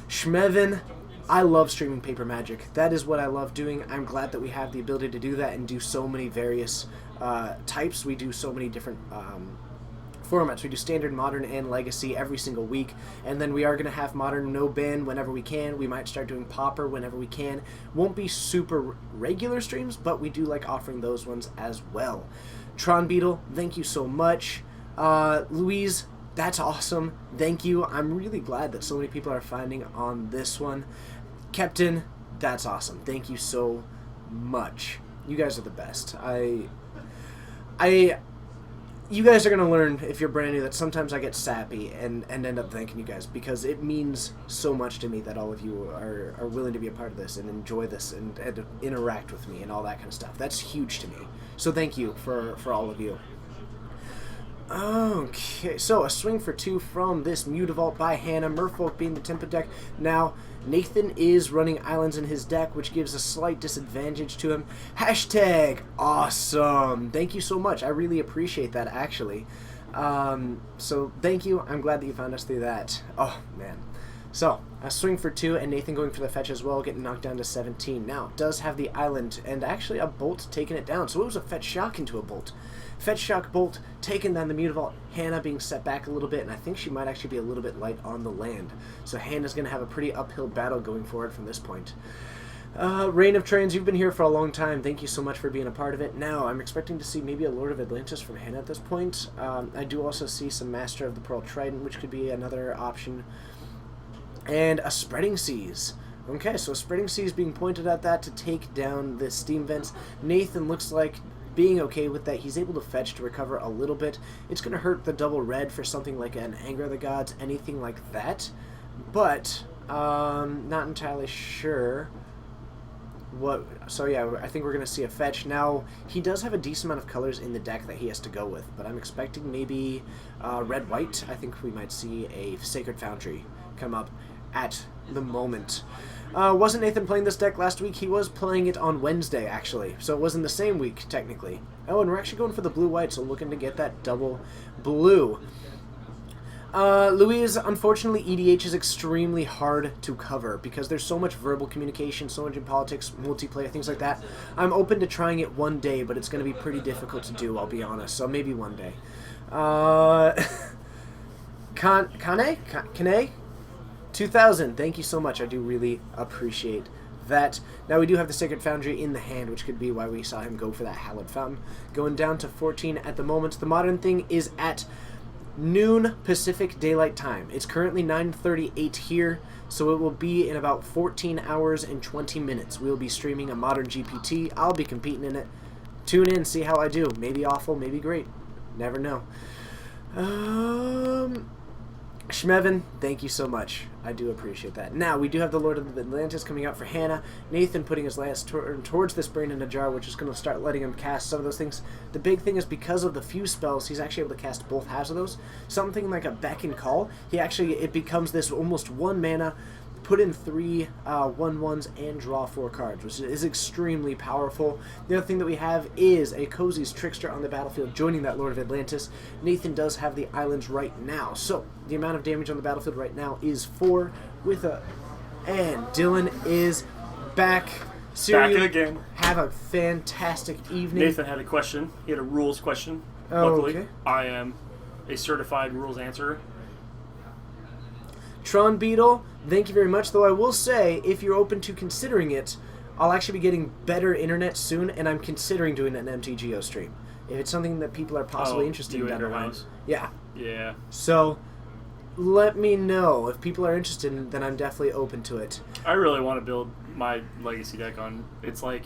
Schmevin, I love streaming Paper Magic. That is what I love doing. I'm glad that we have the ability to do that and do so many various types. We do so many different formats. We do Standard, Modern, and Legacy every single week. And then we are going to have Modern no ban whenever we can. We might start doing Pauper whenever we can. Won't be super regular streams, but we do like offering those ones as well. Tron Beetle, thank you so much. Louise, that's awesome. Thank you. I'm really glad that so many people are finding on this one. Captain, that's awesome. Thank you so much. You guys are the best. You guys are going to learn, if you're brand new, that sometimes I get sappy and end up thanking you guys, because it means so much to me that all of you are willing to be a part of this and enjoy this and interact with me and all that kind of stuff. That's huge to me. So thank you for all of you. Okay, so a swing for 2 from this Mutavault by Hannah, Merfolk being the template deck. Now, Nathan is running islands in his deck, which gives a slight disadvantage to him. Hashtag awesome. Thank you so much. I really appreciate that, actually. So thank you. I'm glad that you found us through that. Oh, man. So, a swing for 2, and Nathan going for the fetch as well, getting knocked down to 17. Now, does have the island, and actually a bolt taking it down. So it was a fetch shock into a bolt. Fetch shock bolt taking down the Mutavault. Hannah being set back a little bit, and I think she might actually be a little bit light on the land. So Hannah's going to have a pretty uphill battle going forward from this point. Reign of Trans, you've been here for a long time. Thank you so much for being a part of it. Now, I'm expecting to see maybe a Lord of Atlantis from Hannah at this point. I do also see some Master of the Pearl Trident, which could be another option. And a Spreading Seas. Okay, so Spreading Seas being pointed at that to take down the Steam Vents. Nathan looks like being okay with that. He's able to fetch to recover a little bit. It's going to hurt the double red for something like an Anger of the Gods, anything like that. But, not entirely sure what. So yeah, I think we're going to see a fetch. Now, he does have a decent amount of colors in the deck that he has to go with, but I'm expecting maybe red-white. I think we might see a Sacred Foundry come up at the moment. Wasn't Nathan playing this deck last week? He was playing it on Wednesday, actually. So it was in the same week, technically. Oh, and we're actually going for the blue-white, so looking to get that double blue. Louise, unfortunately, EDH is extremely hard to cover because there's so much verbal communication, so much in politics, multiplayer, things like that. I'm open to trying it one day, but it's going to be pretty difficult to do, I'll be honest. So maybe one day. Kane? 2000, thank you so much. I do really appreciate that. Now we do have the Sacred Foundry in the hand, which could be why we saw him go for that Hallowed Fountain. Going down to 14 at the moment. The modern thing is at noon Pacific Daylight Time. It's currently 9:38 here, so it will be in about 14 hours and 20 minutes. We'll be streaming a Modern GPT. I'll be competing in it. Tune in, see how I do. Maybe awful, maybe great. Never know. Shmevin, thank you so much. I do appreciate that. Now, we do have the Lord of Atlantis coming out for Hannah. Nathan putting his last turn towards this Brain in a Jar, which is going to start letting him cast some of those things. The big thing is because of the fuse spells, he's actually able to cast both halves of those. Something like a Beck and Call, it becomes this almost 1 mana, put in 3 1/1s and draw 4 cards, which is extremely powerful. The other thing that we have is a Cozy's Trickster on the battlefield joining that Lord of Atlantis. Nathan does have the islands right now, so the amount of damage on the battlefield right now is 4 with a... And Dylan is back. Back again. Have a fantastic evening. Nathan had a question. He had a rules question. Oh, Luckily, okay. I am a certified rules answerer. Tron Beetle, thank you very much. Though I will say, if you're open to considering it, I'll actually be getting better internet soon, and I'm considering doing an MTGO stream. If it's something that people are possibly interested in down the line. Yeah. Yeah. So, let me know. If people are interested, then I'm definitely open to it. I really want to build my Legacy deck on... It's like...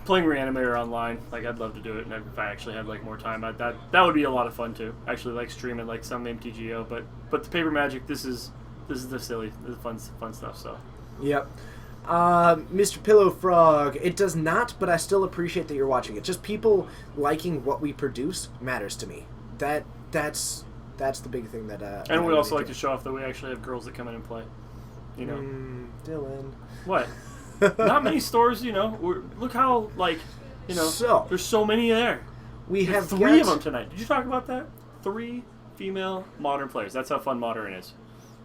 Playing Reanimator online, like I'd love to do it, and if I actually had like more time, that would be a lot of fun too. Actually, like streaming like some MTGO, but the Paper Magic, this is the silly, the fun stuff. So. Yep. Mr. Pillow Frog, it does not, but I still appreciate that you're watching it. Just people liking what we produce matters to me. That's the big thing that. And we also like to show off that we actually have girls that come in and play. You know. Dylan. What? Not many stores, you know. Look how, like, you know, so, there's so many there. We have 3 of them tonight. Did you talk about that? 3 female Modern players. That's how fun Modern is.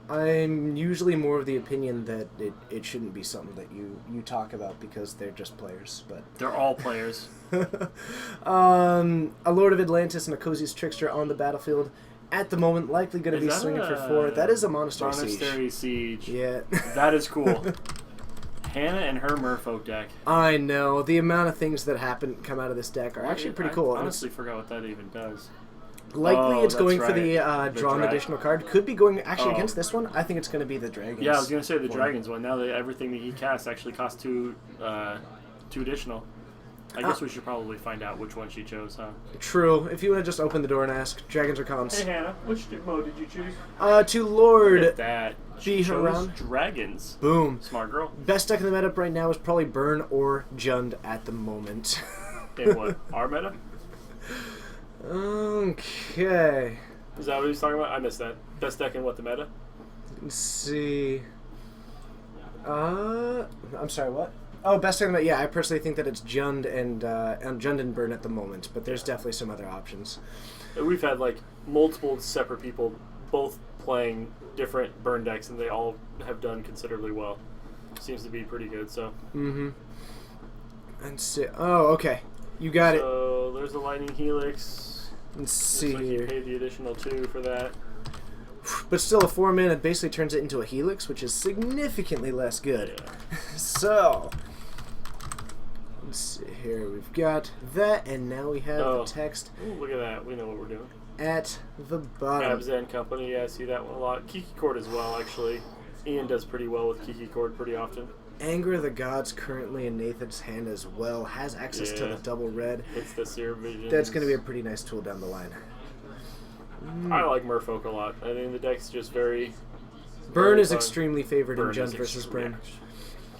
I'm usually more of the opinion that it shouldn't be something that you talk about because they're just players. But they're all players. A Lord of Atlantis and a Cozy's Trickster on the battlefield. At the moment, likely going to be swinging for 4. That is a Monastery Siege. Monastery Siege. Yeah. That is cool. Hannah and her Merfolk deck. I know. The amount of things that come out of this deck are actually pretty cool. I honestly forgot what that even does. Likely Oh, it's that's going for the right. The draw an drag- additional card. Could be going actually Oh. against this one. I think it's going to be the dragons. Yeah, I was gonna say the one. dragons one. Now that everything that he casts actually costs two additional. I guess we should probably find out which one she chose, huh? True. If you want to just open the door and ask, dragons or cons? Hey Hannah, which mode did you choose? To Look Lord at that. She Be chose around. dragons. Boom. Smart girl. Best deck in the meta right now is probably Burn or Jund at the moment. In what? Our meta? Okay. Is that what he's talking about? I missed that. Best deck in what, the meta? Let's see. I'm sorry, what? Oh, best deck in the meta. Yeah, I personally think that it's Jund and Jund and Burn at the moment, but there's definitely some other options. We've had like multiple separate people both playing different burn decks, and they all have done considerably well. Seems to be pretty good, so. Mm-hmm. And see. Oh, okay. You got it. So there's the Lightning Helix. Let's see Looks like you here. paid the additional 2 for that. But still, a 4-mana basically turns it into a Helix, which is significantly less good. Yeah. So, let's see here. We've got that, and now we have Oh. the text Ooh, look at that. We know what we're doing. at the bottom. Abzan Company, yeah, I see that one a lot. Kiki Cord as well, actually. Ian does pretty well with Kiki Cord pretty often. Anger of the Gods currently in Nathan's hand as well. Has access to Yeah. the double red. It's the Seer Vision. That's going to be a pretty nice tool down the line. I like Merfolk a lot. I think the deck's just very... Burn very is fun. extremely favored Burn in Jund is versus extreme-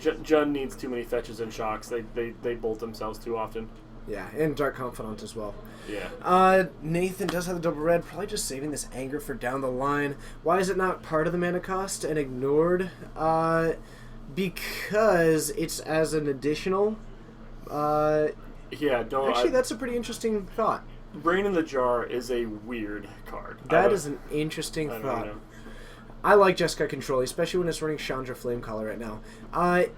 Burn. Jund needs too many fetches and shocks. They bolt themselves too often. Yeah, and Dark Confidant as well. Yeah. Nathan does have the double red, probably just saving this anger for down the line. Why is it not part of the mana cost and ignored? Because it's as an additional. Yeah, don't... Actually, that's a pretty interesting thought. Brain in the Jar is a weird card. That is an interesting I don't thought. know. I like Jeskai Control, especially when it's running Chandra Flamecaller right now.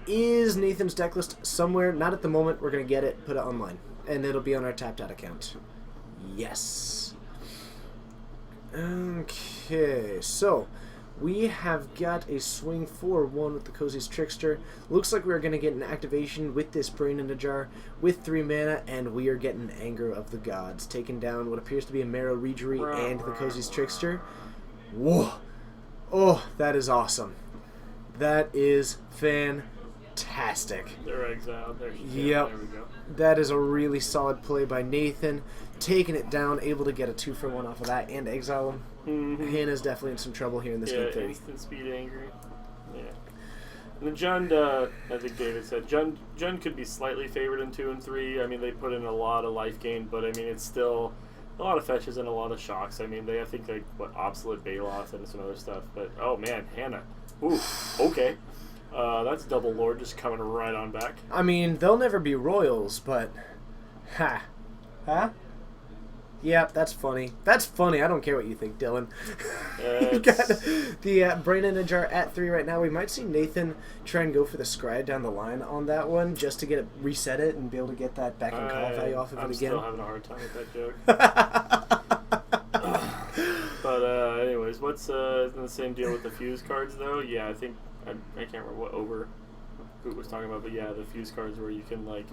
Is Nathan's deck list somewhere? Not at the moment. We're going to get it, put it online. And it'll be on our tapped out account. Yes. Okay, so we have got a swing 4-1 with the Cozy's Trickster. Looks like we're going to get an activation with this Brain in a Jar with 3 mana, and we are getting Anger of the Gods, taking down what appears to be a Marrow Reejerey and the Cozy's Trickster. Whoa! Oh, that is awesome. That is fantastic. They're exiled. There she Yep. There we go. That is a really solid play by Nathan. Taking it down, able to get a 2-for-1 off of that and exile him. Mm-hmm. Hannah's definitely in some trouble here in this Yeah, game 3. instant speed angry. Yeah. And then Jund, I think David said, Jund could be slightly favored in 2 and 3. I mean, they put in a lot of life gain, but I mean, it's still a lot of fetches and a lot of shocks. I mean, I think, like, Obsolete Baloth and some other stuff. But, oh man, Hannah. Ooh, okay. That's Double Lord just coming right on back. I mean, they'll never be royals, but... Ha. Huh? Yeah, that's funny. That's funny. I don't care what you think, Dylan. We got the Brain in a Jar at 3 right now. We might see Nathan try and go for the Scry down the line on that one just to get it, reset it, and be able to get that back in call value off of I'm it again. still having a hard time with that joke. But anyways, what's the same deal with the fuse cards though? Yeah, I think I can't remember what who was talking about, but yeah, the fuse cards where you can like,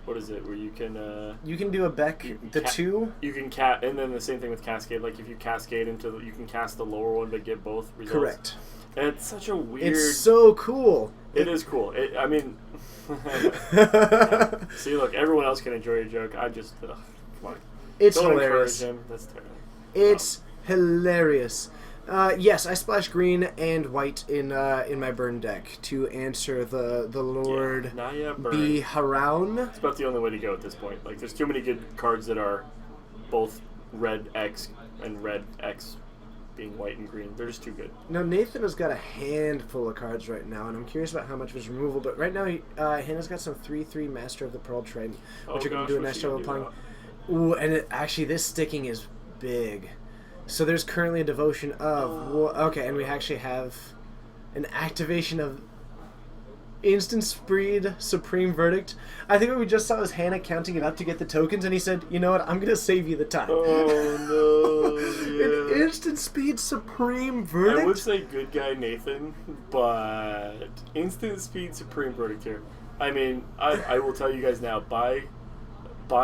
what is it? Where you can You can do a Beck, You can the ca- 2. you can and then the same thing with Cascade. Like if you Cascade you can cast the lower one but get both results. Correct. And it's such a weird. It's so cool. It is cool. I mean, see, look, everyone else can enjoy your joke. I just come on. It's Don't hilarious. encourage him. That's terrible. It's hilarious. Yes, I splash green and white in my burn deck to answer the Lord Naya Burn. B. Haroun. It's about the only way to go at this point. Like, there's too many good cards that are both red X and red X being white and green. They're just too good. Now, Nathan has got a handful of cards right now, and I'm curious about how much of his removal, but right now, Hannah's got some 3/3 Master of the Pearl Trident, which are going to do a nice job of applying. Ooh, and actually, this sticking is big. So there's currently a devotion of... okay, and we actually have an activation of Instant Speed Supreme Verdict. I think what we just saw was Hannah counting it up to get the tokens, and he said, you know what, I'm going to save you the time. Oh, no. An Yeah. Instant Speed Supreme I would Verdict? say good guy Nathan, but instant speed supreme verdict here. I mean, I will tell you guys now, buy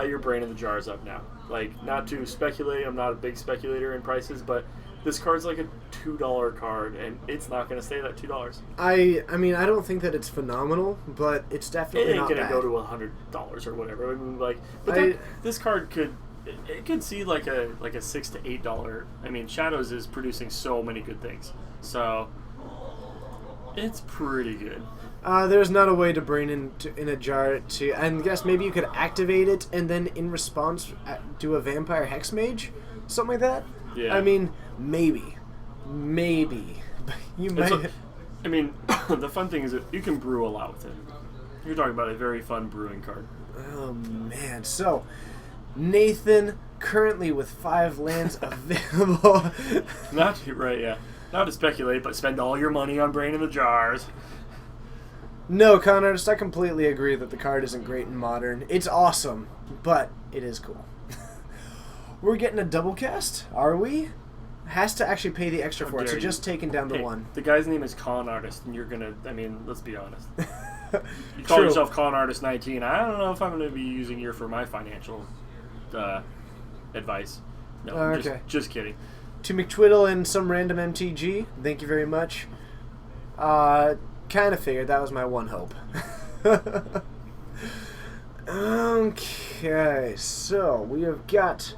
your Brain in the Jars up now. like, not to speculate, I'm not a big speculator in prices, but this card's like a $2 card, and it's not going to stay that $2. I mean, I don't think that it's phenomenal, but it's It definitely ain't not going to bad. go to $100 or whatever. I mean, like, but this card could. It could see like a $6 to $8. I mean, Shadows is producing so many good things, so it's pretty good. There's not a way to bring in a jar to. I guess maybe you could activate it and then in response do a vampire hex mage, something like that. Yeah. I mean, maybe. You might. I mean, the fun thing is that you can brew a lot with it. You're talking about a very fun brewing card. Oh man! So Nathan currently with 5 lands available. Not to speculate, but spend all your money on Brain in the Jars. No, Con Artist, I completely agree that the card isn't great in Modern. It's awesome, but it is cool. We're getting a double cast, are we? Has to actually pay the extra How for it, so dare you. just taking down the Hey, one. The guy's name is Con Artist, and you're gonna. I mean, let's be honest. You call True. yourself Con Artist 19. I don't know if I'm going to be using you for my financial advice. No, Okay. just kidding. To McTwiddle and some random MTG, thank you very much. Kind of figured that was my one hope. Okay, so we have got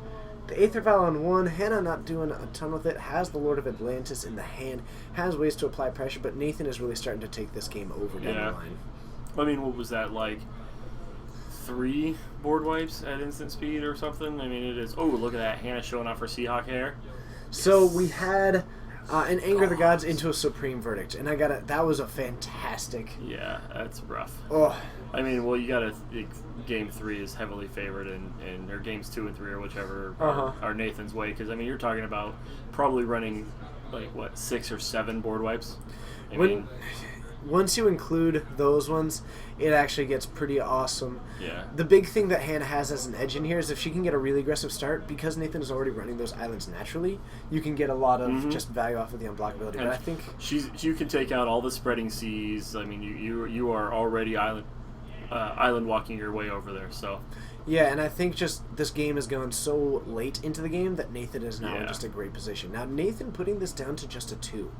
the Aether Vial on 1. Hannah not doing a ton with it. Has the Lord of Atlantis in the hand. Has ways to apply pressure, but Nathan is really starting to take this game over down Yeah. the line. I mean, what was that, like 3 board wipes at instant speed or something? I mean, it is. Oh, look at that. Hannah showing off her Seahawk hair. So we had an Anger the Gods into a Supreme Verdict, and that was a fantastic. Yeah, that's rough. Oh, I mean, well, you got to. Game 3 is heavily favored, or games 2 and 3 or whichever are Nathan's way. Because, I mean, you're talking about probably running, like, what, 6 or 7 board wipes? I mean, once you include those ones, it actually gets pretty awesome. yeah. The big thing that Hannah has as an edge in here is if she can get a really aggressive start, because Nathan is already running those islands naturally, you can get a lot of just value off of the unblockability. But I think you can take out all the spreading seas. I mean, you are already island walking your way over there. So yeah, and I think just this game is going so late into the game that Nathan is now in Yeah. just a great position. Now Nathan putting this down to just a 2,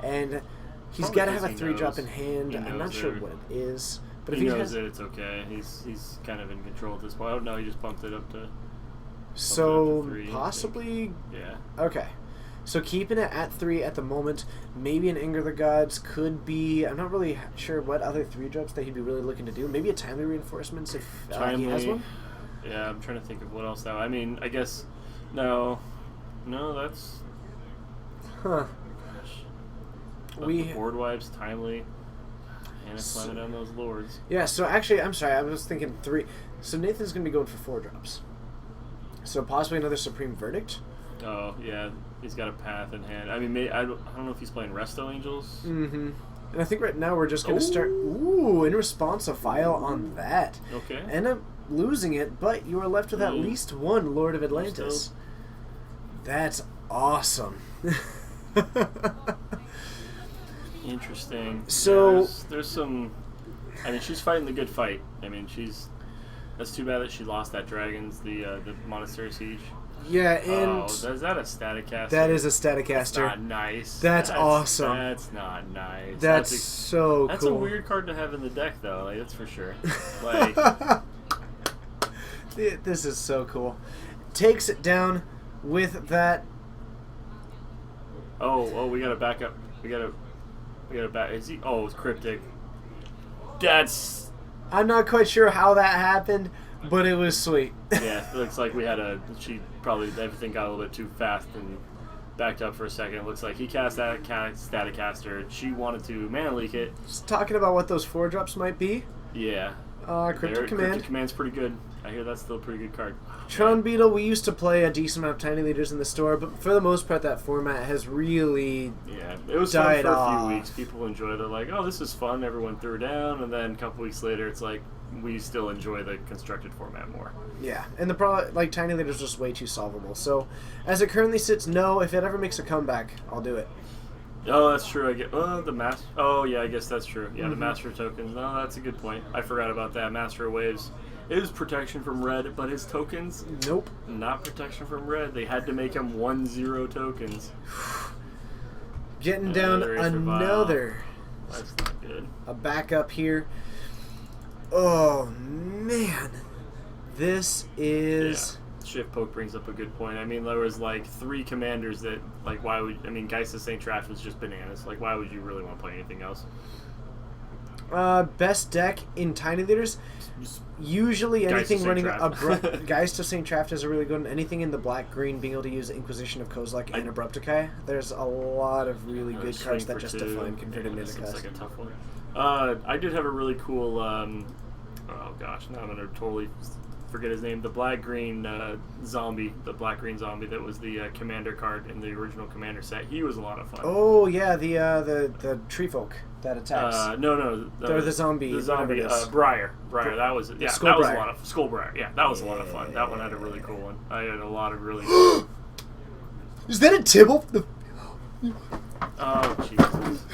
and he's Probably got to have a because he 3-drop knows. in hand. He I'm not knows sure they're- what it is, but he if knows he has, that it's okay. He's kind of in control at this point. Oh no, he just bumped it up to so 3, I think. possibly yeah. okay. So keeping it at 3 at the moment, maybe an Anger the Gods could be. I'm not really sure what other 3-drops that he'd be really looking to do. Maybe a Timely Reinforcements if he has Timely. one. Yeah, I'm trying to think of what else now. I mean, I guess no, that's Huh. We board wipes, Timely, and slamming down those lords. yeah. So actually, I'm sorry. I was thinking 3. So Nathan's gonna be going for 4-drops. So possibly another Supreme Verdict. Oh yeah, he's got a path in hand. I mean, I don't know if he's playing Resto Angels. Mm-hmm. And I think right now we're just gonna start. Ooh, in response, a file on that. Okay. End up losing it, but you are left with at Mm. least one Lord of Atlantis. Still- That's awesome. Interesting. So- Yeah, there's some. I mean, she's fighting the good fight. I mean, That's too bad that she lost that dragons, the Monastery Siege. Yeah, and is that a Staticaster? that is a That's Staticaster. not nice. That's awesome. That's not nice. That's so That's cool. a weird card to have in the deck, though. Like, that's for sure. Like, This is so cool. Takes it down with that. oh, we gotta back up. We gotta back. Is he? Oh, it's cryptic. That's I'm not quite sure how that happened, but it was sweet. yeah. It looks like we had she probably everything got a little bit too fast and backed up for a second. It looks like he cast that Staticaster. She wanted to mana leak it. Just talking about what those 4-drops might be. Yeah. Cryptic Command. Cryptic Command's pretty good. I hear that's still a pretty good card. Tron Beetle, we used to play a decent amount of Tiny Leaders in the store, but for the most part, that format has really. Yeah, it was fun Died for a off. few weeks. People enjoyed it, like, oh, this is fun. Everyone threw down, and then a couple weeks later, it's like we still enjoy the constructed format more. Yeah, and the problem, like, Tiny Leaders just way too solvable. So, as it currently sits, no. If it ever makes a comeback, I'll do it. Oh, that's true. I get the master. Oh, yeah, I guess that's true. Yeah, the master tokens. No, that's a good point. I forgot about that. Master of Waves. is protection from red, but his tokens, Nope. not protection from red. They had to make him 1/0 tokens. Getting down Another Aether Vial. another. That's not good. A backup here. Oh, man. This is... Shift Poke brings up a good point. I mean, there was like 3 commanders that, like, why would... I mean, Geist of St. Trash was just bananas. Like, why would you really want to play anything else? Best deck in Tiny Leaders. Usually Geist of anything St. running Traft. abrupt. Geist of St. Traft is a really good one. Anything in the black-green, being able to use Inquisition of Kozilek and Abrupticai. There's a lot of really good Swing cards that for just 2. define converted This looks Minicasts. like a tough one. I did have a really cool... oh, gosh. Now I'm going to totally forget his name. The black-green zombie. The black-green zombie that was the commander card in the original commander set. He was a lot of fun. Oh, yeah, the tree folk that attacks. No. They're the zombie. The zombie, whatever it is. Briar. That was that was a Skullbriar. lot of Skullbriar. Yeah, that was a lot of fun. That one had a really cool one. I had a lot of really. Is that a Tibble? Oh Jesus!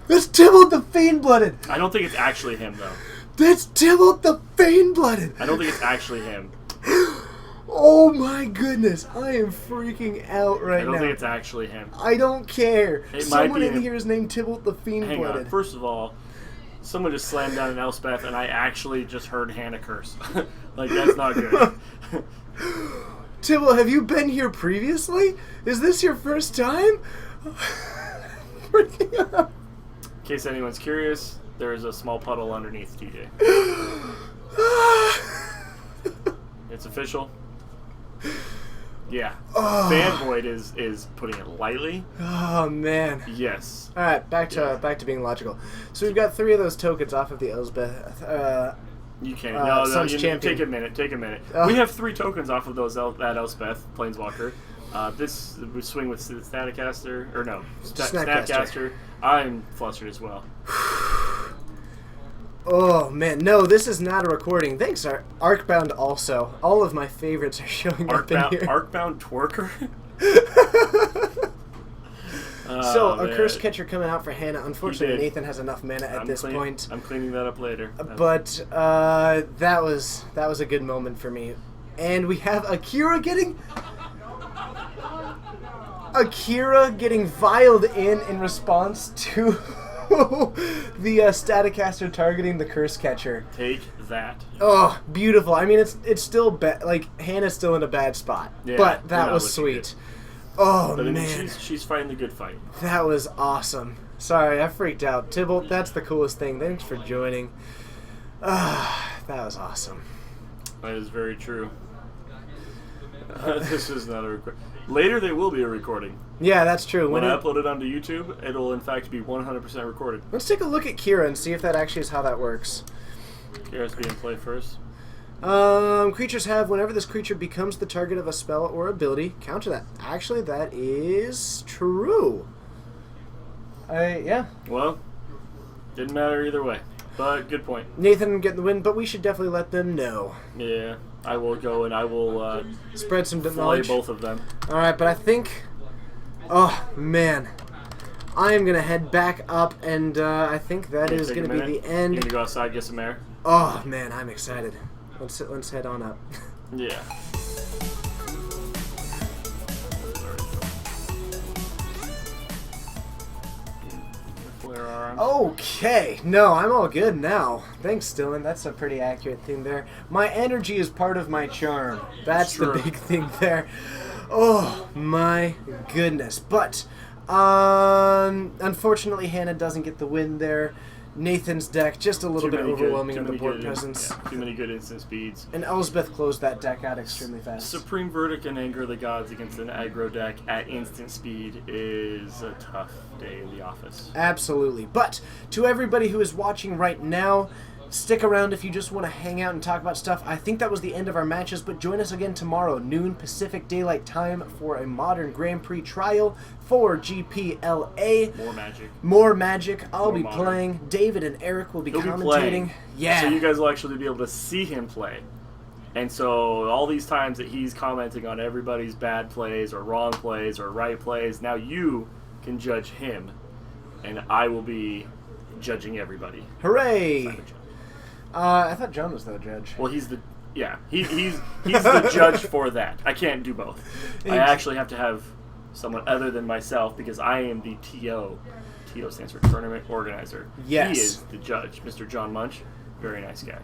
That's Tibble the Fiend-Blooded! I don't think it's actually him though. That's Tibble the Fiend-Blooded! I don't think it's actually him. Oh my goodness, I am freaking out right I don't now. think it's actually him. I don't care. It might Someone be in him. here is named Tybalt the Hang on. Fiend-Blooded. First of all, someone just slammed down an Elspeth, and I actually just heard Hannah curse. Like that's not good. Tybalt, have you been here previously? Is this your first time? Freaking out. In case anyone's curious, there is a small puddle underneath TJ. It's official. Yeah. Fanvoid is putting it lightly. Oh man. Yes. All right, back to being logical. So we've got 3 of those tokens off of the Elsbeth. You can't. Sun's Champion. Take a minute. We have 3 tokens off of those that Elspeth Planeswalker. This would swing with Staticaster or no Snapcaster. Snapcaster. I'm flustered as well. Oh man, no, this is not a recording. Thanks, Arcbound. Also, all of my favorites are showing up in here. Arcbound Twerker. So, a man. Curse Catcher coming out for Hannah. Unfortunately, He did. Nathan has enough mana at this point. I'm cleaning that up later. But that was a good moment for me. And we have Akira getting viled in response to the Staticaster targeting the Curse Catcher. Take that. Oh, beautiful. I mean, it's still bad. Like, Hannah's still in a bad spot. Yeah, but that we're not was looking sweet. Oh, But I mean, man. she's fighting the good fight. That was awesome. Sorry, I freaked out. Tybalt, that's the coolest thing. Thanks for joining. That was awesome. That is very true. This is not a record. Later, there will be a recording. Yeah, that's true. When I upload it onto YouTube, it'll in fact be 100% recorded. Let's take a look at Kira and see if that actually is how that works. Kira's being played first. Creatures have, whenever this creature becomes the target of a spell or ability, counter that. Actually, that is true. Yeah. Well, didn't matter either way. But good point. Nathan getting the win, but we should definitely let them know. Yeah, I will go and I will Spread some flay knowledge. both of them. Alright, but I think... Oh, man. I am going to head back up, and I think that is Take going a to be minute. the end. You gonna go outside, get some air? Oh, man, I'm excited. Let's head on up. Yeah. Flare arms. Okay, no, I'm all good now. Thanks, Dylan. That's a pretty accurate thing there. My energy is part of my charm. That's the True. big thing there. Oh my goodness. But unfortunately, Hannah doesn't get the win there. Nathan's deck just a little bit overwhelming on the board presence. Yeah, too many good instant speeds. And Elsbeth closed that deck out extremely fast. Supreme Verdict and Anger of the Gods against an aggro deck at instant speed is a tough day in the office. Absolutely. But to everybody who is watching right now, stick around if you just want to hang out and talk about stuff. I think that was the end of our matches, but join us again tomorrow, noon Pacific Daylight Time, for a Modern Grand Prix trial for GPLA. More Magic. More Magic. I'll More be Modern. playing. David and Eric will be He'll be commentating. playing. Yeah. So you guys will actually be able to see him play. And so all these times that he's commenting on everybody's bad plays or wrong plays or right plays, now you can judge him. And I will be judging everybody. Hooray! I thought John was the judge. Well, he's the he's the judge for that. I can't do both. I actually have to have someone other than myself because I am the TO. TO stands for Tournament Organizer. Yes. He is the judge, Mr. John Munch. Very nice guy.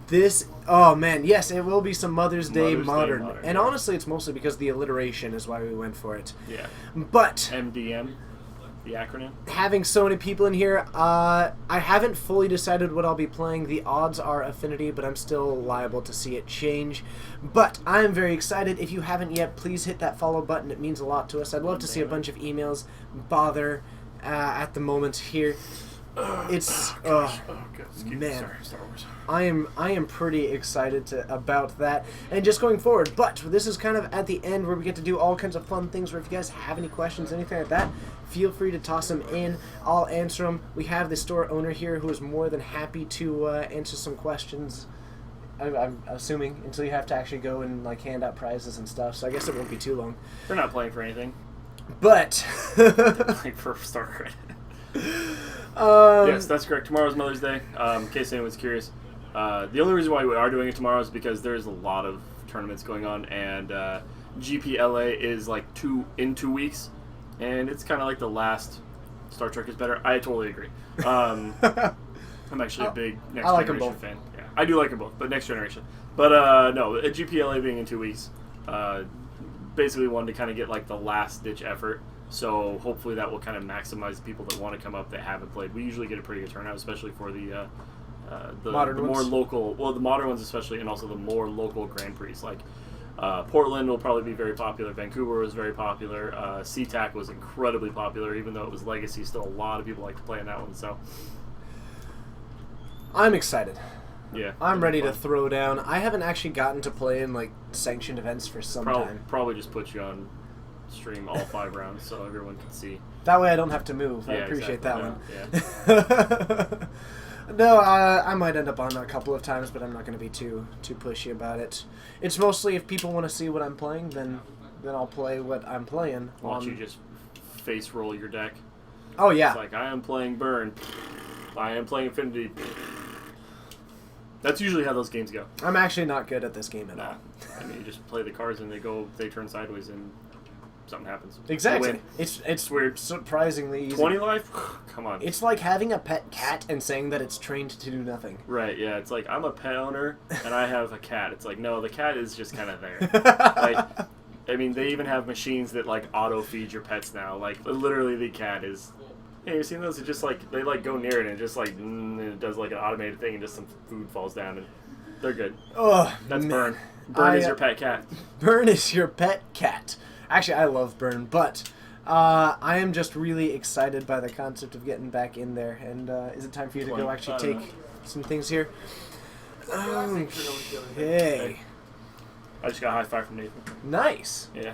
Oh man, yes, it will be some Mother's Day modern. And yeah. honestly, it's mostly because the alliteration is why we went for it. Yeah. But MDM, the acronym. having so many people in here, I haven't fully decided what I'll be playing. The odds are Affinity, but I'm still liable to see it change. But I am very excited. If you haven't yet, please hit that follow button. It means a lot to us. I'd love to see a bunch of emails bother at the moment here. It's man. Sorry, Star Wars. I am pretty excited about that and just going forward. But this is kind of at the end where we get to do all kinds of fun things. Where if you guys have any questions, anything like that, feel free to toss them in. I'll answer them. We have the store owner here who is more than happy to answer some questions. I'm assuming until you have to actually go and like hand out prizes and stuff. So I guess it won't be too long. They're not playing for anything. But Like for Star Credit. Yes, that's correct. Tomorrow's Mother's Day. In case anyone's curious. The only reason why we are doing it tomorrow is because there's a lot of tournaments going on, and GPLA is like 2 weeks, and it's kind of like the last Star Trek is better. I totally agree. I'm actually a big Next I like them Generation both. fan. Yeah, I do like them both, but Next Generation. But no, a GPLA being in 2 weeks, basically wanted to kind of get like the last ditch effort. So hopefully that will kind of maximize the people that want to come up that haven't played. We usually get a pretty good turnout, especially for the Modern more ones? local, well, the modern ones especially, and also the more local Grand Prix. Like Portland will probably be very popular. Vancouver was very popular. SeaTac was incredibly popular, even though it was Legacy. Still, a lot of people like to play in that one. So I'm excited. yeah, I'm ready to fun. throw down. I haven't actually gotten to play in like sanctioned events for some time. Probably just put you on stream all 5 rounds so everyone can see. That way I don't have to move. I Yeah, appreciate exactly. that one. No, I might end up on a couple of times, but I'm not going to be too pushy about it. It's mostly if people want to see what I'm playing, then I'll play what I'm playing. Why don't you just face roll your deck? Oh yeah. It's like, I am playing Burn. I am playing Infinity. That's usually how those games go. I'm actually not good at this game at Nah. all. I mean, you just play the cards and they turn sideways and something happens. Exactly. You win. It's weird. surprisingly easy. 20 life? Come on. It's like having a pet cat and saying that it's trained to do nothing. Right, yeah. It's like, I'm a pet owner and I have a cat. It's like, no, the cat is just kind of there. Like, I mean, they even have machines that, like, auto-feed your pets now. Like, literally the cat is... Hey, you seen those? It just, like, they, like, go near it and it just, like, and it does, like, an automated thing and just some food falls down and they're good. Oh, That's man. Burn. Burn is your pet cat. Burn is your pet cat. Actually, I love Burn, but I am just really excited by the concept of getting back in there. And is it time for you to go actually take some things here? Okay. I just got a high five from Nathan. Nice. Yeah.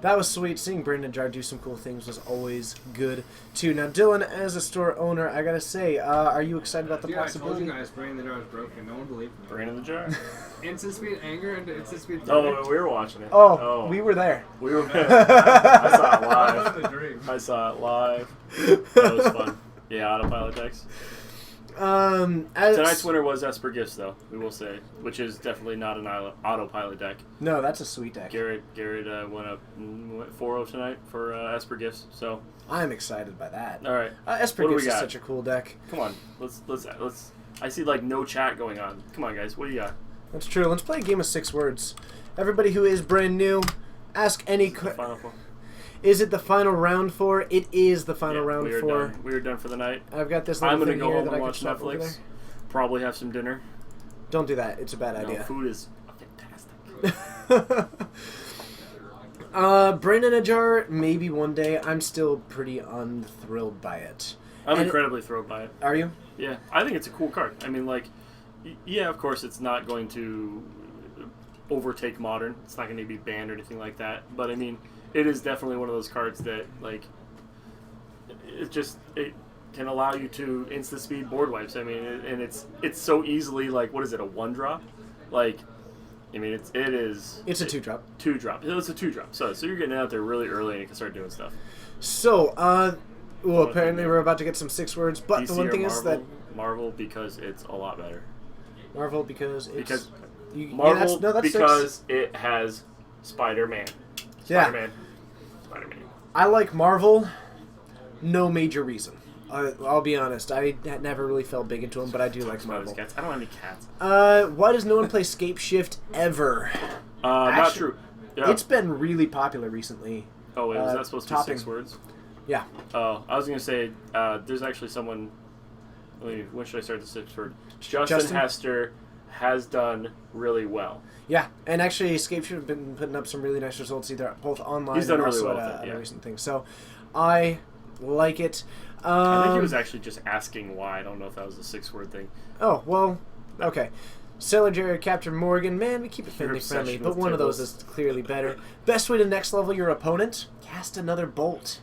That was sweet. Seeing Brandon Jar do some cool things was always good, too. Now, Dylan, as a store owner, I gotta say, are you excited about the Dude, I told possibility? you guys, brain the jar was broken. No one believed me. Brain in the jar. Instant speed anger and instant speed. Oh, we were watching it. Oh, we were there. We were. I saw it live. the dream. I saw it live. That was fun. Yeah, autopilot decks. As, Tonight's winner was Esper Gifts, though, we will say, which is definitely not an autopilot deck. No, that's a sweet deck. Garrett went up 4-0 tonight for Esper Gifts. So, I'm excited by that. all right, Esper What do we Gifts is got? such a cool deck. come on, let's. I see like no chat going on. Come on, guys, what do you got? That's true. Let's play a game of 6 words. Everybody who is brand new, ask any. Final four. Is it the final round for? It is the final Yeah, round we are for. done. We are done for the night. I've got this I'm little gonna thing go here home that and I can watch swap over Netflix. there. Probably have some dinner. Don't do that. It's a bad No, idea. food is fantastic. Brain in a jar, maybe one day. I'm still pretty unthrilled by it. I'm And incredibly thrilled by it. Are you? Yeah, I think it's a cool card. I mean, like, yeah, of course, it's not going to overtake Modern. It's not going to be banned or anything like that. But I mean, it is definitely one of those cards that, like, it can allow you to instant speed board wipes. I mean, and it's so easily, like, what is it, a 1-drop? Like, I mean, it's It's a 2-drop. 2-drop. It's a 2-drop. So you're getting out there really early and you can start doing stuff. So, well, apparently we're about to get some 6 words, but DC the one or thing is that Marvel because it's a lot better. Marvel because it's... Because yeah, Marvel that's because it has Spider-Man. Yeah. Spider-Man. I like Marvel. No major reason. I'll be honest. I never really felt big into them, but I do like About his Marvel. cats. I don't have any cats. Why does no one play Scape Shift ever? Not Actually, true. Yeah. It's been really popular recently. Oh, wait, was that supposed to be topping. 6 words? Yeah. Oh, I was going to say, there's actually someone... Wait, when should I start the 6th word? Justin Justin? Hester has done really well. Yeah, and actually, Escape should have been putting up some really nice results, either both online He's done and really also well at with it, a yeah. recent thing. So, I like it. I think he was actually just asking why. I don't know if that was a 6-word thing. Oh, well, okay. Sailor Jerry, Captain Morgan, man, we keep it family friendly, obsession but with one of those tables. is clearly better. Best way to next level your opponent? Cast another bolt.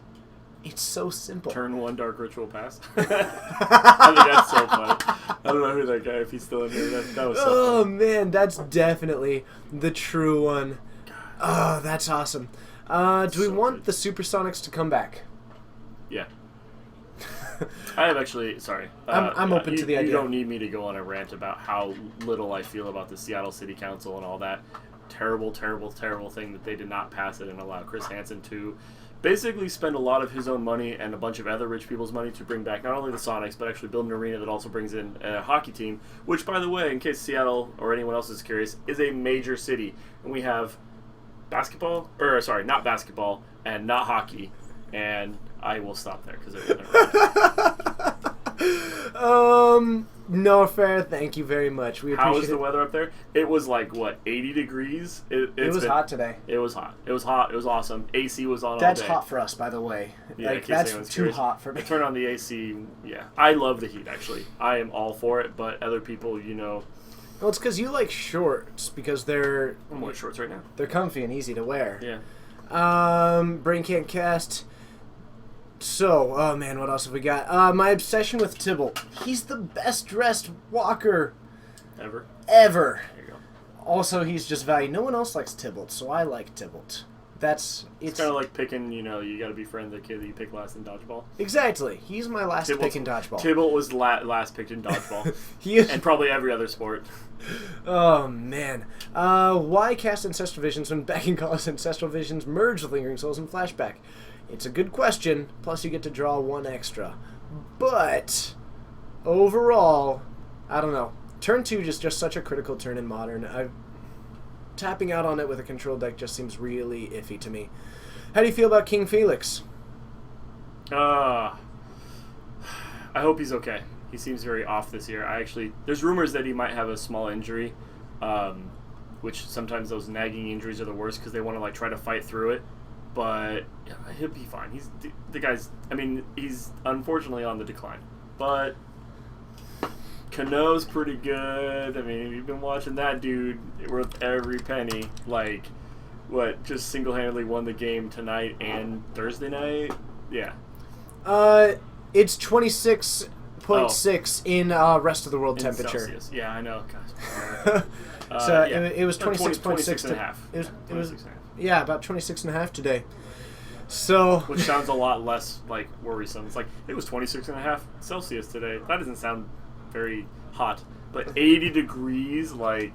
It's so simple. Turn 1 Dark Ritual Pass. I think that's so funny. I don't know who that guy, if he's still in here. That was so Oh, funny. man, that's definitely the true one. Oh, that's awesome. Do we So want good. the Supersonics to come back? Yeah. I have actually, sorry. I'm open to the idea. You don't need me to go on a rant about how little I feel about the Seattle City Council and all that terrible, terrible, terrible thing that they did not pass it and allow Chris Hansen to basically spend a lot of his own money and a bunch of other rich people's money to bring back not only the Sonics, but actually build an arena that also brings in a hockey team, which, by the way, in case Seattle or anyone else is curious, is a major city. And we have basketball, or sorry, not basketball, and not hockey. And I will stop there because No fair. Thank you very much. We How appreciate is the it. weather up there? It was like, what, 80 degrees? It was hot today. It was hot. It was hot. It was awesome. AC was on That's all day. hot for us, by the way. Yeah, in like case that's anyone's too curious. hot for me. I turn on the AC. Yeah, I love the heat. Actually, I am all for it. But other people, you know, Well, it's because you like shorts because they're I'm wearing shorts right now. they're comfy and easy to wear. Yeah. Brain can't cast. So, oh man, what else have we got? My obsession with Tybalt. He's the best dressed walker Ever. ever. There you go. Also, he's just value. No one else likes Tybalt, so I like Tybalt. It's kind of like picking, you know, you got to befriend the kid that you pick last in dodgeball. Exactly. He's my last pick in dodgeball. Tybalt was last picked in dodgeball. He is. And probably every other sport. Oh man. Why cast Ancestral Visions when back in college Ancestral Visions merge Lingering Souls and Flashback? It's a good question. Plus, you get to draw 1 extra. But overall, I don't know. Turn 2 is just such a critical turn in Modern. Tapping out on it with a control deck just seems really iffy to me. How do you feel about King Felix? I hope he's okay. He seems very off this year. There's rumors that he might have a small injury, which sometimes those nagging injuries are the worst because they want to like try to fight through it. But yeah, he'll be fine. He's the guy's. I mean, he's unfortunately on the decline, but Cano's pretty good. I mean, you've been watching that dude worth every penny. Like, what? Just single-handedly won the game tonight and Thursday night. Yeah. It's 26.6 in rest of the world In temperature. Celsius. Yeah, I know. Gosh. So yeah. it was 26.6 26 and a half. It was 26 and a half. yeah, about 26 and a half today. So Which sounds a lot less like worrisome. It's like it was 26 and a half Celsius today. That doesn't sound very hot, but 80 degrees, like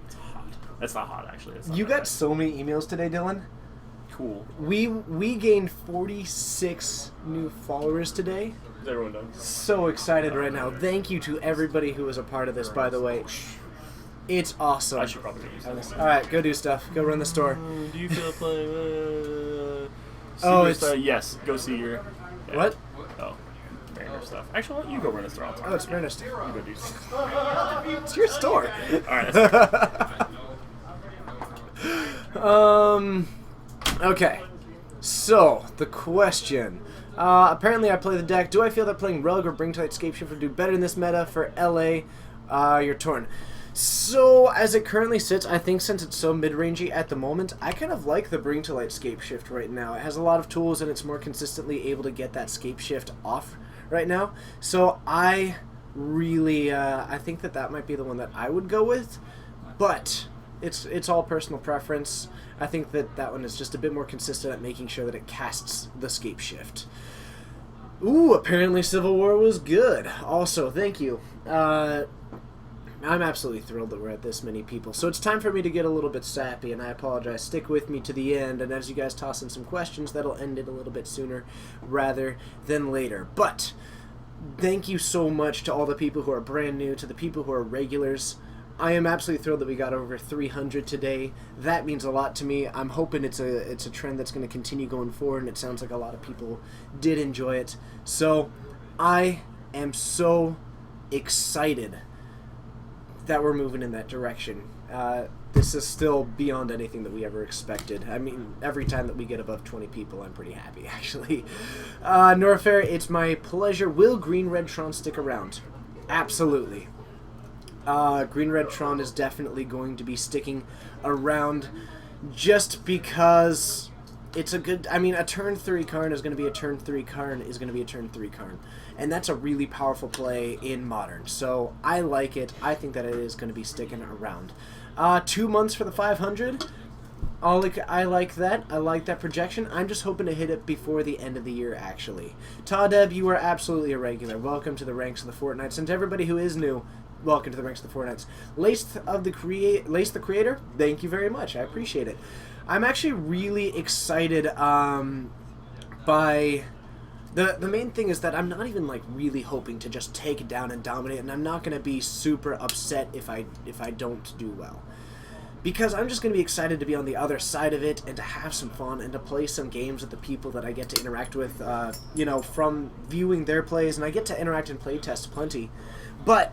it's hot. That's not hot actually. It's not you that got bad. so many emails today, Dylan. Cool. We gained 46 new followers today. Is everyone done? So excited right now. Thank you to everybody who was a part of this, by the way. It's awesome. I should probably do something. All right, go do stuff. Go run the store. Do you feel playing? Oh, it's- yes. Go see your. Yeah. What? Oh, Mariner stuff. Actually, you go run the store. I'll talk. Oh, it's Ernest. You go do something. It's your store. All right. That's Okay. So, the question. Apparently I play the deck. Do I feel that playing Rug or Bring to Light Escape Shift would do better in this meta for LA? You're torn. So, as it currently sits, I think since it's so mid-rangey at the moment, I kind of like the Bring to Light Scape Shift right now. It has a lot of tools and it's more consistently able to get that Scape Shift off right now. So, I really, I think that might be the one that I would go with. But it's all personal preference. I think that one is just a bit more consistent at making sure that it casts the Scape Shift. Ooh, apparently Civil War was good. Also, thank you. I'm absolutely thrilled that we're at this many people. So it's time for me to get a little bit sappy, and I apologize. Stick with me to the end, and as you guys toss in some questions, that'll end it a little bit sooner rather than later. But thank you so much to all the people who are brand new, to the people who are regulars. I am absolutely thrilled that we got over 300 today. That means a lot to me. I'm hoping it's a trend that's going to continue going forward, and it sounds like a lot of people did enjoy it. So I am so excited that we're moving in that direction. This is still beyond anything that we ever expected. I mean, every time that we get above 20 people, I'm pretty happy, actually. Norfair, it's my pleasure. Will Green Red Tron stick around? Absolutely. Green Red Tron is definitely going to be sticking around just because it's a good... I mean, a turn 3 Karn is going to be a turn 3 Karn is going to be a turn 3 Karn. And that's a really powerful play in Modern. So I like it. I think that it is going to be sticking around. 2 months for the 500. I like that. I like that projection. I'm just hoping to hit it before the end of the year, actually. Tadeb, you are absolutely a regular. Welcome to the ranks of the Fortnites. And to everybody who is new, welcome to the ranks of the Fortnites. Lace the Creator, thank you very much. I appreciate it. I'm actually really excited by... The main thing is that I'm not even like really hoping to just take it down and dominate, and I'm not going to be super upset if I don't do well. Because I'm just going to be excited to be on the other side of it and to have some fun and to play some games with the people that I get to interact with, you know, from viewing their plays, and I get to interact and play test plenty. But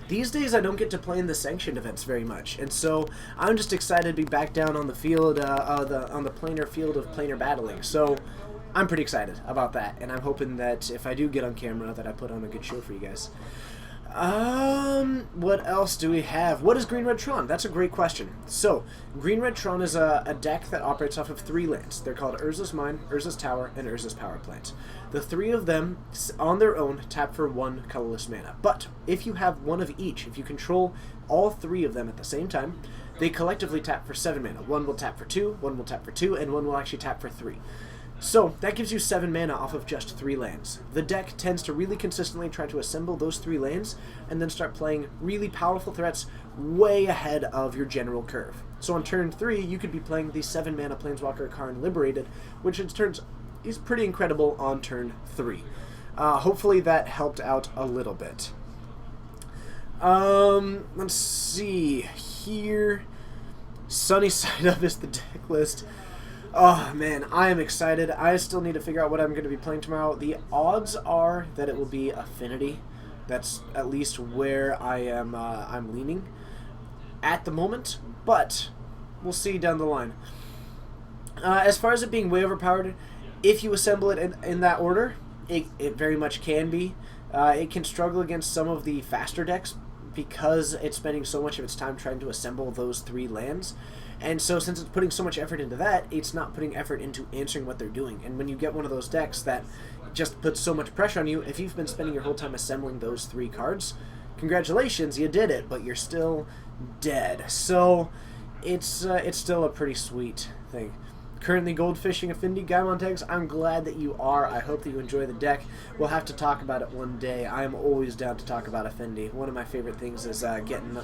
these days I don't get to play in the sanctioned events very much, and so I'm just excited to be back down on the field, on the planar field of planar battling. So I'm pretty excited about that, and I'm hoping that if I do get on camera that I put on a good show for you guys. What else do we have? What is Green Red Tron? That's a great question. So, Green Red Tron is a deck that operates off of 3 lands. They're called Urza's Mine, Urza's Tower, and Urza's Power Plant. The 3 of them, on their own, tap for 1 colorless mana. But, if you have 1 of each, if you control all 3 of them at the same time, they collectively tap for 7 mana. 1 will tap for 2, 1 will tap for 2, and 1 will actually tap for 3. So, that gives you 7 mana off of just 3 lands. The deck tends to really consistently try to assemble those 3 lands, and then start playing really powerful threats way ahead of your general curve. So on turn 3, you could be playing the 7 mana Planeswalker Karn Liberated, which in turns is pretty incredible on turn 3. Hopefully that helped out a little bit. Let's see here. Sunny Side Up is the deck list. Oh man, I am excited. I still need to figure out what I'm going to be playing tomorrow. The odds are that it will be Affinity. That's at least where I am. I'm leaning at the moment, but we'll see down the line. As far as it being way overpowered, if you assemble it in that order, it very much can be. It can struggle against some of the faster decks because it's spending so much of its time trying to assemble those 3 lands. And so since it's putting so much effort into that, it's not putting effort into answering what they're doing. And when you get one of those decks that just puts so much pressure on you, if you've been spending your whole time assembling those 3 cards, congratulations, you did it, but you're still dead. So it's still a pretty sweet thing. Currently goldfishing Affinity Gaimon decks. I'm glad that you are. I hope that you enjoy the deck. We'll have to talk about it one day. I am always down to talk about Affinity. One of my favorite things is getting...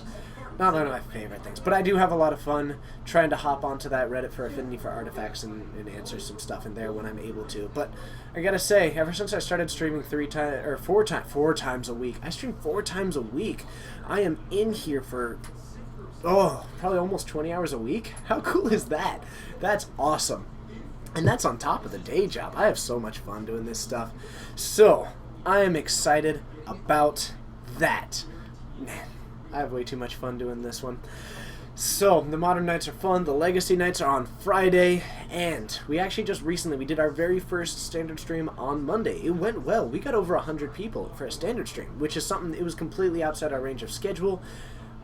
Not one of my favorite things, but I do have a lot of fun trying to hop onto that Reddit for Affinity for artifacts and answer some stuff in there when I'm able to. But I gotta say, ever since I started streaming 4 times a week, I stream 4 times a week. I am in here for probably almost 20 hours a week. How cool is that? That's awesome. And that's on top of the day job. I have so much fun doing this stuff. So I am excited about that. Man, I have way too much fun doing this one. So, the Modern Nights are fun, the Legacy Nights are on Friday, and we actually just recently, we did our very first standard stream on Monday. It went well. We got over 100 people for a standard stream, which is something, it was completely outside our range of schedule.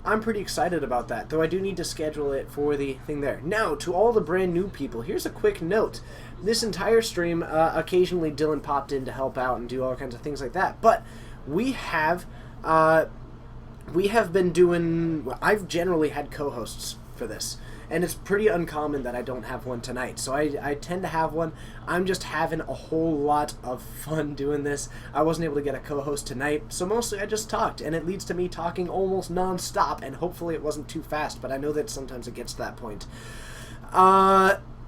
I'm pretty excited about that, though I do need to schedule it for the thing there. Now, to all the brand new people, here's a quick note. This entire stream, occasionally Dylan popped in to help out and do all kinds of things like that, but we have been doing... I've generally had co-hosts for this, and it's pretty uncommon that I don't have one tonight. So I tend to have one. I'm just having a whole lot of fun doing this. I wasn't able to get a co-host tonight, so mostly I just talked, and it leads to me talking almost non-stop, and hopefully it wasn't too fast, but I know that sometimes it gets to that point.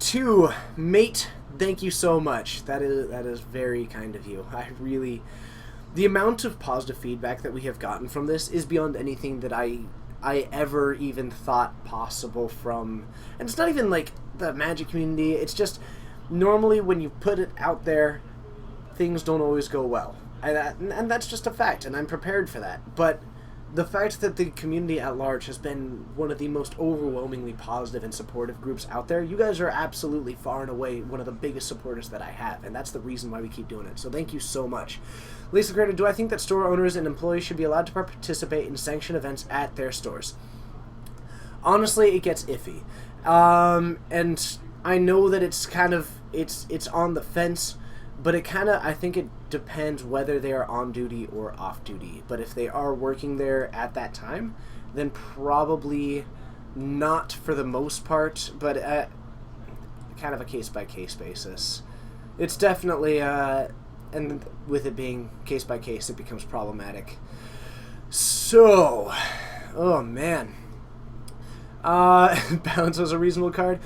To Mate, thank you so much. That is very kind of you. The amount of positive feedback that we have gotten from this is beyond anything that I ever even thought possible from, and it's not even like the Magic community, it's just normally when you put it out there, things don't always go well. And that's just a fact, and I'm prepared for that. But the fact that the community at large has been one of the most overwhelmingly positive and supportive groups out there, you guys are absolutely far and away one of the biggest supporters that I have, and that's the reason why we keep doing it. So thank you so much. Lisa Greta, do I think that store owners and employees should be allowed to participate in sanctioned events at their stores? Honestly, it gets iffy. And I know that it's kind of, it's on the fence, but I think it depends whether they are on duty or off duty. But if they are working there at that time, then probably not for the most part, but at kind of a case-by-case basis. It's definitely, and with it being case-by-case, it becomes problematic. So, oh man. Balance was a reasonable card.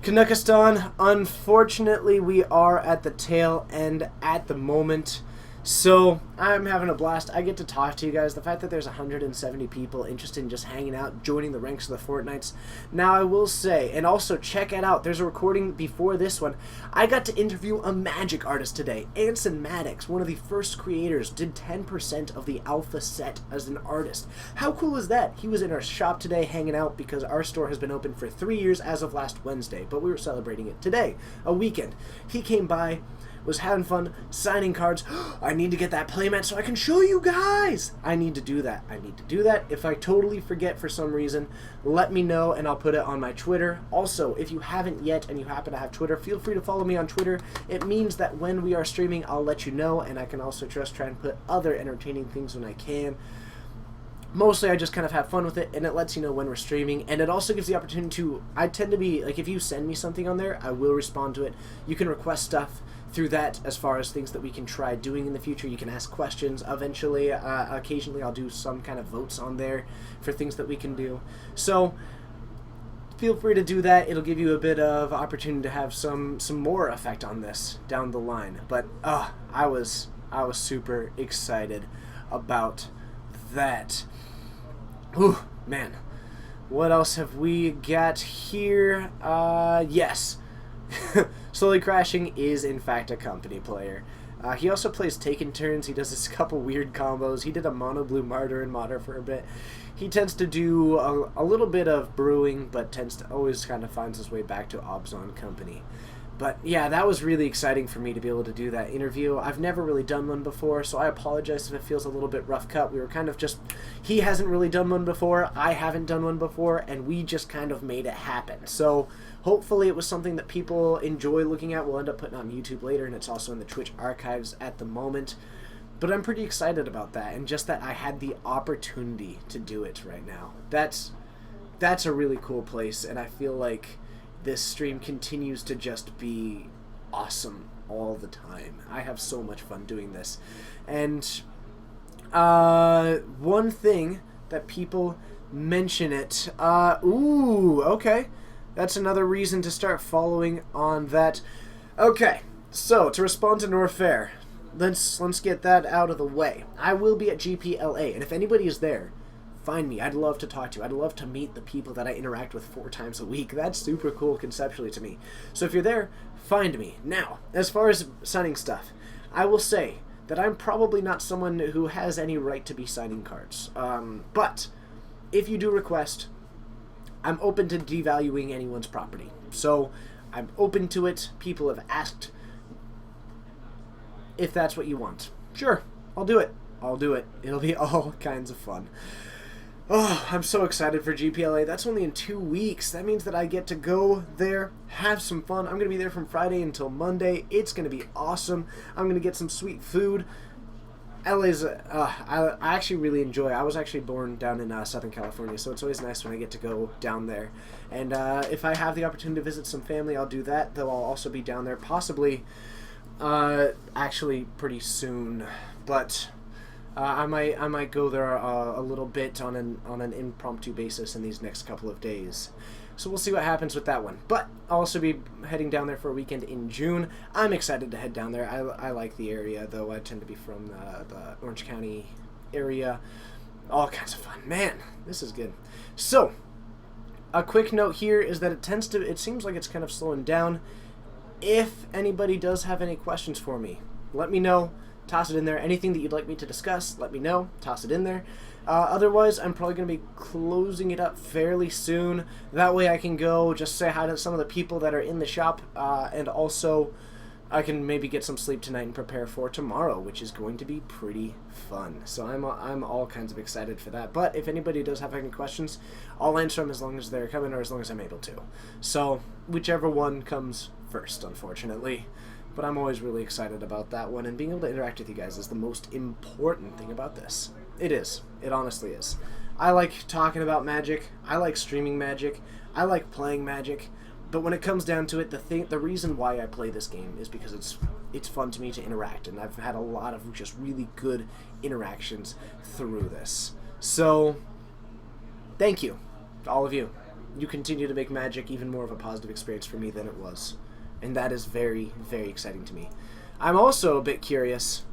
Kanukistan, unfortunately, we are at the tail end at the moment. So, I'm having a blast. I get to talk to you guys. The fact that there's 170 people interested in just hanging out, joining the ranks of the Fortnites. Now, I will say, and also check it out, there's a recording before this one. I got to interview a Magic artist today. Anson Maddox, one of the first creators, did 10% of the alpha set as an artist. How cool is that? He was in our shop today hanging out because our store has been open for 3 years as of last Wednesday, but we were celebrating it today, a weekend. He came by, was having fun, signing cards. I need to get that playmat so I can show you guys. I need to do that. If I totally forget for some reason, let me know and I'll put it on my Twitter. Also, if you haven't yet and you happen to have Twitter, feel free to follow me on Twitter. It means that when we are streaming, I'll let you know, and I can also just try and put other entertaining things when I can. Mostly I just kind of have fun with it, and it lets you know when we're streaming, and it also gives the opportunity to, I tend to be, like, if you send me something on there, I will respond to it. You can request stuff through that as far as things that we can try doing in the future. You can ask questions. Eventually, occasionally I'll do some kind of votes on there for things that we can do. So feel free to do that. It'll give you a bit of opportunity to have some more effect on this down the line. But I was super excited about that. Ooh, man. What else have we got here? Yes. Slowly Crashing is in fact a company player. He also plays Taken Turns. He does this couple weird combos. He did a Mono Blue Martyr and Martyr for a bit. He tends to do a little bit of brewing, but tends to always kind of finds his way back to Obzon Company. But yeah, that was really exciting for me to be able to do that interview. I've never really done one before, so I apologize if it feels a little bit rough cut. We were kind of just, he hasn't really done one before, I haven't done one before, and we just kind of made it happen. So hopefully it was something that people enjoy looking at. We'll end up putting on YouTube later, and it's also in the Twitch archives at the moment. But I'm pretty excited about that, and just that I had the opportunity to do it right now. That's a really cool place, and I feel like this stream continues to just be awesome all the time. I have so much fun doing this. And one thing that people mention it, ooh, okay. That's another reason to start following on that. Okay, so to respond to Norfair, let's get that out of the way. I will be at GPLA, and if anybody is there, find me. I'd love to talk to you. I'd love to meet the people that I interact with 4 times a week. That's super cool conceptually to me. So if you're there, find me. Now, as far as signing stuff, I will say that I'm probably not someone who has any right to be signing cards. But if you do request, I'm open to devaluing anyone's property. So I'm open to it. People have asked if that's what you want. Sure, I'll do it. It'll be all kinds of fun. Oh, I'm so excited for GPLA. That's only in 2 weeks. That means that I get to go there, have some fun. I'm going to be there from Friday until Monday. It's going to be awesome. I'm going to get some sweet food. LA's, I actually really enjoy. I was actually born down in Southern California, so it's always nice when I get to go down there. And if I have the opportunity to visit some family, I'll do that. Though I'll also be down there possibly, actually pretty soon. But I might go there a little bit on an impromptu basis in these next couple of days. So we'll see what happens with that one. But I'll also be heading down there for a weekend in June. I'm excited to head down there. I like the area, though I tend to be from the Orange County area. All kinds of fun. Man, this is good. So, a quick note here is that it seems like it's kind of slowing down. If anybody does have any questions for me, let me know. Toss it in there. Anything that you'd like me to discuss, let me know. Toss it in there. Otherwise, I'm probably going to be closing it up fairly soon. That way I can go just say hi to some of the people that are in the shop, and also I can maybe get some sleep tonight and prepare for tomorrow, which is going to be pretty fun. So I'm all kinds of excited for that. But if anybody does have any questions, I'll answer them as long as they're coming or as long as I'm able to. So whichever one comes first, unfortunately. But I'm always really excited about that one, and being able to interact with you guys is the most important thing about this. It is. It honestly is. I like talking about Magic. I like streaming Magic. I like playing Magic. But when it comes down to it, the reason why I play this game is because it's fun to me to interact, and I've had a lot of just really good interactions through this. So, thank you to all of you. You continue to make Magic even more of a positive experience for me than it was. And that is very, very exciting to me. I'm also a bit curious.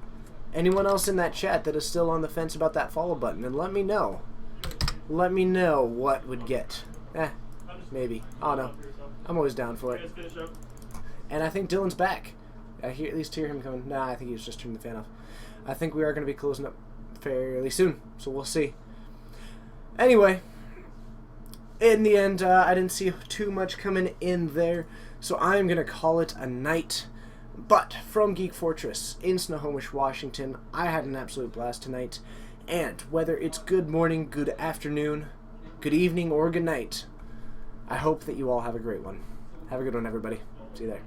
Anyone else in that chat that is still on the fence about that follow button? And let me know. Let me know what would get. Maybe. I don't know. I'm always down for it. And I think Dylan's back. I at least hear him coming. Nah, I think he was just turning the fan off. I think we are going to be closing up fairly soon. So we'll see. Anyway. In the end, I didn't see too much coming in there. So I'm going to call it a night. But from Geek Fortress in Snohomish, Washington, I had an absolute blast tonight. And whether it's good morning, good afternoon, good evening, or good night, I hope that you all have a great one. Have a good one, everybody. See you there.